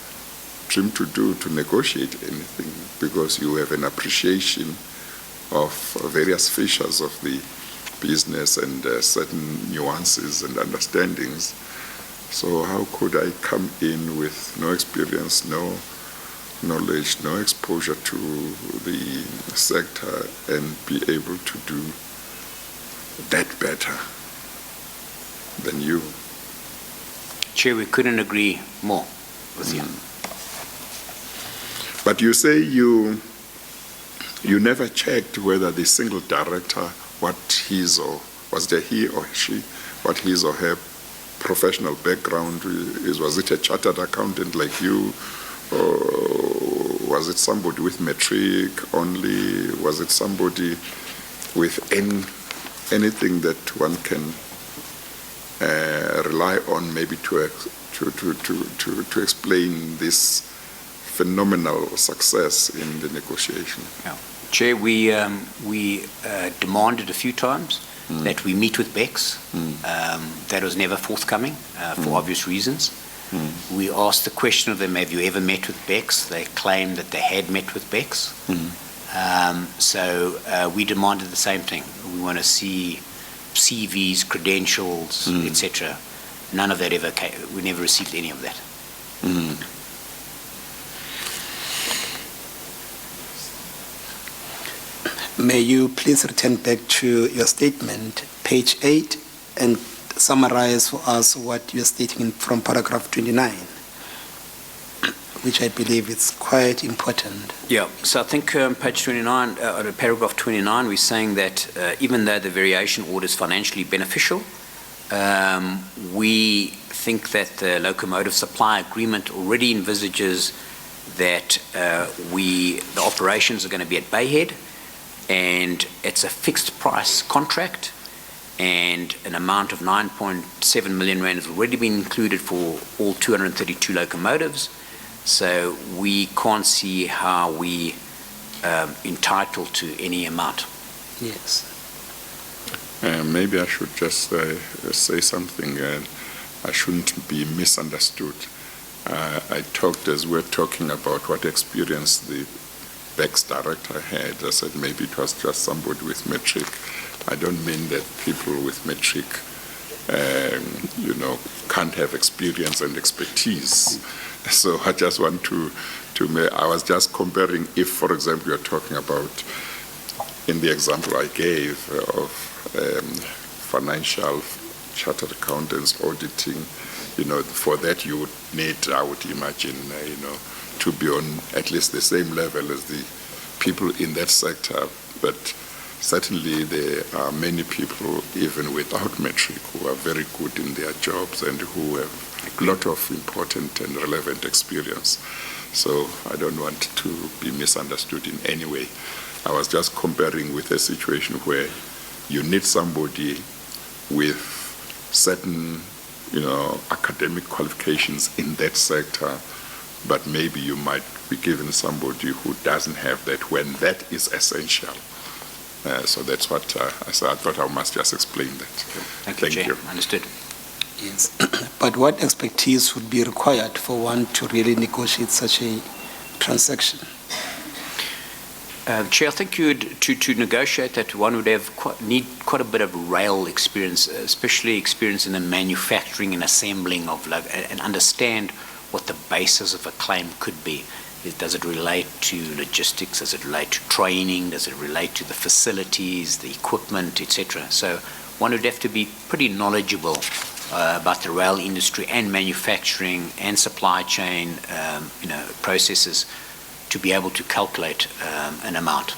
dream to do to negotiate anything, because you have an appreciation of various features of the business and certain nuances and understandings. So how could I come in with no experience, no knowledge, no exposure to the sector and be able to do that better than you? Chair, we couldn't agree more with you. But you say you never checked whether the single director, what his or she, what his or her professional background is. Was it a chartered accountant like you, or was it somebody with matric only? Was it somebody with anything that one can rely on, maybe to explain this phenomenal success in the negotiation? Chair, we demanded a few times that we meet with Becks. That was never forthcoming for obvious reasons. We asked the question of them, have you ever met with Becks? They claimed that they had met with Becks. So we demanded the same thing. We want to see CVs, credentials, etc. None of that ever came. We never received any of that. May you please return back to your statement, page 8, and summarize for us what you're stating from paragraph 29, which I believe is quite important. Yeah, so I think page 29, paragraph 29, we're saying that even though the variation order is financially beneficial, we think that the locomotive supply agreement already envisages that the operations are going to be at Bayhead, and it's a fixed price contract, and an amount of 9.7 million rand has already been included for all 232 locomotives. So we can't see how we entitled to any amount. Yes. Maybe I should just say something. I shouldn't be misunderstood. I talked, as we're talking about what experience the Becks director had, I said maybe it was just somebody with matric. I don't mean that people with matric, can't have experience and expertise. So I just want I was just comparing if, for example, you're talking about, in the example I gave of financial chartered accountants auditing, for that you would need, I would imagine, to be on at least the same level as the people in that sector. But certainly there are many people, even without matric, who are very good in their jobs and who have a lot of important and relevant experience. So I don't want to be misunderstood in any way. I was just comparing with a situation where you need somebody with certain, academic qualifications in that sector, but maybe you might be given somebody who doesn't have that when that is essential. So that's what I thought I must just explain that. Thank you, Chair. Understood. Yes. But what expertise would be required for one to really negotiate such a transaction? Chair, I think to negotiate that, one would need quite a bit of rail experience, especially experience in the manufacturing and assembling of, and understand what the basis of a claim could be. Does it relate to logistics? Does it relate to training? Does it relate to the facilities, the equipment, etc.? So one would have to be pretty knowledgeable about the rail industry and manufacturing and supply chain, processes to be able to calculate an amount.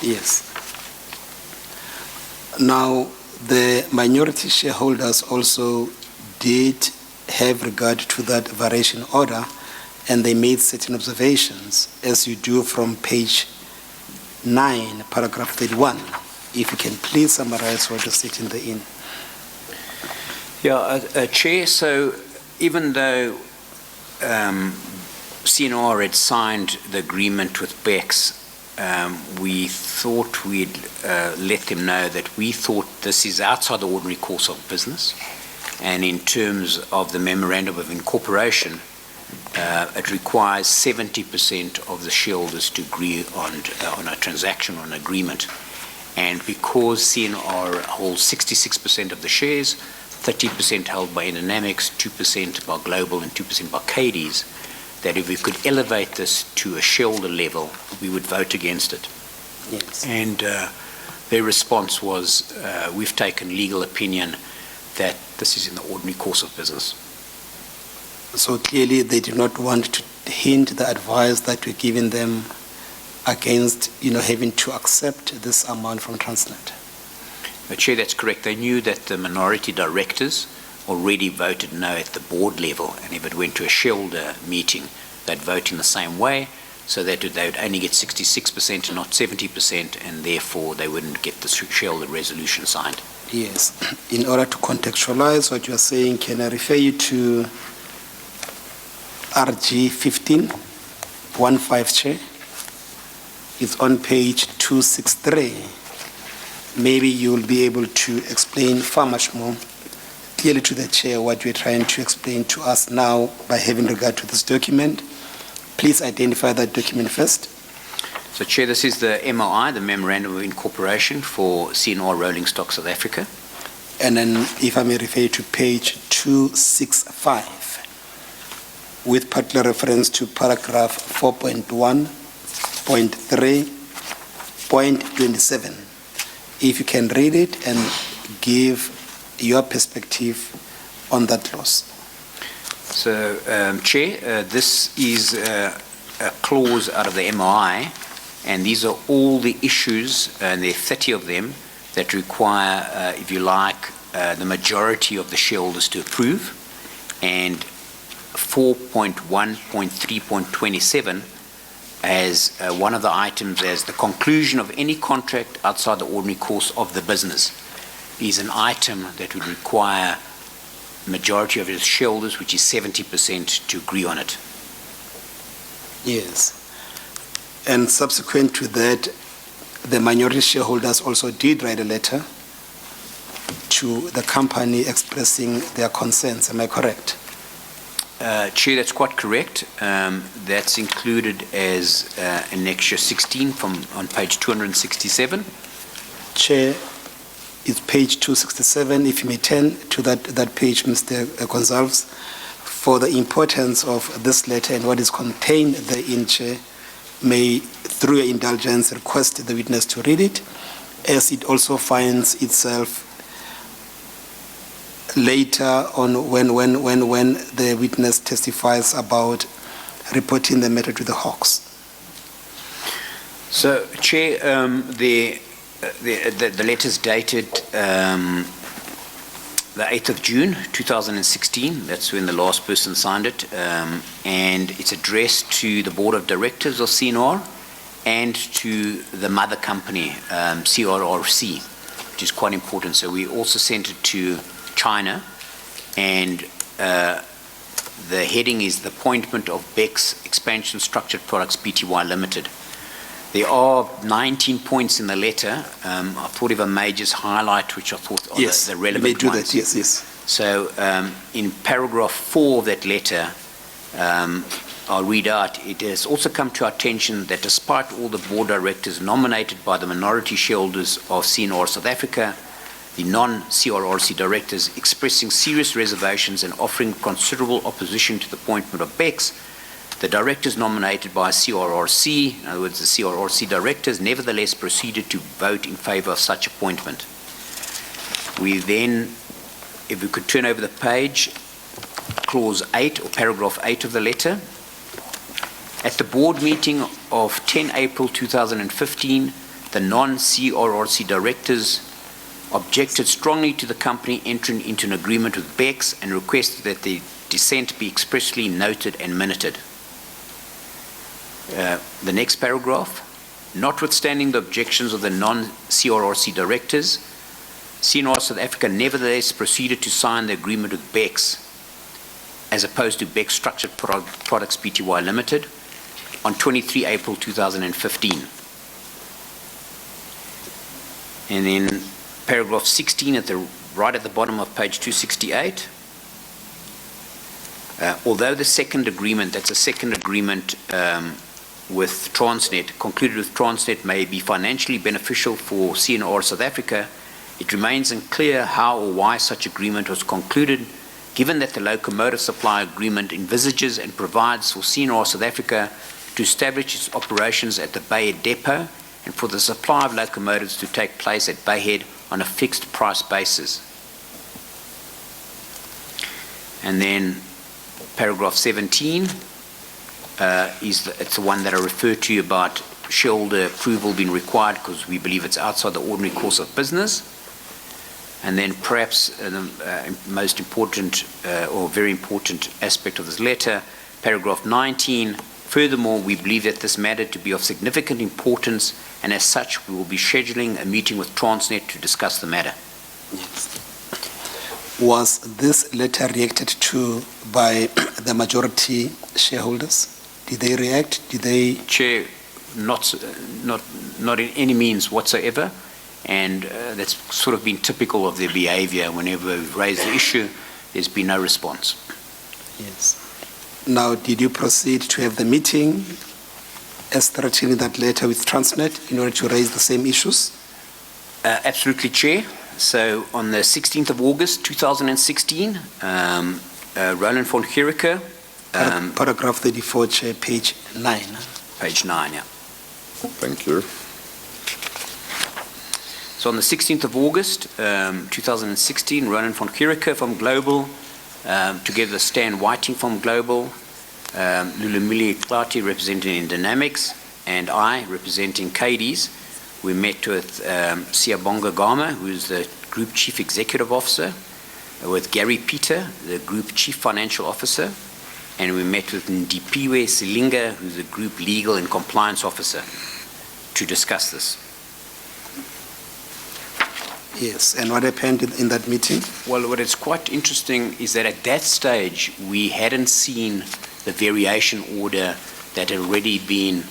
Yes. Now, the minority shareholders also did have regard to that variation order, and they made certain observations, as you do from page 9, paragraph 31. If you can please summarize what is stated in the in. Yeah, Chair, so even though CNR had signed the agreement with Becks, we thought we'd let them know that we thought this is outside the ordinary course of business, and in terms of the memorandum of incorporation, it requires 70% of the shareholders to agree on a transaction, on an agreement. And because CNR holds 66% of the shares, 30% held by Dynamics, 2% by Global, and 2% by Cadiz, that if we could elevate this to a shareholder level, we would vote against it. Yes. And their response was, we've taken legal opinion that this is in the ordinary course of business. So clearly they did not want hint, the advice that we're giving them against, having to accept this amount from Transnet? Chair, that's correct. They knew that the minority directors already voted no at the board level, and if it went to a shareholder meeting, they'd vote in the same way, so that they would only get 66% and not 70%, and therefore they wouldn't get the shareholder resolution signed. Yes. In order to contextualize what you are saying, can I refer you to RG 15, Chair? It's on page 263. Maybe you'll be able to explain far much more clearly to the Chair what we're trying to explain to us now by having regard to this document. Please identify that document first. So, Chair, this is the MOI, the Memorandum of Incorporation for CNR Rolling Stock South Africa. And then, if I may refer you to page 265, with particular reference to paragraph 4.1.3.27. If you can read it and give your perspective on that clause. So, Chair, this is a clause out of the MOI, and these are all the issues, and there are 30 of them, that require, if you like, the majority of the shareholders to approve, and 4.1.3.27 as one of the items as the conclusion of any contract outside the ordinary course of the business is an item that would require majority of its shareholders, which is 70%, to agree on it. Yes. And subsequent to that, the minority shareholders also did write a letter to the company expressing their concerns. Am I correct? Chair, that's quite correct. That's included as Annexure 16 on page 267. Chair, it's page 267. If you may turn to that page, Mr. Goncalves, for the importance of this letter and what is contained therein, Chair, may, through your indulgence, request the witness to read it, as it also finds itself later on when the witness testifies about reporting the matter to the Hawks. So, Chair, the letter's dated the 8th of June, 2016. That's when the last person signed it. And it's addressed to the Board of Directors of CNR and to the mother company, CRRC, which is quite important. So we also sent it to China, and the heading is the appointment of Becks Expansion Structured Products Pty Limited. There are 19 points in the letter. I thought if I may just highlight which I thought are the relevant you may do ones. that. Yes. So in paragraph 4 of that letter, I'll read out, it has also come to our attention that despite all the board directors nominated by the minority shareholders of CNR South Africa, the non-CRRC directors expressing serious reservations and offering considerable opposition to the appointment of Becks, the directors nominated by CRRC, in other words, the CRRC directors, nevertheless proceeded to vote in favor of such appointment. We then, if we could turn over the page, clause 8 or paragraph 8 of the letter. At the board meeting of 10 April 2015, the non-CRRC directors objected strongly to the company entering into an agreement with Becks and requested that the dissent be expressly noted and minuted. The next paragraph, notwithstanding the objections of the non-CRRC directors, CNR South Africa nevertheless proceeded to sign the agreement with Becks, as opposed to Becks Structured Products Pty Limited, on 23 April 2015. And then paragraph 16 right at the bottom of page 268. Although the second agreement, that's a second agreement with Transnet, concluded with Transnet may be financially beneficial for CNR South Africa, it remains unclear how or why such agreement was concluded, given that the locomotive supply agreement envisages and provides for CNR South Africa to establish its operations at the Bayhead depot and for the supply of locomotives to take place at Bayhead on a fixed price basis. And then paragraph 17, it's the one that I referred to about shareholder approval being required because we believe it's outside the ordinary course of business. And then perhaps the most important or very important aspect of this letter, paragraph 19, furthermore, we believe that this matter to be of significant importance, and as such, we will be scheduling a meeting with Transnet to discuss the matter. Was this letter reacted to by the majority shareholders? Did they react? Did they? Chair, not in any means whatsoever, and that's sort of been typical of their behavior. Whenever we've raised the issue, there's been no response. Yes. Now, did you proceed to have the meeting as threatened in that letter with Transnet in order to raise the same issues? Absolutely, Chair. So on the 16th of August 2016, Roland von Gericke, Paragraph 34, Chair, page 9. page 9, yeah. Thank you. So on the 16th of August 2016, Roland von Gericke from Global, together Stan Whiting from Global, Lulamili Klati representing Dynamics, and I representing Cadies, we met with Siyabonga Gama, who is the Group Chief Executive Officer, with Gary Peter, the Group Chief Financial Officer, and we met with Ndipiwe Silinga, who's the Group Legal and Compliance Officer, to discuss this. Yes, and what happened in that meeting? Well, what is quite interesting is that at that stage, we hadn't seen the variation order that had already been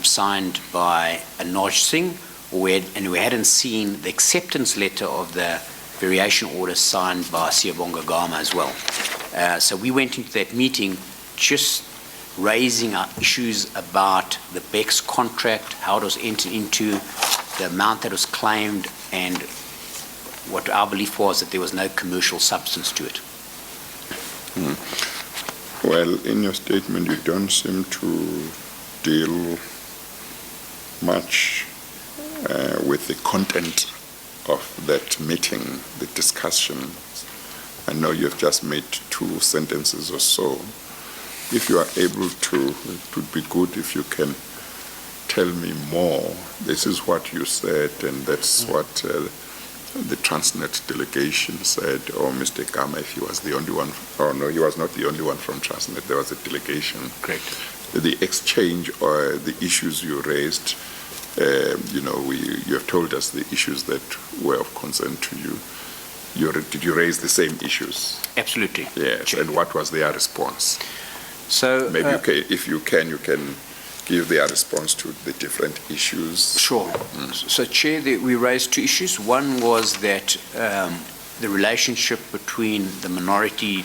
signed by Anoj Singh, and we hadn't seen the acceptance letter of the variation order signed by Siyabonga Gama as well. So we went into that meeting just raising our issues about the Becks contract, how it was entered into, the amount that was claimed, and what our belief was that there was no commercial substance to it. Well, in your statement, you don't seem to deal much with the content of that meeting, the discussion. I know you've just made 2 sentences or so. If you are able to, it would be good if you can tell me more. This is what you said, and that's what the Transnet delegation said, or Mr. Gama, if he was the only one. Oh, no, he was not the only one from Transnet. There was a delegation. Correct. The exchange or the issues you raised, you have told us the issues that were of concern to you. Did you raise the same issues? Absolutely. Yes, Chair. and what was their response? So Maybe if you can give their response to the different issues. Sure. So, Chair, we raised 2 issues. One was that the relationship between the minority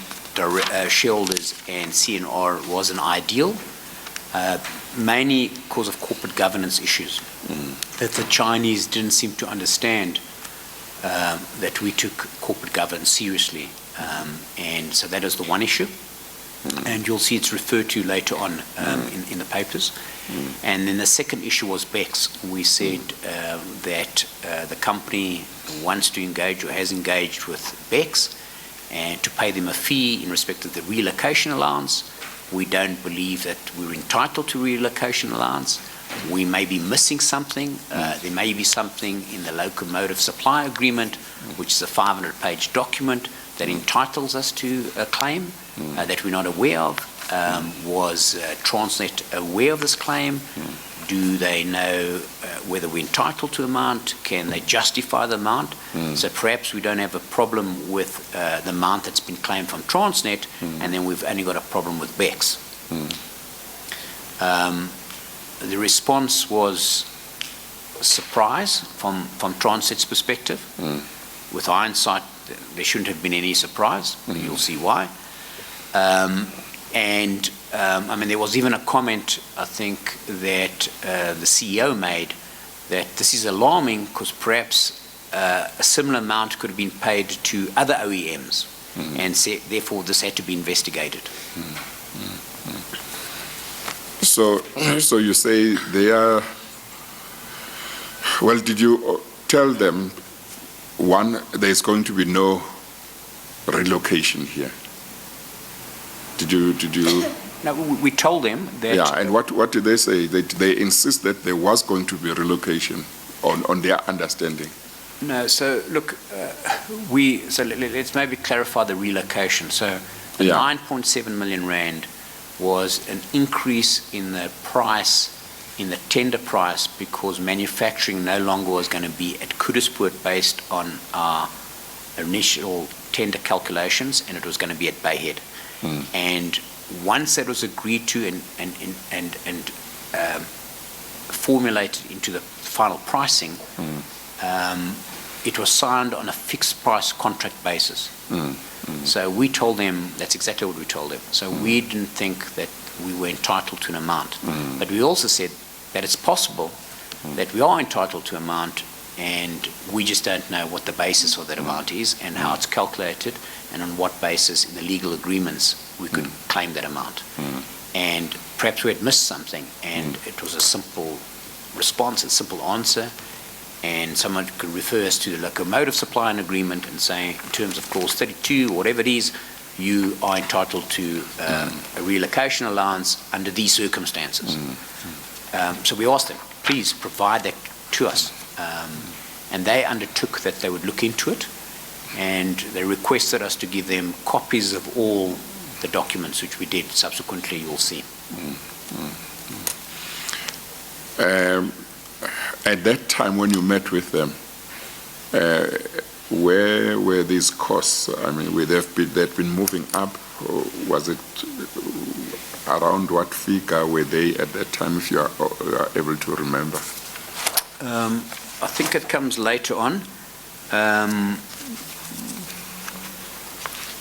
shareholders and CNR wasn't ideal, mainly because of corporate governance issues. That the Chinese didn't seem to understand that we took corporate governance seriously. And so that is the one issue. And you'll see it's referred to later on in the papers. And then the second issue was Becks. We said that the company wants to engage or has engaged with Becks and to pay them a fee in respect of the relocation allowance. We don't believe that we're entitled to relocation allowance. We may be missing something. There may be something in the Locomotive supply agreement, which is a 500-page document that entitles us to a claim that we're not aware of. Was Transnet aware of this claim? Do they know whether we're entitled to the amount? Can they justify the amount? So perhaps we don't have a problem with the amount that's been claimed from Transnet, and then we've only got a problem with Becks. The response was a surprise from Transnet's perspective. With hindsight, there shouldn't have been any surprise. You'll see why. There was even a comment, I think, that the CEO made that this is alarming because perhaps a similar amount could have been paid to other OEMs, and therefore this had to be investigated. So you say they are, well, did you tell them, one, there's going to be no relocation here? Did you No, we told them that. Yeah, and what did they say? They insist that there was going to be relocation on their understanding. No, so look, let's maybe clarify the relocation. So the Yeah. 9.7 million rand was an increase in the price, in the tender price, because manufacturing no longer was going to be at Kuduspoort based on our initial tender calculations, and it was going to be at Bayhead. And once that was agreed to and formulated into the final pricing, it was signed on a fixed price contract basis. So we told them, that's exactly what we told them. So we didn't think that we were entitled to an amount. But we also said that it's possible that we are entitled to an amount, and we just don't know what the basis of that amount is and how it's calculated and on what basis in the legal agreements we could claim that amount. And perhaps we had missed something, and it was a simple response, a simple answer, and someone could refer us to the Locomotive supply and agreement and say, in terms of clause 32, whatever it is, you are entitled to a relocation allowance under these circumstances. So we asked them, please provide that to us. And they undertook that they would look into it, and they requested us to give them copies of all the documents, which we did. Subsequently, you'll see. At that time when you met with them, where were these costs? I mean, they've been moving up, or was it around what figure were they at that time, if you are able to remember? I think it comes later on.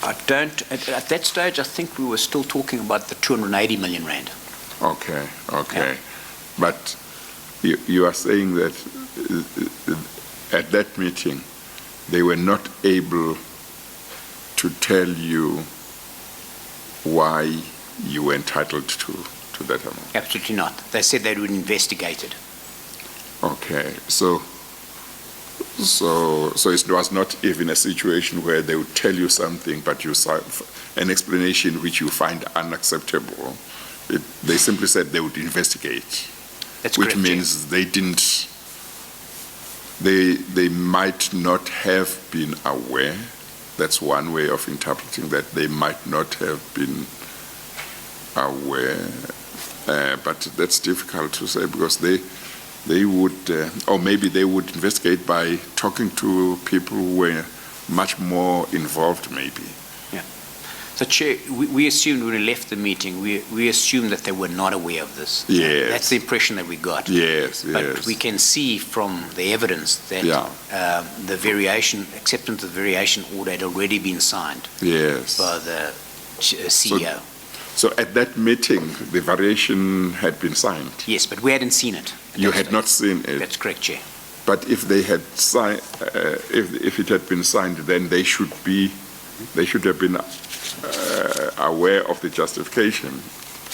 At that stage, I think we were still talking about the 280 million rand. Okay. Yeah. But you are saying that at that meeting, they were not able to tell you why you were entitled to that amount? Absolutely not. They said they would investigate it. Okay, so it was not even a situation where they would tell you something, but you saw an explanation which you find unacceptable. They simply said they would investigate. That's which correct, means they didn't. They might not have been aware. That's one way of interpreting that. They might not have been aware, but that's difficult to say, because they would, or maybe they would investigate by talking to people who were much more involved, maybe. Yeah. So, Chair, we assumed when we left the meeting, we assumed that they were not aware of this. Yes. That's the impression that we got. Yes, But yes. we can see from the evidence that the acceptance of the variation order had already been signed Yes. by the CEO. So at that meeting, the variation had been signed. Yes, but we hadn't seen it. at You that had stage. not seen it. That's correct, Chair. But if they had signed, if it had been signed, then they should have been aware of the justification,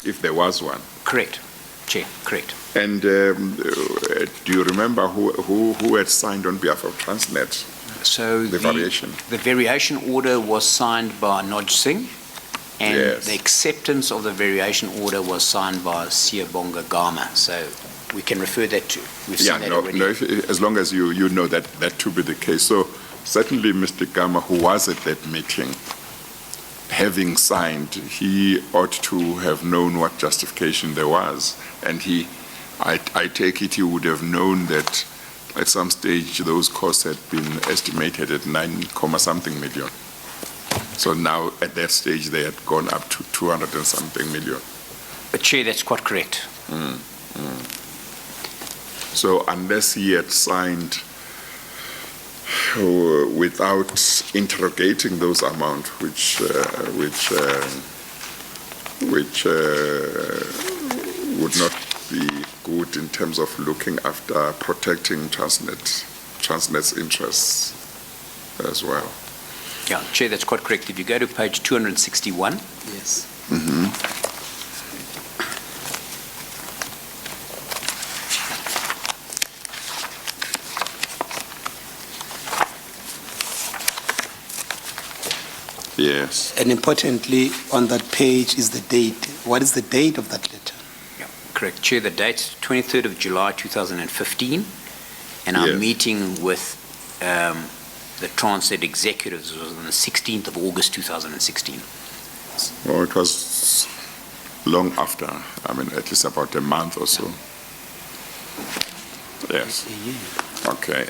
if there was one. Correct, Chair, correct. And do you remember who had signed on behalf of Transnet So the variation? The variation order was signed by Noj Singh, and Yes. the acceptance of the variation order was signed by Siyabonga Gama. So we can refer that to. We've seen that already. As long as you know that to be the case. So certainly Mr. Gama, who was at that meeting, having signed, he ought to have known what justification there was. And I take it he would have known that at some stage those costs had been estimated at 9-something million. So now at that stage they had gone up to 200 and something million. But Chair, that's quite correct. So unless he had signed without interrogating those amounts, which would not be good in terms of looking after protecting Transnet's interests as well. Yeah, Chair, that's quite correct. If you go to page 261. Yes. Yes. And importantly, on that page is the date What is the date of that letter? Correct, Chair. The date's 23rd of July 2015, and our Yes. meeting with the Transnet executives was on the 16th of August 2016. Well, it was long after, I mean, at least about a month or so. Yes, okay.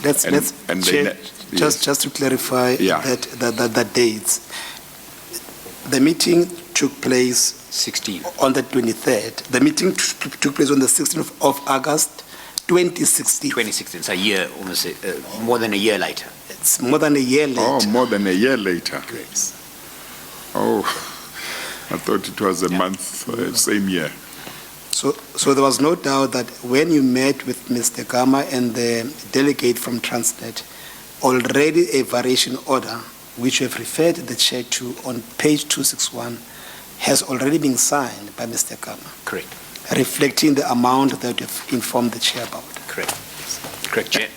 Let's, and Chair, they- just to clarify Yeah. the dates. The meeting took place 16. on the 23rd. The meeting took place on the 16th of August, 2016. 2016, it's a year, almost more than a year later. It's more than a year later. Oh, more than a year later. Yes. Oh, I thought it was a month, same year. So there was no doubt that when you met with Mr. Gama and the delegate from Transnet, already a variation order, which you have referred the chair to on page 261, has already been signed by Mr. Gama, Correct, reflecting the amount that you have informed the chair about. correct. Correct, Chair.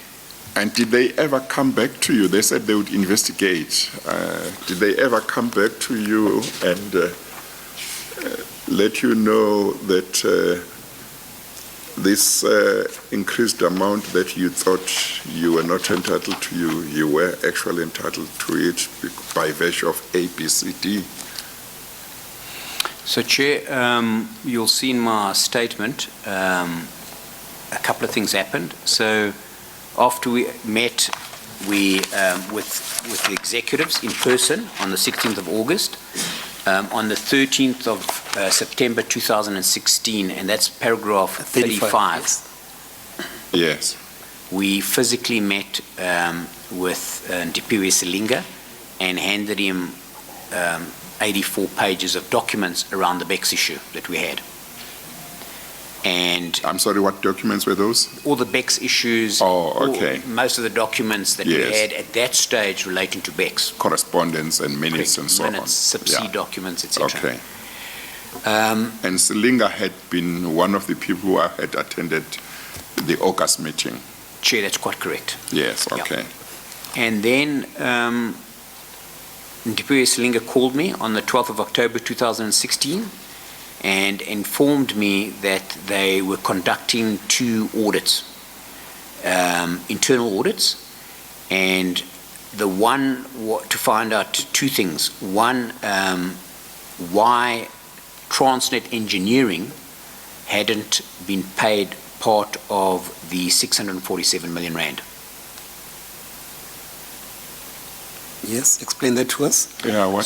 And did they ever come back to you? They said they would investigate. Did they ever come back to you and let you know that this increased amount that you thought you were not entitled to, you were actually entitled to it by virtue of A, B, C, D? So, Chair, you'll see in my statement, a couple of things happened. So, after we met with the executives in person on the 16th of August, on the 13th of September 2016, and that's paragraph 35, Yes. we physically met with Ndipiwe Selinga and handed him 84 pages of documents around the Becks issue that we had. And I'm sorry, what documents were those? all the Becks issues, Oh, okay. most of the documents that we Yes. had at that stage relating to Becks. Correspondence and minutes and so on. Minutes, subsea Yeah. documents, etc. Okay. And Selinga had been one of the people who had attended the August meeting. Chair, that's quite correct. Yes, Yeah. okay. And then Ndipiwe Selinga called me on the 12th of October 2016 and informed me that they were conducting two audits, internal audits, and the one to find out two things. One, why Transnet Engineering hadn't been paid part of the 647 million rand. Yes, explain that to us. Yeah, what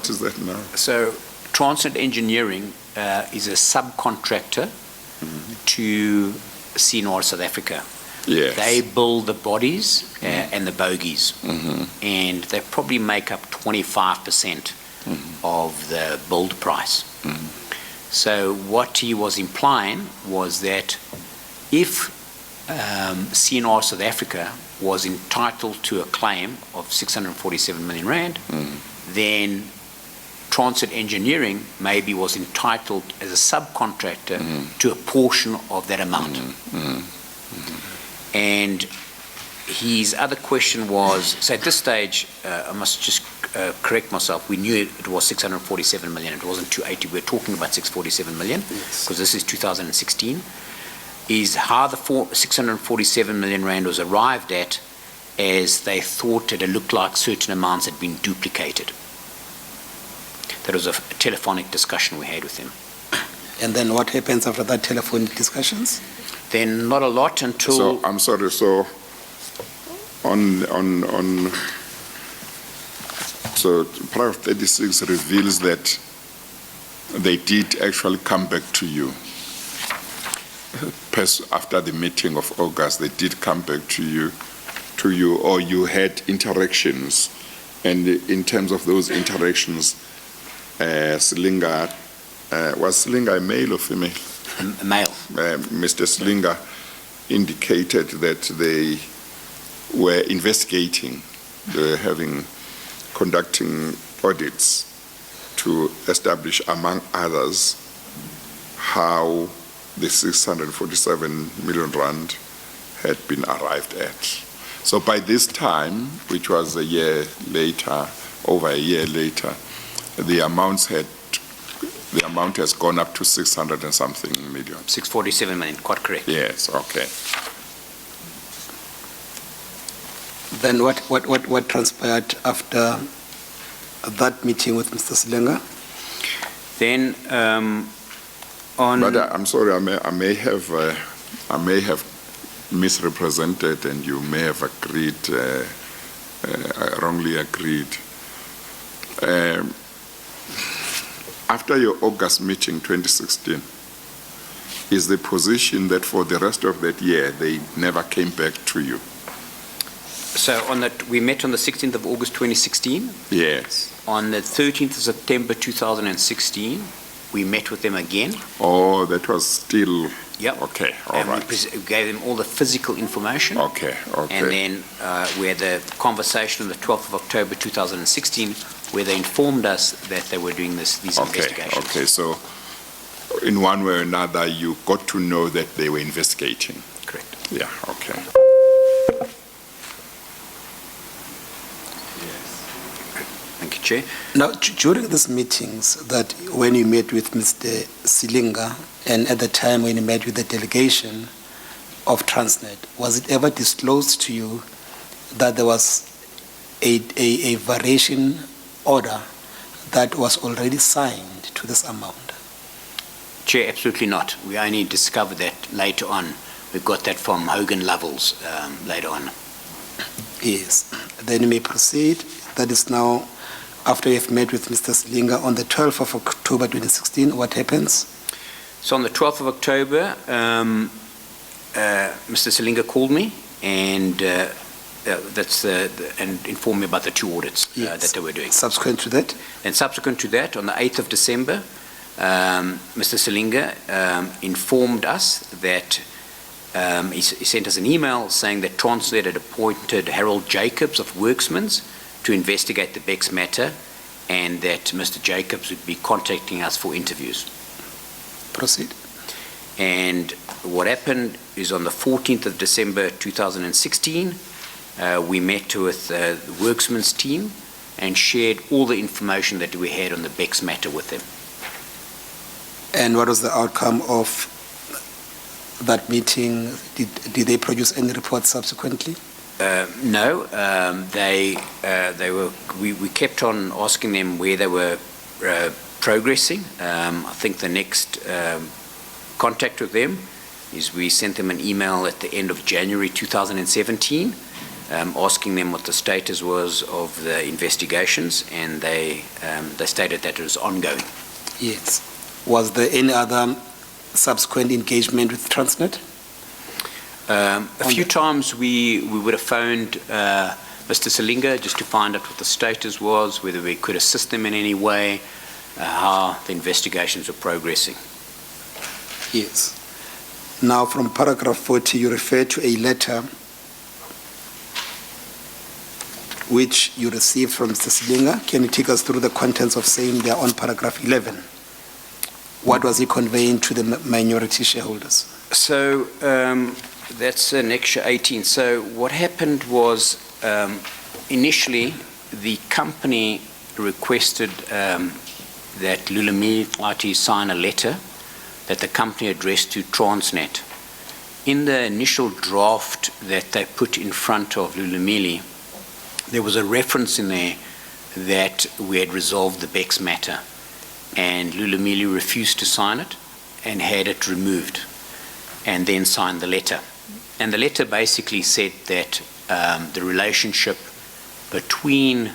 is that now? So Transnet Engineering is a subcontractor to CNR South Africa. Yes. They build the bodies and the bogies, and they probably make up 25% of the build price. So what he was implying was that if CNR South Africa was entitled to a claim of 647 million rand, then Transnet Engineering maybe was entitled as a subcontractor to a portion of that amount. And his other question was, so at this stage, I must just correct myself, we knew it was 647 million, it wasn't 280, we're talking about 647 million, because this is 2016, is how the 647 million rand was arrived at, as they thought that it looked like certain amounts had been duplicated. That was a telephonic discussion we had with him. And then what happens after that telephone discussions? Then not a lot until... So, I'm sorry, so so paragraph 36 reveals that they did actually come back to you. After the meeting of August, they did come back to you, or you had interactions. And in terms of those interactions, Selinga, was Selinga a male or female? A male. Mr. Selinga indicated that they were investigating, they were conducting audits to establish, among others, how the 647 million rand had been arrived at. So by this time, which was a year later, over a year later, the amounts had the amount has gone up to 600 and something million. 647 million, quite correct. Yes, okay. Then what transpired after that meeting with Mr. Silenga? Then on... But I'm sorry, I may have misrepresented, and you may have agreed, wrongly agreed. After your August meeting 2016, is the position that for the rest of that year, they never came back to you? So we met on the 16th of August 2016. Yes. On the 13th of September 2016, we met with them again. Oh, that was still... Yep. Okay, all and right. we gave them all the physical information. Okay, okay. And then we had the conversation on the 12th of October 2016 where they informed us that they were doing these investigations. Okay, so in one way or another, you got to know that they were investigating. Correct. Yeah, okay. Thank you, Chair. Now, during these meetings, that when you met with Mr. Silinga, and at the time when you met with the delegation of Transnet, was it ever disclosed to you that there was a variation order that was already signed to this amount? Chair, absolutely not. We only discovered that later on. We got that from Hogan Lovells later on. Yes. Then you may proceed. That is now, after you've met with Mr. Silinga on the 12th of October 2016, what happens? So on the 12th of October, Mr. Silinga called me and and informed me about the two audits that they were doing. Subsequent to that? And subsequent to that, on the 8th of December, Mr. Silinga informed us that he sent us an email saying that Transnet had appointed Harold Jacobs of Worksmans to investigate the Becks matter, and that Mr. Jacobs would be contacting us for interviews. Proceed. And what happened is on the 14th of December 2016, we met with the Worksman's team and shared all the information that we had on the Becks matter with them. And what was the outcome of that meeting? Did they produce any reports subsequently? No, we kept on asking them where they were progressing. I think the next contact with them is we sent them an email at the end of January 2017 asking them what the status was of the investigations, and they stated that it was ongoing. Yes. Was there any other subsequent engagement with Transnet? A few times we would have phoned Mr. Silinga just to find out what the status was, whether we could assist them in any way, how the investigations were progressing. Yes. Now, from paragraph 40, you refer to a letter which you received from Mr. Silinga. Can you take us through the contents of saying there on paragraph 11? What was he conveying to the minority shareholders? So that's Annexure 18. So what happened was initially the company requested that Locomotive sign a letter that the company addressed to Transnet. In the initial draft that they put in front of Locomotive, there was a reference in there that we had resolved the Becks matter, and Locomotive refused to sign it and had it removed, and then signed the letter. And the letter basically said that the relationship between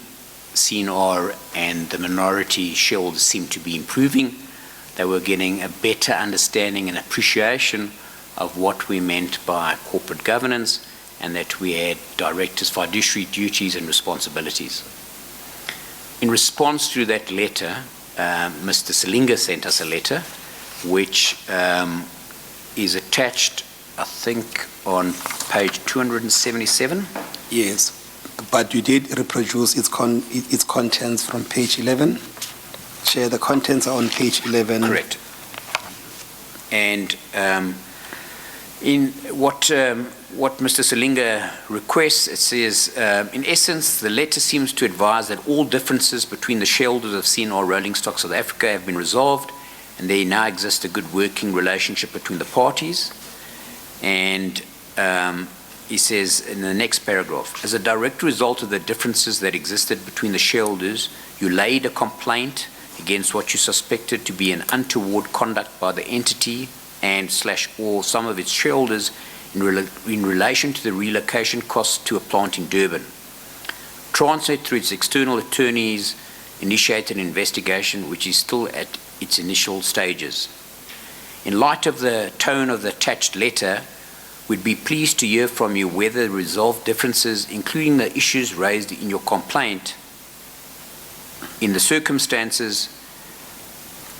CNR and the minority shareholders seemed to be improving. They were getting a better understanding and appreciation of what we meant by corporate governance, and that we had directors' fiduciary duties and responsibilities. In response to that letter, Mr. Silinga sent us a letter which is attached, I think, on page 277. Yes, but you did reproduce its contents from page 11. Chair, the contents are on page 11. Correct. And in what Mr. Silinga requests, it says, in essence, the letter seems to advise that all differences between the shareholders of CNR Rolling Stock South Africa have been resolved and there now exists a good working relationship between the parties. And he says in the next paragraph, as a direct result of the differences that existed between the shareholders, you laid a complaint against what you suspected to be an untoward conduct by the entity and/or some of its shareholders in relation to the relocation costs to a plant in Durban. Transnet, through its external attorneys, initiated an investigation which is still at its initial stages. In light of the tone of the attached letter, we'd be pleased to hear from you whether resolved differences, including the issues raised in your complaint, in the circumstances,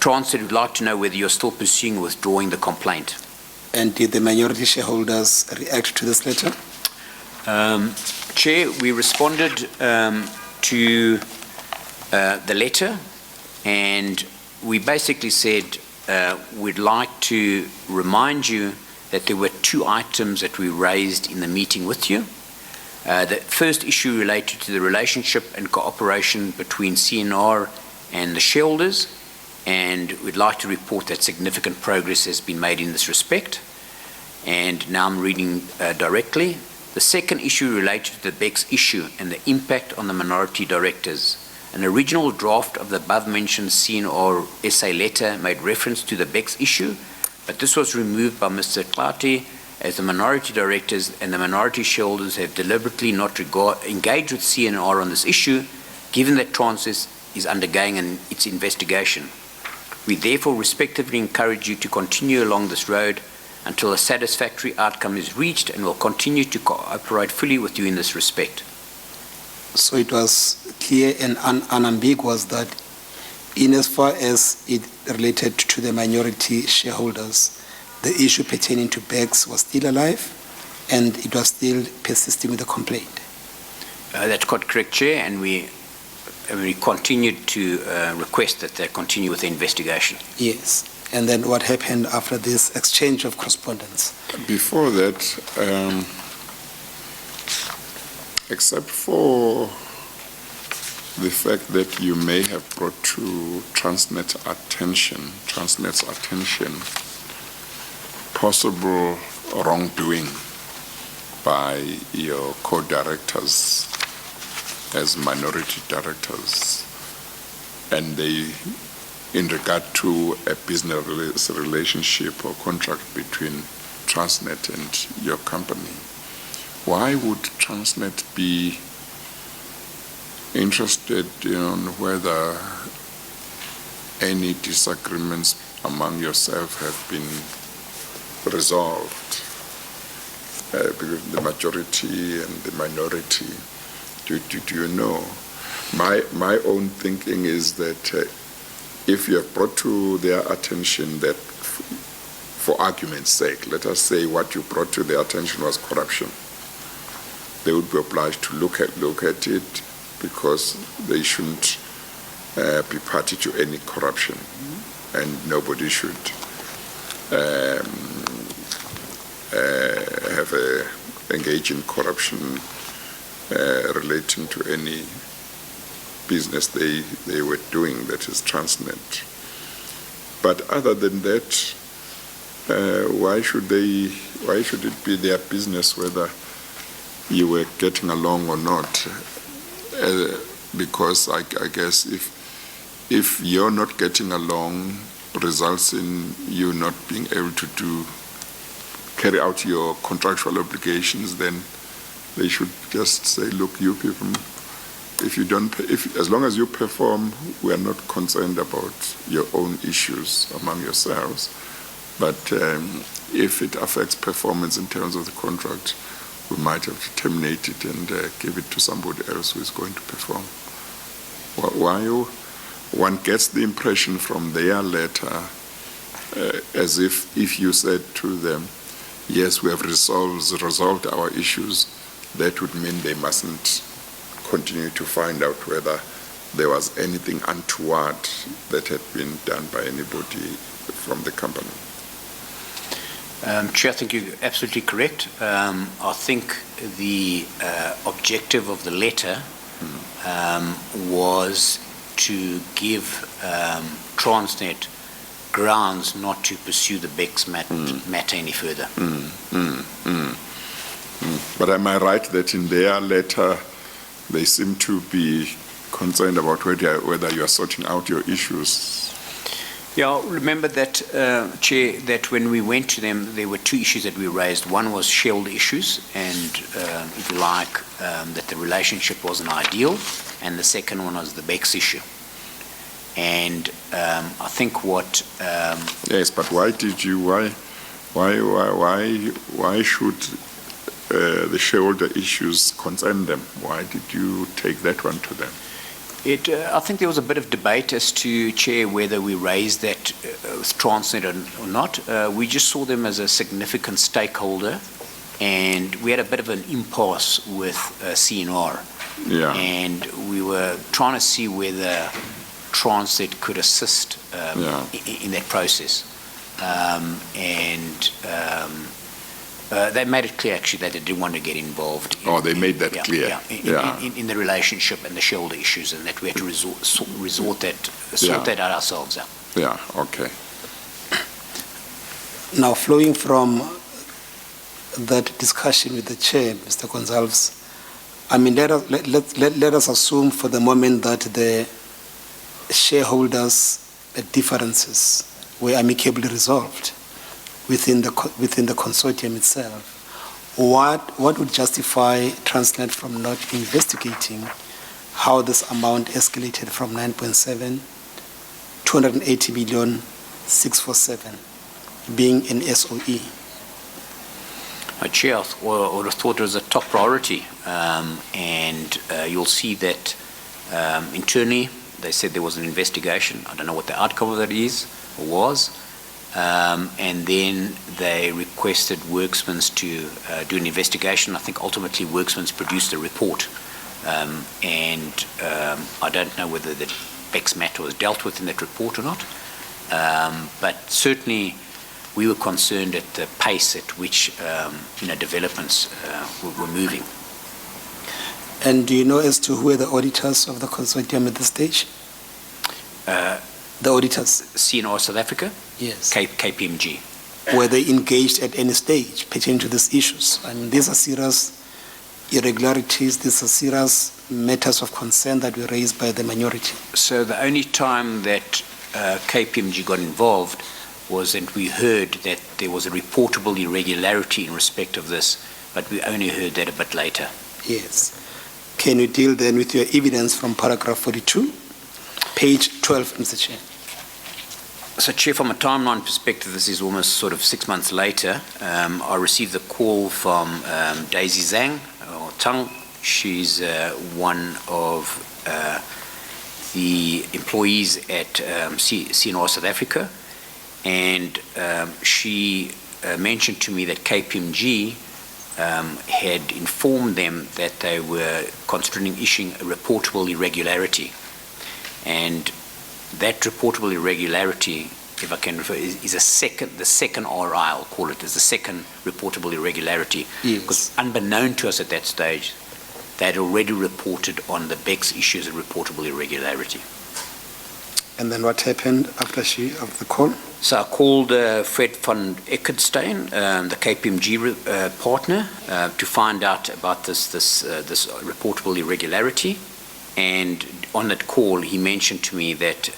Transnet would like to know whether you're still pursuing withdrawing the complaint. And did the minority shareholders react to this letter? Chair, we responded to the letter, and we basically said we'd like to remind you that there were two items that we raised in the meeting with you. The first issue related to the relationship and cooperation between CNR and the shareholders, and we'd like to report that significant progress has been made in this respect. And now I'm reading directly. The second issue related to the Becks issue and the impact on the minority directors. An original draft of the above-mentioned CNR SA letter made reference to the Becks issue, but this was removed by Mr. Tlati as the minority directors and the minority shareholders have deliberately not engaged with CNR on this issue, given that Transnet is undergoing its investigation. We therefore respectively encourage you to continue along this road until a satisfactory outcome is reached, and will continue to cooperate fully with you in this respect. So it was clear and unambiguous that in as far as it related to the minority shareholders, the issue pertaining to Becks was still alive and it was still persisting with the complaint. That's quite correct, Chair, and we continued to request that they continue with the investigation. Yes. And then what happened after this exchange of correspondence? Before that, except for the fact that you may have brought to Transnet's attention, possible wrongdoing by your co-directors as minority directors, and they, in regard to a business relationship or contract between Transnet and your company, why would Transnet be interested in whether any disagreements among yourself have been resolved? Because the majority and the minority, do you know? My own thinking is that if you have brought to their attention that, for argument's sake, let us say what you brought to their attention was corruption, they would be obliged to look at it, because they shouldn't be party to any corruption, and nobody should engage in corruption relating to any business they were doing, that is Transnet. But other than that, why should it be their business whether you were getting along or not? Because I guess if you're not getting along results in you not being able to carry out your contractual obligations, then they should just say, look, you people, as long as you perform, we are not concerned about your own issues among yourselves. But if it affects performance in terms of the contract, we might have to terminate it and give it to somebody else who is going to perform. One gets the impression from their letter as if you said to them, yes, we have resolved our issues, that would mean they mustn't continue to find out whether there was anything untoward that had been done by anybody from the company. Chair, I think you're absolutely correct. I think the objective of the letter was to give Transnet grounds not to pursue the Becks matter any further. But am I right that in their letter, they seem to be concerned about whether you are sorting out your issues? Yeah, remember that, Chair, that when we went to them, there were two issues that we raised. One was shared issues, and if you like, that the relationship wasn't ideal, and the second one was the Becks issue. And I think what... Yes, but why should the shareholder issues concern them? Why did you take that one to them? I think there was a bit of debate as to, Chair, whether we raised that with Transnet or not. We just saw them as a significant stakeholder, and we had a bit of an impasse with CNR. Yeah. And we were trying to see whether Transnet could assist in that process. They made it clear, actually, that they didn't want to get involved. They made that clear. In the relationship and the shareholder issues, and that we had to sort that out ourselves. Yeah, okay. Now, flowing from that discussion with the chair, Mr. Goncalves, I mean, let us assume for the moment that the shareholders' differences were amicably resolved within the consortium itself. What would justify Transnet from not investigating how this amount escalated from 9.7, 280 million, 647, being an SOE? Chair, I would have thought it was a top priority, and you'll see that internally they said there was an investigation. I don't know what the outcome of that is or was. And then they requested Worksmans to do an investigation. I think ultimately Worksmans produced a report. I don't know whether the Becks matter was dealt with in that report or not. But certainly we were concerned at the pace at which developments were moving. And do you know as to who are the auditors of the consortium at this stage? The auditors? CNR South Africa? Yes. KPMG. Were they engaged at any stage pertaining to these issues? I mean, these are serious irregularities, these are serious matters of concern that were raised by the minority. So the only time that KPMG got involved was that we heard that there was a reportable irregularity in respect of this, but we only heard that a bit later. Yes. Can you deal then with your evidence from paragraph 42, page 12, Mr. Chair? So, Chair, from a timeline perspective, this is almost sort of 6 months later. I received a call from Daisy Zhang, or Tang. She's one of the employees at CNR South Africa, and she mentioned to me that KPMG had informed them that they were considering issuing a reportable irregularity. And that reportable irregularity, if I can refer, is the second RI, I'll call it, is the second reportable irregularity. Yes. Because unbeknown to us at that stage, they had already reported on the Becks issue as a reportable irregularity. And then what happened after the call? So I called Fred van Eckenstein, the KPMG partner, to find out about this reportable irregularity. And on that call, he mentioned to me that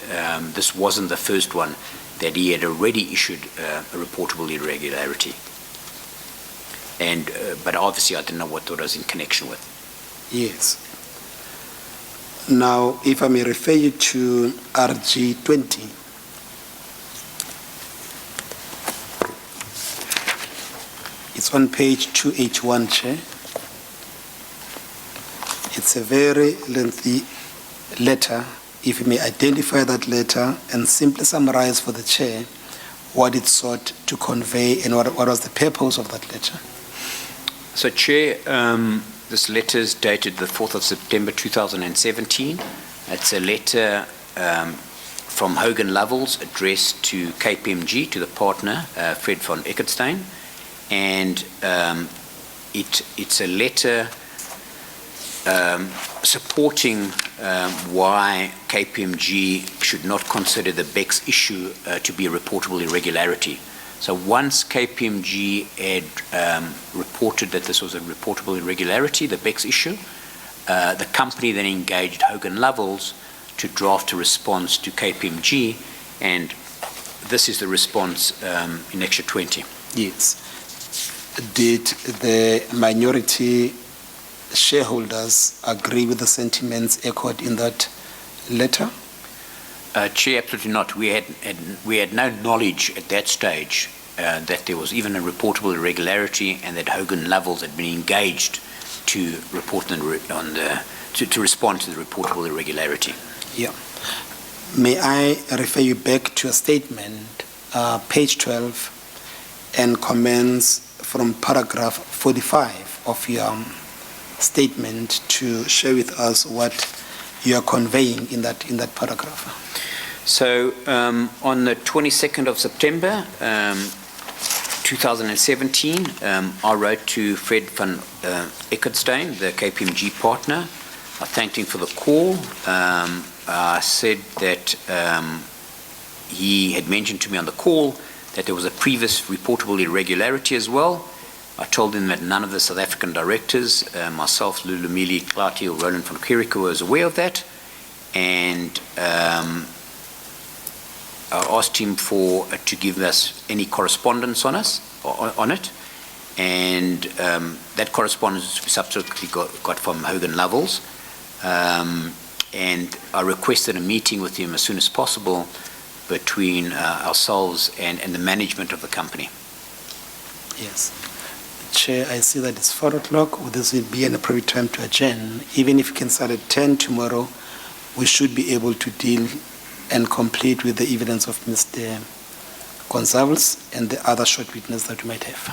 this wasn't the first one, that he had already issued a reportable irregularity. But obviously I didn't know what that was in connection with. Yes. Now, if I may refer you to RG20. It's on page 281, Chair. It's a very lengthy letter. If you may identify that letter and simply summarize for the Chair what it sought to convey and what was the purpose of that letter. So, Chair, this letter is dated the 4th of September 2017. It's a letter from Hogan Lovells addressed to KPMG, to the partner, Fred van Eckenstein. And it's a letter supporting why KPMG should not consider the Becks issue to be a reportable irregularity. So once KPMG had reported that this was a reportable irregularity, the Becks issue, the company then engaged Hogan Lovells to draft a response to KPMG, and this is the response in Extra 20. Yes. Did the minority shareholders agree with the sentiments echoed in that letter? Chair, absolutely not. We had no knowledge at that stage that there was even a reportable irregularity, and that Hogan Lovells had been engaged to report to respond to the reportable irregularity. Yeah. May I refer you back to a statement, page 12, and comments from paragraph 45 of your statement to share with us what you are conveying in that paragraph. So on the 22nd of September 2017, I wrote to Fred van Eckertstein, the KPMG partner. I thanked him for the call. I said that he had mentioned to me on the call that there was a previous reportable irregularity as well. I told him that none of the South African directors, myself, Lulumili, Klati, or Roland van Kerike, was aware of that. And I asked him to give us any correspondence on it. And that correspondence we subsequently got from Hogan Lovells. And I requested a meeting with him as soon as possible between ourselves and the management of the company. Yes. Chair, I see that it's 4 o'clock. This will be an appropriate time to adjourn. Even if you can start at 10 tomorrow, we should be able to deal and complete with the evidence of Mr. Goncalves and the other short witness that we might have.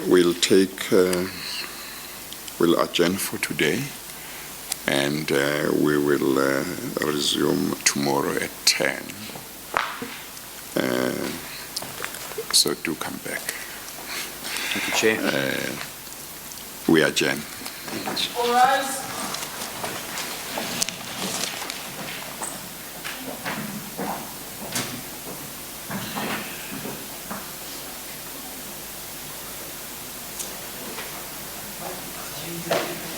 We'll adjourn for today, and we will resume tomorrow at 10. So do come back. Thank you, Chair. We adjourn. All rise. Thank you.